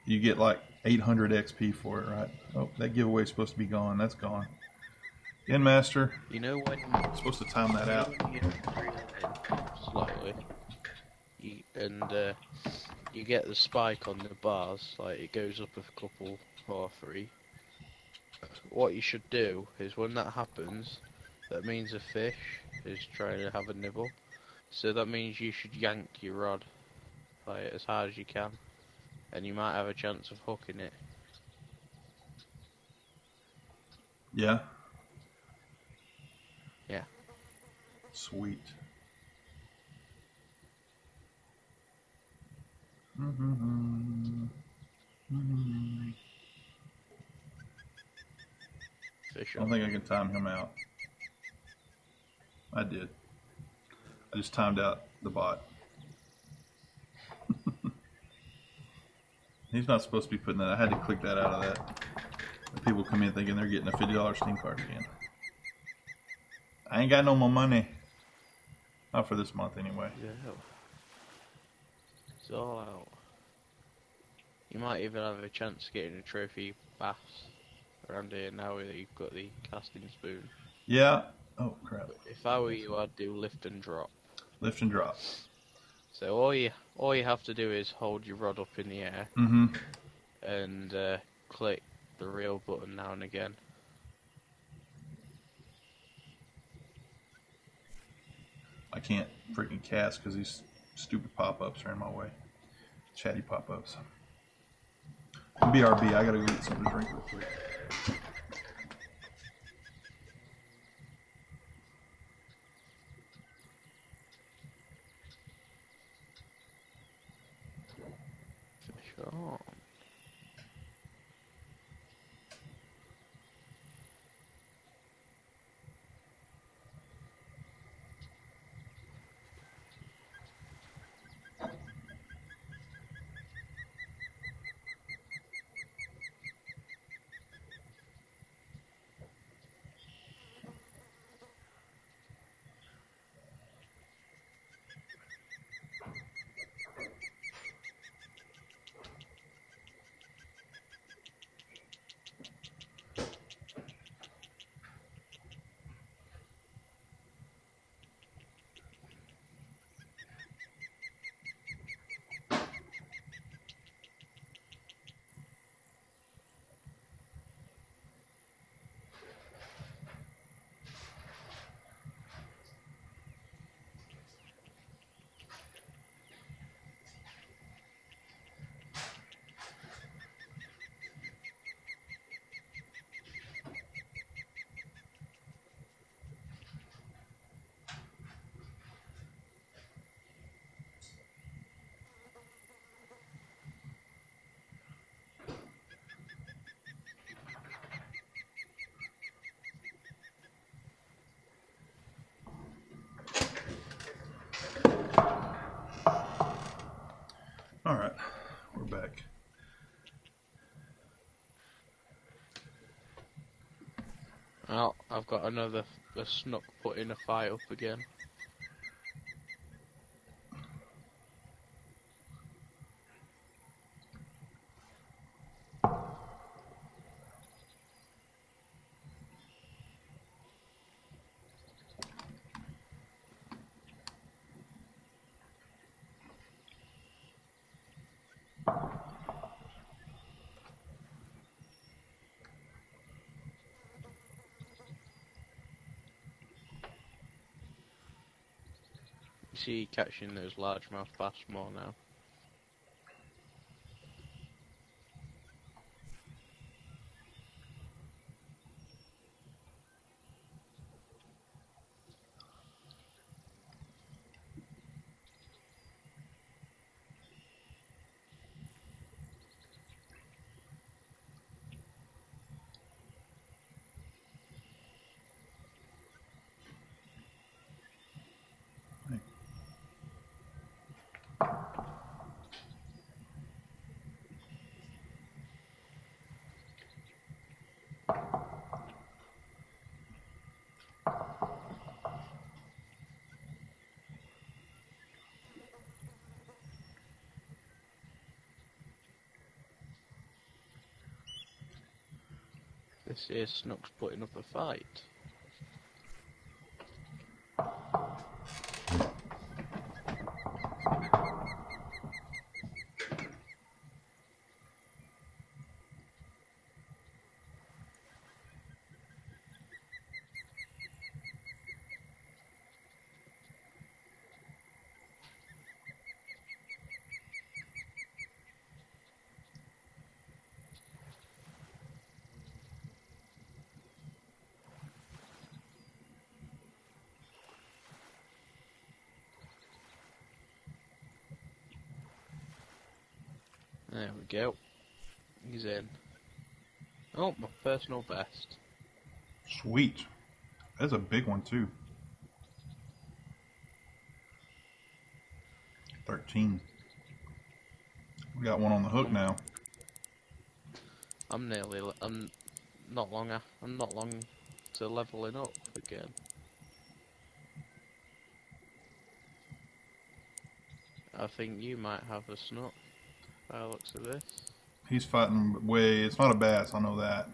you get like 800 XP for it, right? Oh, that giveaway's supposed to be gone. That's gone. In master. you know when Supposed to time that out. you reel in slightly, you get the spike on the bars, like it goes up a couple or three. What you should do is when that happens, that means a fish is trying to have a nibble. So that means you should yank your rod like as hard as you can, and you might have a chance of hooking it. Yeah. Yeah. Sweet. Fish I don't think I can time him out. I did. I just timed out the bot. He's not supposed to be putting that. I had to click that out of that. The people come in thinking they're getting a $50 Steam card again. I ain't got no more money. Not for this month anyway. Yeah. It's all out. You might even have a chance of getting a trophy bass around here now that you've got the casting spoon. Yeah. Oh crap. But if I were you, I'd do lift and drop. Lift and drop. So all you have to do is hold your rod up in the air and click the reel button now and again. I can't freaking cast because these stupid pop-ups are in my way. Chatty pop-ups. BRB, I gotta go get something to drink real quick. Fish on. Alright, we're back. Well, I've got another snook putting a fight up again. You see catching those largemouth bass more now. This here Snook's putting up a fight. There we go. He's in. Oh, my personal best. Sweet. That's a big one too. 13. We got one on the hook now. I'm not long to leveling up again. I think you might have a Snook by the looks of this. He's fighting way. It's not a bass. I know that.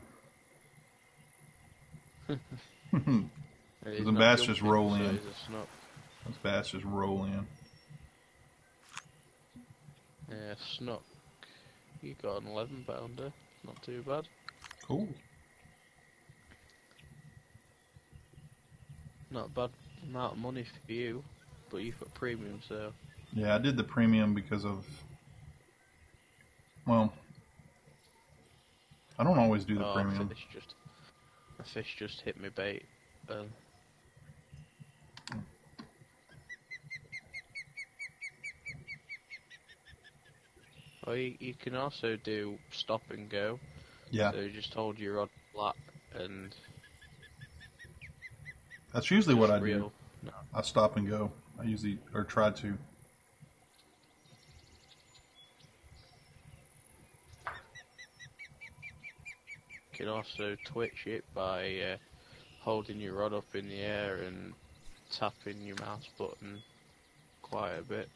The bass just roll in. Those bass just roll in. Yeah, Snook. You got an 11 pounder. Not too bad. Cool. Not a bad amount of money for you, but you put premium, so. Yeah, I did the premium because of. Well, I don't always do the premium. A fish just hit me bait. Or you can also do stop and go. Yeah. So you just hold your rod flat and. That's usually what I do. Reel. No. I stop and go. I usually, or try to. You can also twitch it by holding your rod up in the air and tapping your mouse button quite a bit.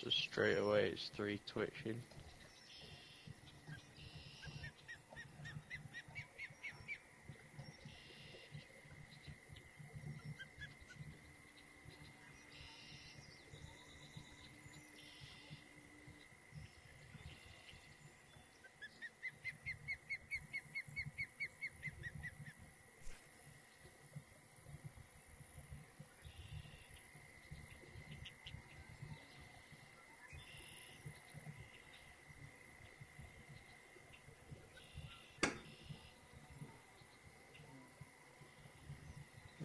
So straight away it's 3 twitching.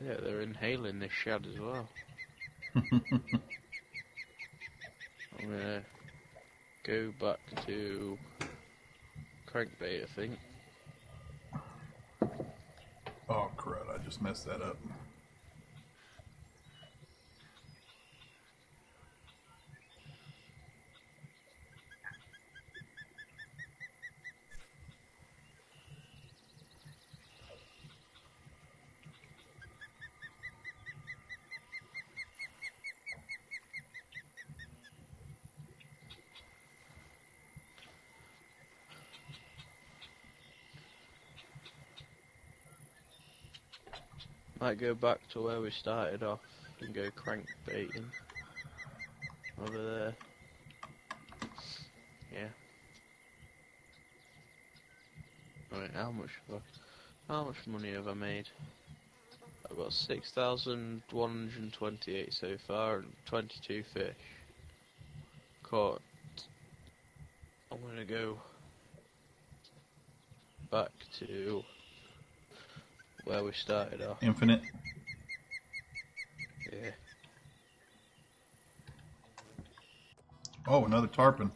Yeah, they're inhaling this shad as well. I'm gonna go back to crankbait, I think. Oh crud, I just messed that up. Might go back to where we started off and go crankbaiting over there. Yeah. Right, how much money have I made? I've got 6,128 so far and 22 fish caught. I'm gonna go back to where we started off. Infinite. Yeah. Oh, another tarpon.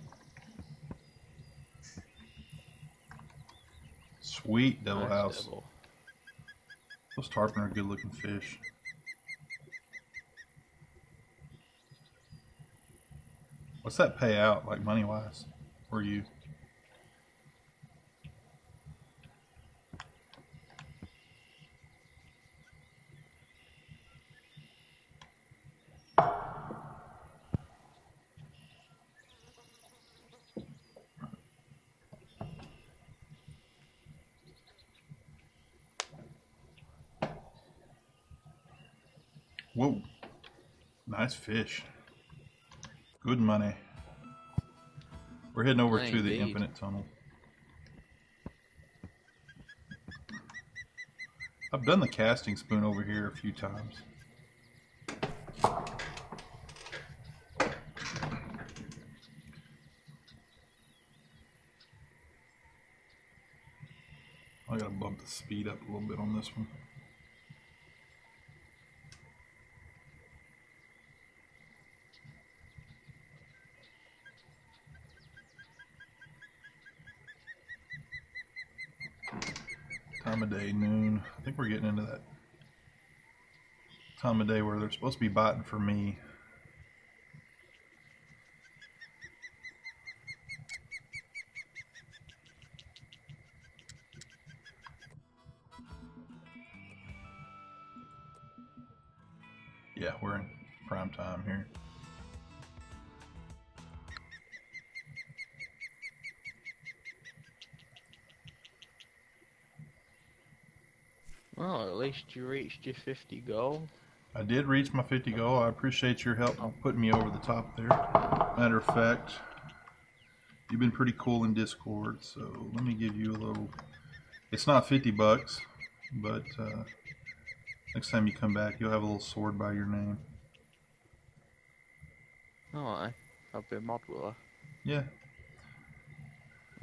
Sweet Devil Nice House. devil. Those tarpon are good looking fish. What's that pay out, like money wise, for you? Whoa. Nice fish. Good money. We're heading over to the Indeed. Infinite Tunnel. I've done the casting spoon over here a few times. I gotta bump the speed up a little bit on this one. Time of day, noon. I think we're getting into that time of day where they're supposed to be biting for me. Yeah, we're in prime time here. Well, at least you reached your 50 goal. I did reach my 50 goal. I appreciate your help on putting me over the top there. Matter of fact, you've been pretty cool in Discord, so let me give you a little. It's not 50 bucks, but next time you come back, you'll have a little sword by your name. Alright, I'll be a mod willer. Yeah.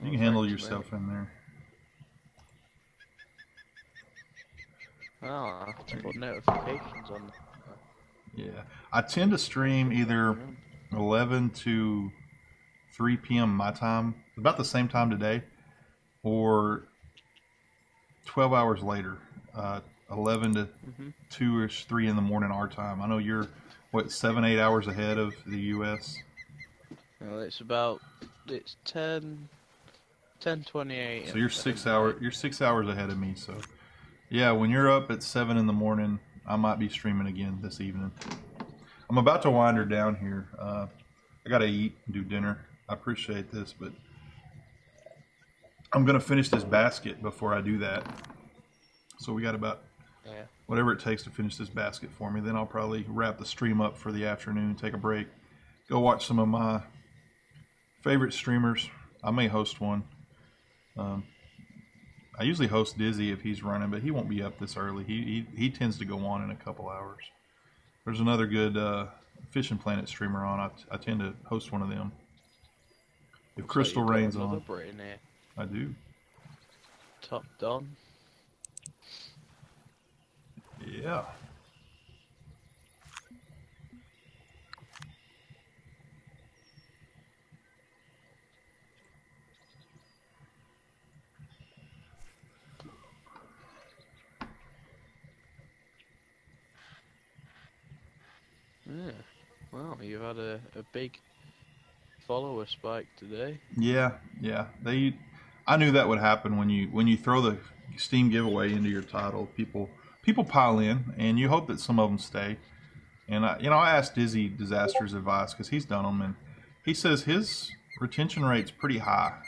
You Oh, can handle thanks, yourself mate. in there. Oh, I have to put notifications on. Yeah. I tend to stream either 11 to 3 p.m. my time, about the same time today, or 12 hours later, 11 to 2-ish, 3 in the morning our time. I know you're, what, 7, 8 hours ahead of the U.S.? Well, it's 10:28. So you're 6 hours ahead of me, so yeah, when you're up at 7 in the morning, I might be streaming again this evening. I'm about to wind her down here. I gotta eat and do dinner. I appreciate this, but I'm gonna finish this basket before I do that. So we got about whatever it takes to finish this basket for me. Then I'll probably wrap the stream up for the afternoon, take a break, go watch some of my favorite streamers. I may host one. I usually host Dizzy if he's running, but he won't be up this early. He tends to go on in a couple hours. There's another good Fishing Planet streamer on. I tend to host one of them. If Crystal Rain's on. I do. Top Don. Yeah. Yeah. Well, you've had a big follower spike today. Yeah. I knew that would happen when you throw the Steam giveaway into your title. People pile in, and you hope that some of them stay. And I asked Dizzy Disaster's advice because he's done them, and he says his retention rate's pretty high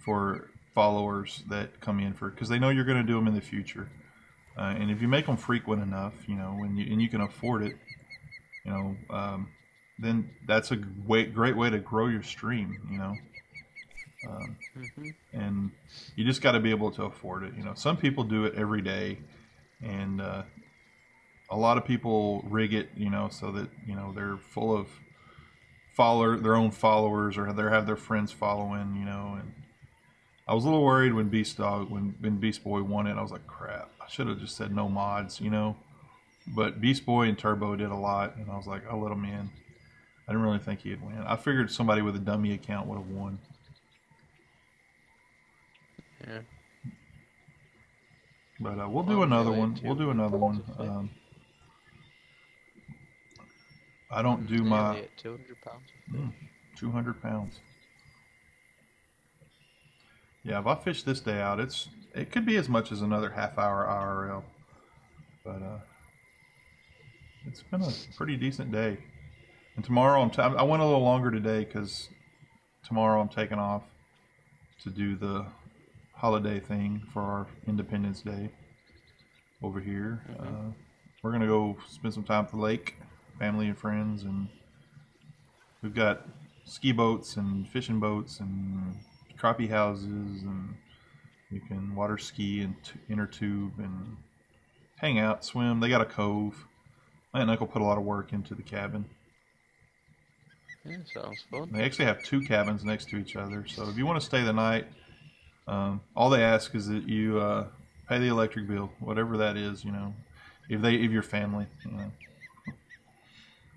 for followers that come in because they know you're going to do them in the future. And if you make them frequent enough, and you can afford it, then that's a great way to grow your stream, and you just got to be able to afford it. Some people do it every day, and a lot of people rig it, so that they're full of their own followers, or they have their friends following, and I was a little worried when Beast Boy won it. I was like, crap, I should have just said no mods, but Beast Boy and Turbo did a lot, and I was like, I'll let them in. I didn't really think he'd win. I figured somebody with a dummy account would have won. Yeah. But we'll do another one. We'll do another one. I don't do my 200 pounds. 200 pounds. Yeah, if I fish this day out, it could be as much as another half-hour IRL. But it's been a pretty decent day. And tomorrow I went a little longer today because tomorrow I'm taking off to do the holiday thing for our Independence Day over here. we're gonna go spend some time at the lake, family and friends, and we've got ski boats and fishing boats and crappie houses, and you can water ski and inner tube and hang out, swim. They got a cove. My aunt and uncle put a lot of work into the cabin. Yeah, sounds fun. They actually have 2 cabins next to each other, so if you want to stay the night, all they ask is that you pay the electric bill, whatever that is, you know, if you're family, you know.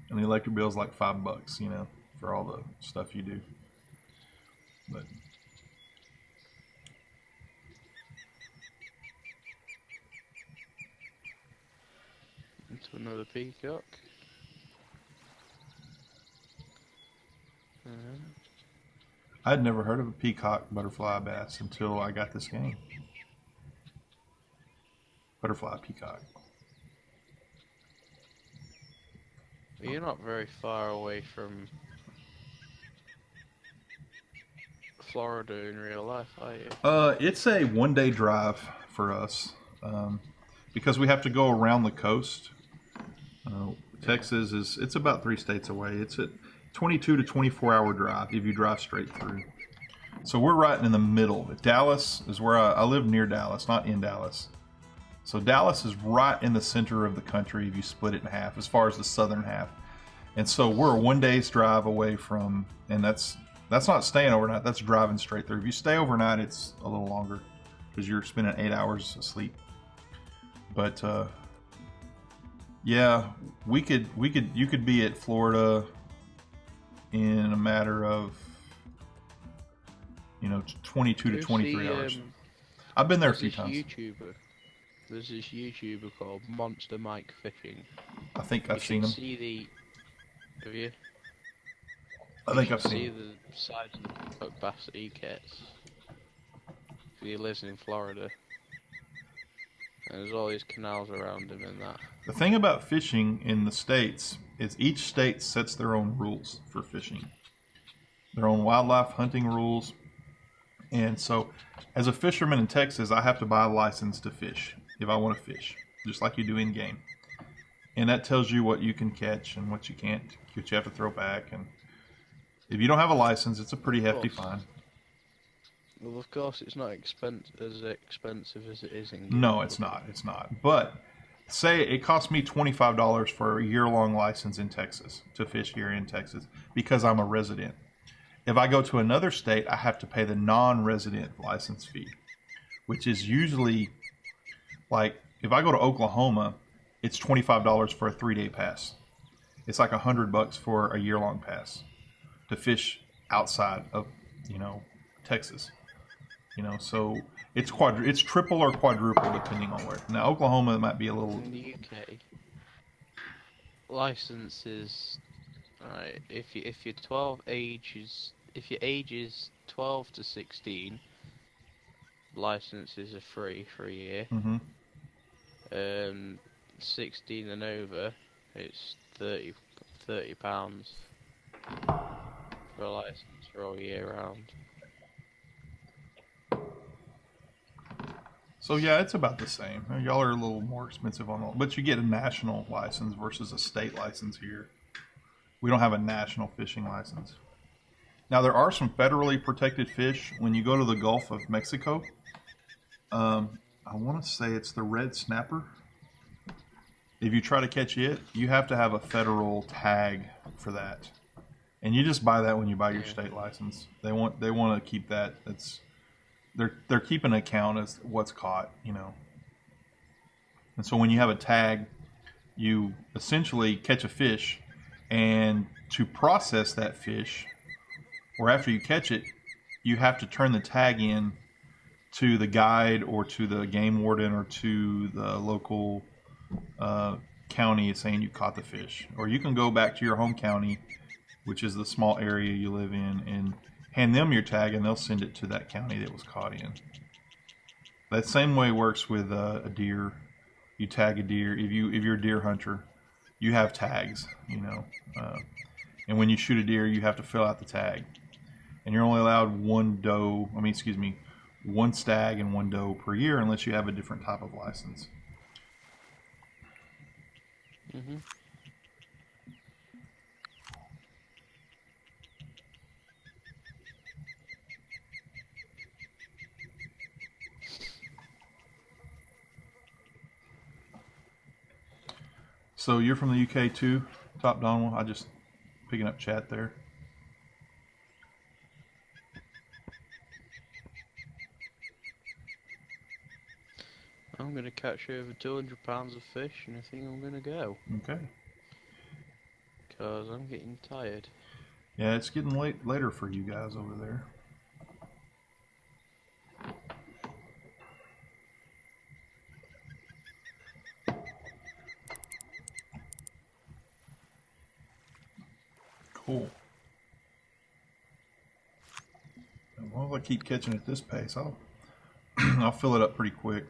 And the electric bill is like $5, you know, for all the stuff you do. But Into another peacock. I'd never heard of a peacock butterfly bass until I got this game. Butterfly peacock. You're not very far away from Florida in real life, are you? It's a 1-day drive for us because we have to go around the coast. Texas it's about 3 states away. It's a 22 to 24 hour drive if you drive straight through. So we're right in the middle. Dallas is where I live near Dallas, not in Dallas. So Dallas is right in the center of the country if you split it in half, as far as the southern half. And so we're a 1 day's drive away from, and that's not staying overnight, that's driving straight through. If you stay overnight, it's a little longer because you're spending 8 hours asleep. But yeah, you could be at Florida in a matter of, you know, 22 to 23 hours. I've been there a few times. There's this YouTuber called Monster Mike Fishing. I think I've seen him. Have you? I think I've seen see the size of the peacock bass that he gets. He lives in Florida. And there's all these canals around him and that. The thing about fishing in the States is each state sets their own rules for fishing. Their own wildlife hunting rules. And so, as a fisherman in Texas, I have to buy a license to fish if I want to fish, just like you do in game. And that tells you what you can catch and what you can't, what you have to throw back. And if you don't have a license, it's a pretty hefty fine. Well, of course, it's not as expensive as it is in game. No, it's not. It's not. But say it cost me $25 for a year-long license in Texas to fish here in Texas because I'm a resident. If I go to another state, I have to pay the non-resident license fee, which is usually, like, if I go to Oklahoma, it's $25 for a 3-day pass. It's like $100 for a year-long pass to fish outside of, you know, Texas. You know, so it's triple or quadruple depending on where. Now Oklahoma might be a little. In the UK, licenses. Right, if your age is 12 to 16, licenses are free for a year. 16 and over, it's £30 for a license for all year round. So yeah, it's about the same. Y'all are a little more expensive on all, but you get a national license versus a state license here. We don't have a national fishing license. Now there are some federally protected fish when you go to the Gulf of Mexico. I want to say it's the red snapper. If you try to catch it, you have to have a federal tag for that, and you just buy that when you buy your state license. They want to keep that. They're keeping an account as what's caught, you know. And so when you have a tag, you essentially catch a fish, and to process that fish, or after you catch it, you have to turn the tag in to the guide or to the game warden or to the local county saying you caught the fish. Or you can go back to your home county, which is the small area you live in, and hand them your tag, and they'll send it to that county that was caught in. That same way works with a deer. You tag a deer. If you're a deer hunter, you have tags, you know. And when you shoot a deer, you have to fill out the tag. And you're only allowed one stag and one doe per year unless you have a different type of license. Mm-hmm. So you're from the UK too, Top Donald? I just picking up chat there. I'm going to catch over 200 pounds of fish and I think I'm going to go. Okay. Because I'm getting tired. Yeah, it's getting later for you guys over there. Cool. And well, if I keep catching at this pace, I'll I'll fill it up pretty quick.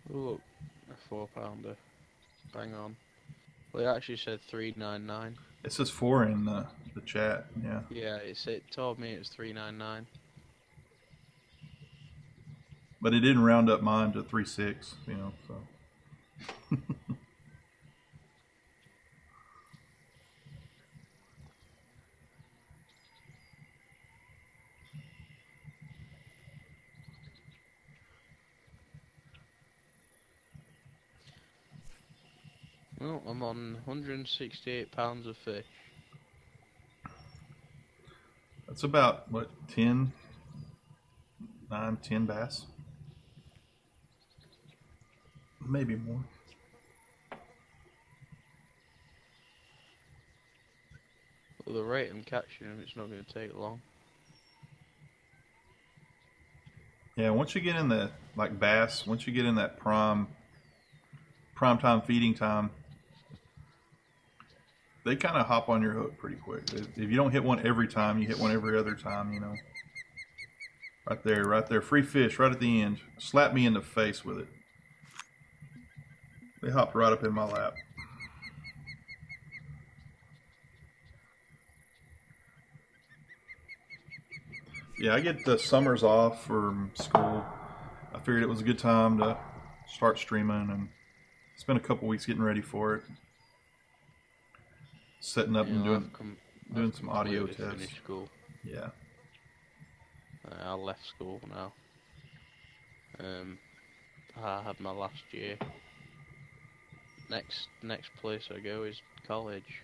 Oh, look, a 4-pounder. Bang on. Well, it actually said 399. It says 4 in the chat. Yeah. Yeah, it told me it's 399. But it didn't round up mine to 3.6, you know, so. Well, I'm on 168 pounds of fish. That's about, what, 10, 9, 10 bass? Maybe more. Well, the rate I'm catching them, it's not going to take long. Yeah, once you get in the, like bass, once you get in that prime time feeding time, they kind of hop on your hook pretty quick. If you don't hit one every time, you hit one every other time, you know. Right there, free fish right at the end. Slap me in the face with it. They hopped right up in my lap. Yeah, I get the summers off from school. I figured it was a good time to start streaming and spend a couple weeks getting ready for it. Setting up and doing some audio tests. Finished school. Yeah. I left school now. I had my last year. Next place I go is college.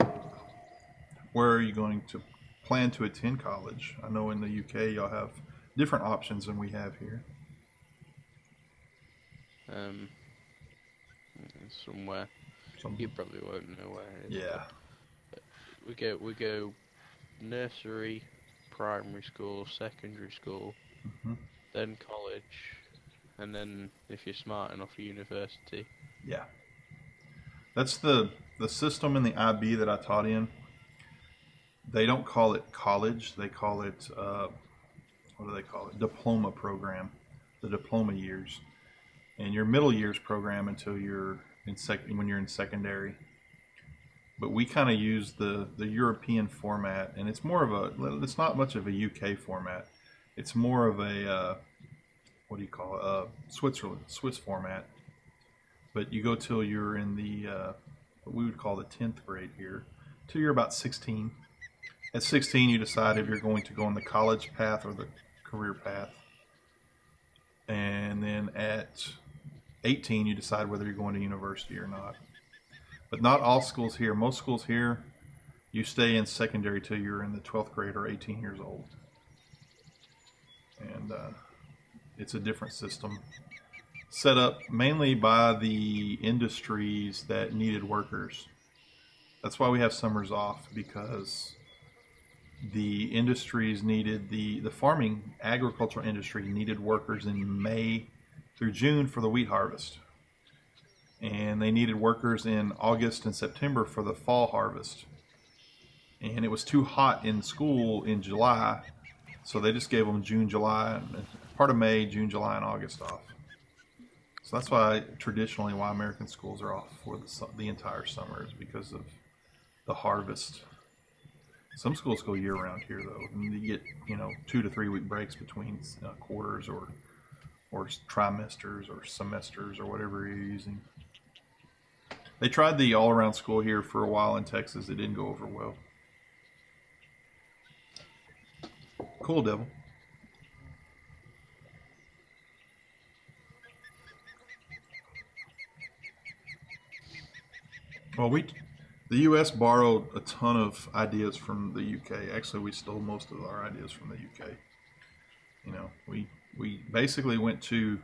Where are you going to plan to attend college? I know in the UK y'all have different options than we have here. Somewhere. You probably won't know where it is. Yeah. We go nursery, primary school, secondary school, then college, and then if you're smart enough, university. Yeah. That's the system in the IB that I taught in. They don't call it college. They call it, what do they call it? Diploma program. The diploma years. And your middle years program until you're when you're in secondary. But we kind of use the European format, and it's more of it's not much of a UK format. It's more of a, what do you call it? Swiss format. But you go till you're in the, what we would call the 10th grade here, till you're about 16. At 16, you decide if you're going to go on the college path or the career path. And then at 18, you decide whether you're going to university or not. But not all schools here. Most schools here, you stay in secondary till you're in the 12th grade or 18 years old. And it's a different system. Set up mainly by the industries that needed workers. That's why we have summers off, because the industries needed, the farming, agricultural industry needed workers in May through June for the wheat harvest. And they needed workers in August and September for the fall harvest. And it was too hot in school in July, so they just gave them June, July, part of May, June, July, and August off. So that's why traditionally why American schools are off for the entire summer, is because of the harvest. Some schools go year round here, though, and you get 2 to 3 week breaks between quarters or trimesters or semesters or whatever you're using. They tried the all around school here for a while in Texas. It didn't go over well. Cool, Devil. Well, the U.S. borrowed a ton of ideas from the U.K. Actually, we stole most of our ideas from the U.K. We basically went to,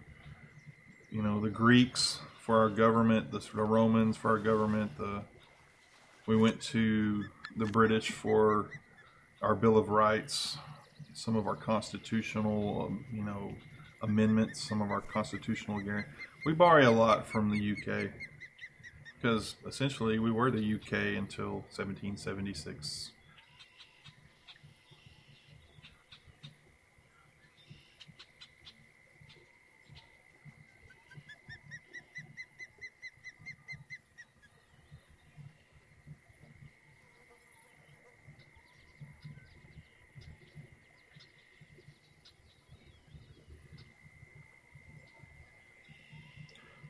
the Greeks for our government, the Romans for our government. We went to the British for our Bill of Rights, some of our constitutional, amendments, some of our constitutional guarantees. We borrow a lot from the UK because essentially we were the UK until 1776.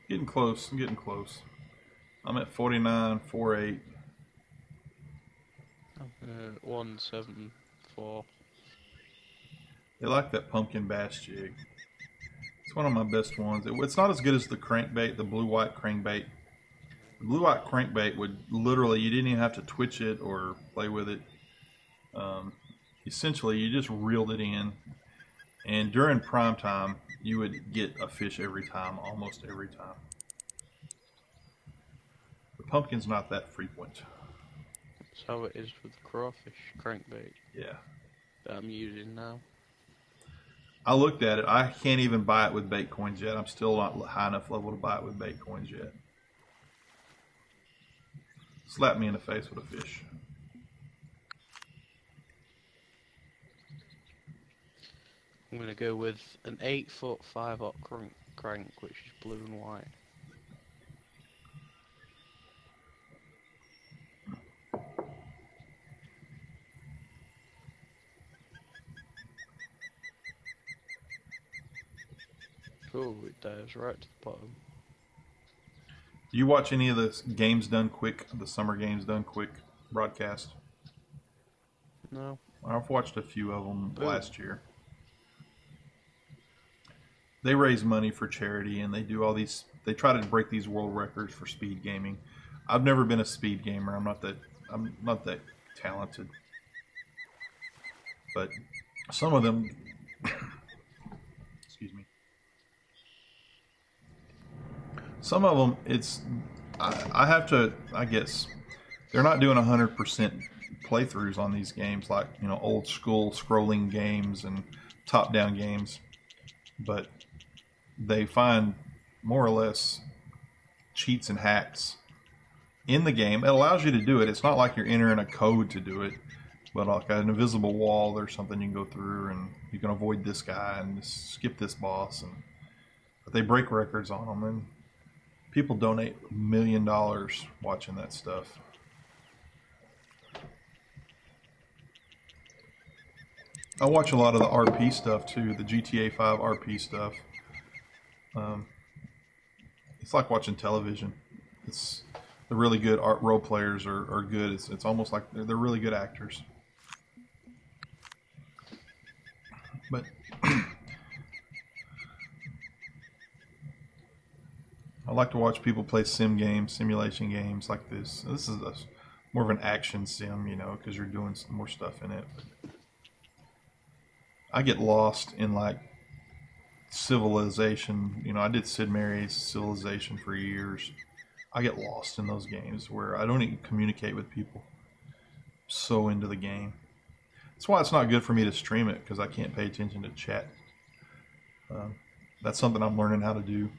Getting close. I'm getting close. I'm at 49.48. 174. They like that pumpkin bass jig. It's one of my best ones. It's not as good as the crankbait, the blue-white crankbait. The blue-white crankbait would literally, you didn't even have to twitch it or play with it. Essentially, you just reeled it in. And during prime time, you would get a fish every time, almost every time. The pumpkin's not that frequent. That's how it is with the crawfish crankbait. Yeah. That I'm using now. I looked at it. I can't even buy it with bait coins yet. I'm still not high enough level to buy it with bait coins yet. Slap me in the face with a fish. I'm going to go with an 8-foot 5/0 crank, which is blue and white. Oh, it dives right to the bottom. Do you watch any of the Games Done Quick, the Summer Games Done Quick broadcast? No. I've watched a few of them last year. They raise money for charity and they do all these, they try to break these world records for speed gaming. I've never been a speed gamer. I'm not that talented. But some of them excuse me. Some of them, I have to, I guess, they're not doing 100% playthroughs on these games like, old school scrolling games and top-down games. But they find more or less cheats and hacks in the game. It allows you to do it. It's not like you're entering a code to do it, but like an invisible wall or something you can go through and you can avoid this guy and just skip this boss. But they break records on them, and people donate $1 million watching that stuff. I watch a lot of the RP stuff too, the GTA 5 RP stuff. It's like watching television. It's the really good role players are good. It's almost like they're really good actors. But I like to watch people play simulation games like this. This is more of an action sim, because you're doing some more stuff in it. I get lost in like Civilization. I did Sid Meier's Civilization for years. I get lost in those games where I don't even communicate with people. So into the game. That's why it's not good for me to stream it, because I can't pay attention to chat. That's something I'm learning how to do.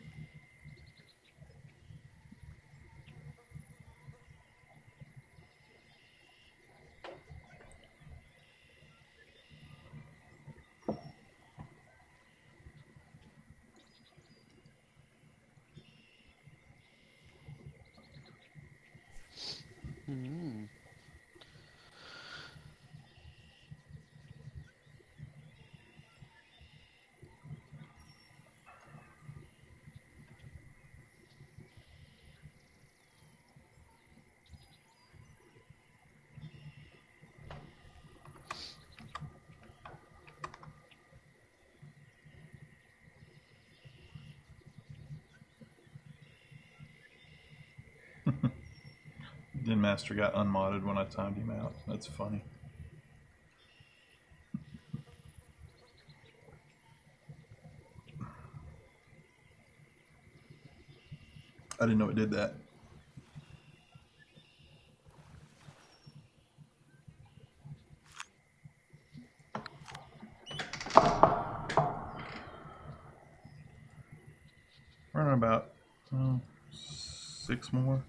Den Master got unmodded when I timed him out. That's funny. I didn't know it did that. Running about 6 more,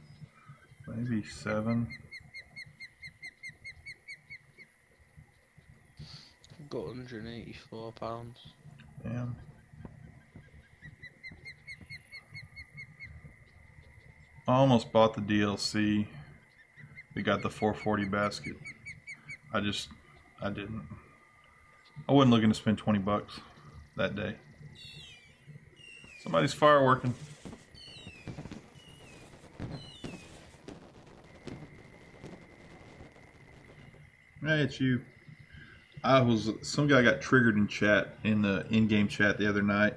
maybe 7. I've got £184. Damn. I almost bought the DLC. We got the 440 basket. I didn't. I wasn't looking to spend $20 that day. Somebody's fireworking. Hey, it's you. Some guy got triggered in chat, in the in-game chat the other night.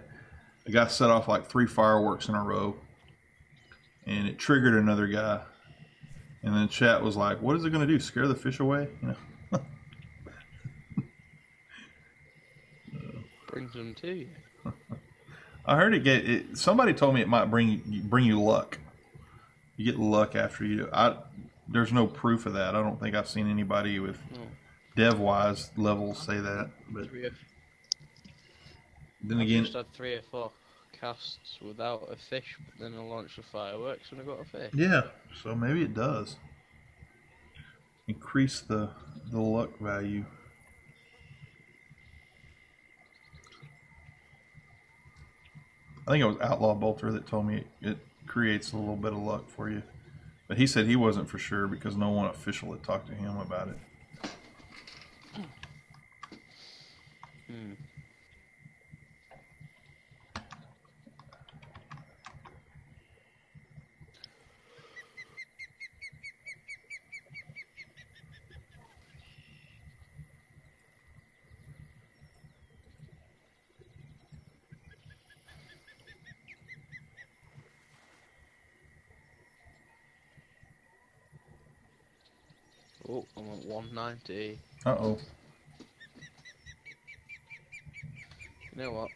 The guy set off like 3 fireworks in a row, and it triggered another guy. And then chat was like, "What is it going to do? Scare the fish away?" You know. Brings them to you. I heard somebody told me it might bring you luck. You get luck after you. There's no proof of that. I don't think I've seen anybody with dev-wise levels say that. But then again, I just had 3 or 4 casts without a fish, but then I launched the fireworks and I got a fish. Yeah, so maybe it does increase the luck value. I think it was Outlaw Bolter that told me it creates a little bit of luck for you. But he said he wasn't for sure because no one official had talked to him about it. Oh, I'm at 190. Uh-oh. You know what?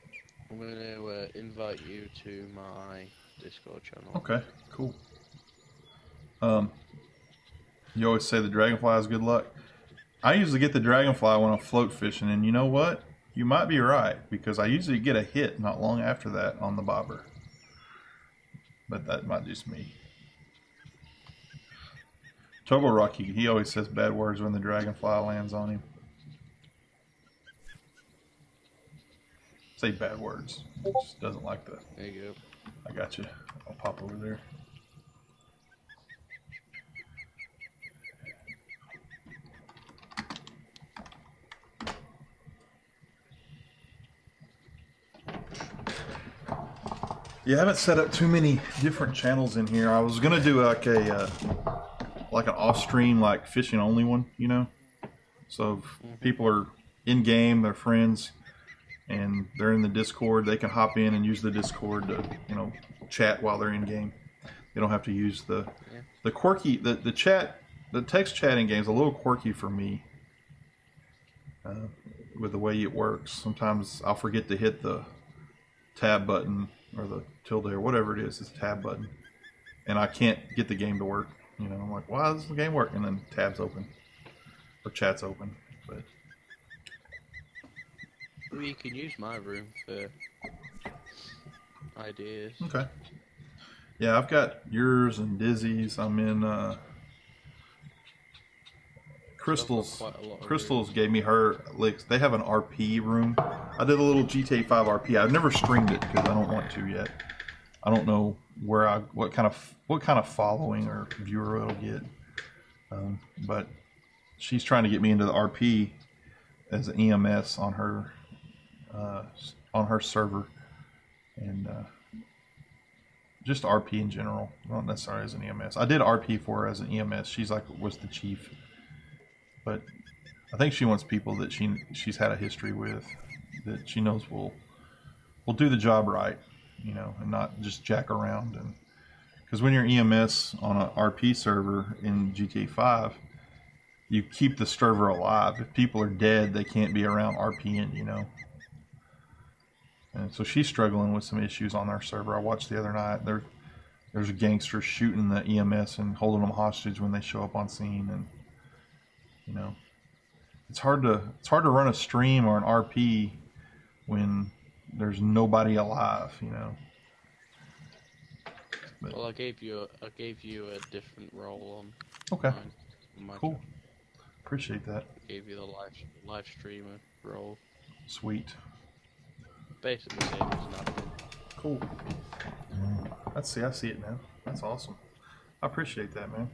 I'm going to invite you to my Discord channel. Okay, cool. You always say the dragonfly is good luck. I usually get the dragonfly when I'm float fishing, and you know what? You might be right, because I usually get a hit not long after that on the bobber. But that might just me. Togo Rocky, he always says bad words when the dragonfly lands on him. Say bad words. He just doesn't like that. There you go. I got you. I'll pop over there. Yeah, I haven't set up too many different channels in here. I was gonna do like an off-stream, like fishing only one, you know. So if people are in game, they're friends, and they're in the Discord, they can hop in and use the Discord to, you know, chat while they're in game. They don't have to use the quirky the chat. The text chatting game is a little quirky for me with the way it works. Sometimes I'll forget to hit the tab button or the tilde or whatever it is. It's a tab button, and I can't get the game to work. You know, I'm like, why does the game work? And then tab's open or chat's open. But well, you can use my room for ideas. okay. Yeah, I've got yours and Dizzy's. I'm in Crystal's. Crystal's gave me her links. They have an RP room. I did a little GTA 5 RP. I've never streamed it because I don't want to yet. I don't know what kind of following or viewer it'll get. But she's trying to get me into the RP as an EMS on her server, and just RP in general, not necessarily as an EMS. I did RP for her as an EMS. She's was the chief, but I think she wants people that she's had a history with, that she knows will do the job right, you know, and not just jack around. And Because when you're EMS on an RP server in GTA 5, you keep the server alive. If people are dead, they can't be around RPing, you know. And so she's struggling with some issues on their server. I watched the other night. There's a gangster shooting the EMS and holding them hostage when they show up on scene, and you know, it's hard to run a stream or an RP when there's nobody alive, you know. But, well, I gave you a different role on. okay. My Cool. job. Appreciate that. I gave you the live streamer role. Sweet. Basically same as an admin. Cool. I see it now. That's awesome. I appreciate that, man.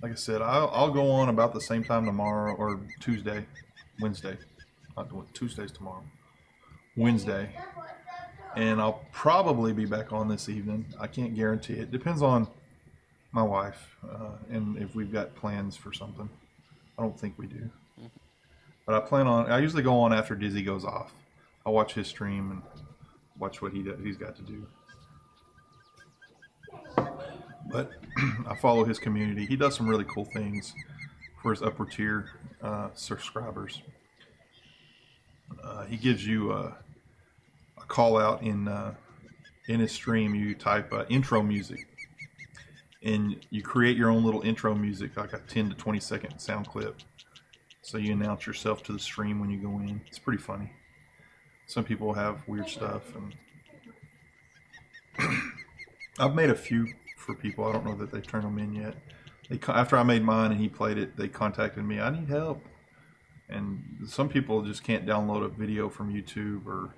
Like I said, I'll go on about the same time tomorrow, or Wednesday. Not Tuesday's tomorrow. Wednesday. And I'll probably be back on this evening. I can't guarantee it. Depends on my wife and if we've got plans for something. I don't think we do. But I usually go on after Dizzy goes off. I'll watch his stream and watch what he's got to do. But I follow his community. He does some really cool things for his upper tier subscribers. He gives you a call out in his stream. You type intro music, and you create your own little intro music, like a 10 to 20 second sound clip. So you announce yourself to the stream when you go in. It's pretty funny. Some people have weird stuff, and I've made a few for people. I don't know that they've turned them in yet. After I made mine and he played it, they contacted me. I need help. And some people just can't download a video from YouTube or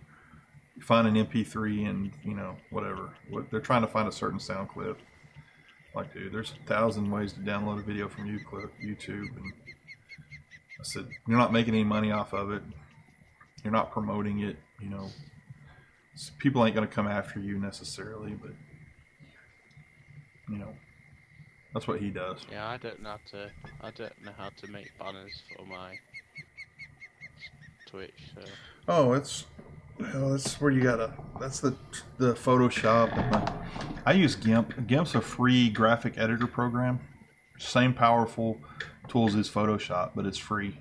find an MP3 and, you know, whatever. They're trying to find a certain sound clip. Like, dude, there's 1,000 ways to download a video from YouTube. And I said, you're not making any money off of it. You're not promoting it, you know. People ain't going to come after you necessarily, but, you know, that's what he does. Yeah, I don't know how to make banners for my Twitch. So. Oh, that's where you gotta. That's the Photoshop. I use GIMP. GIMP's a free graphic editor program. Same powerful tools as Photoshop, but it's free.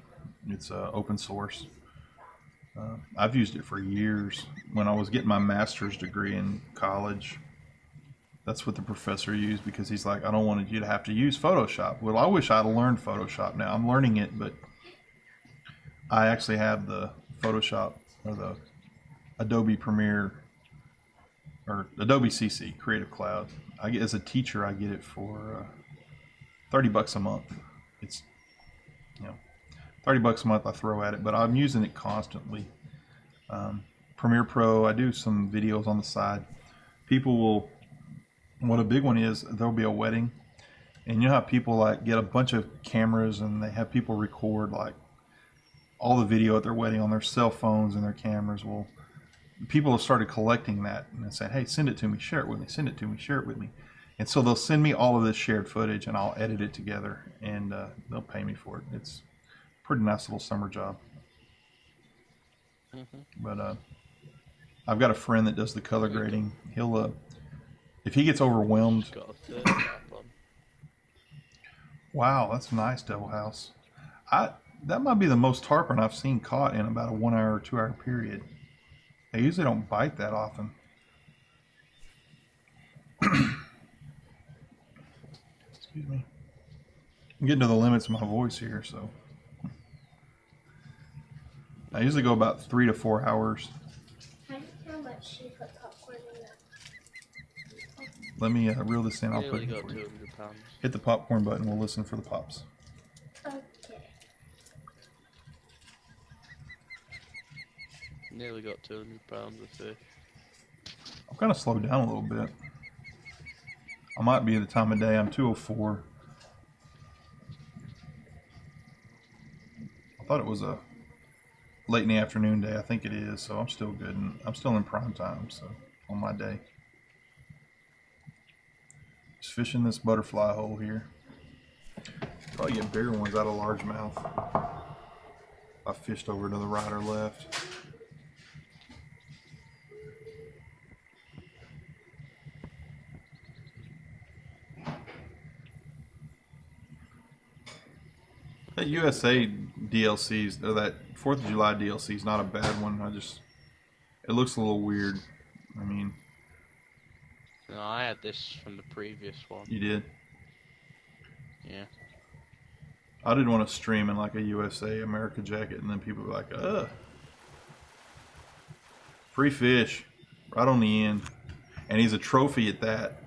It's open source. I've used it for years. When I was getting my master's degree in college, that's what the professor used, because he's like, I don't want you to have to use Photoshop. Well, I wish I'd learned Photoshop now. I'm learning it, but I actually have the Photoshop or the Adobe Premiere or Adobe CC, Creative Cloud. As a teacher, I get it for $30 a month. It's, you know, $30 a month I throw at it, but I'm using it constantly. Premiere Pro, I do some videos on the side. People will, what a big one is, there'll be a wedding, and you know how people like get a bunch of cameras and they have people record like all the video at their wedding on their cell phones and their cameras. Well, people have started collecting that and saying, hey, send it to me, share it with me, send it to me, share it with me. And so they'll send me all of this shared footage and I'll edit it together, and they'll pay me for it. It's a pretty nice little summer job. But I've got a friend that does the color grading. He'll, if he gets overwhelmed. Wow, that's nice, Devil House. That might be the most tarpon I've seen caught in about a 1 hour or 2 hour period. They usually don't bite that often. Excuse me. I'm getting to the limits of my voice here, so. I usually go about 3 to 4 hours. How much you put popcorn in that? Let me reel this in. I'll put it got for you. 200 pounds. Hit the popcorn button. We'll listen for the pops. Okay. Nearly got 200 pounds of fish. I've kind of slowed down a little bit. I might be at the time of day. I'm 2:04. I thought it was a late in the afternoon day. I think it is, so I'm still good. And I'm still in prime time, so on my day. Just fishing this butterfly hole here. Probably get bigger ones out of largemouth. I fished over to the right or left. That USA DLC's, or that 4th of July DLC is not a bad one. It looks a little weird. I mean, No, I had this from the previous one. you did. Yeah. I didn't want to stream in like a USA America jacket, and then people were like, ugh. Free fish, right on the end. And he's a trophy at that.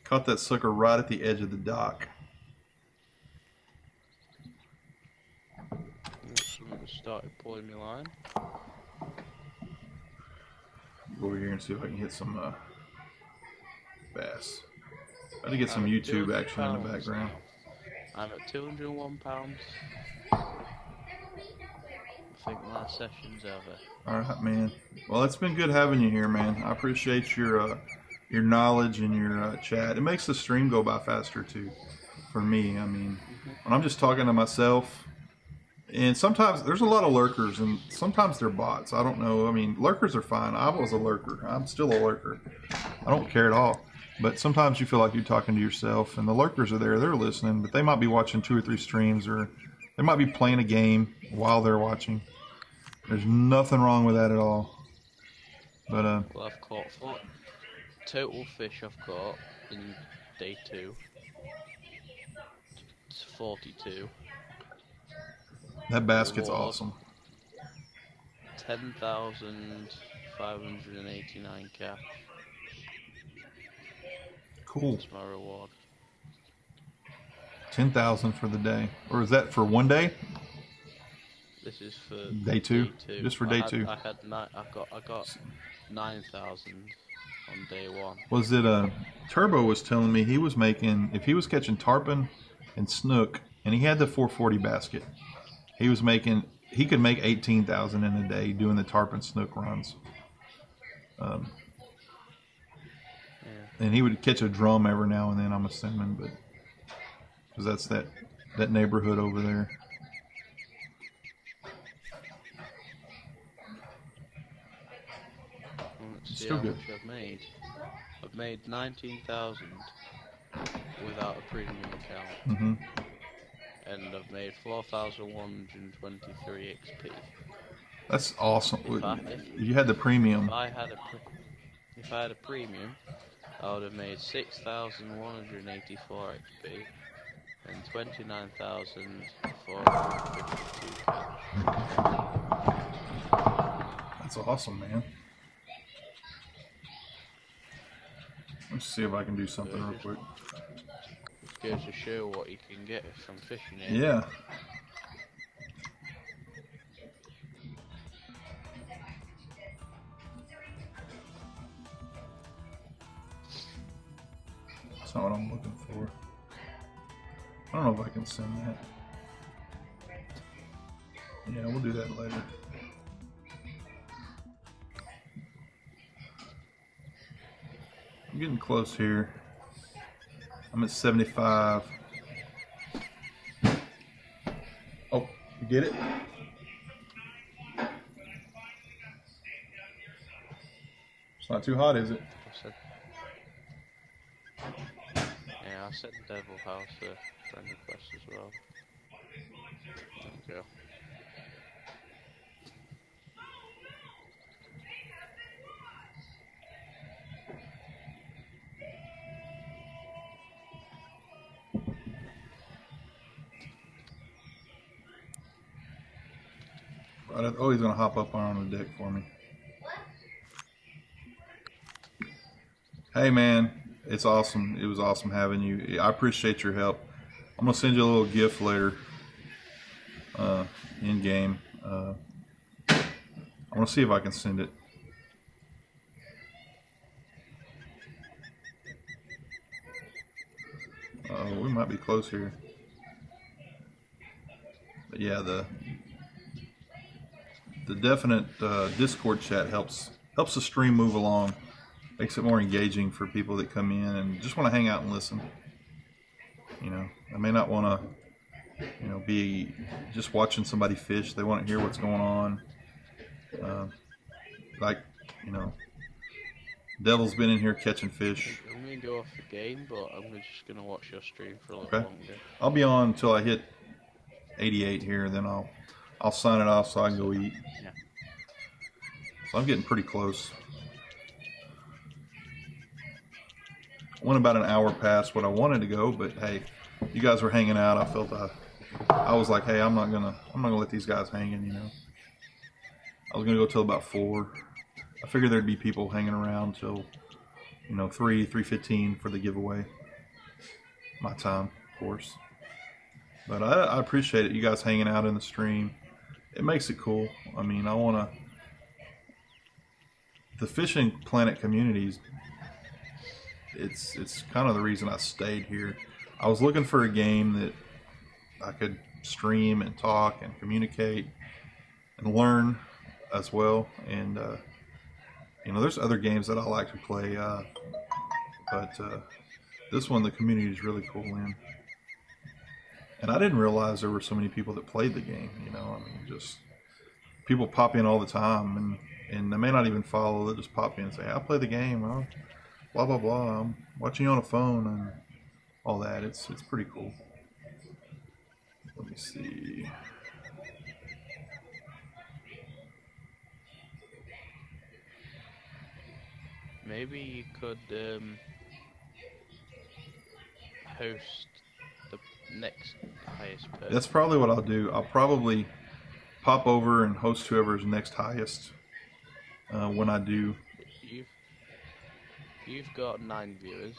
Caught that sucker right at the edge of the dock. Someone started pulling me line. Go over here and see if I can hit some bass. I had to get some I'm at YouTube 200 action in the pounds background. now. I'm at 201 pounds. I think my session's over. All right, man. Well, it's been good having you here, man. I appreciate your knowledge and your chat. It makes the stream go by faster too, for me. I mean, when I'm just talking to myself, and sometimes there's a lot of lurkers, and sometimes they're bots. I don't know. I mean, lurkers are fine. I was a lurker. I'm still a lurker. I don't care at all. But sometimes you feel like you're talking to yourself, and the lurkers are there. They're listening, but they might be watching 2 or 3 streams, or they might be playing a game while they're watching. There's nothing wrong with that at all. But Well, I've caught 4 total fish I've caught in day 2. It's 42. that basket's Reward. awesome. 10,589 cash. Cool. That's my reward. 10,000 for the day, or is that for one day? This is for Day two? Just for day two. I got 9,000 on day 1. Was it Turbo was telling me he was making, if he was catching tarpon and snook, and he had the 440 basket, he could make 18,000 in a day doing the tarpon snook runs. And he would catch a drum every now and then, I'm assuming, but because that's that neighborhood over there. Let's see Still how good. much I've made. I've made 19,000 without a premium account, Mm-hmm. and I've made 4,123 XP. That's awesome. If You had the premium. If I had a premium, I would have made 6,184 XP and 29,452 cash. That's awesome, man. Let's see if I can do something real quick. It goes to show what you can get from fishing here. Yeah. That's not what I'm looking for. I don't know if I can send that. Yeah, we'll do that later. I'm getting close here. I'm at 75. Oh, you get it? It's not too hot, is it? Yeah, I sent Devil House a friend request as well. There we go. Right, oh, he's gonna hop up on the deck for me. Hey man, it's awesome. It was awesome having you. I appreciate your help. I'm gonna send you a little gift later, in game. I want to see if I can send it. We might be close here. But yeah, the definite Discord chat helps the stream move along. Makes it more engaging for people that come in and just want to hang out and listen. You know, I may not want to, be just watching somebody fish. They want to hear what's going on. Devil's been in here catching fish. I'm gonna go off the game, but I'm just gonna watch your stream for a little Okay. longer. I'll be on until I hit 88 here, then I'll sign it off so I can go eat. Yeah. So I'm getting pretty close. Went about an hour past what I wanted to go, but hey, you guys were hanging out. I felt I was like, hey, I'm not gonna let these guys hanging, you know. I was gonna go till about 4. I figured there'd be people hanging around till, you know, 3:15 for the giveaway. My time, of course. But I appreciate it, you guys hanging out in the stream. It makes it cool. I mean, the Fishing Planet communities, it's kind of the reason I stayed here. I was looking for a game that I could stream and talk and communicate and learn as well. And you know, there's other games that I like to play, but this one the community is really cool in. And I didn't realize there were so many people that played the game. You know, I mean, just people pop in all the time, and they may not even follow. They just pop in and say, "I play the game." Well, blah blah blah. I'm watching you on a phone and all that. It's pretty cool. Let me see. Maybe you could host the next highest person. That's probably what I'll do. I'll probably pop over and host whoever's next highest when I do. You've got 9 viewers.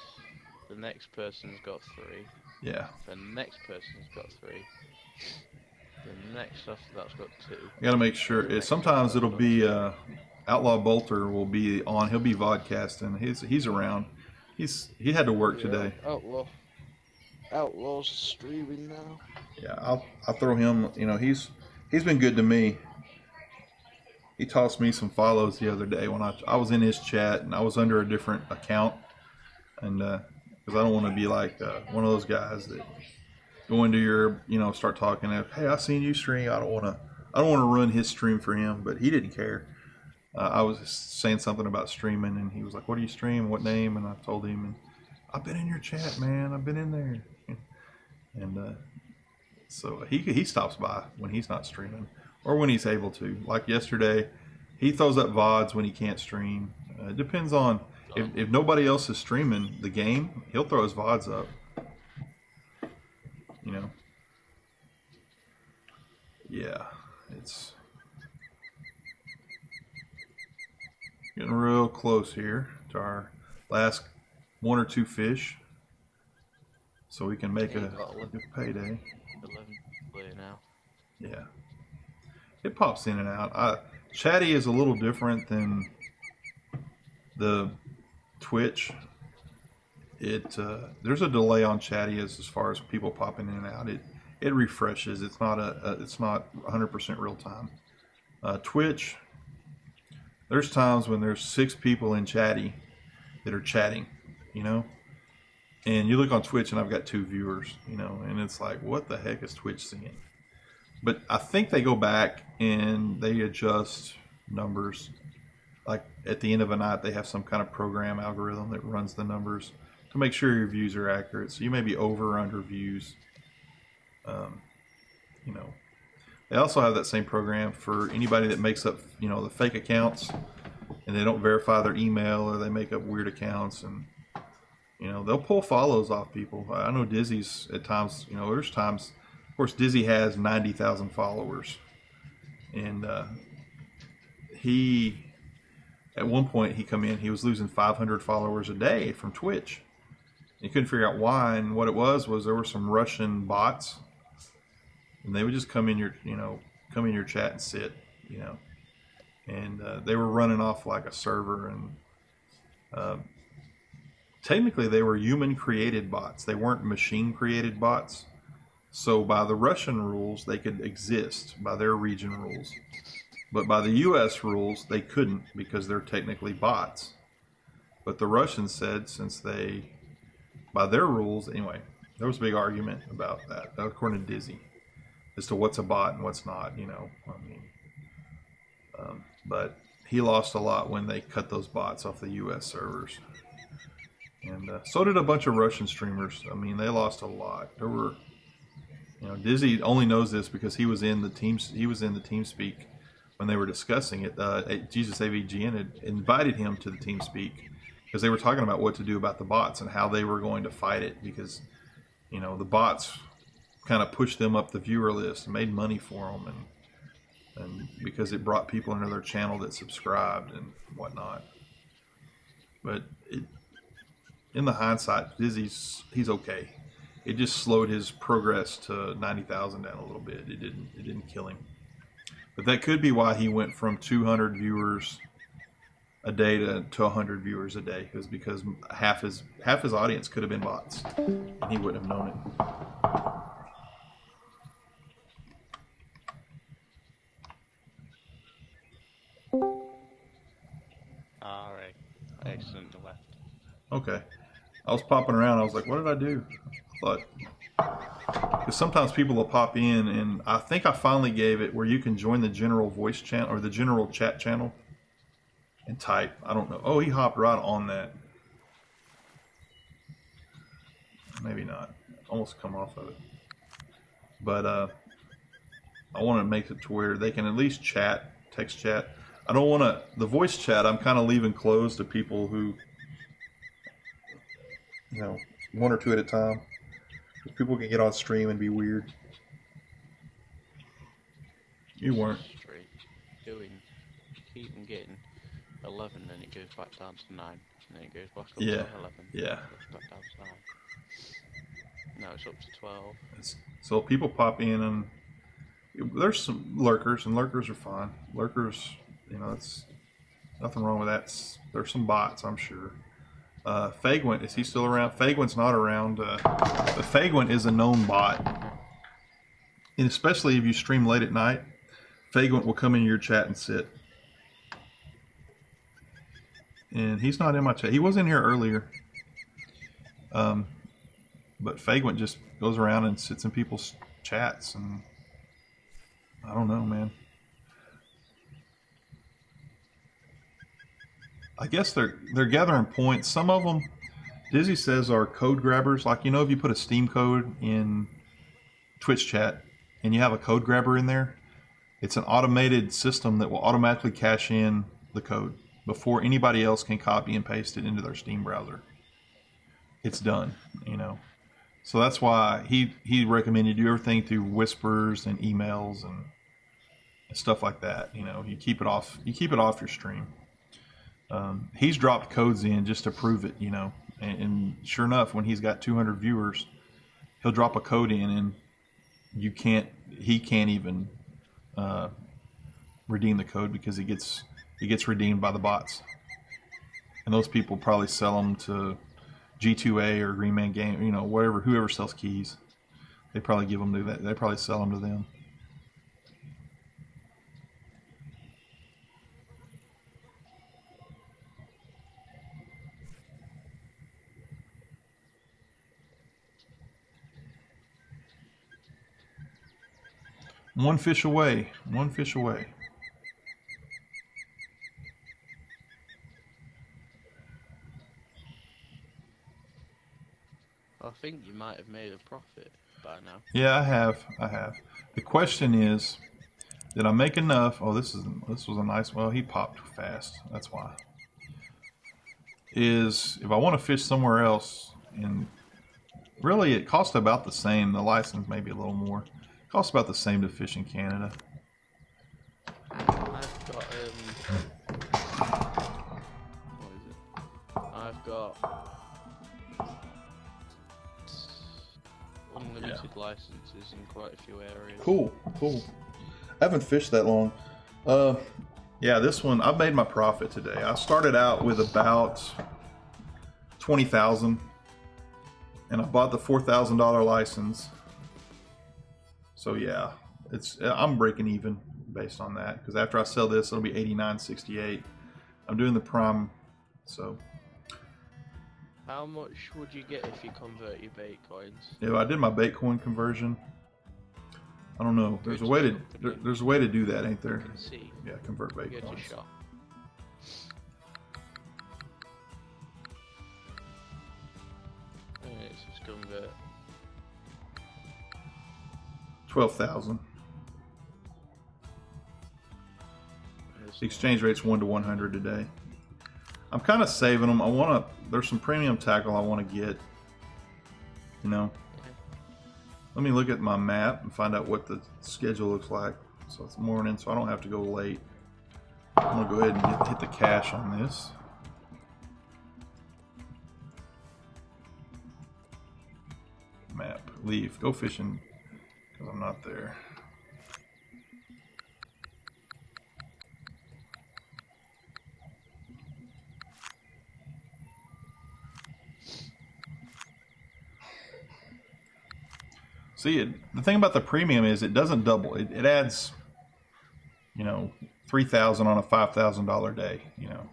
The next person's got 3. Yeah. The next person's got 3. The next after that's got 2. I gotta make sure. Sometimes it'll be Outlaw Bolter will be on. He'll be vodcasting. He's around. He had to work today. Outlaw's streaming now. Yeah, I'll throw him. You know, he's been good to me. He tossed me some follows the other day when I was in his chat and I was under a different account, and because I don't want to be like one of those guys that go into your, you know, start talking. Hey, I seen you stream. I don't want to run his stream for him, but he didn't care. I was saying something about streaming, and he was like, "What do you stream? What name?" And I told him, and I've been in your chat, man. I've been in there, and so he stops by when he's not streaming or when he's able to. Like yesterday, he throws up VODs when he can't stream. It depends on if nobody else is streaming the game, he'll throw his VODs up. You know, yeah, it's getting real close here to our last 1 or 2 fish, so we can make a good payday. 11 player now. Yeah, it pops in and out. Chatty is a little different than the Twitch. There's a delay on Chatty as far as people popping in and out. It refreshes. It's not 100% real time. Twitch, there's times when there's 6 people in Chatty that are chatting, you know, and you look on Twitch and I've got 2 viewers, you know, and it's like, what the heck is Twitch seeing? But I think they go back and they adjust numbers. Like at the end of a night, they have some kind of program algorithm that runs the numbers to make sure your views are accurate. So you may be over or under views. You know, they also have that same program for anybody that makes up, you know, the fake accounts and they don't verify their email, or they make up weird accounts, and you know, they'll pull follows off people. I know Dizzy's at times, you know, there's times, of course, Dizzy has 90,000 followers, and he, at one point, he was losing 500 followers a day from Twitch. He couldn't figure out why, and what it was there were some Russian bots, and they would just come in your chat and sit, you know, and they were running off like a server, and technically they were human created bots. They weren't machine created bots. So by the Russian rules, they could exist by their region rules, but by the US rules, they couldn't, because they're technically bots. But the Russians said, since they, by their rules, anyway, there was a big argument about that, according to Dizzy, as to what's a bot and what's not, you know, I mean, but he lost a lot when they cut those bots off the US servers. And so did a bunch of Russian streamers. I mean, they lost a lot. There were, You know, Dizzy only knows this because he was in the TeamSpeak when they were discussing it. Jesus AVGN had invited him to the TeamSpeak because they were talking about what to do about the bots and how they were going to fight it, because you know the bots kind of pushed them up the viewer list and made money for them, and because it brought people into their channel that subscribed and whatnot. But in the hindsight, Dizzy's he's okay. It just slowed his progress to 90,000 down a little bit. It didn't kill him. But that could be why he went from 200 viewers a day to 100 viewers a day. It was because half his audience could have been bots, and he wouldn't have known it. Alright. Excellent left. Okay. I was popping around. I was like, what did I do? I thought, because sometimes people will pop in, and I think I finally gave it where you can join the general voice channel or the general chat channel and type. I don't know. Oh, he hopped right on that. Maybe not. Almost come off of it. But I want to make it to where they can at least chat, text chat. I don't want to, the voice chat I'm kind of leaving closed to people who, you know, one or two at a time. People can get on stream and be weird. You weren't. Keep getting 11, then it goes back down to 9, and then it goes back up Yeah. to 11. Yeah. Goes back down to 9. Now it's up to 12. So people pop in, and there's some lurkers, and lurkers are fine. Lurkers, you know, it's nothing wrong with that. There's some bots, I'm sure. Fagwint, is he still around? Fagwint's not around, but Fagwint is a known bot. And especially if you stream late at night, Fagwint will come in your chat and sit. And he's not in my chat. He was in here earlier. But Fagwint just goes around and sits in people's chats, and I don't know, man. I guess they're gathering points. Some of them, Dizzy says, are code grabbers. Like, you know, if you put a Steam code in Twitch chat and you have a code grabber in there, it's an automated system that will automatically cache in the code before anybody else can copy and paste it into their Steam browser. It's done, you know. So that's why he recommended you do everything through whispers and emails and stuff like that. You know, you keep it off your stream. He's dropped codes in just to prove it, you know, and sure enough, when he's got 200 viewers, he'll drop a code in, and he can't even redeem the code because he gets redeemed by the bots, and those people probably sell them to G2A or Green Man Game, you know, whoever sells keys, they probably give them to that. They probably sell them to them. One fish away. One fish away. I think you might have made a profit by now. Yeah, I have. The question is, did I make enough? Oh, this was a nice. Well, he popped fast. That's why. Is if I want to fish somewhere else, and really it costs about the same. The license maybe a little more. Costs about the same to fish in Canada. I've got what is it? I've got unlimited licenses in quite a few areas. Cool. I haven't fished that long. Yeah, this one I've made my profit today. I started out with about 20,000, and I bought the $4,000 license. So yeah, I'm breaking even based on that, because after I sell this, it'll be $89.68. I'm doing the prime, so. How much would you get if you convert your bait coins? If I did my Baitcoin conversion, I don't know. There's a way to do that, ain't there? See. Yeah, convert Get your Baitcoins. shot. Alright, so let's convert. 12,000. The exchange rate's 1 to 100 today. I'm kind of saving them. There's some premium tackle I want to get. You know. Let me look at my map and find out what the schedule looks like. So it's morning, so I don't have to go late. I'm gonna go ahead and hit the cash on this. Map, leave, go fishing, because I'm not there. See, the thing about the premium is it doesn't double. It adds, you know, 3,000 on a $5,000 day. You know,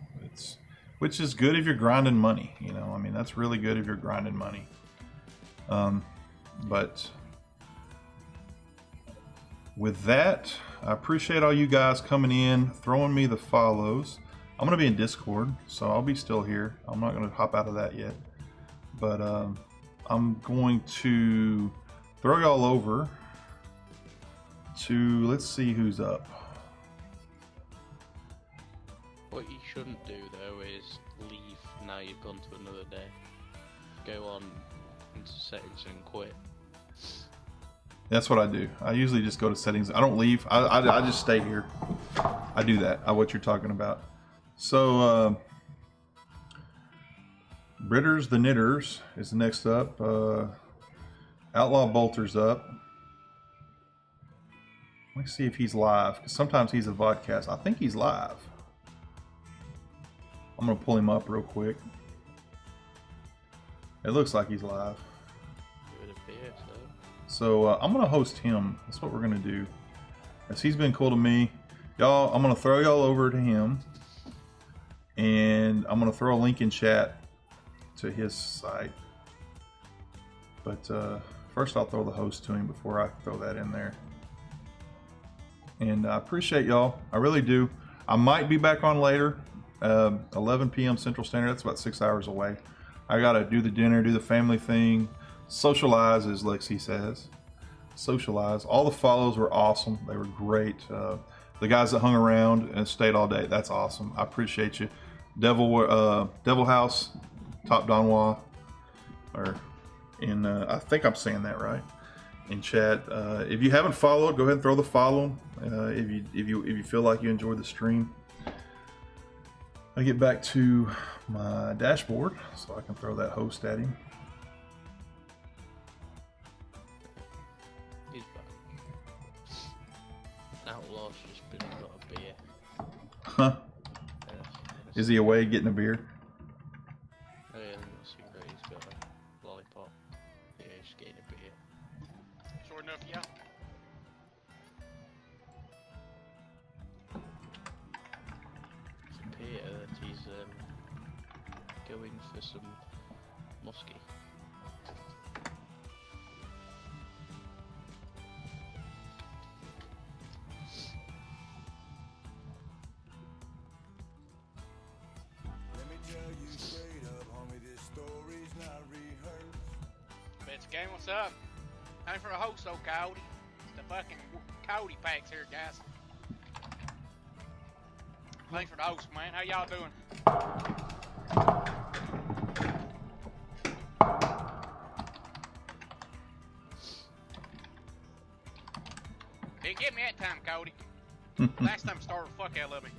which is good if you're grinding money. You know, I mean that's really good if you're grinding money. But with that, I appreciate all you guys coming in, throwing me the follows. I'm gonna be in Discord, so I'll be still here. I'm not gonna hop out of that yet, but I'm going to throw y'all over to, let's see who's up. What you shouldn't do though is leave now you've gone to another day. Go on into settings and quit. That's what I do. I usually just go to settings. I don't leave. I just stay here. I do that. What you're talking about. So Britters the Knitters is next up. Outlaw Bolter's up. Let me see if he's live, because sometimes he's a vodcast. I think he's live. I'm gonna pull him up real quick. It looks like he's live. It would appear so. So I'm gonna host him. That's what we're gonna do. As he's been cool to me, y'all. I'm gonna throw y'all over to him, and I'm gonna throw a link in chat to his site. But first, I'll throw the host to him before I throw that in there. And I appreciate y'all. I really do. I might be back on later. 11 p.m. Central Standard. That's about 6 hours away. I gotta do the dinner, do the family thing, socialize, as Lexi says. Socialize. All the follows were awesome. They were great. The guys that hung around and stayed all day, that's awesome. I appreciate you. Devil House, Top Donwa, or in I think I'm saying that right. In chat. If you haven't followed, go ahead and throw the follow. If you feel like you enjoyed the stream. I get back to my dashboard so I can throw that host at him. He's back. Outlaw's just been got a beer. Huh? Is he away getting a beer? Oh yeah, that's secret. He's got a lollipop. Yeah, he's getting a beer. Sure enough, yeah. It appears that he's going for some muskie. Let me tell you straight up, homie, this story's not rehearsed. It's game, what's up? Time for a host, though, Cody. It's the fucking Cody packs here, guys. Thanks for the host, man. How y'all doing? Didn't get me that time, Cody. Last time started the fuck out of me.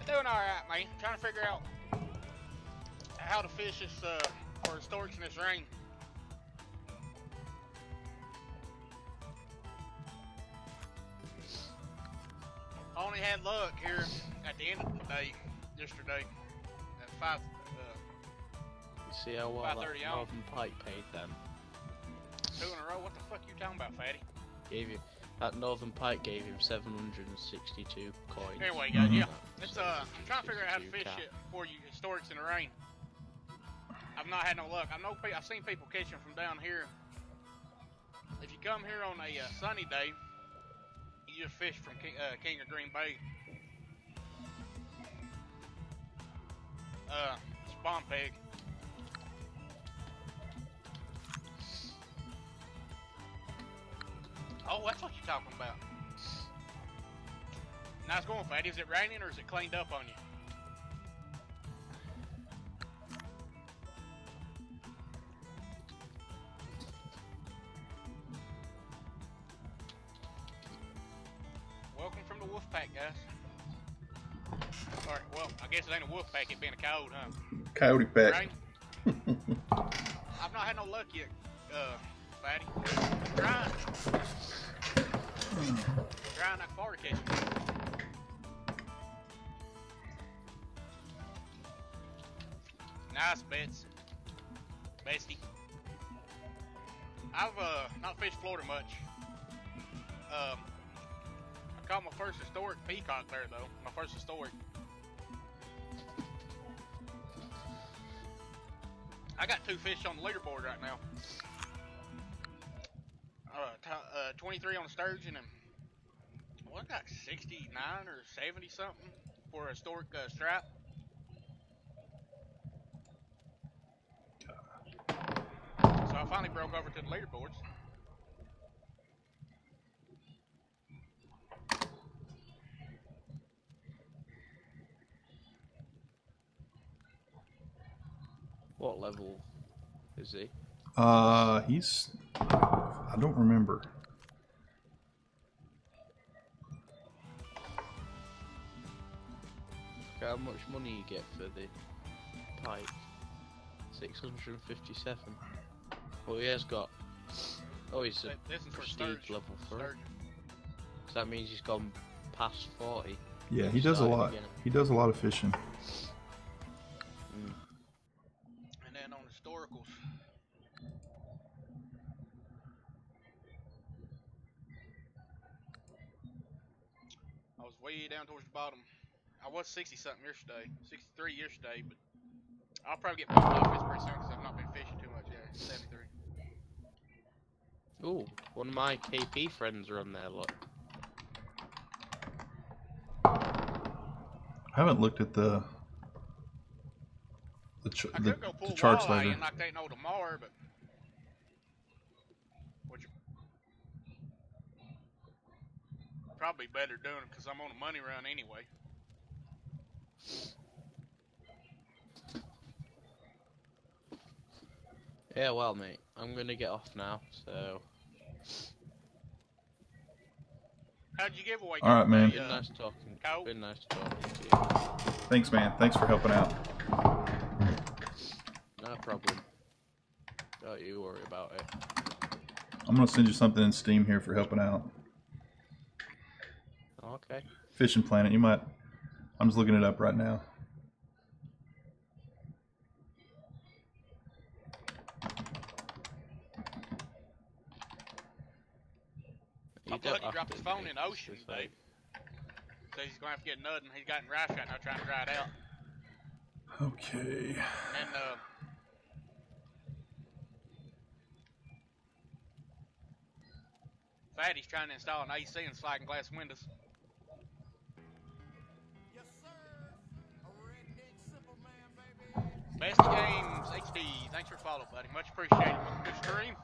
Doing alright, man. Trying to figure out how to fish this for storage in this rain. I only had luck here at the end of the day yesterday at 5. You see how well 5:30 that on. Northern Pike paid them? 2 in a row. What the fuck you talking about, fatty? Gave you that Northern Pike gave him 762 coins. Anyway, guys, yeah. It's I'm trying to figure out how to fish it before you store it in the rain. I've not had no luck. I've seen people catching from down here. If you come here on a sunny day, you just fish from King of Green Bay. spawn peg. Oh, that's what you're talking about. Nice going, Fatty. Is it raining or is it cleaned up on you? Welcome from the wolf pack, guys. Alright, well, I guess it ain't a wolf pack, it being a coyote, huh? Coyote pack. Right? I've not had no luck yet, Fatty. Trying. Trying not far to catch you. Nice bets. Bestie. I've not fished Florida much. I caught my first historic peacock there though. My first historic. I got 2 fish on the leaderboard right now. 23 on the sturgeon and I got 69 or 70 something for a historic strap. So I finally broke over to the leaderboards. What level is he? He's... I don't remember. How much money you get for the pike? 657. Well, he has got... Oh, he's a This is for prestige sturgeon. level 3. Sturgeon. So that means he's gone past 40. Yeah, he does a lot. Again. He does a lot of fishing. Mm. And then on historicals. I was way down towards the bottom. I was 60 something yesterday, 63 yesterday, but I'll probably get bumped off this pretty soon because I've not been fishing too much yet. 73. Ooh, one of my KP friends are on there, look. I haven't looked at the I could go pull charts walleye later. in like they ain't no tomorrow, but which probably better doing it because I'm on a money run anyway. Yeah, well, mate, I'm gonna get off now, so... How'd you give away? All right, man. Been nice talking. Cow? Been nice talking to you. Thanks, man. Thanks for helping out. No problem. Don't you worry about it. I'm gonna send you something in Steam here for helping out. Okay. Fishing Planet. You might. I'm just looking it up right now. You My don't buddy have dropped to, his phone mate, in the ocean it's today. like- Says he's gonna have to get nutted. He's got in rice right now trying to dry it out. Okay. And Fatty's trying to install an AC and sliding glass windows. Yes, sir. A redneck simple man, baby. Best Games HD, thanks for following, buddy. Much appreciated. Good stream.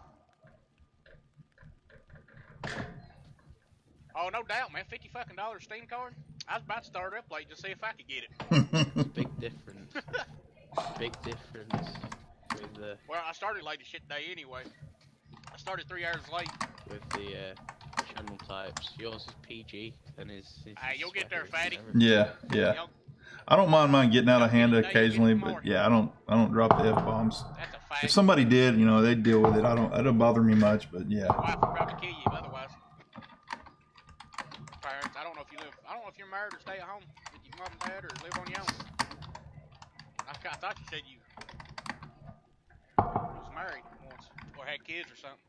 Oh, no doubt, man. $50 fucking Steam card. I was about to start up late to see if I could get it. Big difference. Big difference with the Well, I started late as shit today anyway. I started 3 hours late. channel types. Yours is PG, and his Hey, you'll get there, sweater and fatty. everything. Yeah, yeah. Y'all- I don't mind mine getting out of hand occasionally, but yeah, I don't drop the F-bombs. That's a fact. If somebody did, you know, they'd deal with it. It don't bother me much, but yeah. My wife would probably kill you otherwise. Parents, I don't know if you're married or stay at home with your mom and dad or live on your own. I thought you said you was married once or had kids or something.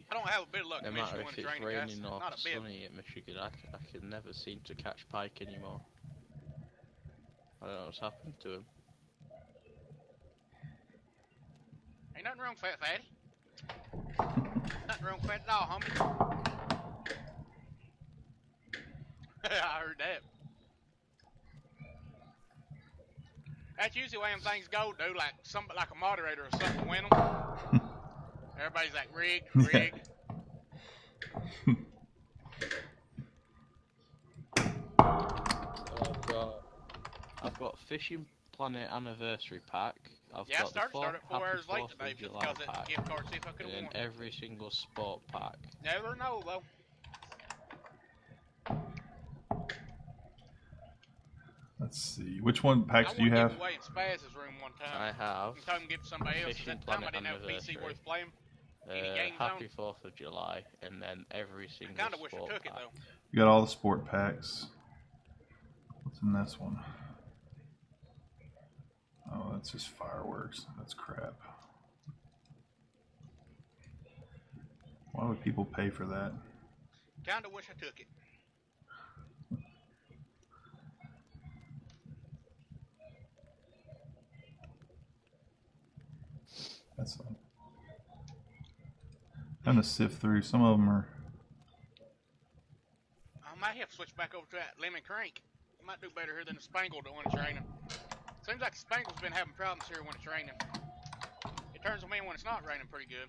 I don't have a bit of luck No in matter Michigan if when it's training, guys. raining or Not a bit. sunny in Michigan, I can never seem to catch pike anymore. I don't know what's happened to him. Ain't nothing wrong, fat fatty. Nothing wrong with that at all, homie. I heard that. That's usually when things go, dude. Like a moderator or something win them. Everybody's like, rig. I've got Fishing Planet Anniversary Pack. I've Yeah, I got started the at 4 hours late 4th today of just July because of pack, the gift card, see if I could have and won. every single sport pack. Never know, though. Let's see. Which one packs do you I have? gave away in Spaz's room one time. I have And told him to give it to somebody else, 'cause Fishing at the time I Planet didn't have a PC Anniversary. worth playing. Any games Happy on? 4th of July, and then every single Kinda wish I sport took it, pack. though. You got all the sport packs. What's in this one? Oh, that's just fireworks. That's crap. Why would people pay for that? Kinda wish I took it. That's fine. Trying to sift through. Some of them are. I might have to switch back over to that Lemon Crank. You might do better here than the Spangled when it's raining. Seems like the Spangled's been having problems here when it's raining. It turns on me when it's not raining pretty good.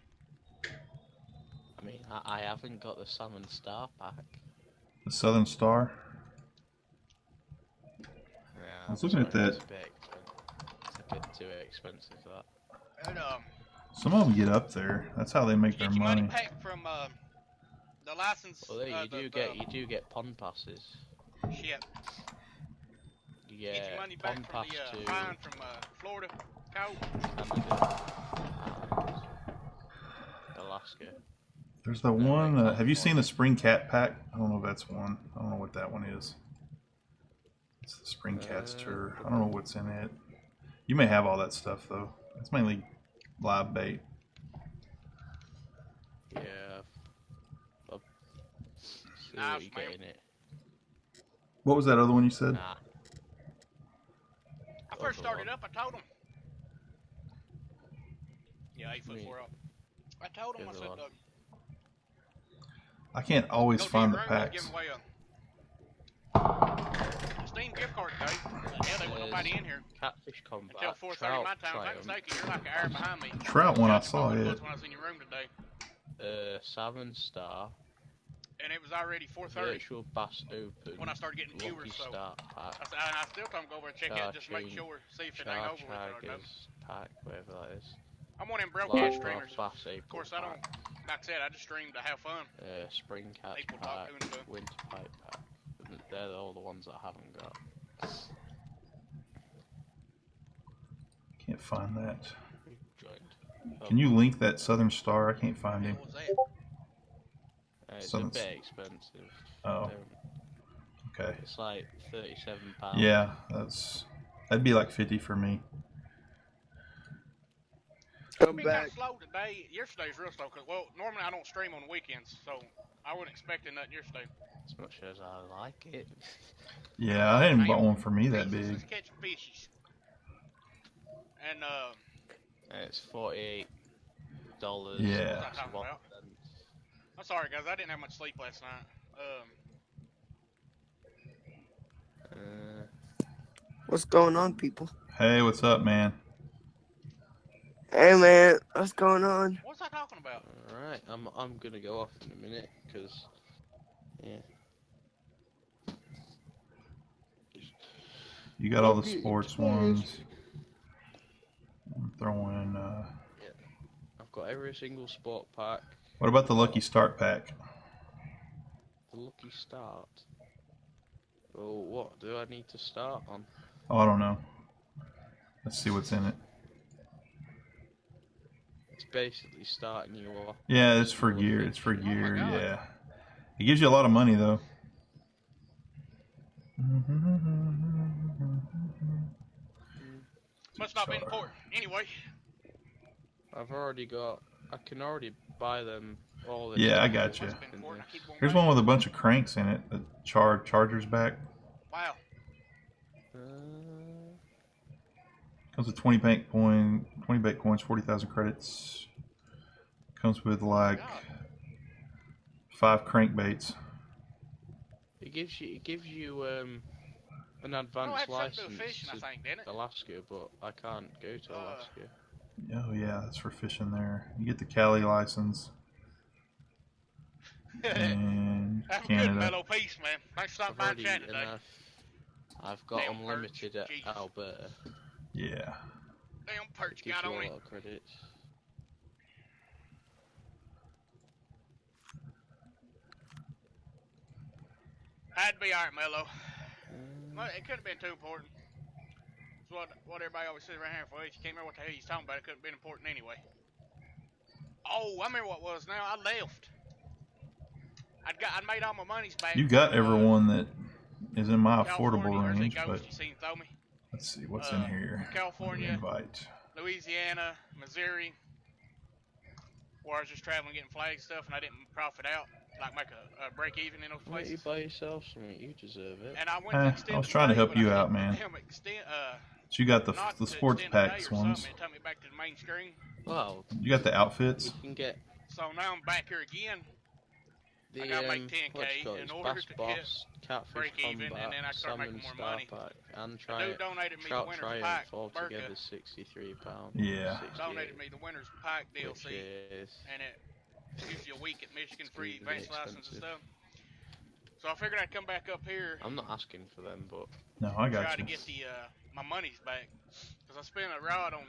I mean, I haven't got the Salmon Star pack. The Southern Star. Yeah, I was looking at that. It's a bit too expensive for that. And, Some of them get up there. That's how they make their get your money money. back from the license. Well, you do get pond passes. Shit. You Get get your money pond back pass from the to fine from Florida, Code. Canada, and Alaska. There's the one. Have you seen the Spring Cat pack? I don't know if that's one. I don't know what that one is. It's the Spring Cat's tour. I don't know what's in it. You may have all that stuff though. It's mainly live bait. Yeah. I'll see Nah, what you get in it. What was that other one you said? Nah. I first started up, I told him. Yeah, 8'4" up. I told him, I said, I can't always find the packs. Give away a Steam gift card today. Hell, they want nobody in here. Catfish Combat. Until 4:30 my time. If I'm mistaken, you're like an hour behind me. Trout one I saw it. it. When I was in your room today. Salmon Star. And it was already 4:30 Virtual Bass Open. when I started getting viewers. Lucky So Star pack. I still told him go over and check out just to make sure, see if it ain't over with or no. Pack, whatever that is. I'm one of them broadcast Largemouth streamers. Bass Of course, I don't. Like I said, I just stream to have fun. Spring Catch People pack, talk to and Winter Pipe pack. They're all the ones that I haven't got. Can't find that. Joined. Can you link that Southern Star? I can't find him. What was that? It's Southern a bit expensive. Oh. Okay. It's like £37. Yeah, that'd be like 50 for me. Come Been kind back. of slow today. Yesterday's real slow. Cause normally I don't stream on the weekends, so I wasn't expecting nothing yesterday. As much as I like it. Yeah, I didn't bought one for me that Just big. catching fishes. And It's $48. Yeah. What I'm talking about. I'm sorry guys, I didn't have much sleep last night. What's going on, people? Hey, what's up, man? Hey, man. What's going on? What's I talking about? Alright, I'm gonna go off in a minute, because, yeah. You got all the sports ones. I'm throwing. Yeah. I've got every single sport pack. What about the Lucky Start pack? The Lucky Start. Oh, what do I need to start on? Oh, I don't know. Let's see what's in it. It's basically starting you off. Yeah, it's for gear. It's for gear. Yeah. It gives you a lot of money though. Must not be important. Anyway. I've already got. I can already buy them all. This Yeah, I time. got you. Here's one with a bunch of cranks in it. The charger's back. Wow. Comes with 20 bank coins, 40,000 credits. Comes with like 5 crankbaits. It gives you an Oh, it advanced had something to do license with fishing, I think, didn't it? to Alaska, but I can't go to Alaska. Oh yeah, that's for fishing there. You get the Cali license. And Have a good Canada. mellow piece, man. Thanks for stopping by and chatting today. I've got Damn unlimited perch, at Jesus. Alberta. Yeah. Damn perch Gives got you on a it. lot of credits. Had to be alright, Mello. Well, it couldn't have been too important. It's what everybody always says right here. For you can't remember what the hell he's talking about. It couldn't have been important anyway. Oh, I remember what it was now. I left. I'd made all my monies back. You got everyone that is in my California, affordable there's range, that but ghost you seen throw me. let's see what's in here. California, Invite. Louisiana, Missouri, where I was just traveling getting flag stuff and I didn't profit out, like make a break even in those Why don't you places. buy yourself something? You deserve it. And I went to extend I was the trying to day, help but you I out, hit man. damn extend, So you got the not to sports extend the day packs or ones. something, it took me back to the main screen. Well, You got the outfits. you can get So now I'm back here again. the I gotta make what 10K you call it, in order Bass to Boss, Catfish break even, Combat, and then I start Salmon making more Star money. Pack, and The try dude donated me the Trout winner's Triumph pack, altogether Burka. £63. Yeah. Donated me the winner's pack Which DLC, is and it gives you a week at Michigan free really advanced license and expensive. stuff. So I figured I'd come back up here, I'm not asking for them, but No, I try got to you. get the my monies back, because I spent a rod on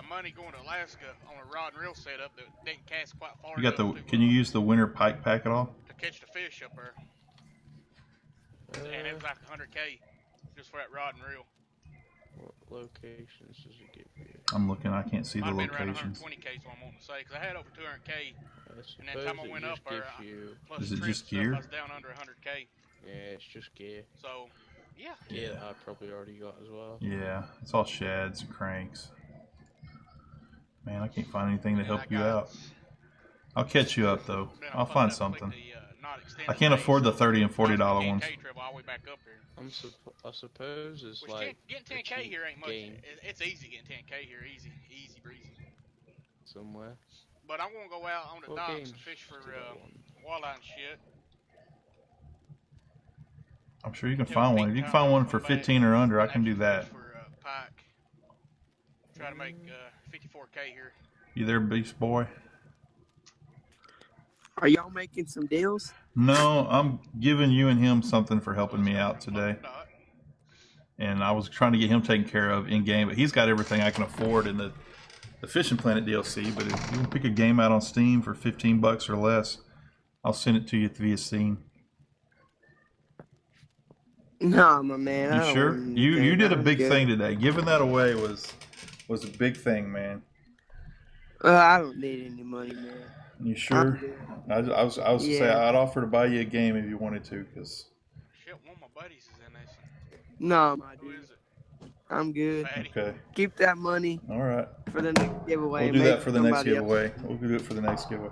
money going to Alaska on a rod and reel setup that didn't cast quite far You got the. enough to, Can you use the winter pike pack at all? to catch the fish up there. And it was like 100K just for that rod and reel. what locations does it give you? I'm looking. I can't see the Might have been around locations. 120K is what I'm wanting to say, because I had over 200K. I And then time I suppose went it up just there, gives you. plus Is it trips just and stuff, gear? I was down under 100K. Yeah, it's just gear. So, yeah. Gear that I probably already got as well. Yeah, it's all shads and cranks. Man, I can't find anything to And help I you got- out. I'll catch you up though. then I'll fucked find up something. with the, not extended I can't days, afford the so $30 and I was $40 getting ones. 10K trip all the way back up here. I suppose it's Which like getting a 10K cheap here ain't much. game It's easy getting 10K here, easy breezy. somewhere. But I'm gonna go out on the What docks games and fish for do I want? walleye and shit. I'm sure you can Tell find Pete one. If you can Town find one to for come back 15 or under, I and can do actually that. fish for pike. Try to make 54K here. You there, Beast Boy? Are y'all making some deals? No, I'm giving you and him something for helping me out today. And I was trying to get him taken care of in game, but he's got everything I can afford in the Fishing Planet DLC. But if you can pick a game out on Steam for $15 or less, I'll send it to you via Steam. Nah, my man. I You don't sure? want You anything. did a I'm big good. thing today. Giving that away was a big thing, man. I don't need any money, man. You sure? I was to say Yeah. I'd offer to buy you a game if you wanted to, because Shit, one of my buddies is in this. No, my Who dude. is it? I'm good. Fatty. okay, Keep that money all right. for the next giveaway. We'll do Maybe that for the next somebody else. giveaway. We'll do it for the next giveaway.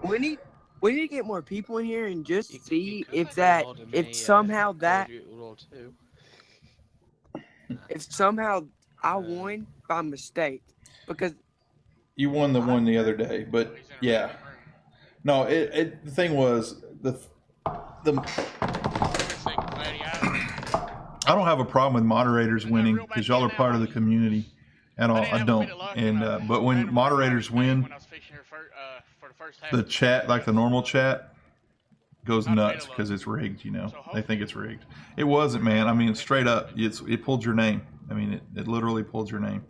We need to get more people in here and just You see could if get that hold of if me, somehow Call that of Duty World 2. if somehow I won by mistake, because You won the one the other day, but He's in a yeah, random room. no. The thing was the Second, Fatty, I don't have a problem with moderators winning because y'all are part of the community at all. I don't. And but when moderators win, when I was fishing here for the first half the of the chat, like the normal chat, goes Not nuts available. because it's rigged. You know, So they think it's rigged. It wasn't, man. I mean, straight up, it pulled your name. I mean, it literally pulled your name.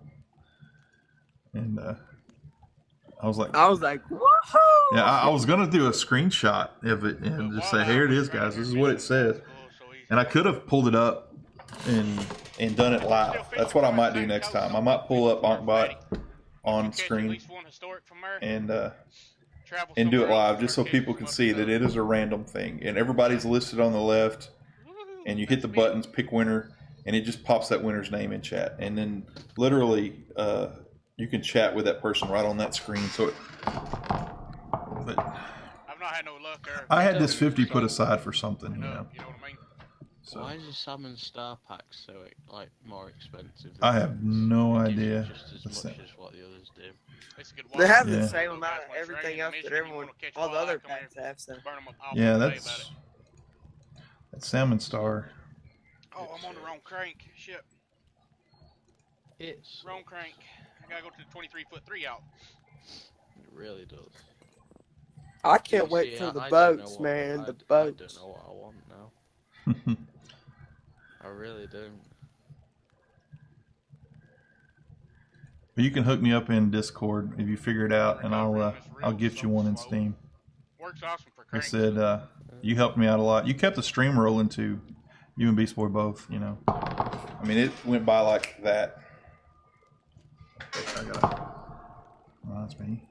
And I was like, woohoo! yeah, I was gonna do a screenshot of it and just say, here it is, guys. This is what it says. And I could have pulled it up and done it live. That's what I might do next time. I might pull up AnkBot on catch at screen least one historic from there, and travel do it somewhere else, live just so start people catching can some see other that it is a random thing. And everybody's listed on the left, and you hit the buttons, pick winner, and it just pops that winner's name in chat. And then literally you can chat with that person right on that screen. So I've not had no luck there. I had this 50 put aside for something, you know. You know what I mean? So why is the salmon star pack so like more expensive? I have no It gives you idea. just as That's much it. as what the others do. It's a good They have Yeah. the same amount of everything else that everyone, all the other packs have. So Burn them up all Yeah, day about that's it. that salmon star. Oh, I'm on the wrong crank. Shit. It's Wrong crank. I gotta go to the 23-foot 3-out. It really does. I can't You wait see, till the I don't know boats, what- man. I The don't boats. know what I want now. I really don't. But you can hook me up in Discord if you figure it out, and I'll gift you one in Steam. Works awesome for Like I cranks. said, you helped me out a lot. You kept the stream rolling too. You and Beast Boy both, you know. I mean, it went by like that. I gotta. Oh, that's me.